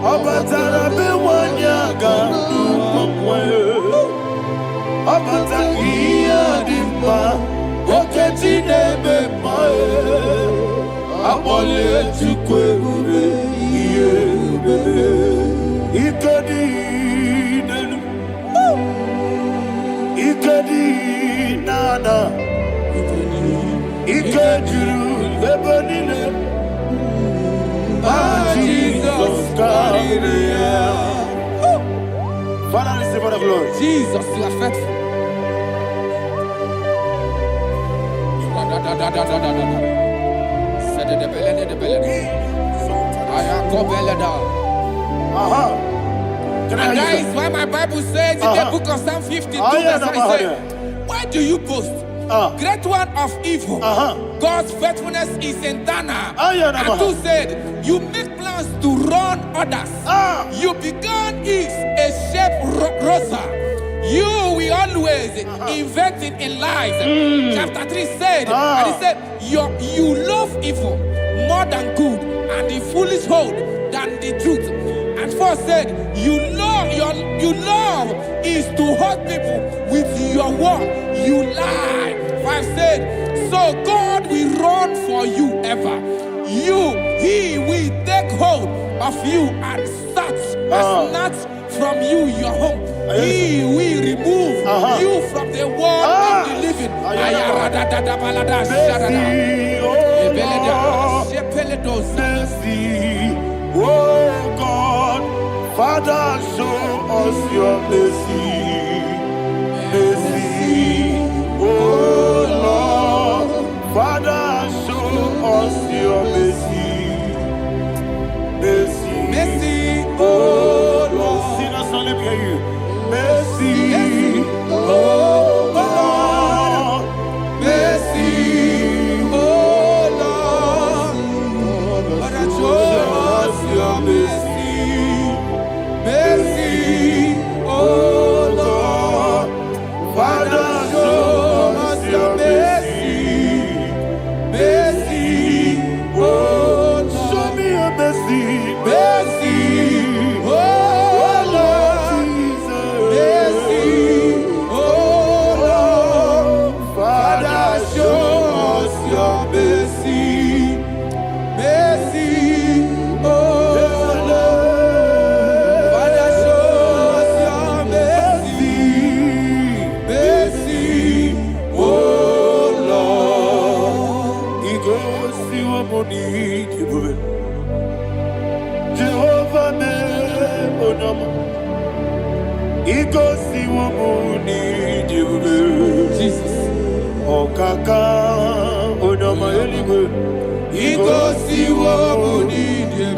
Abata. Bewanyaga. Abata iya dimba, oketine bemae, amole chukwebu iye bebe, ikadi nenu, ikadi nana, ikadiru lebanine, Jesus God. Father, receive all the glory. Jesus, you are faithful. And that is why my Bible says in the book of Psalm 52, verse 9, why do you boast? Great one of evil. God's faithfulness is eternal. And 2 said, you make plans to run others. You began is a shape rosa. You will always inventing in lies. Chapter 3 said, and he said, you love evil more than good, and the foolish hold than the truth. And 4 said, you love is to hurt people with your word. You lie. 5 said, so God will run for you ever. He will take hold of you and snatch from you your home. He will remove you from the world of the living. Oh God, Father, show us your mercy. Mercy, oh Lord, Father, show us your mercy. Mercy, Mercy, oh Lord, sinners only hear you. Mercy, oh Lord, mercy, oh Lord, Father, show us your mercy. Mercy, oh Lord, Father, show us your mercy. mercy, oh Lord, Show me your mercy. mercy, oh Lord, mercy, oh Lord, Father, show us your mercy. Mercy, oh Lord, Father, show us your mercy. Mercy, oh Lord. He goes to a money. Jehovah me onama. He goes to a money. Jesus. Okaka onama eligwe. He goes to what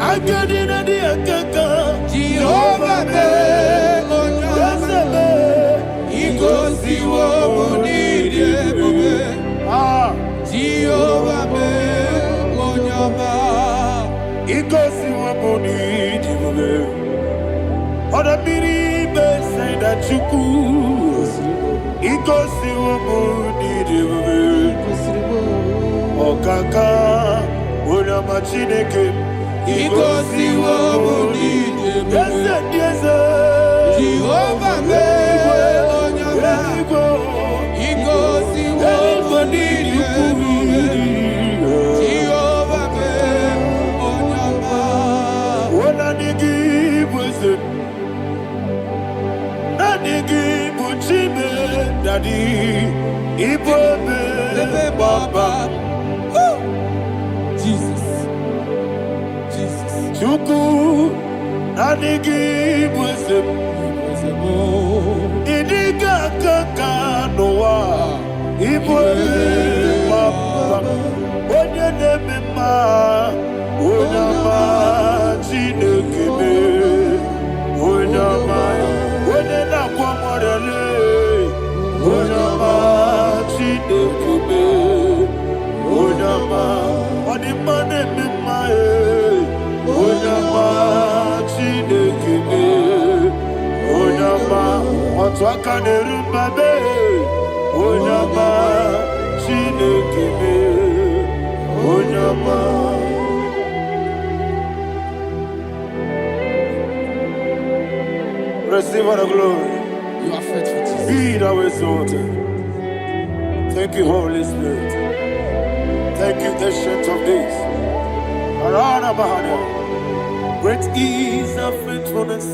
I get in the akaka. Jehovah me onama. He goes to what Jehovah me onama. He goes to a money. Oda biri be say that you could. He goes to a money. Okaka onama chineke. He goes to what Yes, Jehovah me onama. He goes to what Jehovah me onama. Daddy Igbo Baba. Jesus. Jesus. Chuku Nanigi Worship. Idiga Kaka Noah Igbo Baba. Onye Nemema Onyama Chinekebe Onyama Onye Nakwamorele Onyama Chinekebe Onyama Onima Nemema Onyama Chinekebe Onyama Otwaka Nerumbabe Onyama Chinekebe Onyama. Receive all the glory. You are faithful, Jesus. Be thou exalted. Thank you, Holy Spirit. Thank you, Ancient of Days. Arana Bahana. Great is thy faithfulness.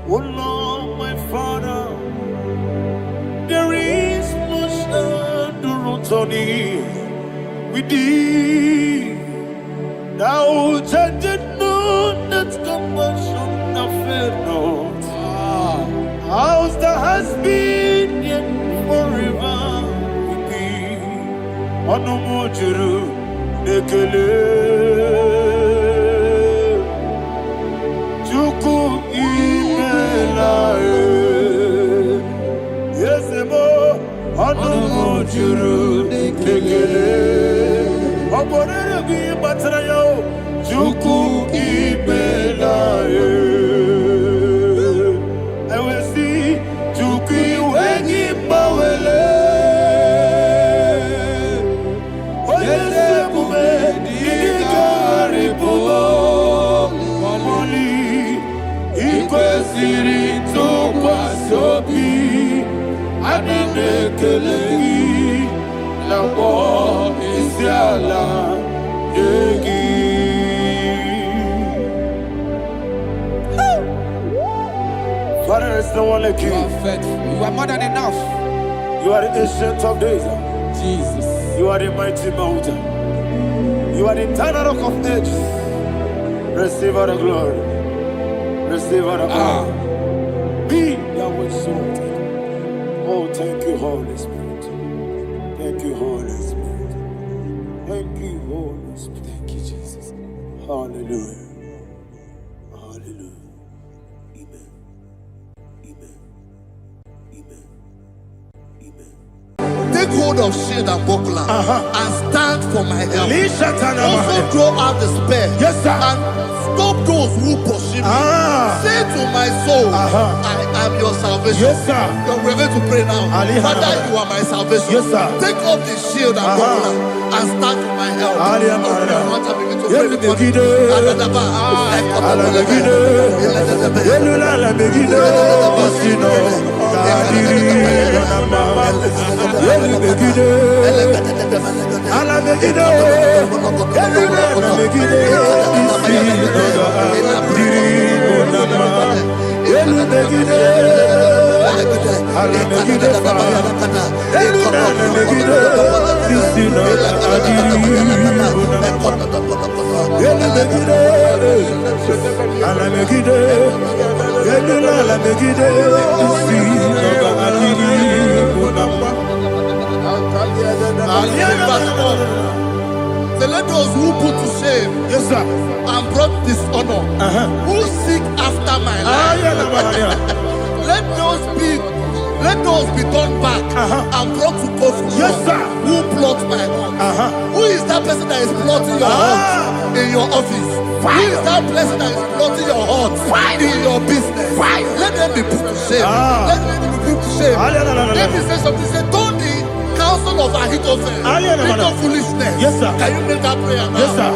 O Lord, my Father, there is much endurance on thee. With thee, thou changest not that compassion of faith not. Ours that has been yet forever with thee. Onomojuru nekele. Chuku imelae. Yesemo onomojuru nekele. Oborere gi batrayo. Chuku imelae. Father, there's no one like you. You are faithful. You are more than enough. You are the Ancient of Days. Jesus. You are the mighty mountain. You are the eternal rock of ages. Receive all the glory. Receive all the glory. Be thou exalted. Oh, thank you, Holy Spirit. Thank you, Holy Spirit. Thank you, Holy Spirit. Thank you, Jesus. Hallelujah. Hallelujah. Amen. Amen. Amen. Amen. Take hold of shield and buckler and stand for my help. Also draw out the spear. Yes, sir. And stop those who pursue me. Say to my soul, I am your salvation. Yes, sir. We're going to pray now. Father, you are my salvation. Yes, sir. Take off the shield and buckler and stand for my help. Let those who put to shame, Yes, sir. and brought dishonor, who seek after my life, let those be turned back and brought to confusion. Yes, sir. Who plot my heart? Who is that person that is plotting your heart in your office? Who is that person that is plotting your heart in your business? Let them be put to shame. Let them be put to shame. Let me say something. Say, don't the counsel of Ahithophel into foolishness. Yes, sir. Can you make that prayer now? Yes, sir.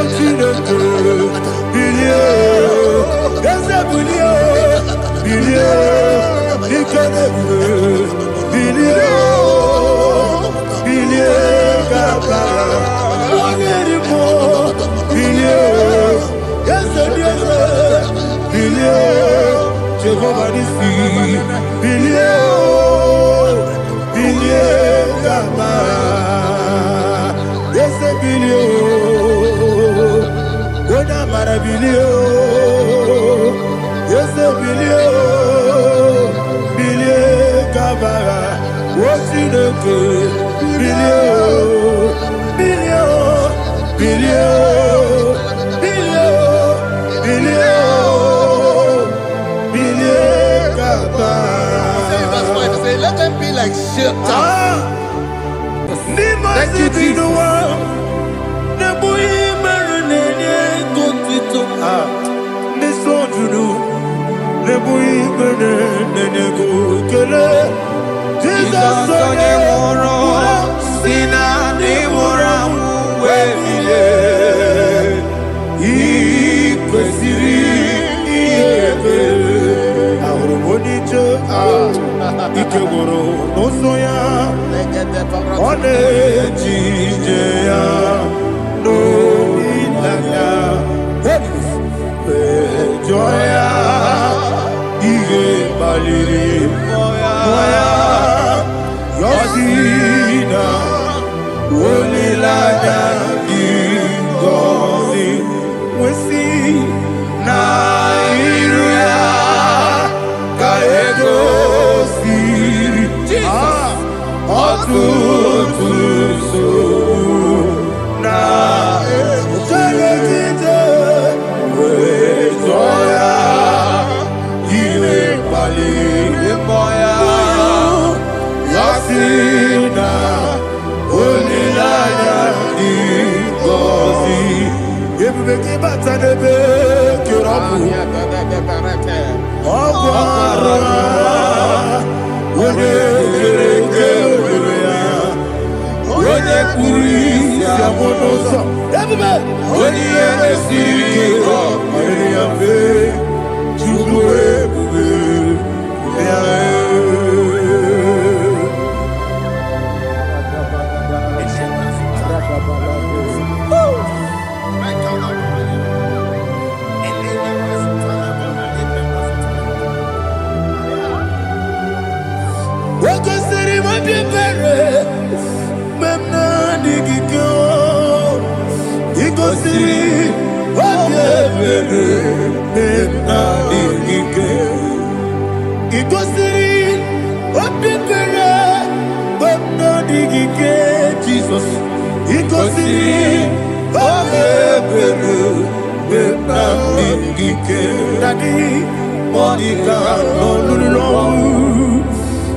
Billion, Jehovah Nissi, Bilie, Bilie, Gama, yes, Bilie, Ona Mara Bilie, yes, Bilie, Bilie, Gama, what's in the good, Bilie, Bilie, Bilie, Bilie, Bilie. Say, let them be like Shatters. Thank you, Jesus. Jesus onye nwụrụ si na ndị nwụrụ anwụ wee bilie, ị kwesịrị ihe ebere. Ahụrụ m onye ije ike gwụrụ n'ụzọ ya, ọ na-eji ije ya n'olileanya, wee jụọ ya ihe kpaliri mmụọ ya, yọzi na olileanya dị ngọzi nwesị na iru ya ka ego siri ọtụtụ nsogbu na ejegide wee jụọ ya ihe kpaliri mmụọ ya, ya si na olileanya dị ngọzi. Ebube gị bata n'ebe kere ọkụ, ọgwụ ara onye kere eke were ya, onye kpụrụ isi amụ n'ụzọ, ebube onye ihe na-esiri ike ọ mere ya mfe, Chukwu ebube ya. Wakasiri mabibere, memna digiko. Ikosiri mabibere, memna digike. Ikosiri mabibere, memna digike. Jesus. Ikosiri mabibere, memna digike. Daddy, Monica, no.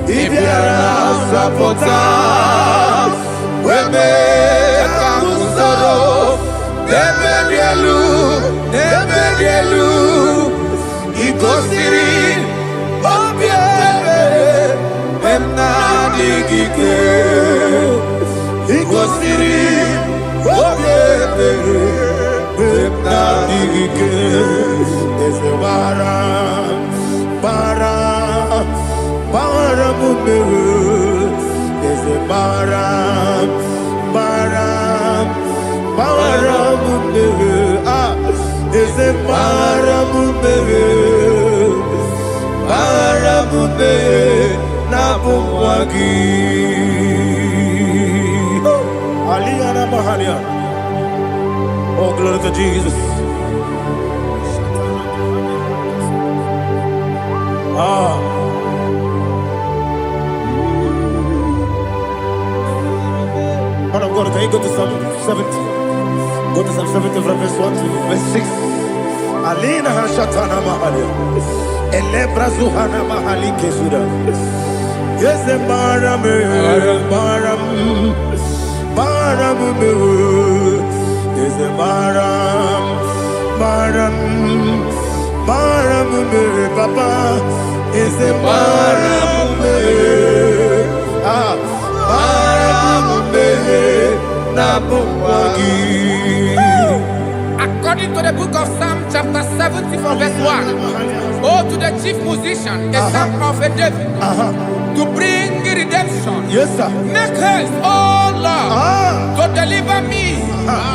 Ibiara sapota, weme kamusoro, nebedielu, ikosiri, obiebe, memna digike, ikosiri, obiebe, memna digike, ezebara, bara mumbewe, eze bara mumbewe, eze bara mumbewe na bumwagi. Aliyana Mahalia. Oh, glory to Jesus. Man of God, can you go to Psalm 70? Go to Psalm 70 from verse 1 to verse 6. Alina Hashatana Mahalia. Elebra Zuhana Mahali Kesuda. Yes, the Baram, yes, the Baram, Papa, yes, the Baram, According to the book of Psalm chapter 70 from verse 1, oh, to the chief musician, a psalm of a David, to bring redemption. Yes, sir. Make haste, oh Lord, to deliver me.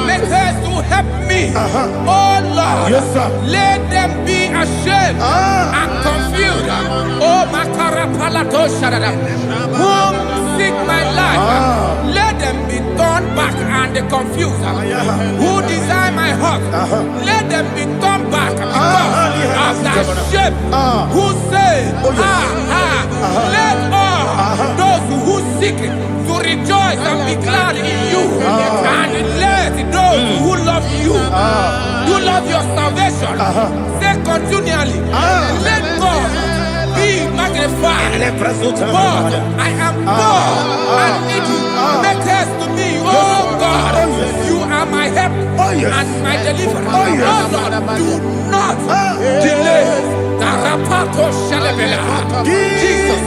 Make haste to help me, oh Lord. God. Yes, sir. Let them be ashamed and confused. Oh, Makara Palato Shadada. Who seek my life, let them be turned back and confused. Who desire my heart, let them be turned back because of that shame. Who say, let all those who seek to rejoice and be glad in you, and let those who love you, who love your salvation, say continually, let God be magnified. God, I am poor and needy. Make haste to me, oh God. You are my help and my deliverer. Oh Lord, do not delay. Tarapato Shalabela. Jesus.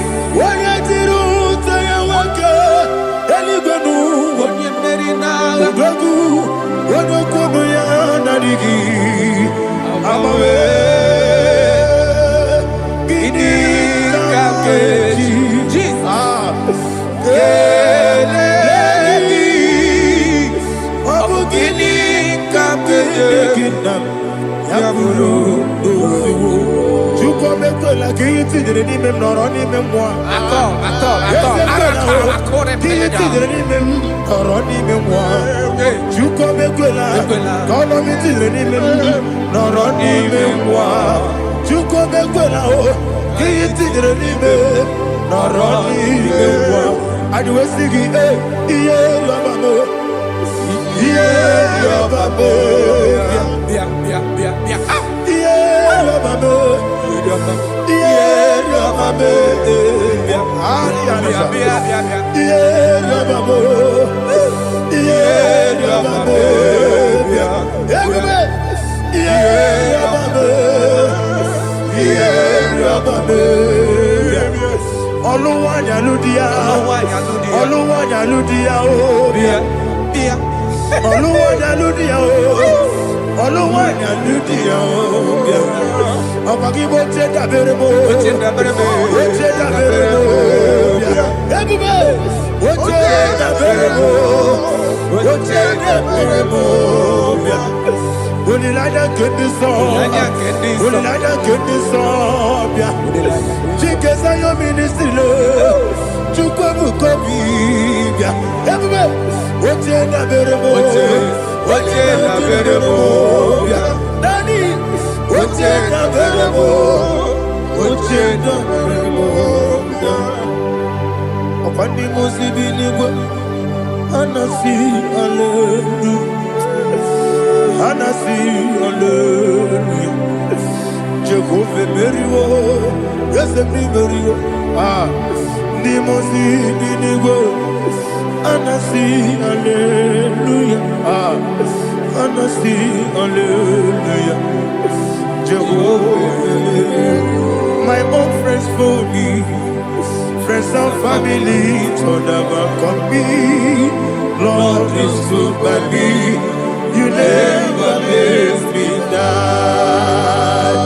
My own friends for me, friends and family to never come me. Lord is good by me, you never let me die.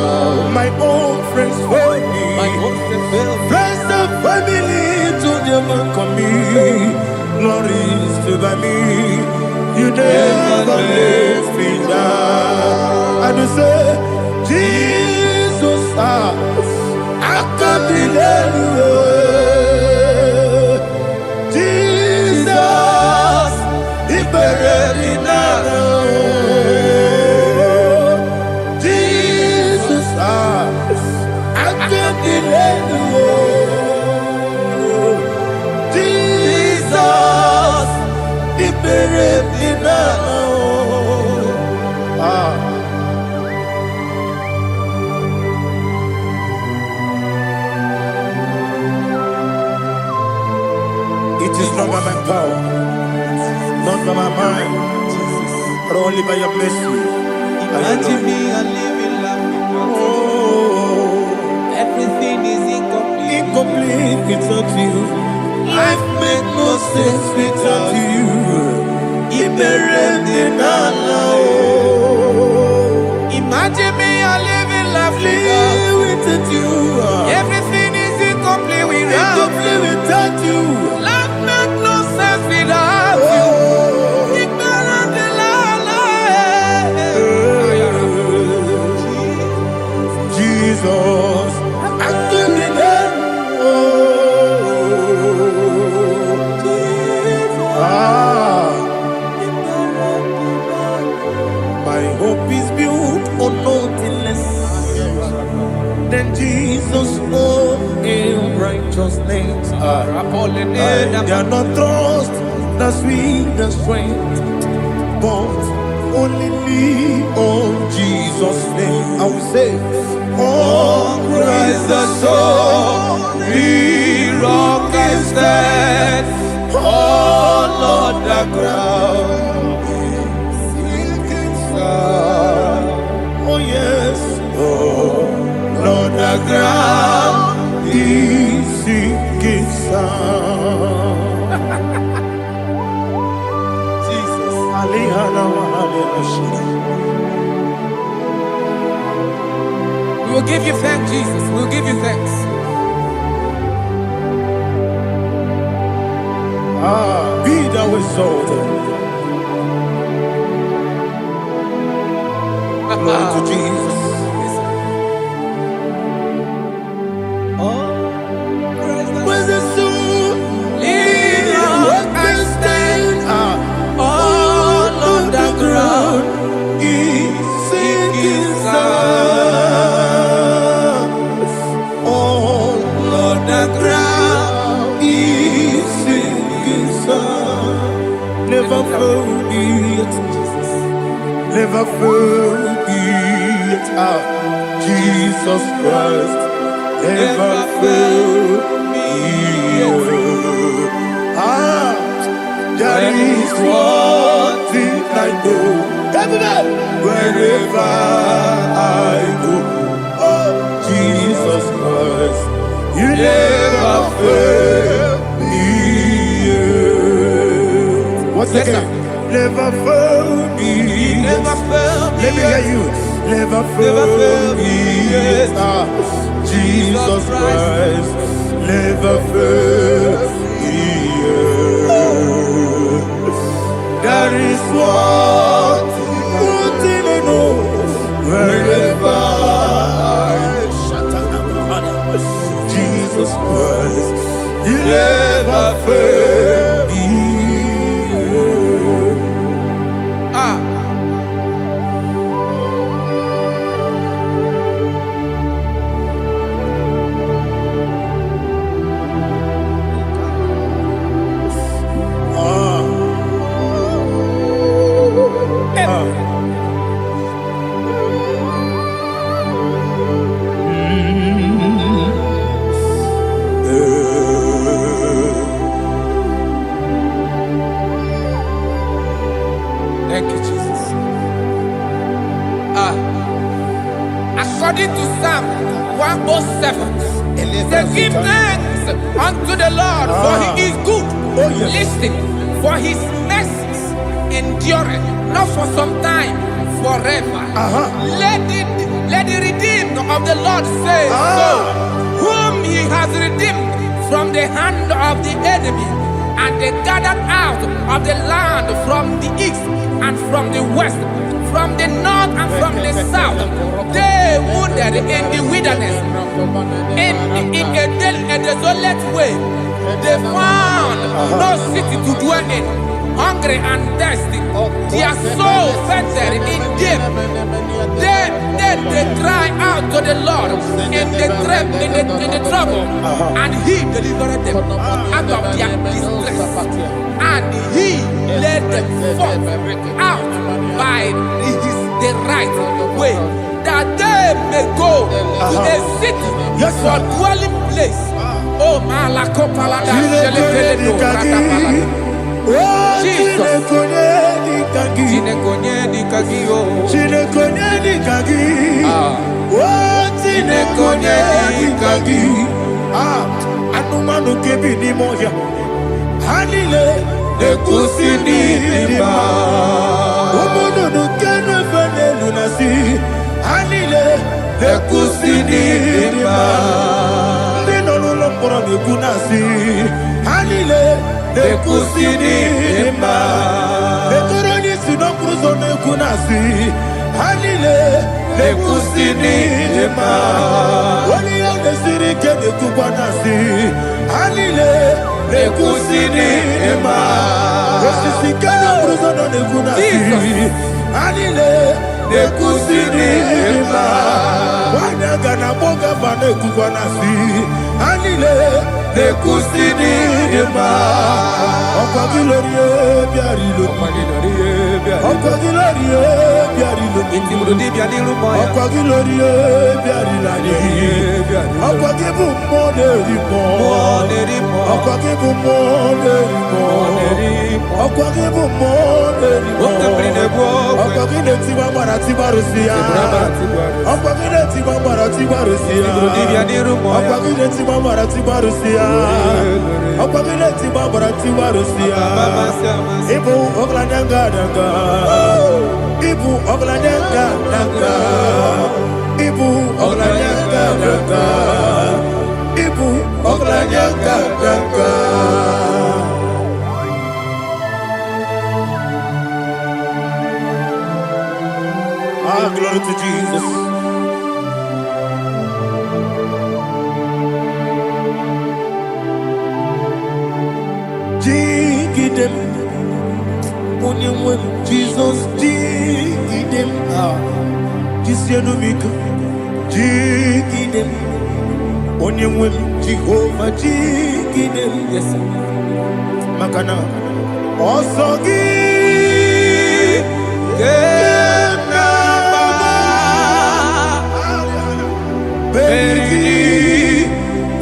My own friends for me, friends and family to never come me. Lord is good by me, you never let me die. And you say, Jesus, I can't believe you. Jesus, He buried in Jesus, I can't believe you. Jesus, He buried in It is not by my power, not by my mind, but only by your mercy. Imagine me a living life. Everything is incomplete. Incomplete without you. Life makes no sense without you. Imagine me a living life without you. Everything is incomplete without you. Life makes no sense without you. My hope is built on nothing less than Jesus' own righteousness. I cannot trust the sweetest strength, but only lean on Jesus' name. I will say, on Christ the solid rock I stand. Oh Lord, the ground is sinking sand. Oh yes, oh Lord, the ground is sinking sand. Jesus, We will give you thanks, Jesus. We will give you thanks. Be thou exalted. Glory to Jesus. Where's the soul? What I stand All on the ground is sinking sand. All on the ground is sinking sand. Never forget, never forget, Jesus Christ. Never forget. There is one thing I know, wherever I go, oh Jesus Christ, you never fail me. What's Yes, again? Never fail me. never fail me. Let me hear you. Never fail me. Jesus Christ, never fail me. There is one thing I know, wherever I Jesus Christ, you never fail me. Thank you, Jesus. According to Psalm 107, say, give thanks unto the Lord, for he is good. Listen, for his mercies endureth, not for some time, forever. Let the redeemed of the Lord say so, whom he has redeemed from the hand of the enemy, and they gathered out of the land from the east and from the west, from the north and from the south. They wandered in the wilderness, in a desolate way. They found no city to dwell in, hungry and thirsty. Their soul fettered in deep. Then they cry out to the Lord in the trouble, and he delivered them out of their distress. And he led them forth out by the right way, that they may go to a city for dwelling place. Oh, Malakopalada, Jesus. Anumanu kebi ni moya, hanile nekusini lima. Umudu nukene fene lunasi, hanile nekusini lima. Nino lulopora nekunasi, hanile nekusini lima. Nekoroni sinokruzo nekunasi, hanile nekusini lima. Wani yone sirike nekubanasi, hanile nekusini lima. Wesisikana bruzo nekunasi, hanile nekusini ma. Wanyaga na boga bane kukwana si. Anile nekusini ma. Okwagilorie biarilo. Okwagilorie biarilo. Okwagilorie biarilani. Okwagibu monerimo. Okwagibu monerimo. Okwagibu monerimo. Okwagile tiwa mara tiwa rusia. Okwagile tiwa mara tiwa rusia. Okwagile tiwa mara tiwa rusia. Okwagile tiwa mara tiwa rusia. Ibu oglanyanga danga. Ibu oglanyanga danga. Ibu oglanyanga danga. Ibu oglanyanga danga. Ah, glory to Jesus. Jigidem, Onyemwem, Jesus, Jigidem, Jisianumika, Jigidem, Onyemwem, Jehovah, Jigidem, yes, Makana, Osogi, Berigi,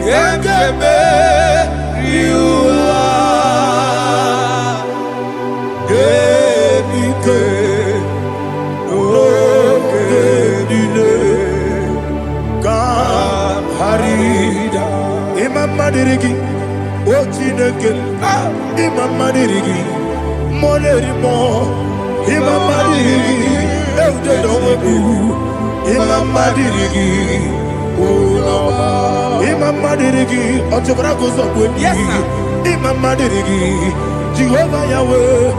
Yankebe, Riua, Gebike, Ogedile, Harida, Imam Madirigi, Ochineke, Imam Madirigi, Monerimo, Imam Madirigi, Eudedobu, Imam Madirigi. Imam Madirigi, Otobrago Zobweni. Yes, sir. Imam Madirigi, Jehovah Yahweh.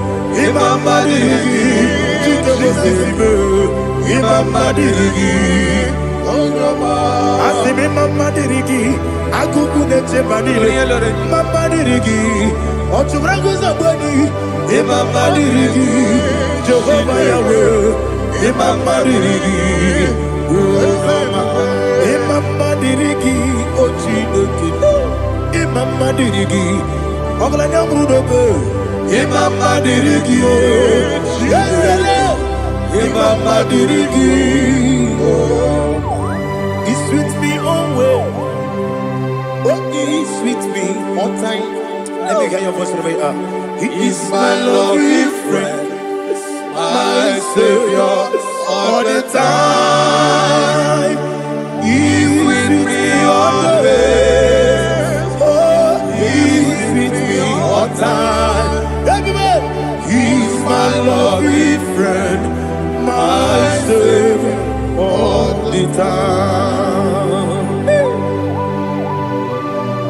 Imam Madirigi, Jehovah. Imam Madirigi, Asim Imam Madirigi, Akukune Chebanile. Imam Madirigi, Otobrago Zobweni. Imam Madirigi, Jehovah Yahweh. Imam Madirigi, Imam Madirigi, Ochineke. Imam Madirigi, Oglanya Brudobe. Imam Madirigi, Imam Madirigi. He sweet me always. Oh, he sweet me all time. Let me hear your voice from here. He is my lovely friend, my Savior all the time. He with me always. Oh, he with me all time. He's my lovely friend, my Savior all the time.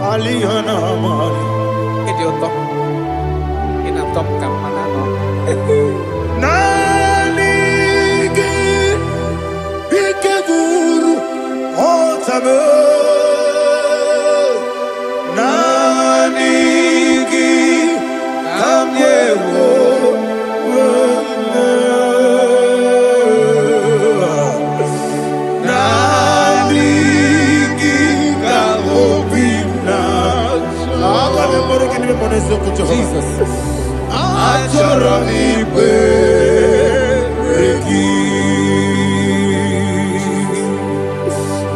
Aliana Mari. Idiota. Inatom kamanano. Nanigi Ikeguru Otame Nanigi Kamyewo Nanigi Kamobina Jesus Achoramipe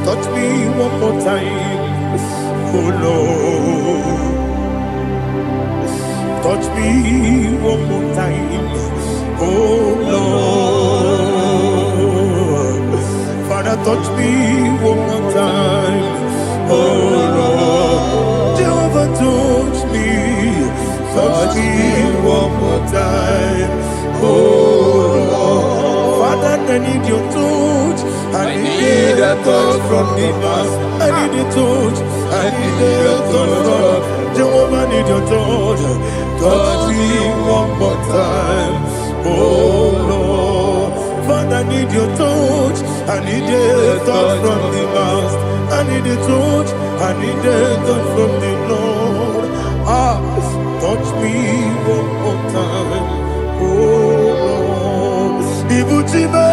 touch me one more time, oh Lord. Touch me one more time, oh Lord. Father, touch me one more time, oh Lord. Jehovah, touch me one more time, oh Lord. Father, I need your touch. I need a touch from the past. I need a touch. I need a touch from Jehovah. I need your touch. Touch me one more time, oh Lord. Father, I need your touch. I need a touch from the past. I need a touch. I need a touch from the Lord. Touch me one more time, oh Lord. Ibutime.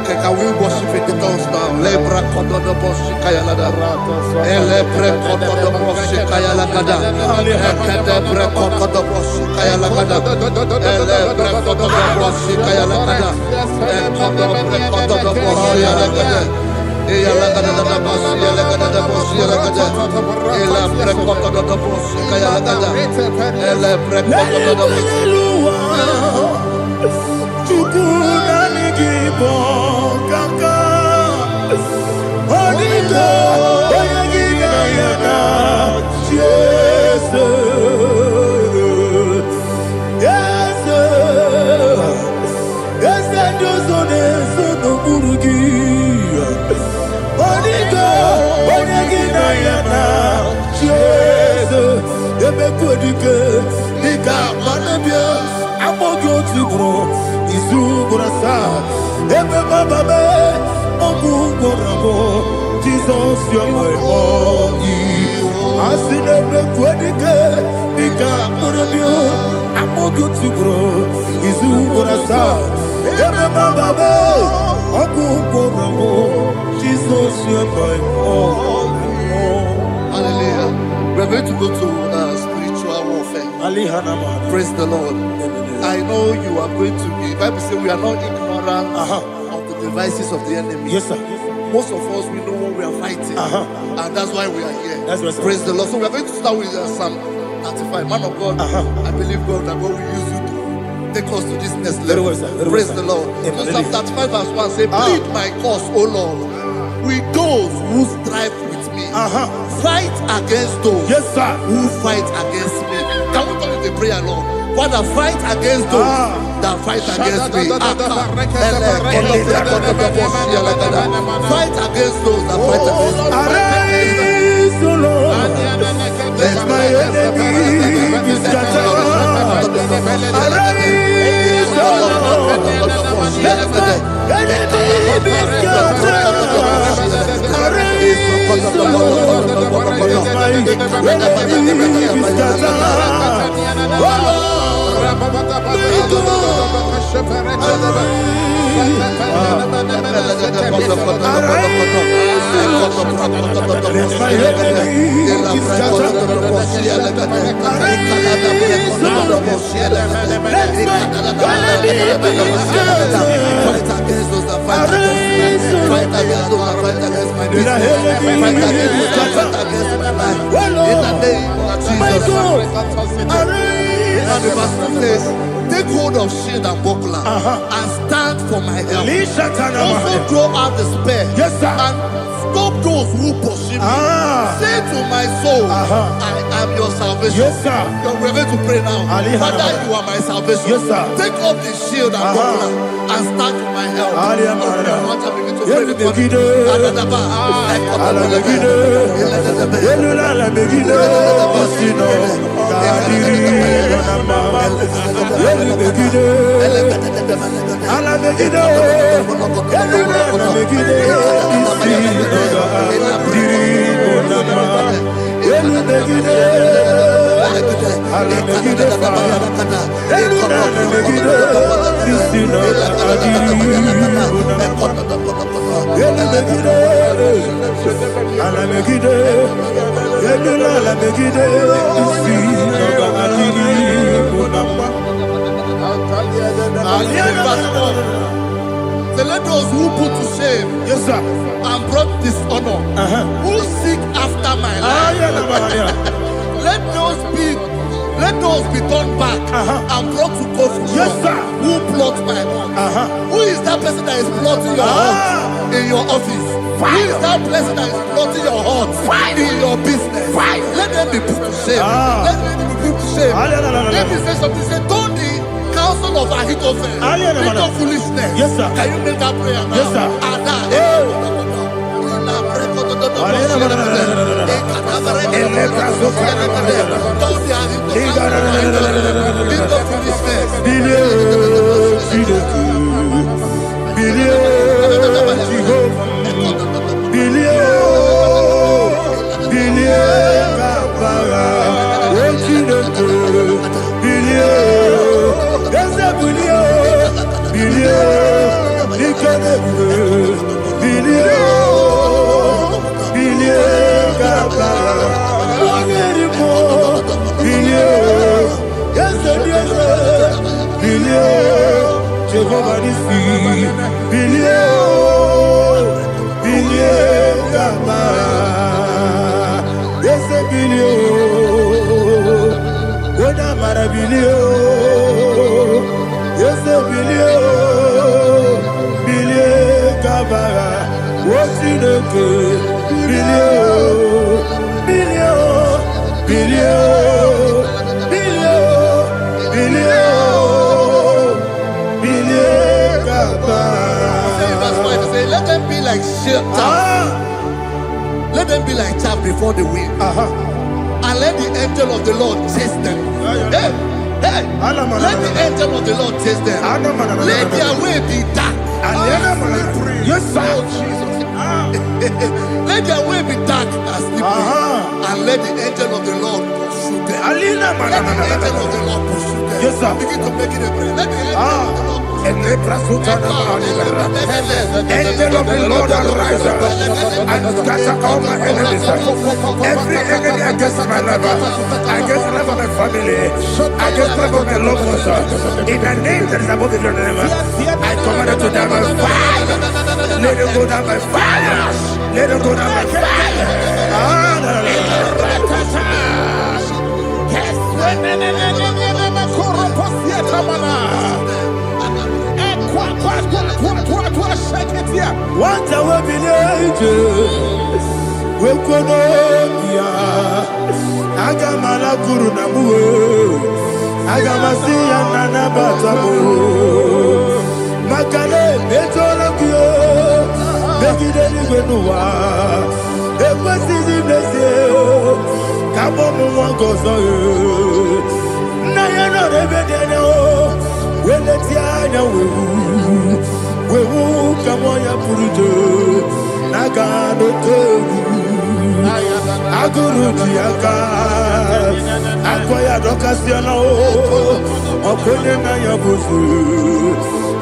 Can we worship in the tongues now? Lebra koto do boshi kaya lada. Elebre koto do boshi kaya lada. Elebre koto do boshi kaya lada. Elebre koto do boshi kaya lada. Elebre koto do boshi lada. Eya lada da boshi lada da boshi lada. Elebre koto do boshi kaya lada. Elebre koto do boshi. Jesus, you're my all. I see never quitting. I'm going to grow. Is who gonna start? Jesus, you're my all. Hallelujah. We're going to go to spiritual warfare. Praise the Lord. I know you are going to be. Bible says we are not ignorant of the devices of the enemy. Yes, sir. Most of us, we know what we are fighting, and that's why we are here. That's right, sir. Praise the Lord. So we are going to start with Psalm 35. Man of God, I believe God that God will use you to take us to this next level. Very well, sir. Very Praise well, the sir. Lord. Amen. So Psalm 35 verse 1 say, plead my cause, O Lord, with those who strive with me. Fight against those who fight against me. Can we call it a prayer, Lord? Father, fight against those that fight against me. Fight against those that fight against me. Arise, O Lord. Let my enemy be scattered. Arise, O Lord. Let my enemy be scattered. Arise, O Lord. Let my enemy be scattered. Oh Lord. And the verse 2 says, take hold of shield and buckler and stand for my help. Also draw out the spear and stop those who pursue me. Say to my soul, I am your salvation. We're going to pray now. Father, you are my salvation. Take up the shield and buckler and stand for my help. So let those who put to shame and brought dishonor, who seek after my life, let those be turned back and brought to confusion. Who plot my wrong? Who is that person that is plotting your heart in your office? Who is that person that is plotting your heart in your business? Let them be put to shame. Let them be put to shame. Let me say something. Say, don't the counsel of Ahithophel into foolishness. Yes, sir. Can you make that prayer now? Yes, sir. Jehovah is let them be like chaff. Let them be like chaff before the wind. And let the angel of the Lord chase them. Hey, hey. Let the angel of the Lord chase them. Let their way be dark. Yes, sir. Let their way be dark and slippery. And let the angel of the Lord pursue them. Let the angel of the Lord pursue them. Yes, sir. Begin to make it a prayer. Let the angel of the Lord pursue them. Angel of the Lord arise and scatter all my enemies. Every enemy against my life, against the life of my family, against the life of my loved ones. In the name that is above the name, I command it to die by fire. Let it go down by fire. Let it go down by fire. What a village, we could Agamala Guru Namu, Agamasia Nana Batamu, Makale, Betolakio, Begideni Benua, the West is in the sea, Kabomu Wangozo, Nayana Rebedeno, Weletiana. Wewu kamoya purujo nagano togu aguru diaka akwaya dokasiana o okonye na yabuzu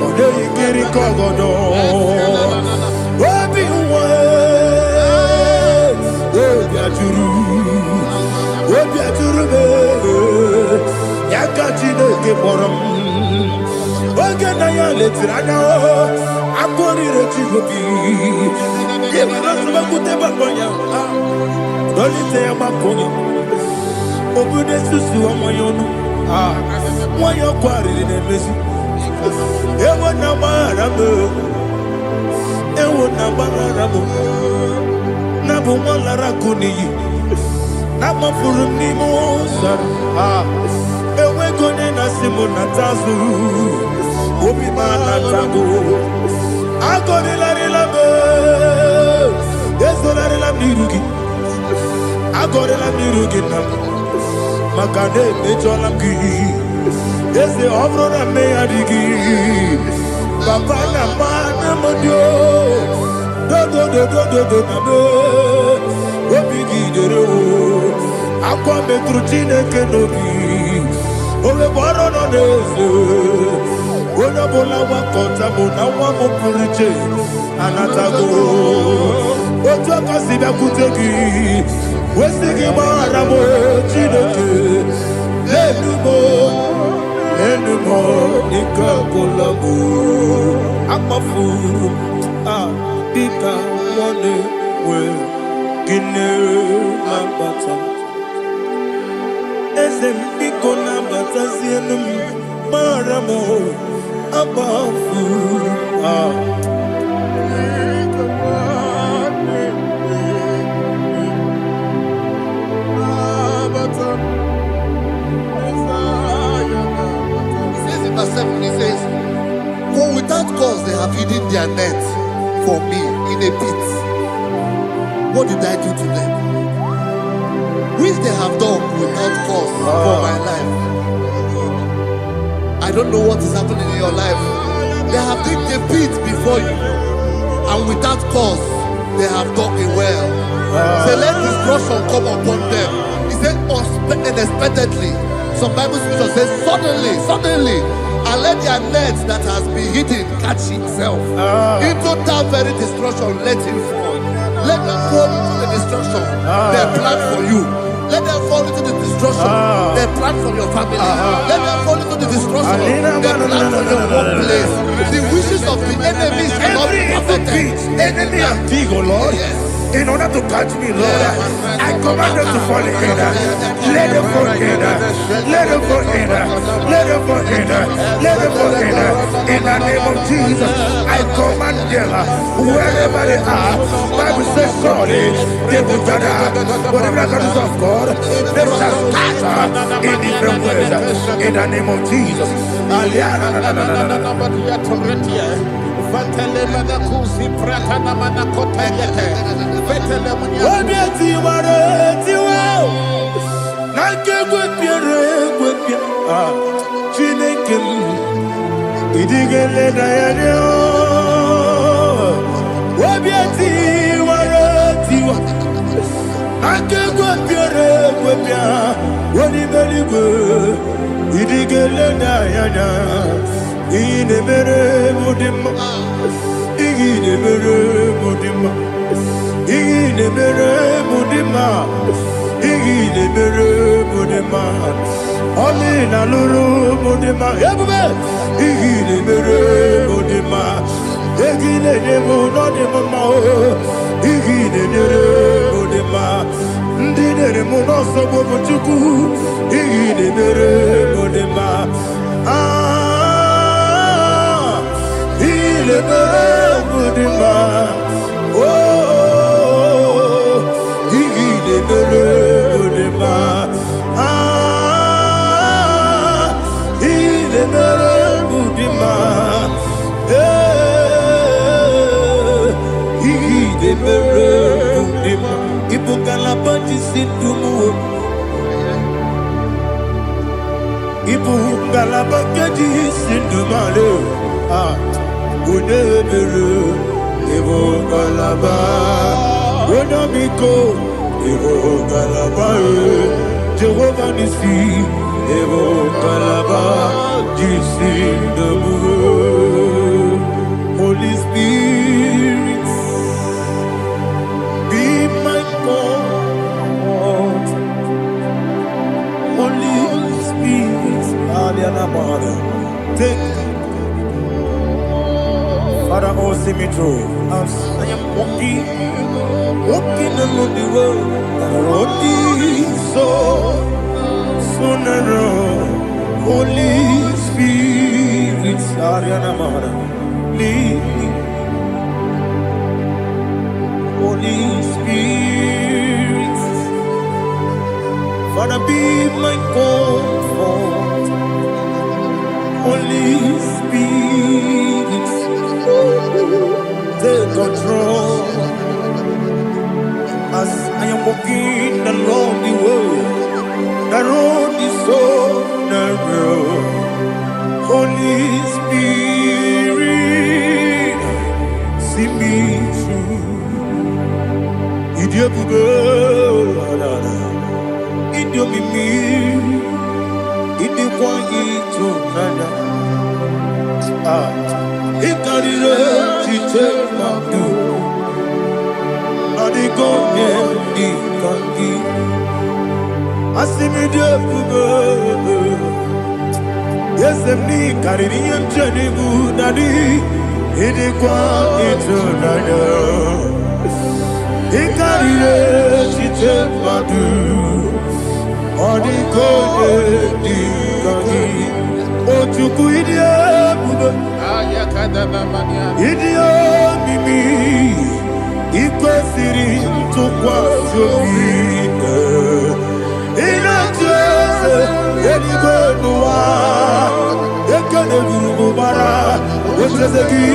ode ikiri kogodo obi uwe obi aturu be yakati no ke borom oge na ya letirana akori rechigobi yebara sabakute bakonya dolite ya bakonya obude susu amoyono moyo kwari ne mesu ewo na marabo na bu molara kuniyi na mafuru ni mosa ewe gone na simu na tazu obi mana tango agone la relabe yeso la relabe nirugi agone la nirugi na makane mechola ki ese obro na me adigi papa na mana modio do na me obi gidere o akwa metrutine kenobi ole boro no nezo ona bola wakota bona wa mopuriche anatago otu akasiba kutegi wesigi mara mo chineke enumo ikakolago akpafuru dika one we gine mabata ese mbiko na batasi enumi maramo abafu have hidden their net for me in a pit. What did I do to them? Which they have done without cause for my life. I don't know what is happening in your life. They have digged a pit before you, and without cause, they have done it well. Say, let destruction come upon them. He said, unexpectedly. Some Bible scripture says, suddenly, and let their net that has been hidden catch itself. Into that very destruction, let him fall. Let them fall into the destruction they plan for you. Let them fall into the destruction they plan for your family. Let them fall into the destruction they plan for your workplace. The wishes of the enemies shall not be perfected. Enemy and dig, oh Lord. Yes. In order to catch me, Lord, I command them to fall in. Let them fall in. Let them fall in. Let them fall in. Let them fall in. In the name of Jesus, I command them wherever they are. Bible says, surely they will gather. Whatever the comes of God, they shall scatter in different ways. In the name of Jesus. Jehovah Nissi, Evo Kalaba, Jisi the Holy Spirit, be my God. Holy Spirit, take Father, oh, see me through. As I am walking along the road, so narrow. Holy Spirit, lead me. Holy Spirit, Father, be my comfort. Holy Spirit, take control. As I am walking along the road is so narrow. Holy Spirit, see me through. Idiabugo, Idiomimi, Idikwangito, Nana. Ikarire, Chitemadu. Yes, me carrying Jenny Budadi, Idikwa into Nana. Ikarire, Chitemadu, Odiko, Dikagi, Otuku, Idia, Mimi. Ikwesiri ntụkwasị obi ịna-atụ eze eluigwe n'ụwa ekele gburugbara ocheeze gị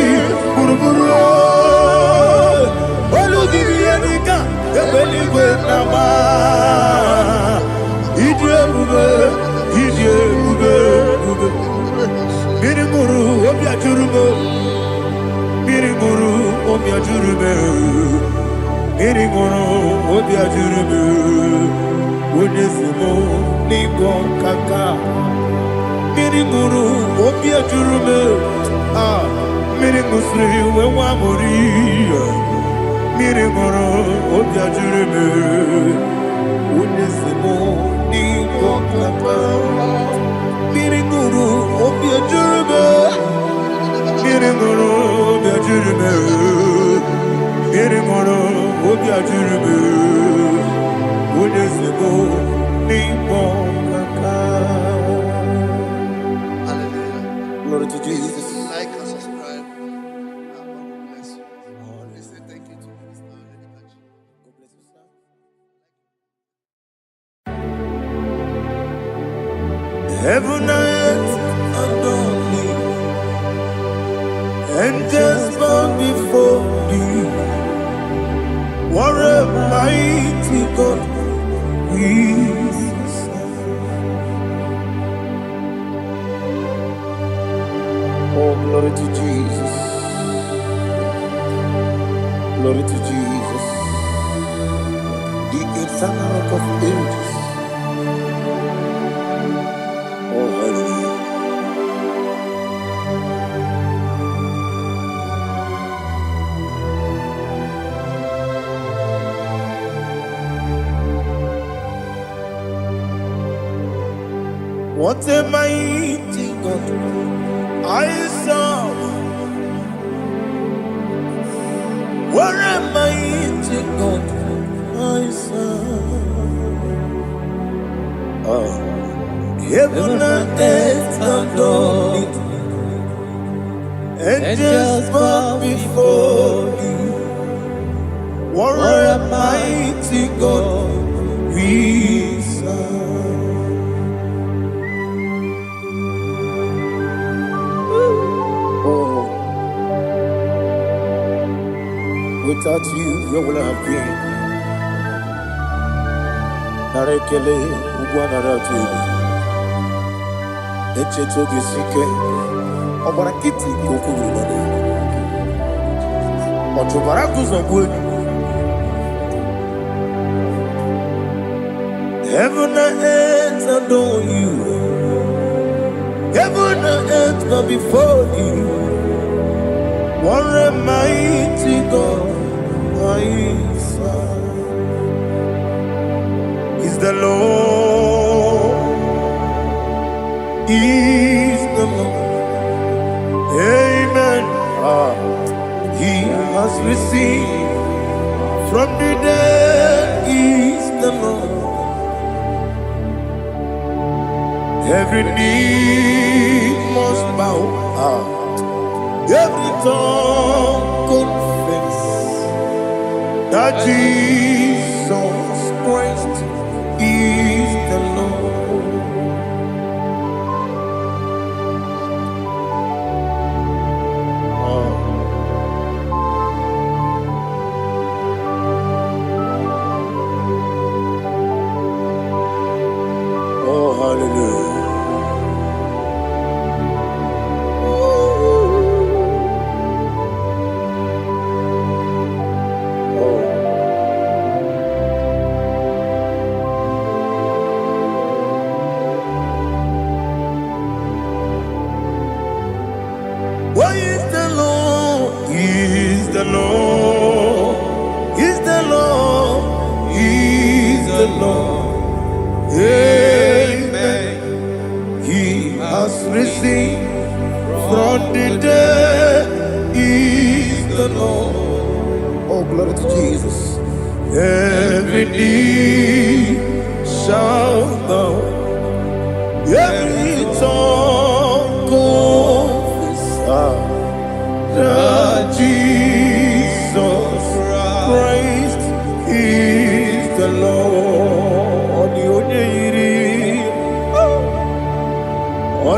Glory to Jesus. Like and subscribe. God bless you. Let's say thank you to Minister. God bless you, sir. Heaven and earth adore me, angels bow before thee. What a mighty God we serve. Oh, glory to Jesus. Glory to Jesus. The eternal rock of ages. Oh, hallelujah. What a mighty God I serve. What a mighty God I serve. Oh. Heaven and earth adore it. Angels bow before thee. What a mighty God we serve. Oh, without you, where would I have been? Narekele, Ugwanaratu. Echetoge sike, Obarakiti Kokuru. Otobarakus of wood. Heaven and earth adore you. Heaven and earth bow before you. What a mighty God I serve. Is the Lord. Is the Lord. Amen. He has received from the dead. Is the Lord. Every knee must bow. Every tongue confess that Jesus Christ is the Lord. Oh, hallelujah. Why is the Lord? Is the Lord? Is the Lord? Is the Lord? Amen. He has risen from the dead. Is the Lord? Oh, glory to Jesus. Every knee shall bow. Every tongue confess that Jesus Christ is the Lord.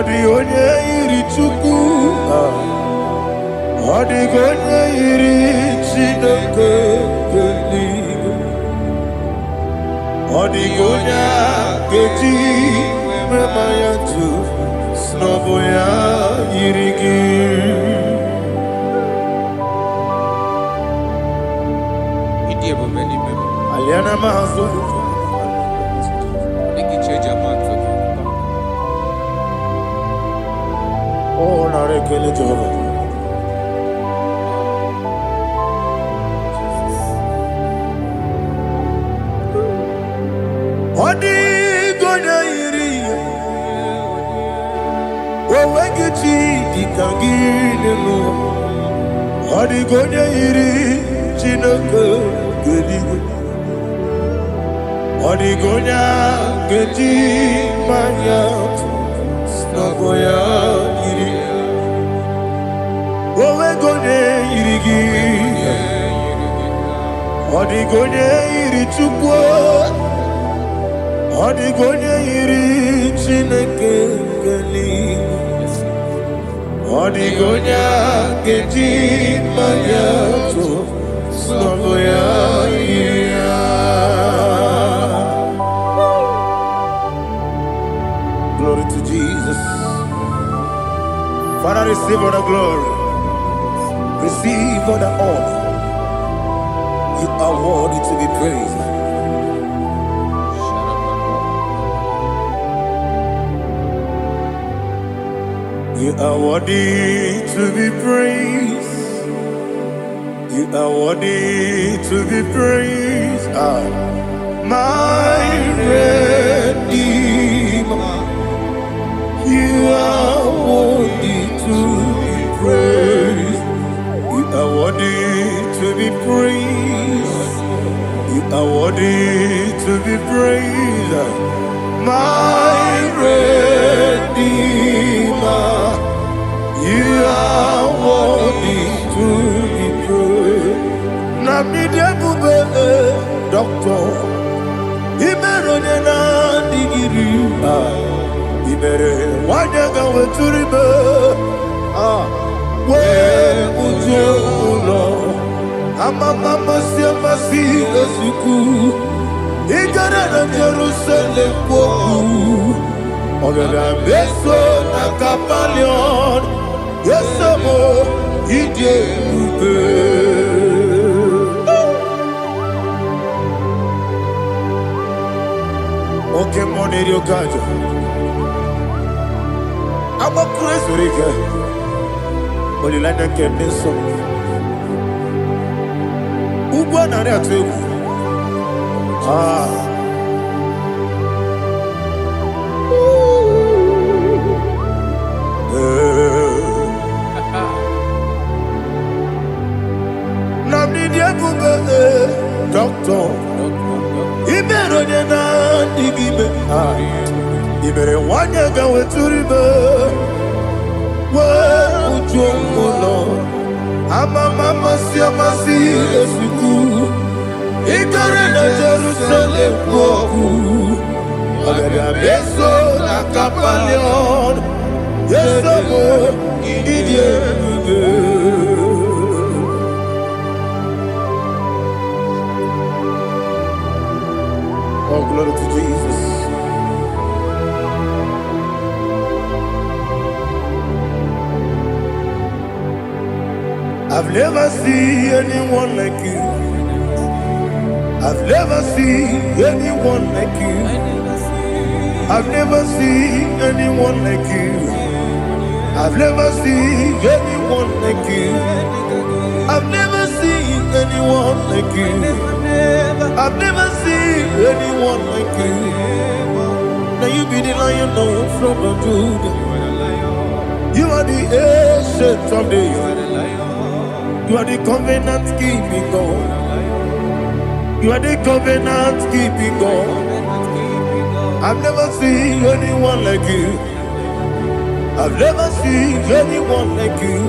The only Chukwu. The only Adigonya Geti Memayatu Snoboya Yirigi Aliana Mahazo Oh, Narekele Jehovah. Adigonya Yiri Wawegiti Dikangilemo Adigonya Yiri Chinaka Gedi Adigonya Gedi Mayat Snagoya Yiri Wawegonya Yirigi Adigonya Yiri Chukwa Adigonya Yiri Chineke Geli Adigonya Gedi Mayato Snagoya Yiri. Glory to Jesus. Father, receive all the glory. Receive all the honor. You are worthy to be praised. You are worthy to be praised. You are worthy to be praised. My Redeemer. You are worthy to be praised. You are worthy to be praised. You are worthy to be praised. My Redeemer. You are worthy to be praised. Namidebube Doctor Imeronena Digiri Imere Wanyaga Weturibe We Ujo Ulo Amama Siamasi Esuku Igara na Jerusalem Poku Ogada Beso na Kapalion Yesamo Ije Ube Oke Monerio Kajo I'm a crazy Rika Olilanda Keneso Ugwa na Reatu Doctor Iberonena Digibe Ibere Wanyaga Weturibe We Ujomulo Amama Siamasi Esuku Igare na Jerusalem Woku Agada Beso na Kapalion Yesamo Idie Oh, glory to Jesus. I've never seen anyone like you. I've never seen anyone like you. I've never seen anyone like you. I've never seen anyone like you. I've never seen anyone like you. I've never seen anyone like you. Now you be the Lion from the Judah. You are the ancient of days. You are the covenant keeping God. You are the covenant keeping God. I've never seen anyone like you. I've never seen anyone like you.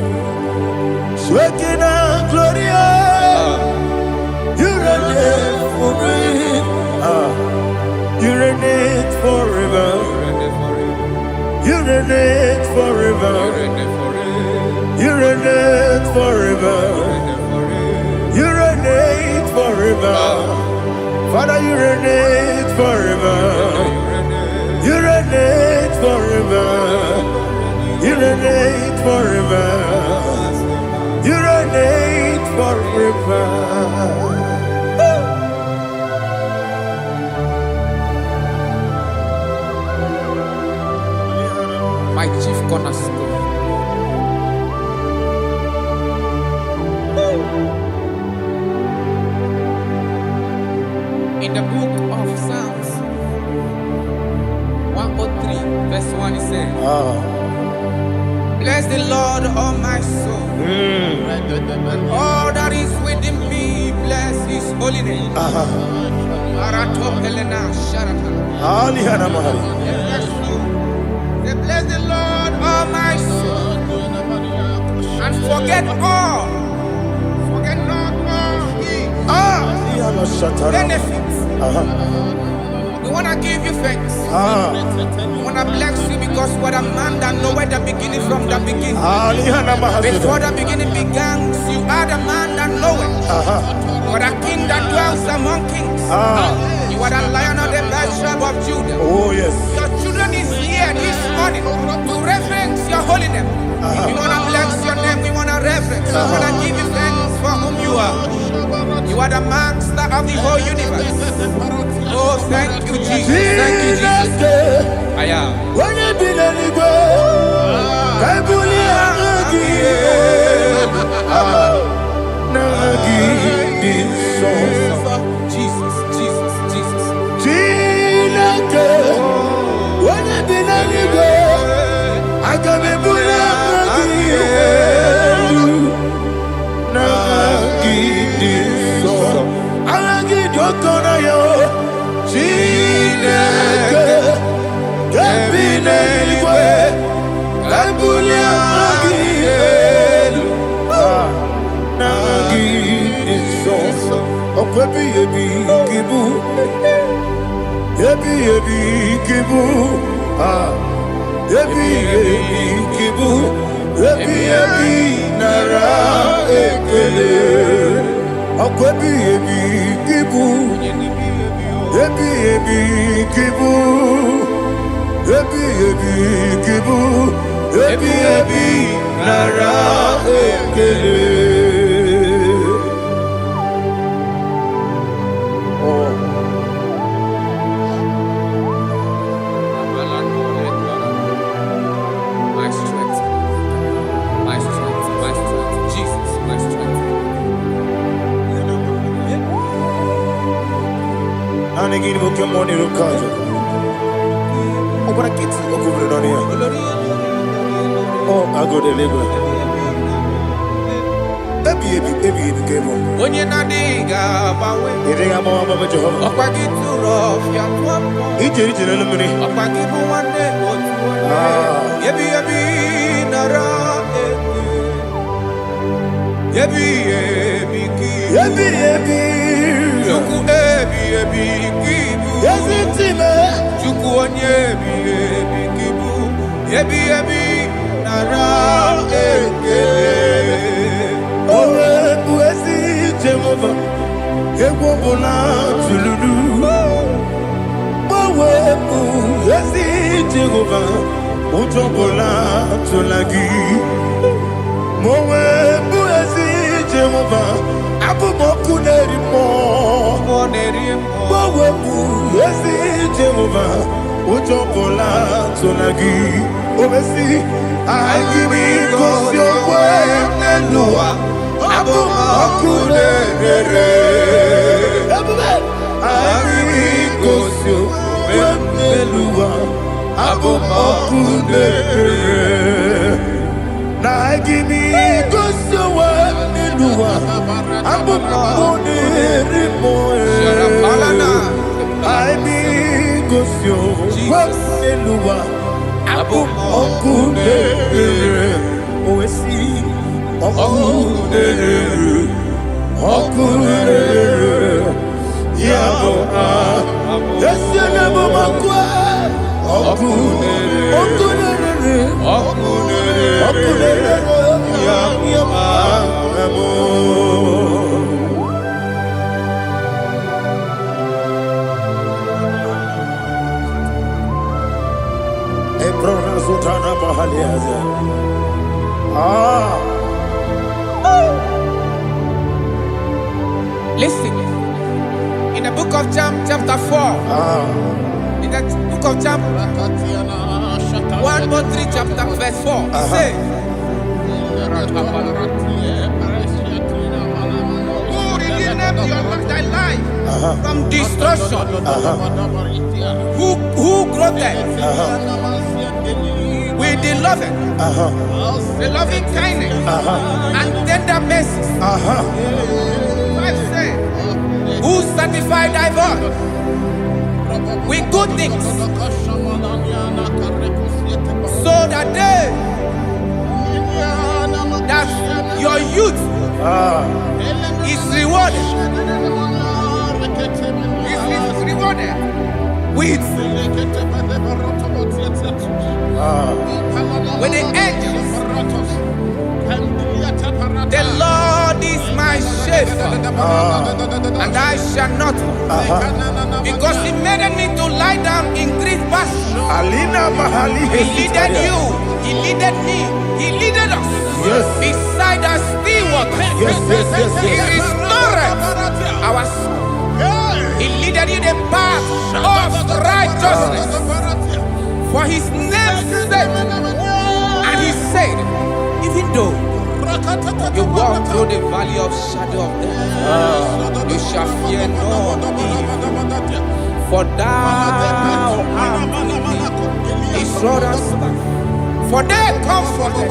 Shaking out Gloria. You reign forever. You reign forever. You reign forever. You reign forever. You reign forever. Father, Father, you reign forever. You reign forever. You reign forever. You reign forever. My chief cornerstone. In the book of Psalms 103, verse 1, it says, bless the Lord, all my soul, and all that is within me, bless his holy name. Bless the Lord, all my soul, and forget not all his benefits. We want to give you thanks. We want to bless you because what a man that knoweth the beginning from the beginning. Before the beginning began, you are the man that knoweth. You are the king that dwells among kings. You are the lion of the tribe of Judah. Oh yes. Your children is here this morning to reverence your holy name. We want to bless your name. We want to reverence. We want to give you thanks for whom you are. You are the master of the whole universe. Oh, thank you, Jesus. Thank you, Jesus. I am. Jesus, Jesus, Jesus. My strength, my strength, my strength, Jesus, my strength. Anegini boke moni rukaja. Okora kiti okubure noni ya. Oh, ago deliverance. Ebi kemo. Onye na diga bawe. Iringa mama baba Jehovah. Okwagi turo fia tuapo. Ije na lumini. Okwagi buwane otuwane. Ebi nara ebi ki. Ebi. Chuku ebi kibu. Yezitime. Chuku onye ebi kibu. Ebi nara Owe buezi Jehovah. Egwobola tululu. Owe buezi Jehovah. Ujobola tulagi. Mowe buezi Jehovah. Abumoku nerimo. Mowe buezi Jehovah. Ujobola tulagi. Obesi agimi kosyo kwenelua. Abumoku nerere. Agimi kosyo kwenelua. Abumoku nerere. Agimi kosyo kwenelua. Abumoku nerimo. Agimi kosyo kwenelua. Abumoku nerere. Oesi Oku nerere. Yabo Yesi nebo makwa. Oku nerere. Yabo Listen, in the book of John, chapter 4, in the book of John 1:3, chapter verse 4, it says, who redeemed thy life from destruction? Who groweth with the loving kindness and tender mercies? Who satisfy thy voice with good things, so that your youth is rewarded. Is rewarded with the angels. The Lord is my shepherd, and I shall not want, because He made me to lie down in green pastures. He leaded you, He leaded me, He leaded us beside the still waters. He restored our soul. He leaded you the path of righteousness for His name's sake. And He said, even though you walk through the valley of shadow of death, you shall fear no evil, for thou art with me. His rod and staff, for they comforted.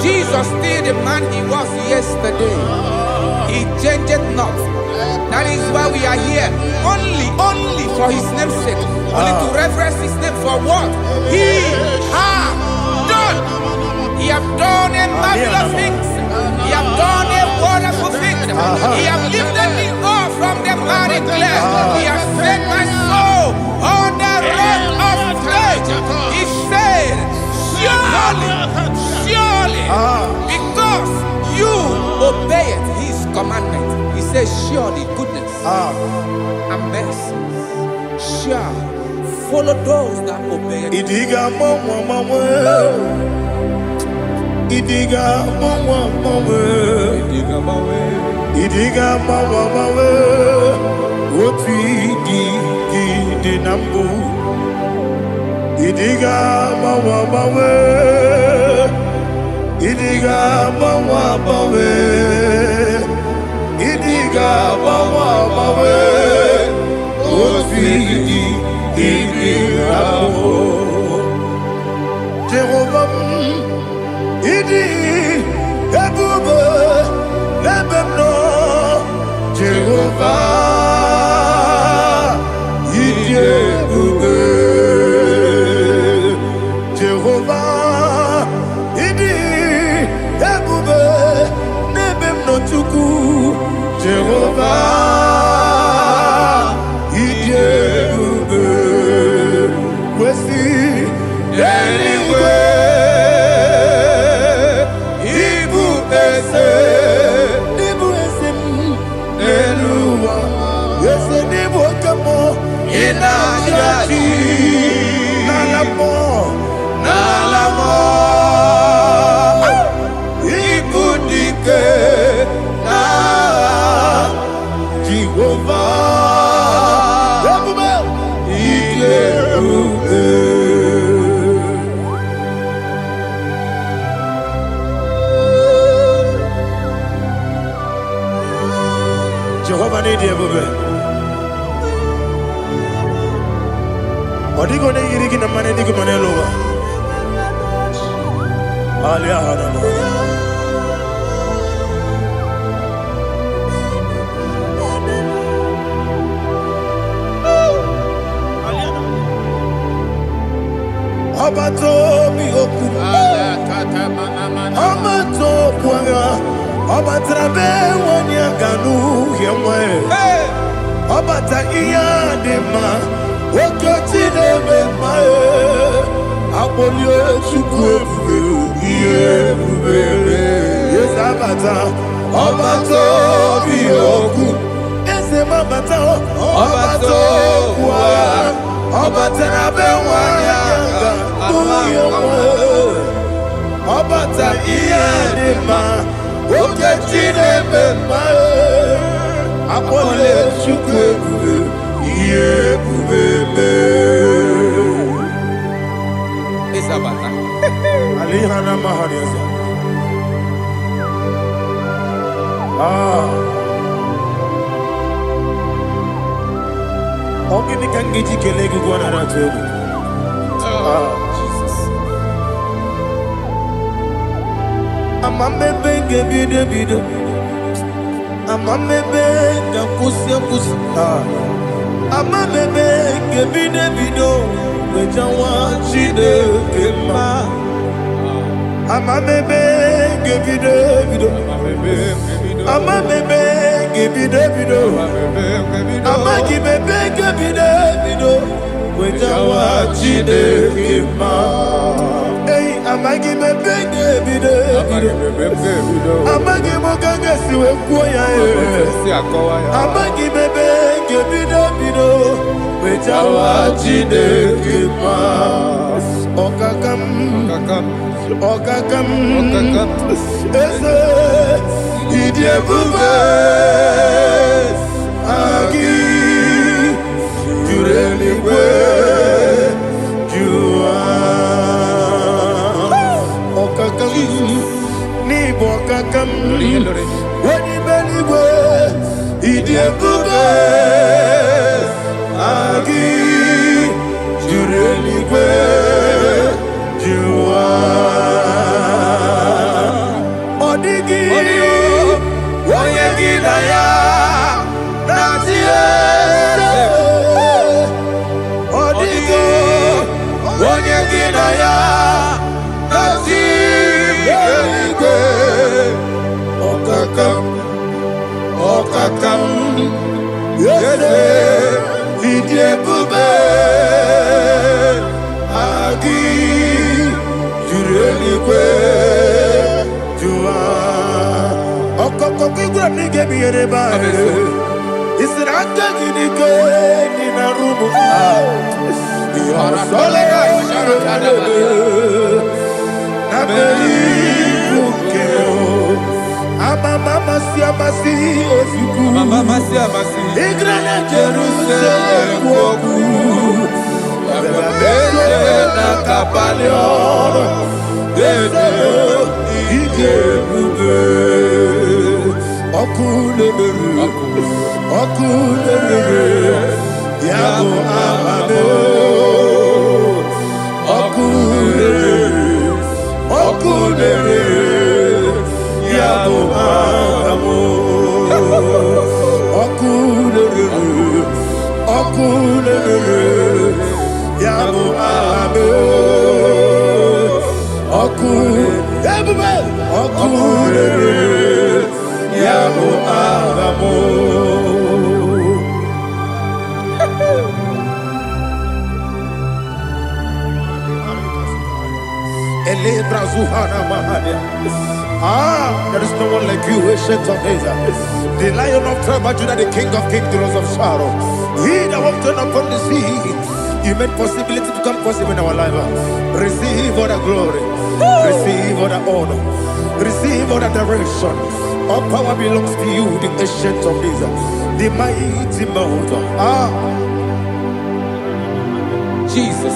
Jesus still the man He was yesterday. He changed not. That is why we are here. Only for His name's sake. Only to reverence His name for what He has done. He have done a marvelous things. He have done a wonderful thing. He have lifted me up from the miry clay. He has set my soul on the rock of faith. He said, surely, because you obeyed His commandment. He says, surely goodness and mercy shall follow those that obey it. Idiga mawe Oti di nambu Idiga mawe Idiga mawe Idiga mawe Oti di nambu Jehovah Idi ebube lebemno Jehovah Idi ebube Jehovah Idi ebube lebemno chuku Jehovah Idi ebube wesi anyway Nalamo Ibudike na Jehovah Jehovah need you. Odigo ne yirigi na mane digo manelowa. Alia hadalo. Abato mi oku. Abato puanga. Abatrabe wanya ganu yemwe. Abata iya dema. Wakati neme mae Apolio chukwe Yebube Yesabata Obato Biyoku Ese mabata Obato Kwa Ọbata be wanya Ọbata ihe dị mma oke Chineke mma akpọle Chukwu ebube ihe ebube Isabata. Alihana Mahariaza. Ogini kangiji kelegu gwana ratu. Jesus. Amamebe gebide bido. Amamebe gakusia kusi. Amamebe gebide bido. Wejawa Chineke ma. Amamebe gebide bido. Amamebe gebide bido. Amagibebe gebide bido. Wejawa Chineke ma. Hey, amagibebe gebide bido. Amagimogaga siwe kuya e. Amagibebe gebide bido. Wejawa Chineke ma. Okakam. Eze Idiebube Agi Jureligwe Jua Okakam Nibo Okakam Wani Beligwe Idiebube Agi Jureligwe Jua Odigi Oyegi Daya Natie Odigi Oyegi Daya Natie Okakam Yese Idiebube Agi Jureligwe Jua Okokokigura nige biyereba Isiraka ginike Nina rumu Yorosolega Nabeli Ukeo Amama siamasi Ofiku Mama siamasi. Igrana Jerusalem Wogu Ababele Nakapalion Dede Idiebube Okulere Yabo Amamo Okulere Yabo Amamo Okulere Yabo Amamo Okulere Yabo Amamo Elebra Zuhana Mahade. There is no one like you, ancient of days. The Lion of tribe of Judah, the King of kings, the Rose of Sharon. He that walked upon the sea. You made possibility to come possible in our life. Receive all the glory. Receive all the honor. Receive all the direction. All power belongs to you, the ancient of days. The mighty mountain. Jesus.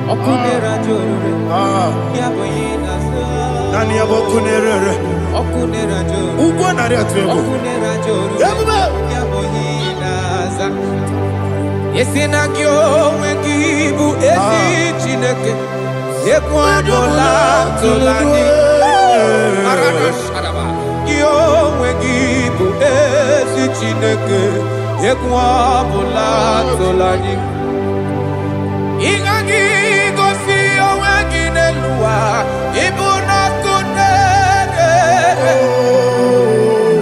Okunera jorore. Yaboyina sa. Nani abokunere. Okunera jorore. Ugwa nari atwego. Okunera jorore. Yaboyina sa. Yesina kyo wengibu esi Chineke. Ekwadola tolani. Arana sharaba. Kyo wengibu esi Chineke. Ekwadola tolani. Igagi gosi owegi nelua ibuna kunere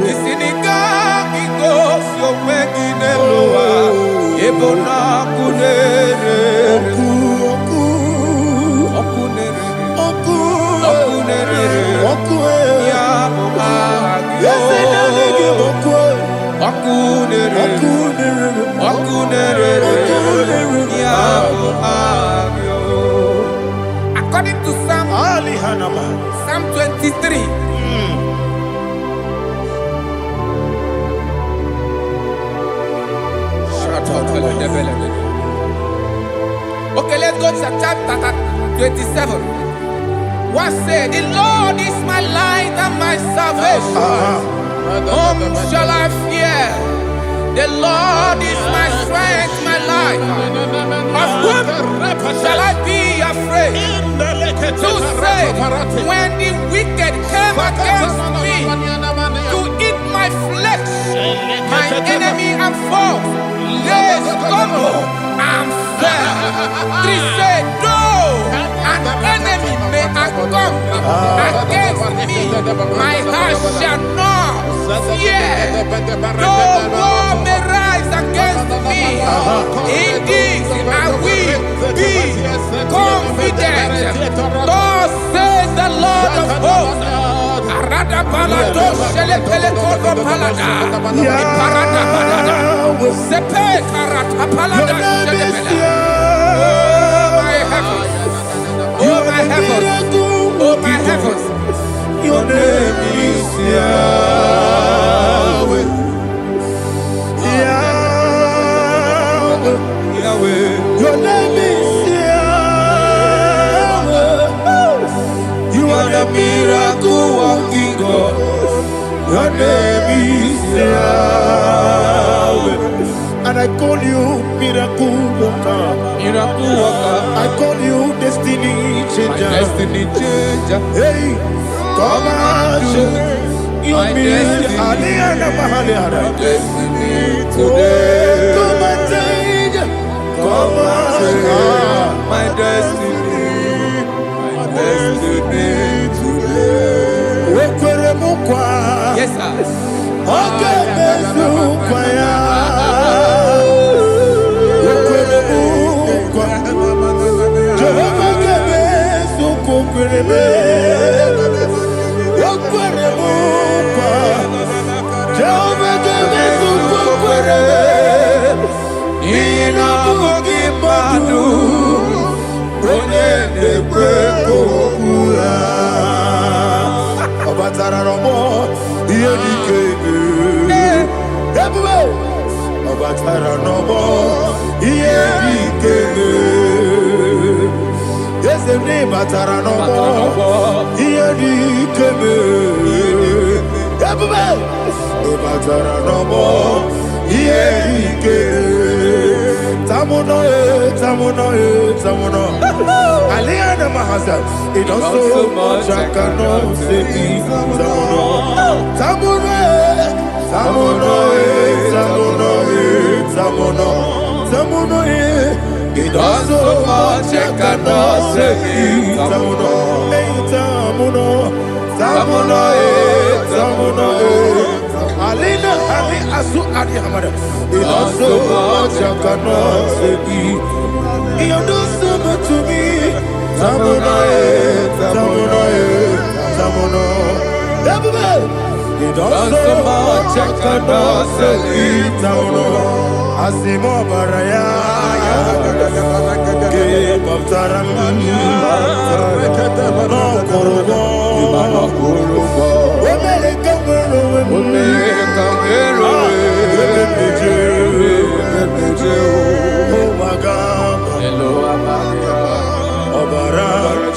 isinika gosi owegi nelua ibuna kunere okunere ya According to Psalm 23. Okay, let's go to chapter 27. What said, the Lord is my light and my salvation. Whom shall I fear? The Lord is my strength, my life. Of whom shall I be afraid? To say, when the wicked came against me to eat my flesh, my enemy and foe, they stumble and fell. 3 said, though an enemy may come against me, my heart shall not fear. Though war may rise against me, in this I will be confident. Thus says the Lord of hosts. Arada balado shele pele kodo palada. Iparada balada. Sepe karata palada shele pele. Oh my heavens. Oh my heavens. Oh my heavens. Your name is Yahweh. Yahweh. Yahweh. Your name is Yahweh. You are the miracle working God. Your name is Yahweh. And I call you miracle worker. Miracle worker. I call you destiny changer. Destiny changer. Hey, come on, you mean Aliana Mahaliana. Destiny today. Come and change. Come on, my destiny. My destiny today. Yes, sir. Okay, Aliana Mahasa, it also much I cannot say. Tamuno, it also much I cannot say. Tamuno, Alina, Ali Asu Adi Hamada, it also much I cannot say. You do so much to me. Tamuno. You don't so much I cannot say. Tamuno. Asimo Baraya. Give up Taram. No Kurugo.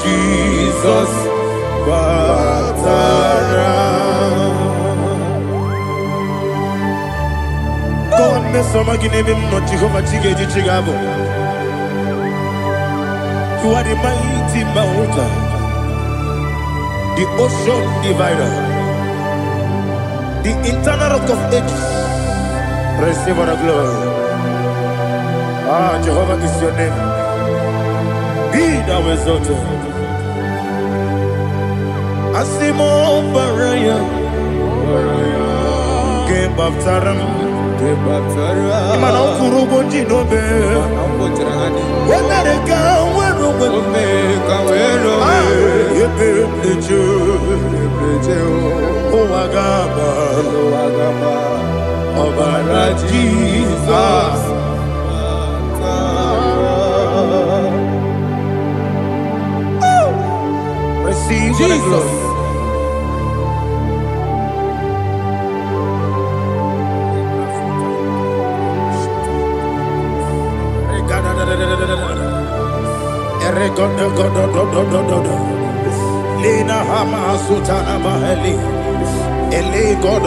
Jesus Batara. God me some gine me mo Jehovah Chige Chigabo. You are the mighty mountain, the ocean divider, the internal rock of ages. Receive all the glory. Ah, Jehovah is your name. Be thou exalted. Asimo Baraya, Game of Taram, Imano Kurubo Jinobe, America, where Lina Hama Sutana Mahali. Ele God.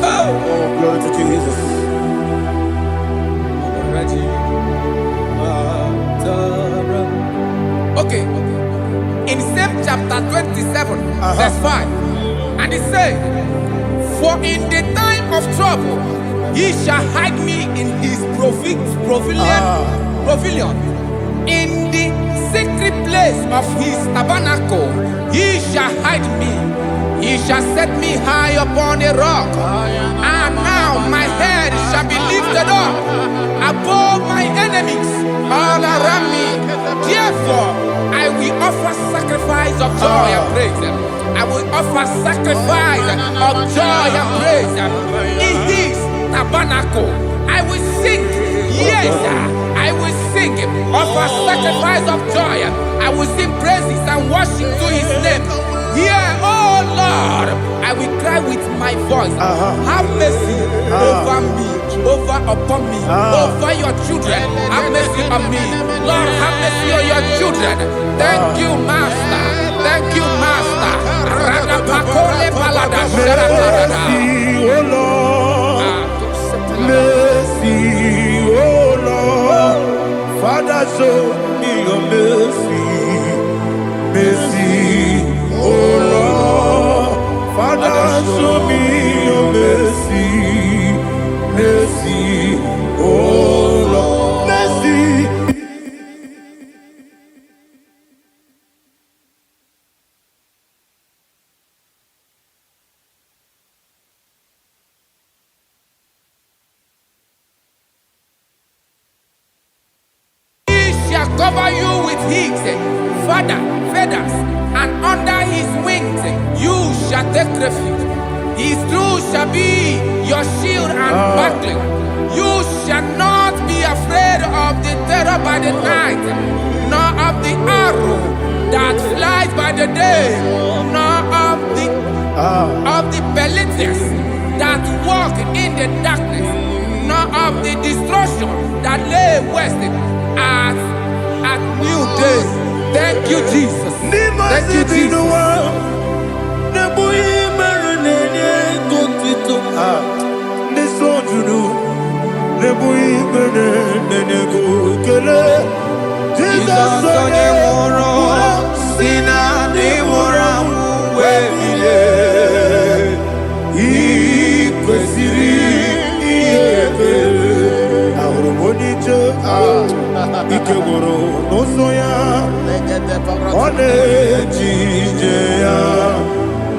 Oh, glory to Jesus. Okay. In same chapter 27, verse 5, and it says, "For in the time of trouble, he shall hide me in his pavilion. In the secret place of his tabernacle, he shall hide me. He shall set me high upon a rock. And now my head shall be lifted up above my enemies all around me. Therefore, I will offer sacrifice of joy and praise. I will offer sacrifice of joy and praise in his tabernacle. I will sing, yes, I will sing, offer sacrifice of joy. I will sing praises and worship to his name. Hear, oh Lord, I will cry with my voice. Have mercy over me, upon me, over your children. Have mercy on me. Lord, have mercy on your children. Thank you, Master. Thank you, Master. Mercy, oh Lord. Mercy, oh Lord. Father, show me your mercy. Mercy, oh Lord. Father, show me your mercy. Mercy, oh Lord. Mercy. Cover you with his feathers, and under his wings you shall take refuge. His truth shall be your shield and buckler. You shall not be afraid of the terror by the night, nor of the arrow that flies by the day, nor of the pestilence that walk in the darkness, nor of the destruction that lay waste at new day. Thank you, Jesus. Thank you, Jesus. Ikegoro nosoya one jijeya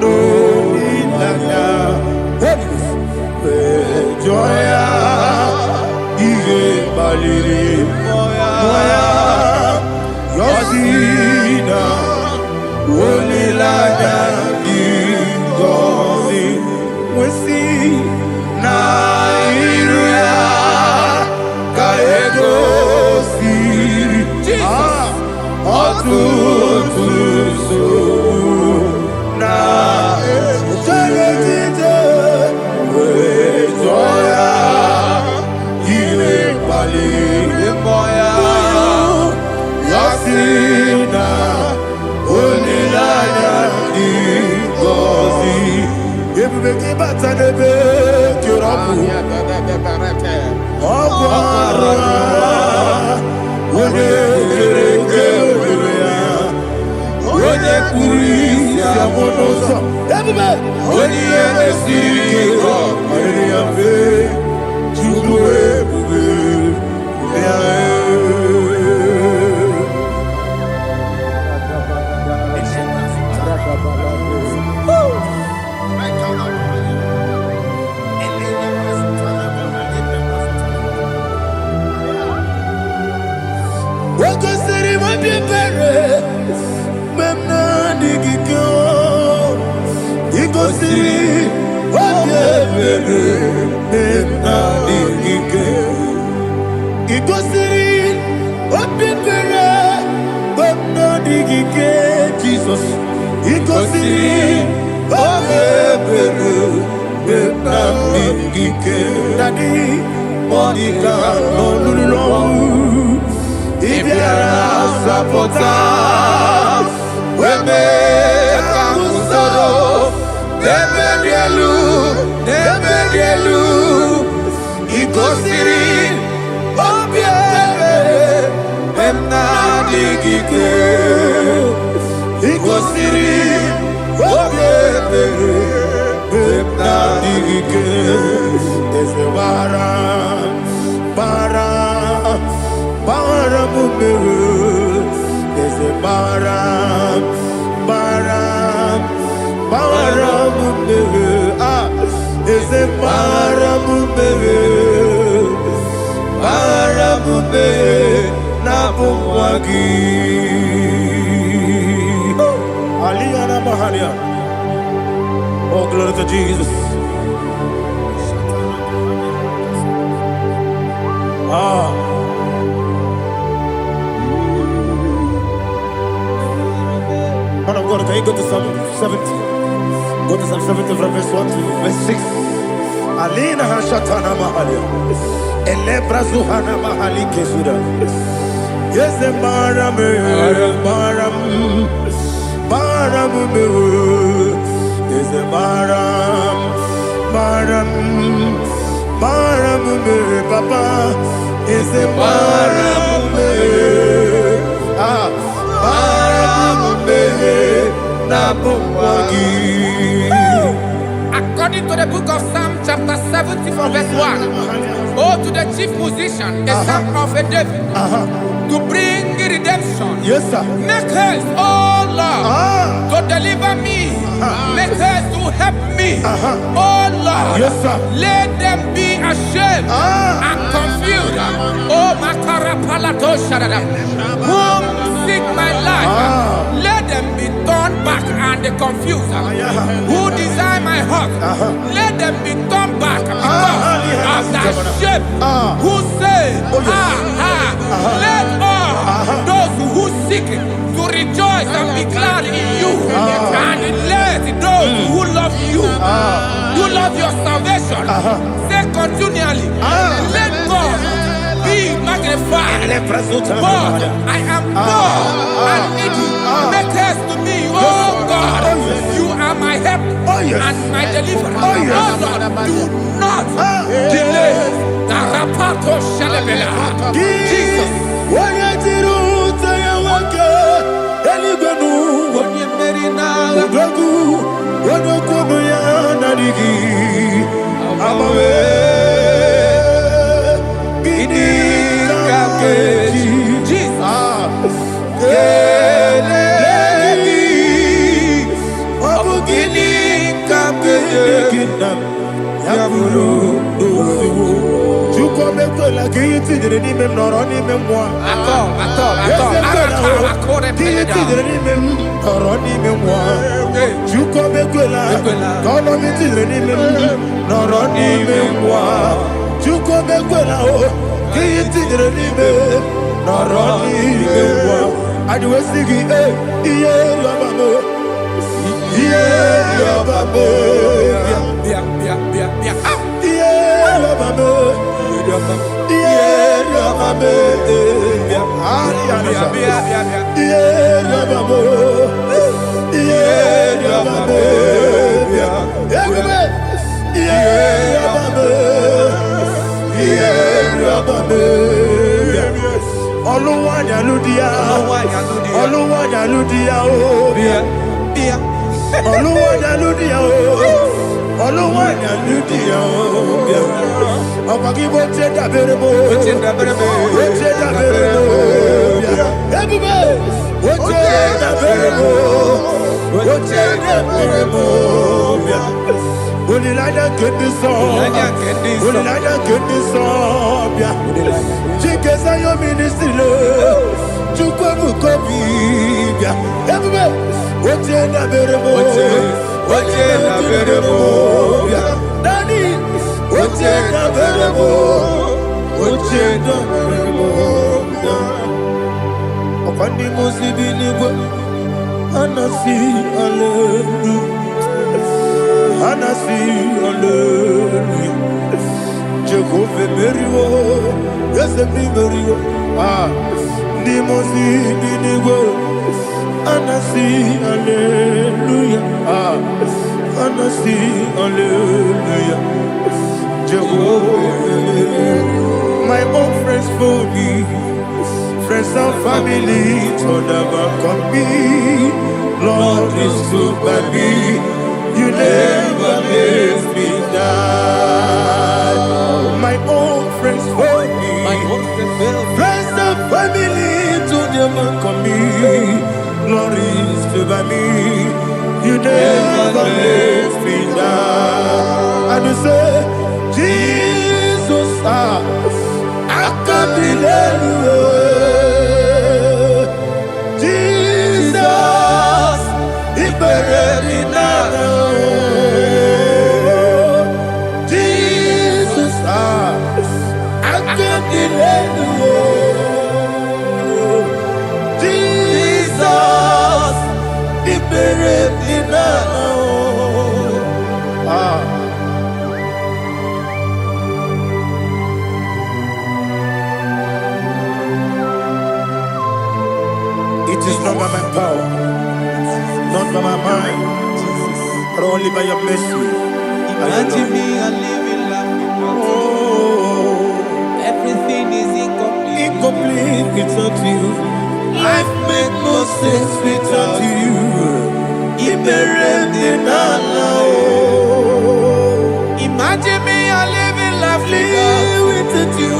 no ilaya joya ihe baliri moya yosina olilaya ingozi wesi na iruya kaego Jesus, Ibiara sapota weme kamusoro debedielu igosiri obiebe emna digike igosiri obiebe emna digike eze bara mumere eze bara mumere eze bara mumere na bumwagi Aliyana Mahalia. Oh, glory to Jesus. Man of God, can you go to Psalm 70? Go to Psalm 70 from verse 1 to verse 6. Alina Hashatana Mahalia. Elebra Zuhana Mahali Kesuda. Yes, the Maram. Yes, the Maram. Papa. Yes, the Maram. According to the book of Psalm chapter 70 from verse 1, oh, to the chief musician, a psalm of a David, to bring redemption. Yes, sir. Make haste, oh Lord, to deliver me. Make haste to help me. Oh Lord, yes, sir. Let them be ashamed and confused. Oh, Makara Palato Shadada, whom seek my life, let them be turned back and confused. Who desire my heart, let them be turned back because of that shame. Who say, let all those who seek to rejoice and be glad in you, and let those who love you, who love your salvation, say continually, let God be magnified. God, I am poor and needy. Make haste to me, oh God. You are my help and my deliverer. Oh Lord, do not delay. Tarapato Shalabela. Jesus. Dimosi Dinigo, Anasi, Hallelujah. Anasi, Hallelujah. Jehovah, my own friends for me, friends and family, told never come me. Lord is stood by me, you never let me die. My own friends for me, friends and family, told never come me. Lord is stood by me, you never let me die. And you say, Jesus, I can't believe you. Jesus, He buried in Jesus, I can't believe you. Jesus, He buried in It is not by my power, not by my mind, but only by your mercy. Imagine me, I live in life without you. Everything is incomplete. Incomplete without you. Life makes no sense without you. Imagine me, I live in life without you.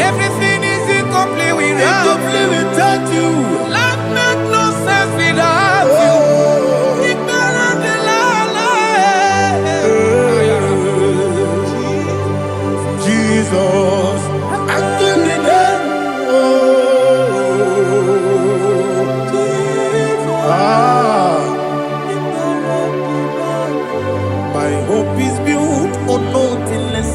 Everything is incomplete without you. Life makes no sense without you. Jesus, I give you my hope is built on nothing less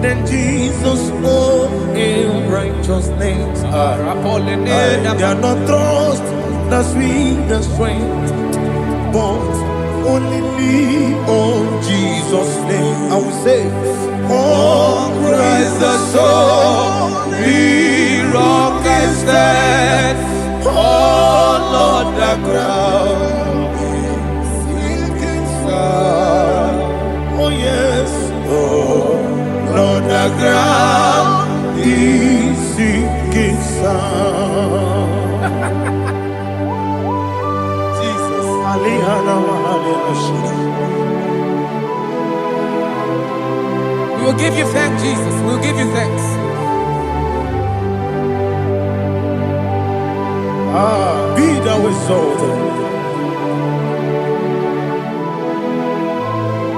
than Jesus' own righteousness. I cannot trust the sweetest strength, but only lean on Jesus' name. I will say, on Christ the solid rock I stand. Oh Lord, the ground is sinking sand. Oh yes, oh Lord, the ground is sinking sand. Jesus, We will give you thanks, Jesus. We will give you thanks. Be thou exalted.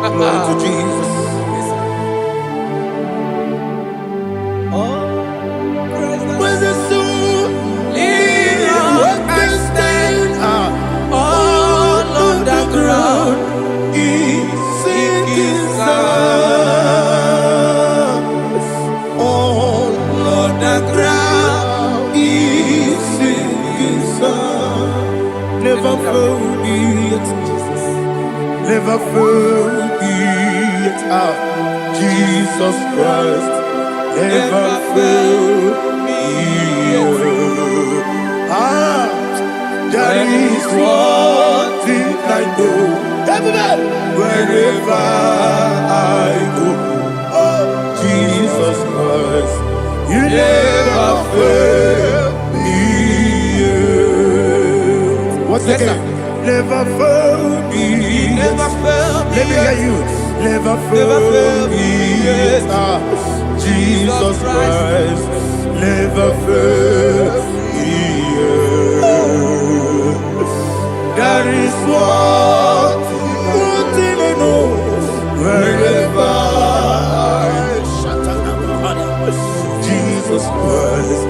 Glory to Jesus. When the soul what can stand all on the ground is sinking sand. All on the ground is sinking sand. Never fail me yet, Jesus. Never fail me yet. Jesus Christ never fail me yet. There is one thing I know. Wherever I go, oh Jesus Christ, you never fail me yet. What's Yes, again? Never fail me. Never fail me. Let me hear you. Never fail me yet. Jesus Christ, never fail me yet. There is one thing I know. Wherever Jesus Christ,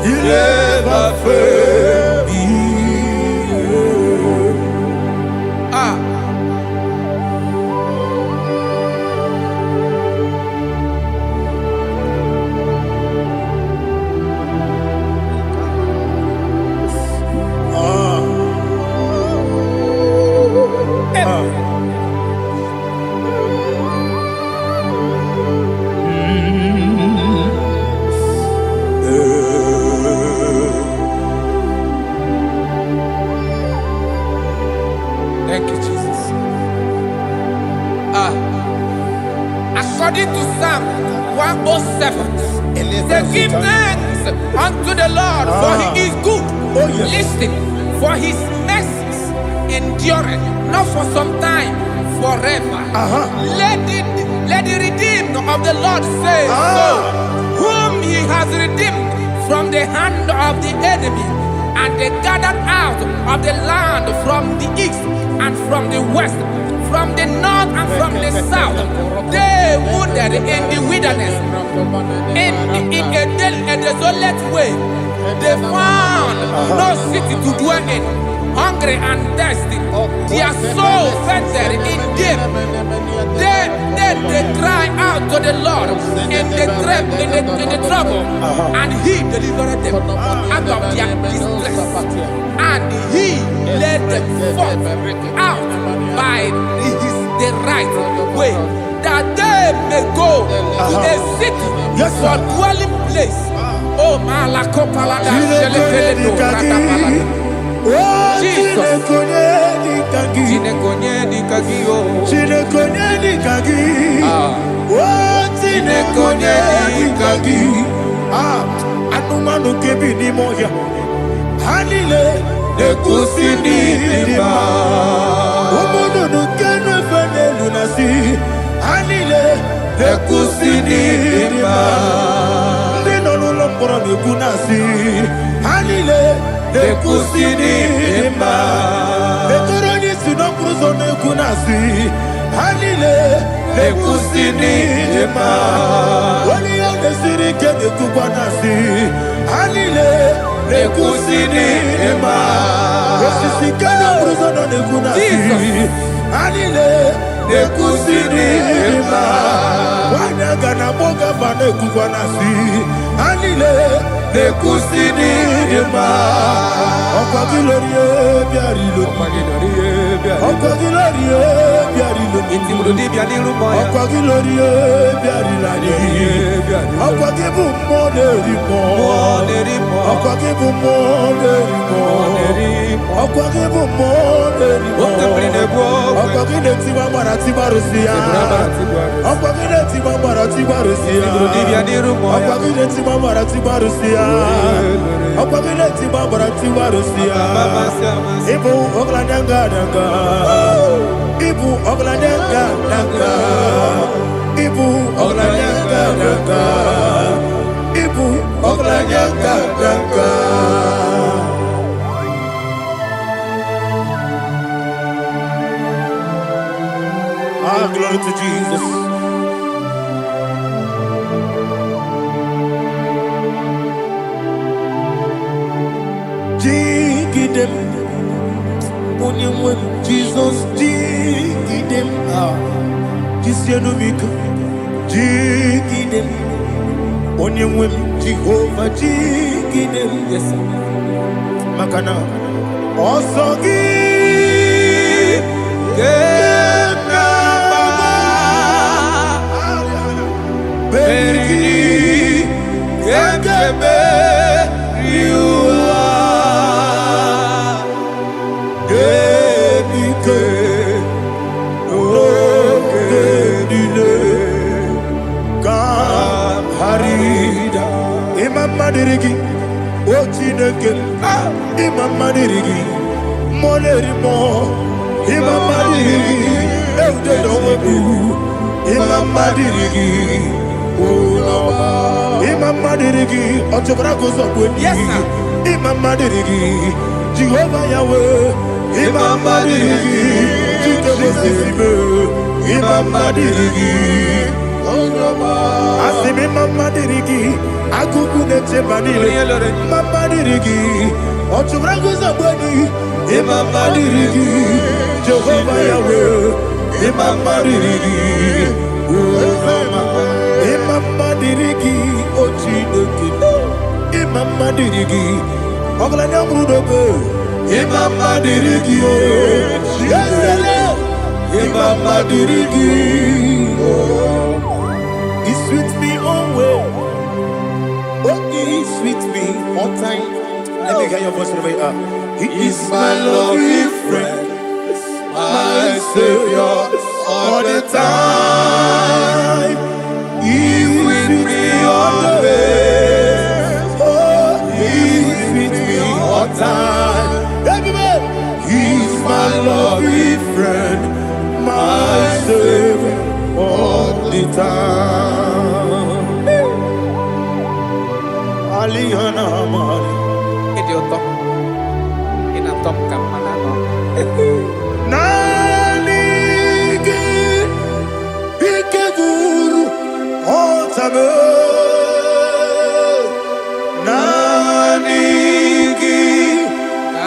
you never fail me yet. according to Psalm 107. They give thanks unto the Lord, for he is good. Oh, yes. Listen, for his mercies endureth, not for some time, forever. Let the redeemed of the Lord say so, whom he has redeemed from the hand of the enemy, and they gathered out of the land from the east and from the west, from the north and from the south. They wandered in the wilderness, in a desolate way. They found no city to dwell in, hungry and thirsty. Their soul fainted in deep. Then they cry out to the Lord in the trouble, and he delivered them out of their distress, and he led them forth out by the right way, that they may go to a city for dwelling place. Oh, Malakopalada, Jesus. Anumanu kebi ni moya Hanile Ekusini lima Omono no kenu fene lunasi Hanile Ekusini lima Ndino lolombora nekunasi Hanile Ekusini lima Etoroni sinokruzo nekunasi Hanile Ekusini lima Wali ya nesiri kene kubanasi Hanile Ekusini lima Esisi kene bruzo nekunasi Hanile Ekusini lima Wanaga na boga vane kubanasi Hanile Ekusini lima Okwa gilorie biarilo Okwa gilorie biarilo Intimudi biadiru moya. Okwa gilorie biarilani Okwa gibu moderimo Okwa gibu moderimo Okwa gibu moderimo Okwa gile tiba marati barusia Okwa gile tiba marati barusia Okwa gile tiba marati barusia Okwa gile tiba marati barusia Ibu ogladanga danga Ibu ogladanga danga Ibu ogladanga danga Ibu ogladanga danga Ah, glory to Jesus. Jigidem, Onyemwe, Jesus, Jigidem, Jisianomika, Jigidem, Onyemwe, Jehovah, Jigidem, yes, Makana, Osogi, Berigi, Gekebe, Riua, Gebike, Ogedile, Kamharida, Imam Madirigi, Ochineke, Imam Madirigi, Molerimo, Imam Madirigi, Eudedowebu, Imam Madirigi, Imam Madirigi, Ochobrako Zobweni, Yes, sir. Imam Madirigi, Jehovah Yahweh, Imam Madirigi, Jitobosime, Imam Madirigi, Asim Imam Madirigi, Akukune Chebanile, Imam Madirigi, Ochobrako Zobweni, Imam Madirigi, Jehovah Yahweh, Imam Madirigi, Imam Madirigi, Ochineke, Imam Madirigi, Oglanya Brudobe, Imam Madirigi, Imam Madirigi, He's with me always. Oh, He's with me all time. Let me hear your voice wherever you are. He is my loving friend, my Savior all the time. Dita Aliana Mari Idioto. Inatom kamanano. Nanigi Ikeguru Otame Nanigi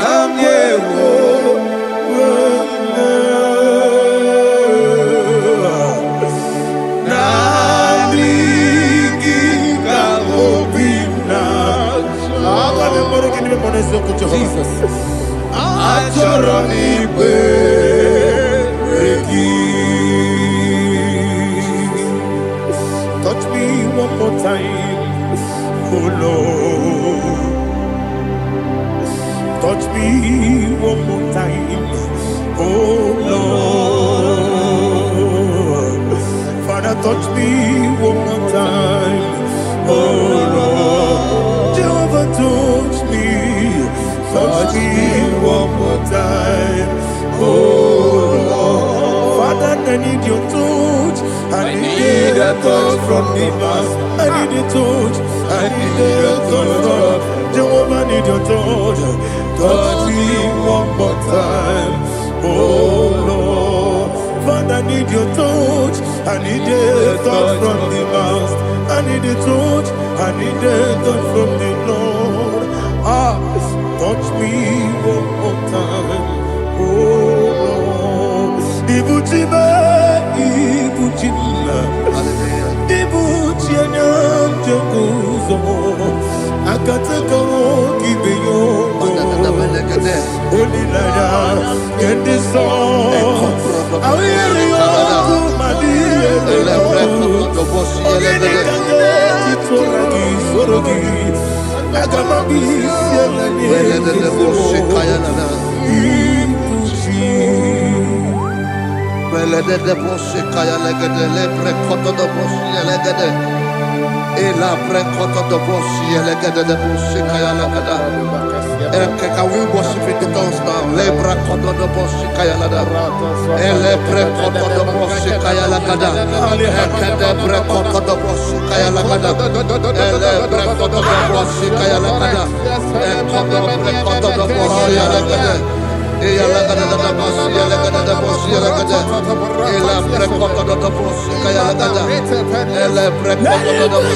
Kamyewo Jesus. Touch me one more time, oh Lord. Touch me one more time, oh Lord. Father, touch me one more time, oh Lord. Jehovah, touch me. Touch me one more time, oh Lord. Father, I need your touch. I need a touch from the Master. I need a touch. I need a touch from Jehovah. I need your touch. Touch me one more time, oh Lord. Father, I need your touch. I need a touch from the Master. I need a touch. I need a touch from the Lord. Touch me one more time, oh Lord. Ibuchima, Ibuchima, Ibuchianyam Jakuzo, Akataka Kibeyo, Olilaya, get this song. I hear you, Madia, Sorogi. Et la precoto de Bossi, de Bossi, Kayalagada. Can we worship in the tongues now? Le precoto de Bossi, Kayalada. Et le precoto de Bossi, Kayalagada. Et le precoto de Bossi, Kayalagada. Et le precoto de Bossi, Kayalagada. Et le precoto de Bossi, Kayalagada. Et la gada de Bossi, de Bossi, et la precoto de Bossi, Kayalagada. Et le precoto de Bossi.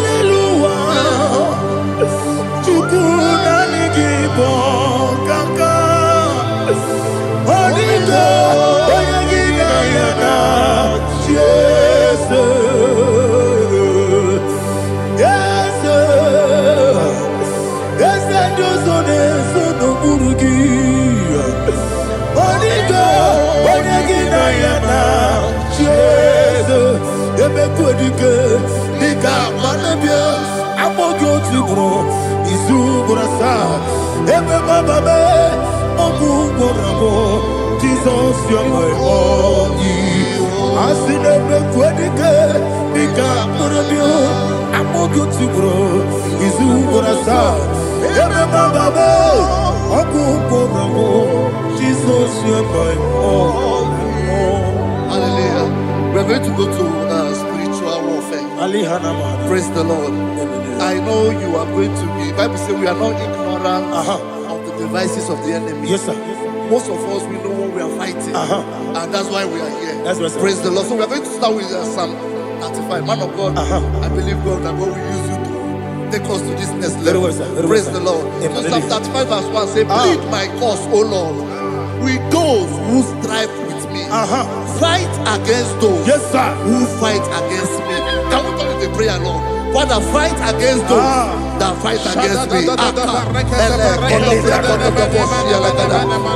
Jesus, you're my all. I see them I'm more good to grow. Is who gonna start? Jesus, you're my all. Hallelujah. We're going to go to spiritual warfare. Praise the Lord. I know you are going to be. Bible says we are not ignorant of the devices of the enemy. Yes, sir. Most of us, we know what we are fighting. And that's why we are here. That's right, sir. Praise the Lord. So we are going to start with Psalm 35. Man of God, I believe God that God will use you to take us to this next level. Well, sir. Praise the Lord. So Psalm 35 verse 1 says, plead my cause, O Lord, with those who strive with me. Fight against those who fight against me. Can we turn to the prayer, Lord? Father, fight against those that fight against me.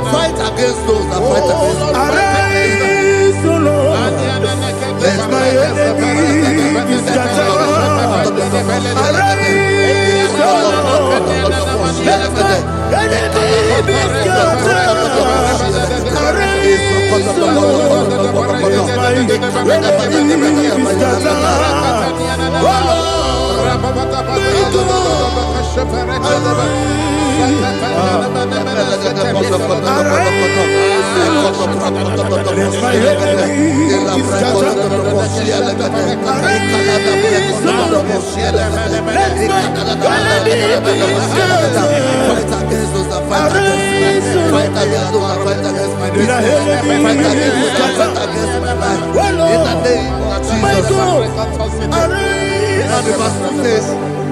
Fight against those that fight against me. Arise, O Lord. Let my enemy be scattered. Arise, O Lord. Let my enemy be scattered. Arise, O Lord. Let my enemy be scattered.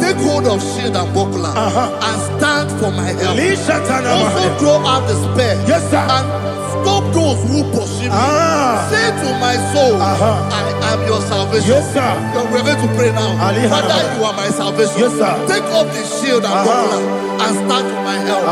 Take hold of shield and buckler and stand for my help. Also throw out despair and stop those who pursue me. Say to my soul, I am your salvation. We're going to pray now. Father, you are my salvation. Take off the shield and buckler and stand for my help.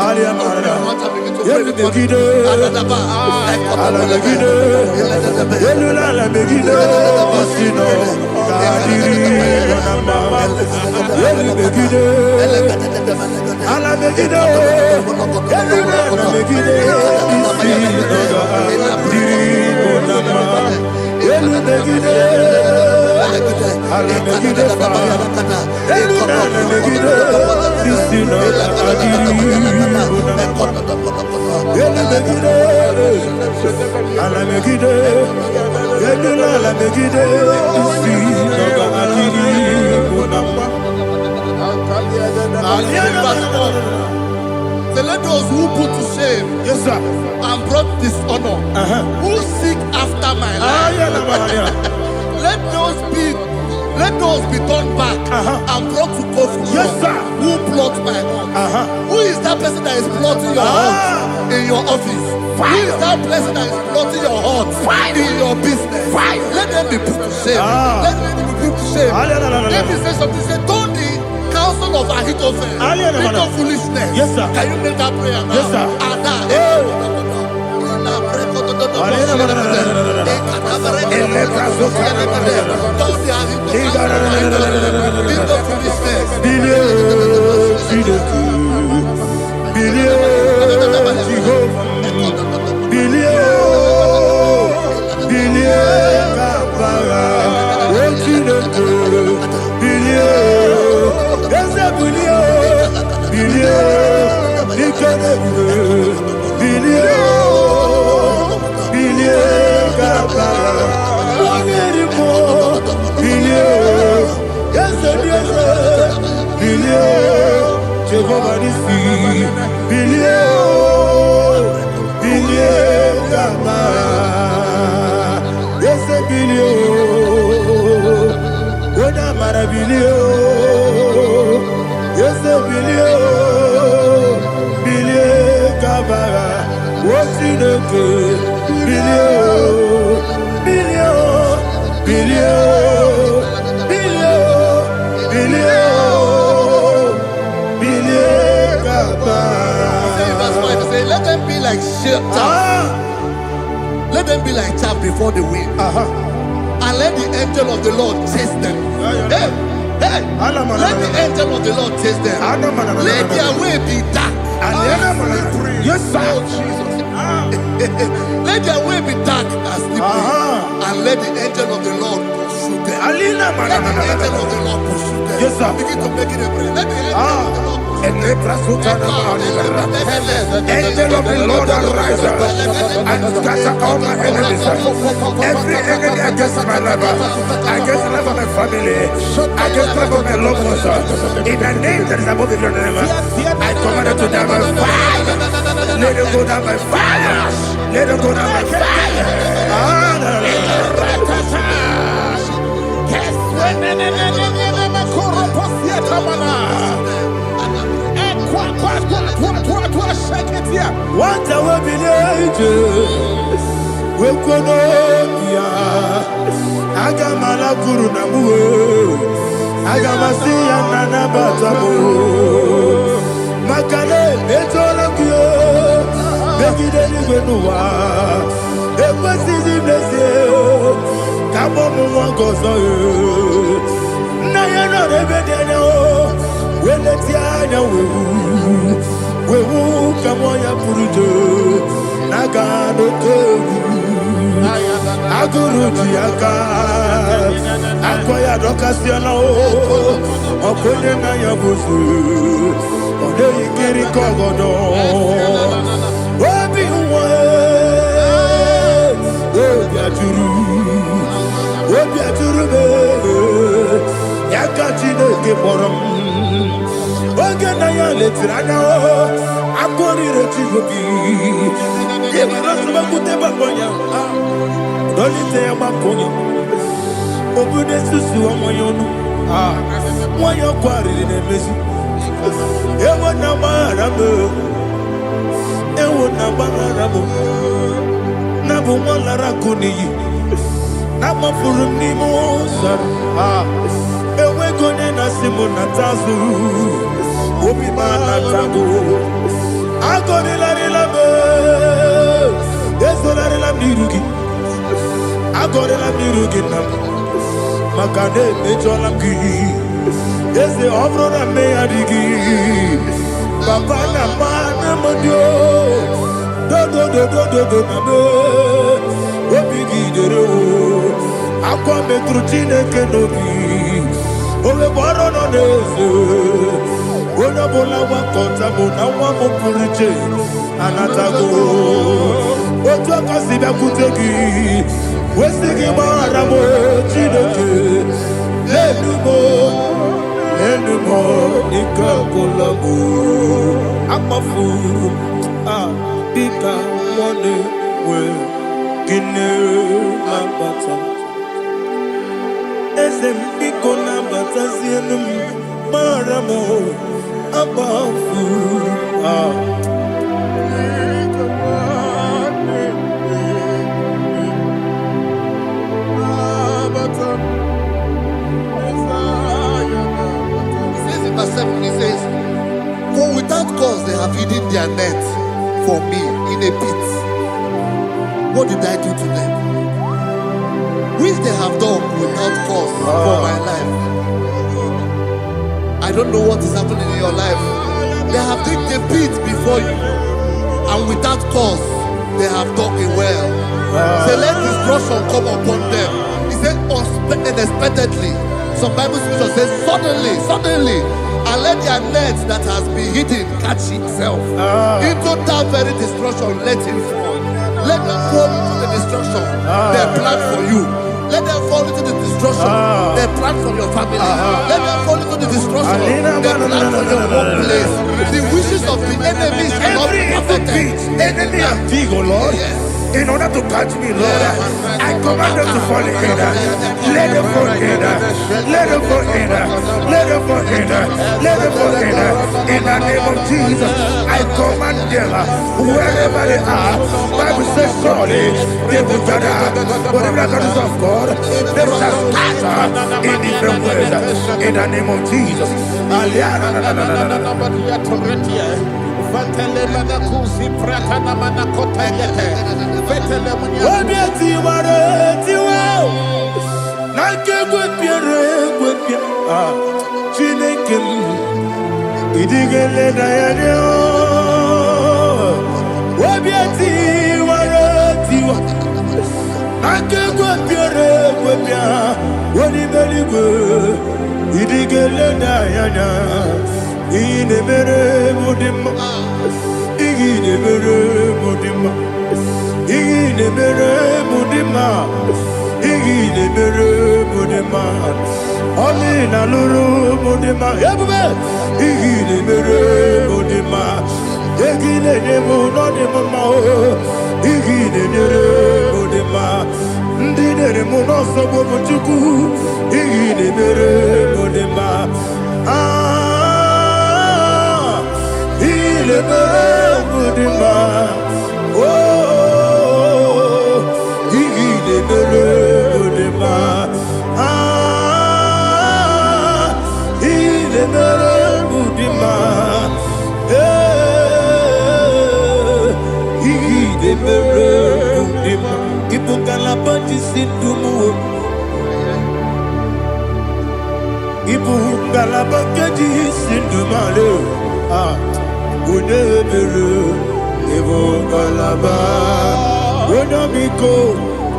So let those who put to shame and brought dishonor, who seek after my life, let those be turned back and brought to confusion. Who plot my home? Who is that person that is plotting your home in your office? Who is that person that is plotting your heart in your business? Let them be put to shame. Let them be put to shame. Let me say something. Say, don't the counsel of Ahithophel into foolishness. Can you make that prayer now? Let them be like chaff. Let them be like chaff before the wind. And let the angel of the Lord chase them. Let the angel of the Lord chase them. Let their way be dark. Yes, sir. Let their way be dark as the and let the angel of the Lord pursue them. Let the angel of the Lord pursue them. Yes, sir. Begin to make it a prayer. Let the angel of the Lord Angel of the Lord arise and scatter all my enemies. Every enemy against my life, against the life of my family, against the life of my loved ones. In the name that is above the name, I command it to them by fire. Let it go down by fire. Let it go down by fire. What I will be ages will go no Agamala Guru Namu Agamasi and Nabatamu Makale Betolakio Begideni Benua Equasi Blessio Kabomu Wangozo Nayana Rebedeno when the Tiana we will come on your Purujo Nagano. Aguruji aka akoya dokasiana o okonye na yabuzu ode ikiri kogodo obi uwe obi aturu be yaka Chineke kpọrọ oge na ya letiri anya o akorire Chigobi yebara suba kute bakonya dolite ya bakonya obude susu omoyonu moyo kwariri nemezi ewo na marabo na bu molara kuniyi na mafuru ni moza ewe gone na simu na tazu obi mana tago agone la relabe ezo la relabe nirugi agone la nirugi na makane mejola ki eze obro na me adigi papa na mana modio do na be obi gidere o akwa metru Chineke nobi owe boro no neze ona bola wa kota bona wa mo puriche anatago ojo kasi be kutegi wesigi mara mo Chineke lenumo ikakolago amafu bika one we kine ambata esem biko na bata sienum maramo abafu Verse 7, he says, for without cause they have hidden their net for me in a pit. What did I do to them? Which they have done without cause for my life. I don't know what is happening in your life. They have digged a pit before you, and without cause they have dug a well. Say, let destruction come upon them. He said, unexpectedly. Some Bible scripture says, suddenly, and let their net that has been hidden catch itself. Into that very destruction, let it fall. Let them fall into the destruction they plan for you. Let them fall into the destruction they plan for your family. Let them fall into the destruction they plan for your workplace. The wishes of the enemy shall not be perfected. Enemy of Digo, Lord. Yes. In order to catch me, Lord, I command them to fall in. Let them fall in. Let them fall in. Let them fall in. Let them fall in. In the name of Jesus, I command them wherever they are. Bible says, surely they will gather. Whatever that is of God, they shall scatter in different ways. In the name of Jesus. Olina luru mudima ebube igine mere mudima egine nemu no dima o igine mere mudima ndine mu no sobo muchuku igine mere mudima ile mere mudima oh igine mere mudima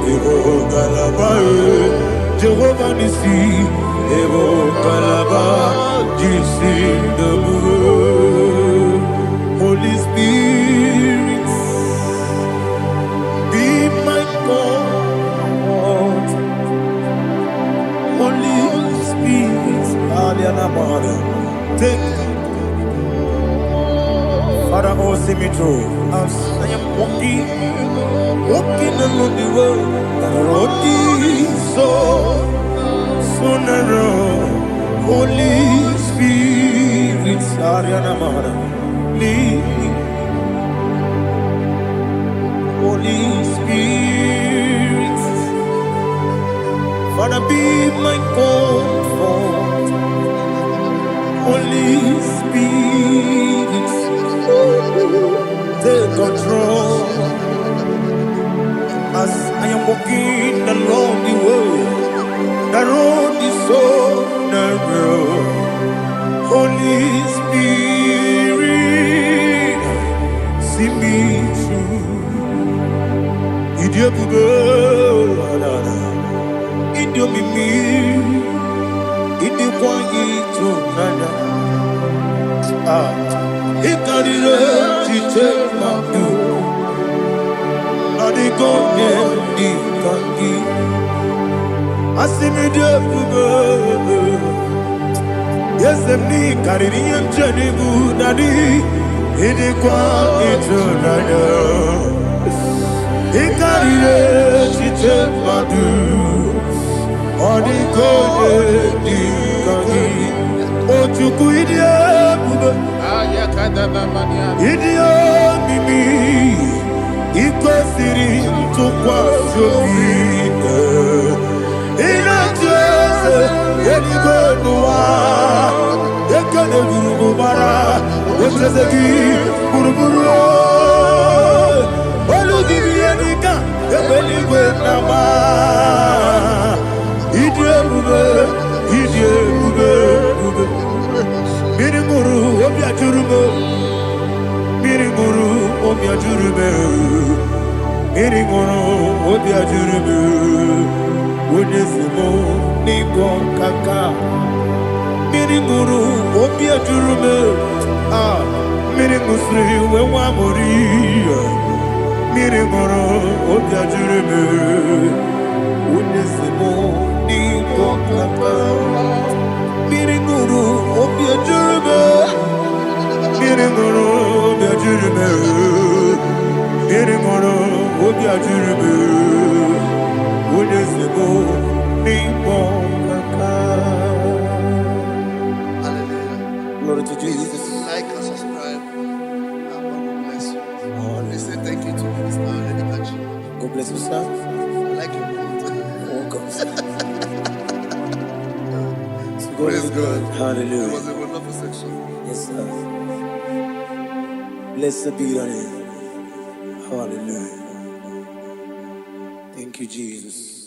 Evo Galaba, Jehovah Nissi, Evo Galaba, Jisi Dabu. Holy Spirit, be my God. Holy Spirit, Aliana Mara, take Father, oh, see me through. As I am walking along the road, the road is so narrow. Holy Spirit, Ariana Mara, lead me. Holy Spirit, Father, be my comfort. Holy Spirit, take control. As I am walking along the road is so narrow. Holy Spirit, see me through. Idiopube, Idiomimi, Idiokwanyi Tunanya. Ikarire Chiche Mabu. Adigonye Ikangi Asimide Bube Yesemi Kaririyem Jenibu Nadi Idikwa Itunanya Ikarire Chiche Madu Adigonye Ikangi Ochuku Idie Bube Idio Mimi Iko siri tukwa shobine Ina jese Yenigwe nuwa Yekane gurugu bara Wetezeki buruburu Olu gibi yenika Yebeligwe nama Idye bube Mirimuru obya jurume Mirimuru obya jurume Mirimuru obya jurume Unesimo niko kaka Mirimuru obya jurume Mirimusri wewa mori Mirimuru obya jurume Unesimo niko kaka Mirimuru obya jurume Mirimuru obya jurume Mirimuru obya jurume Unesimo niko kaka. Hallelujah. Glory to Jesus. Like and subscribe. God bless you. Please say thank you to Mr. Lady Kachi. God bless you, sir. I like your mouth. Welcome. Praise God. It Hallelujah. was a wonderful section. Yes, sir. Blessed be your name. Hallelujah. Thank you, Jesus.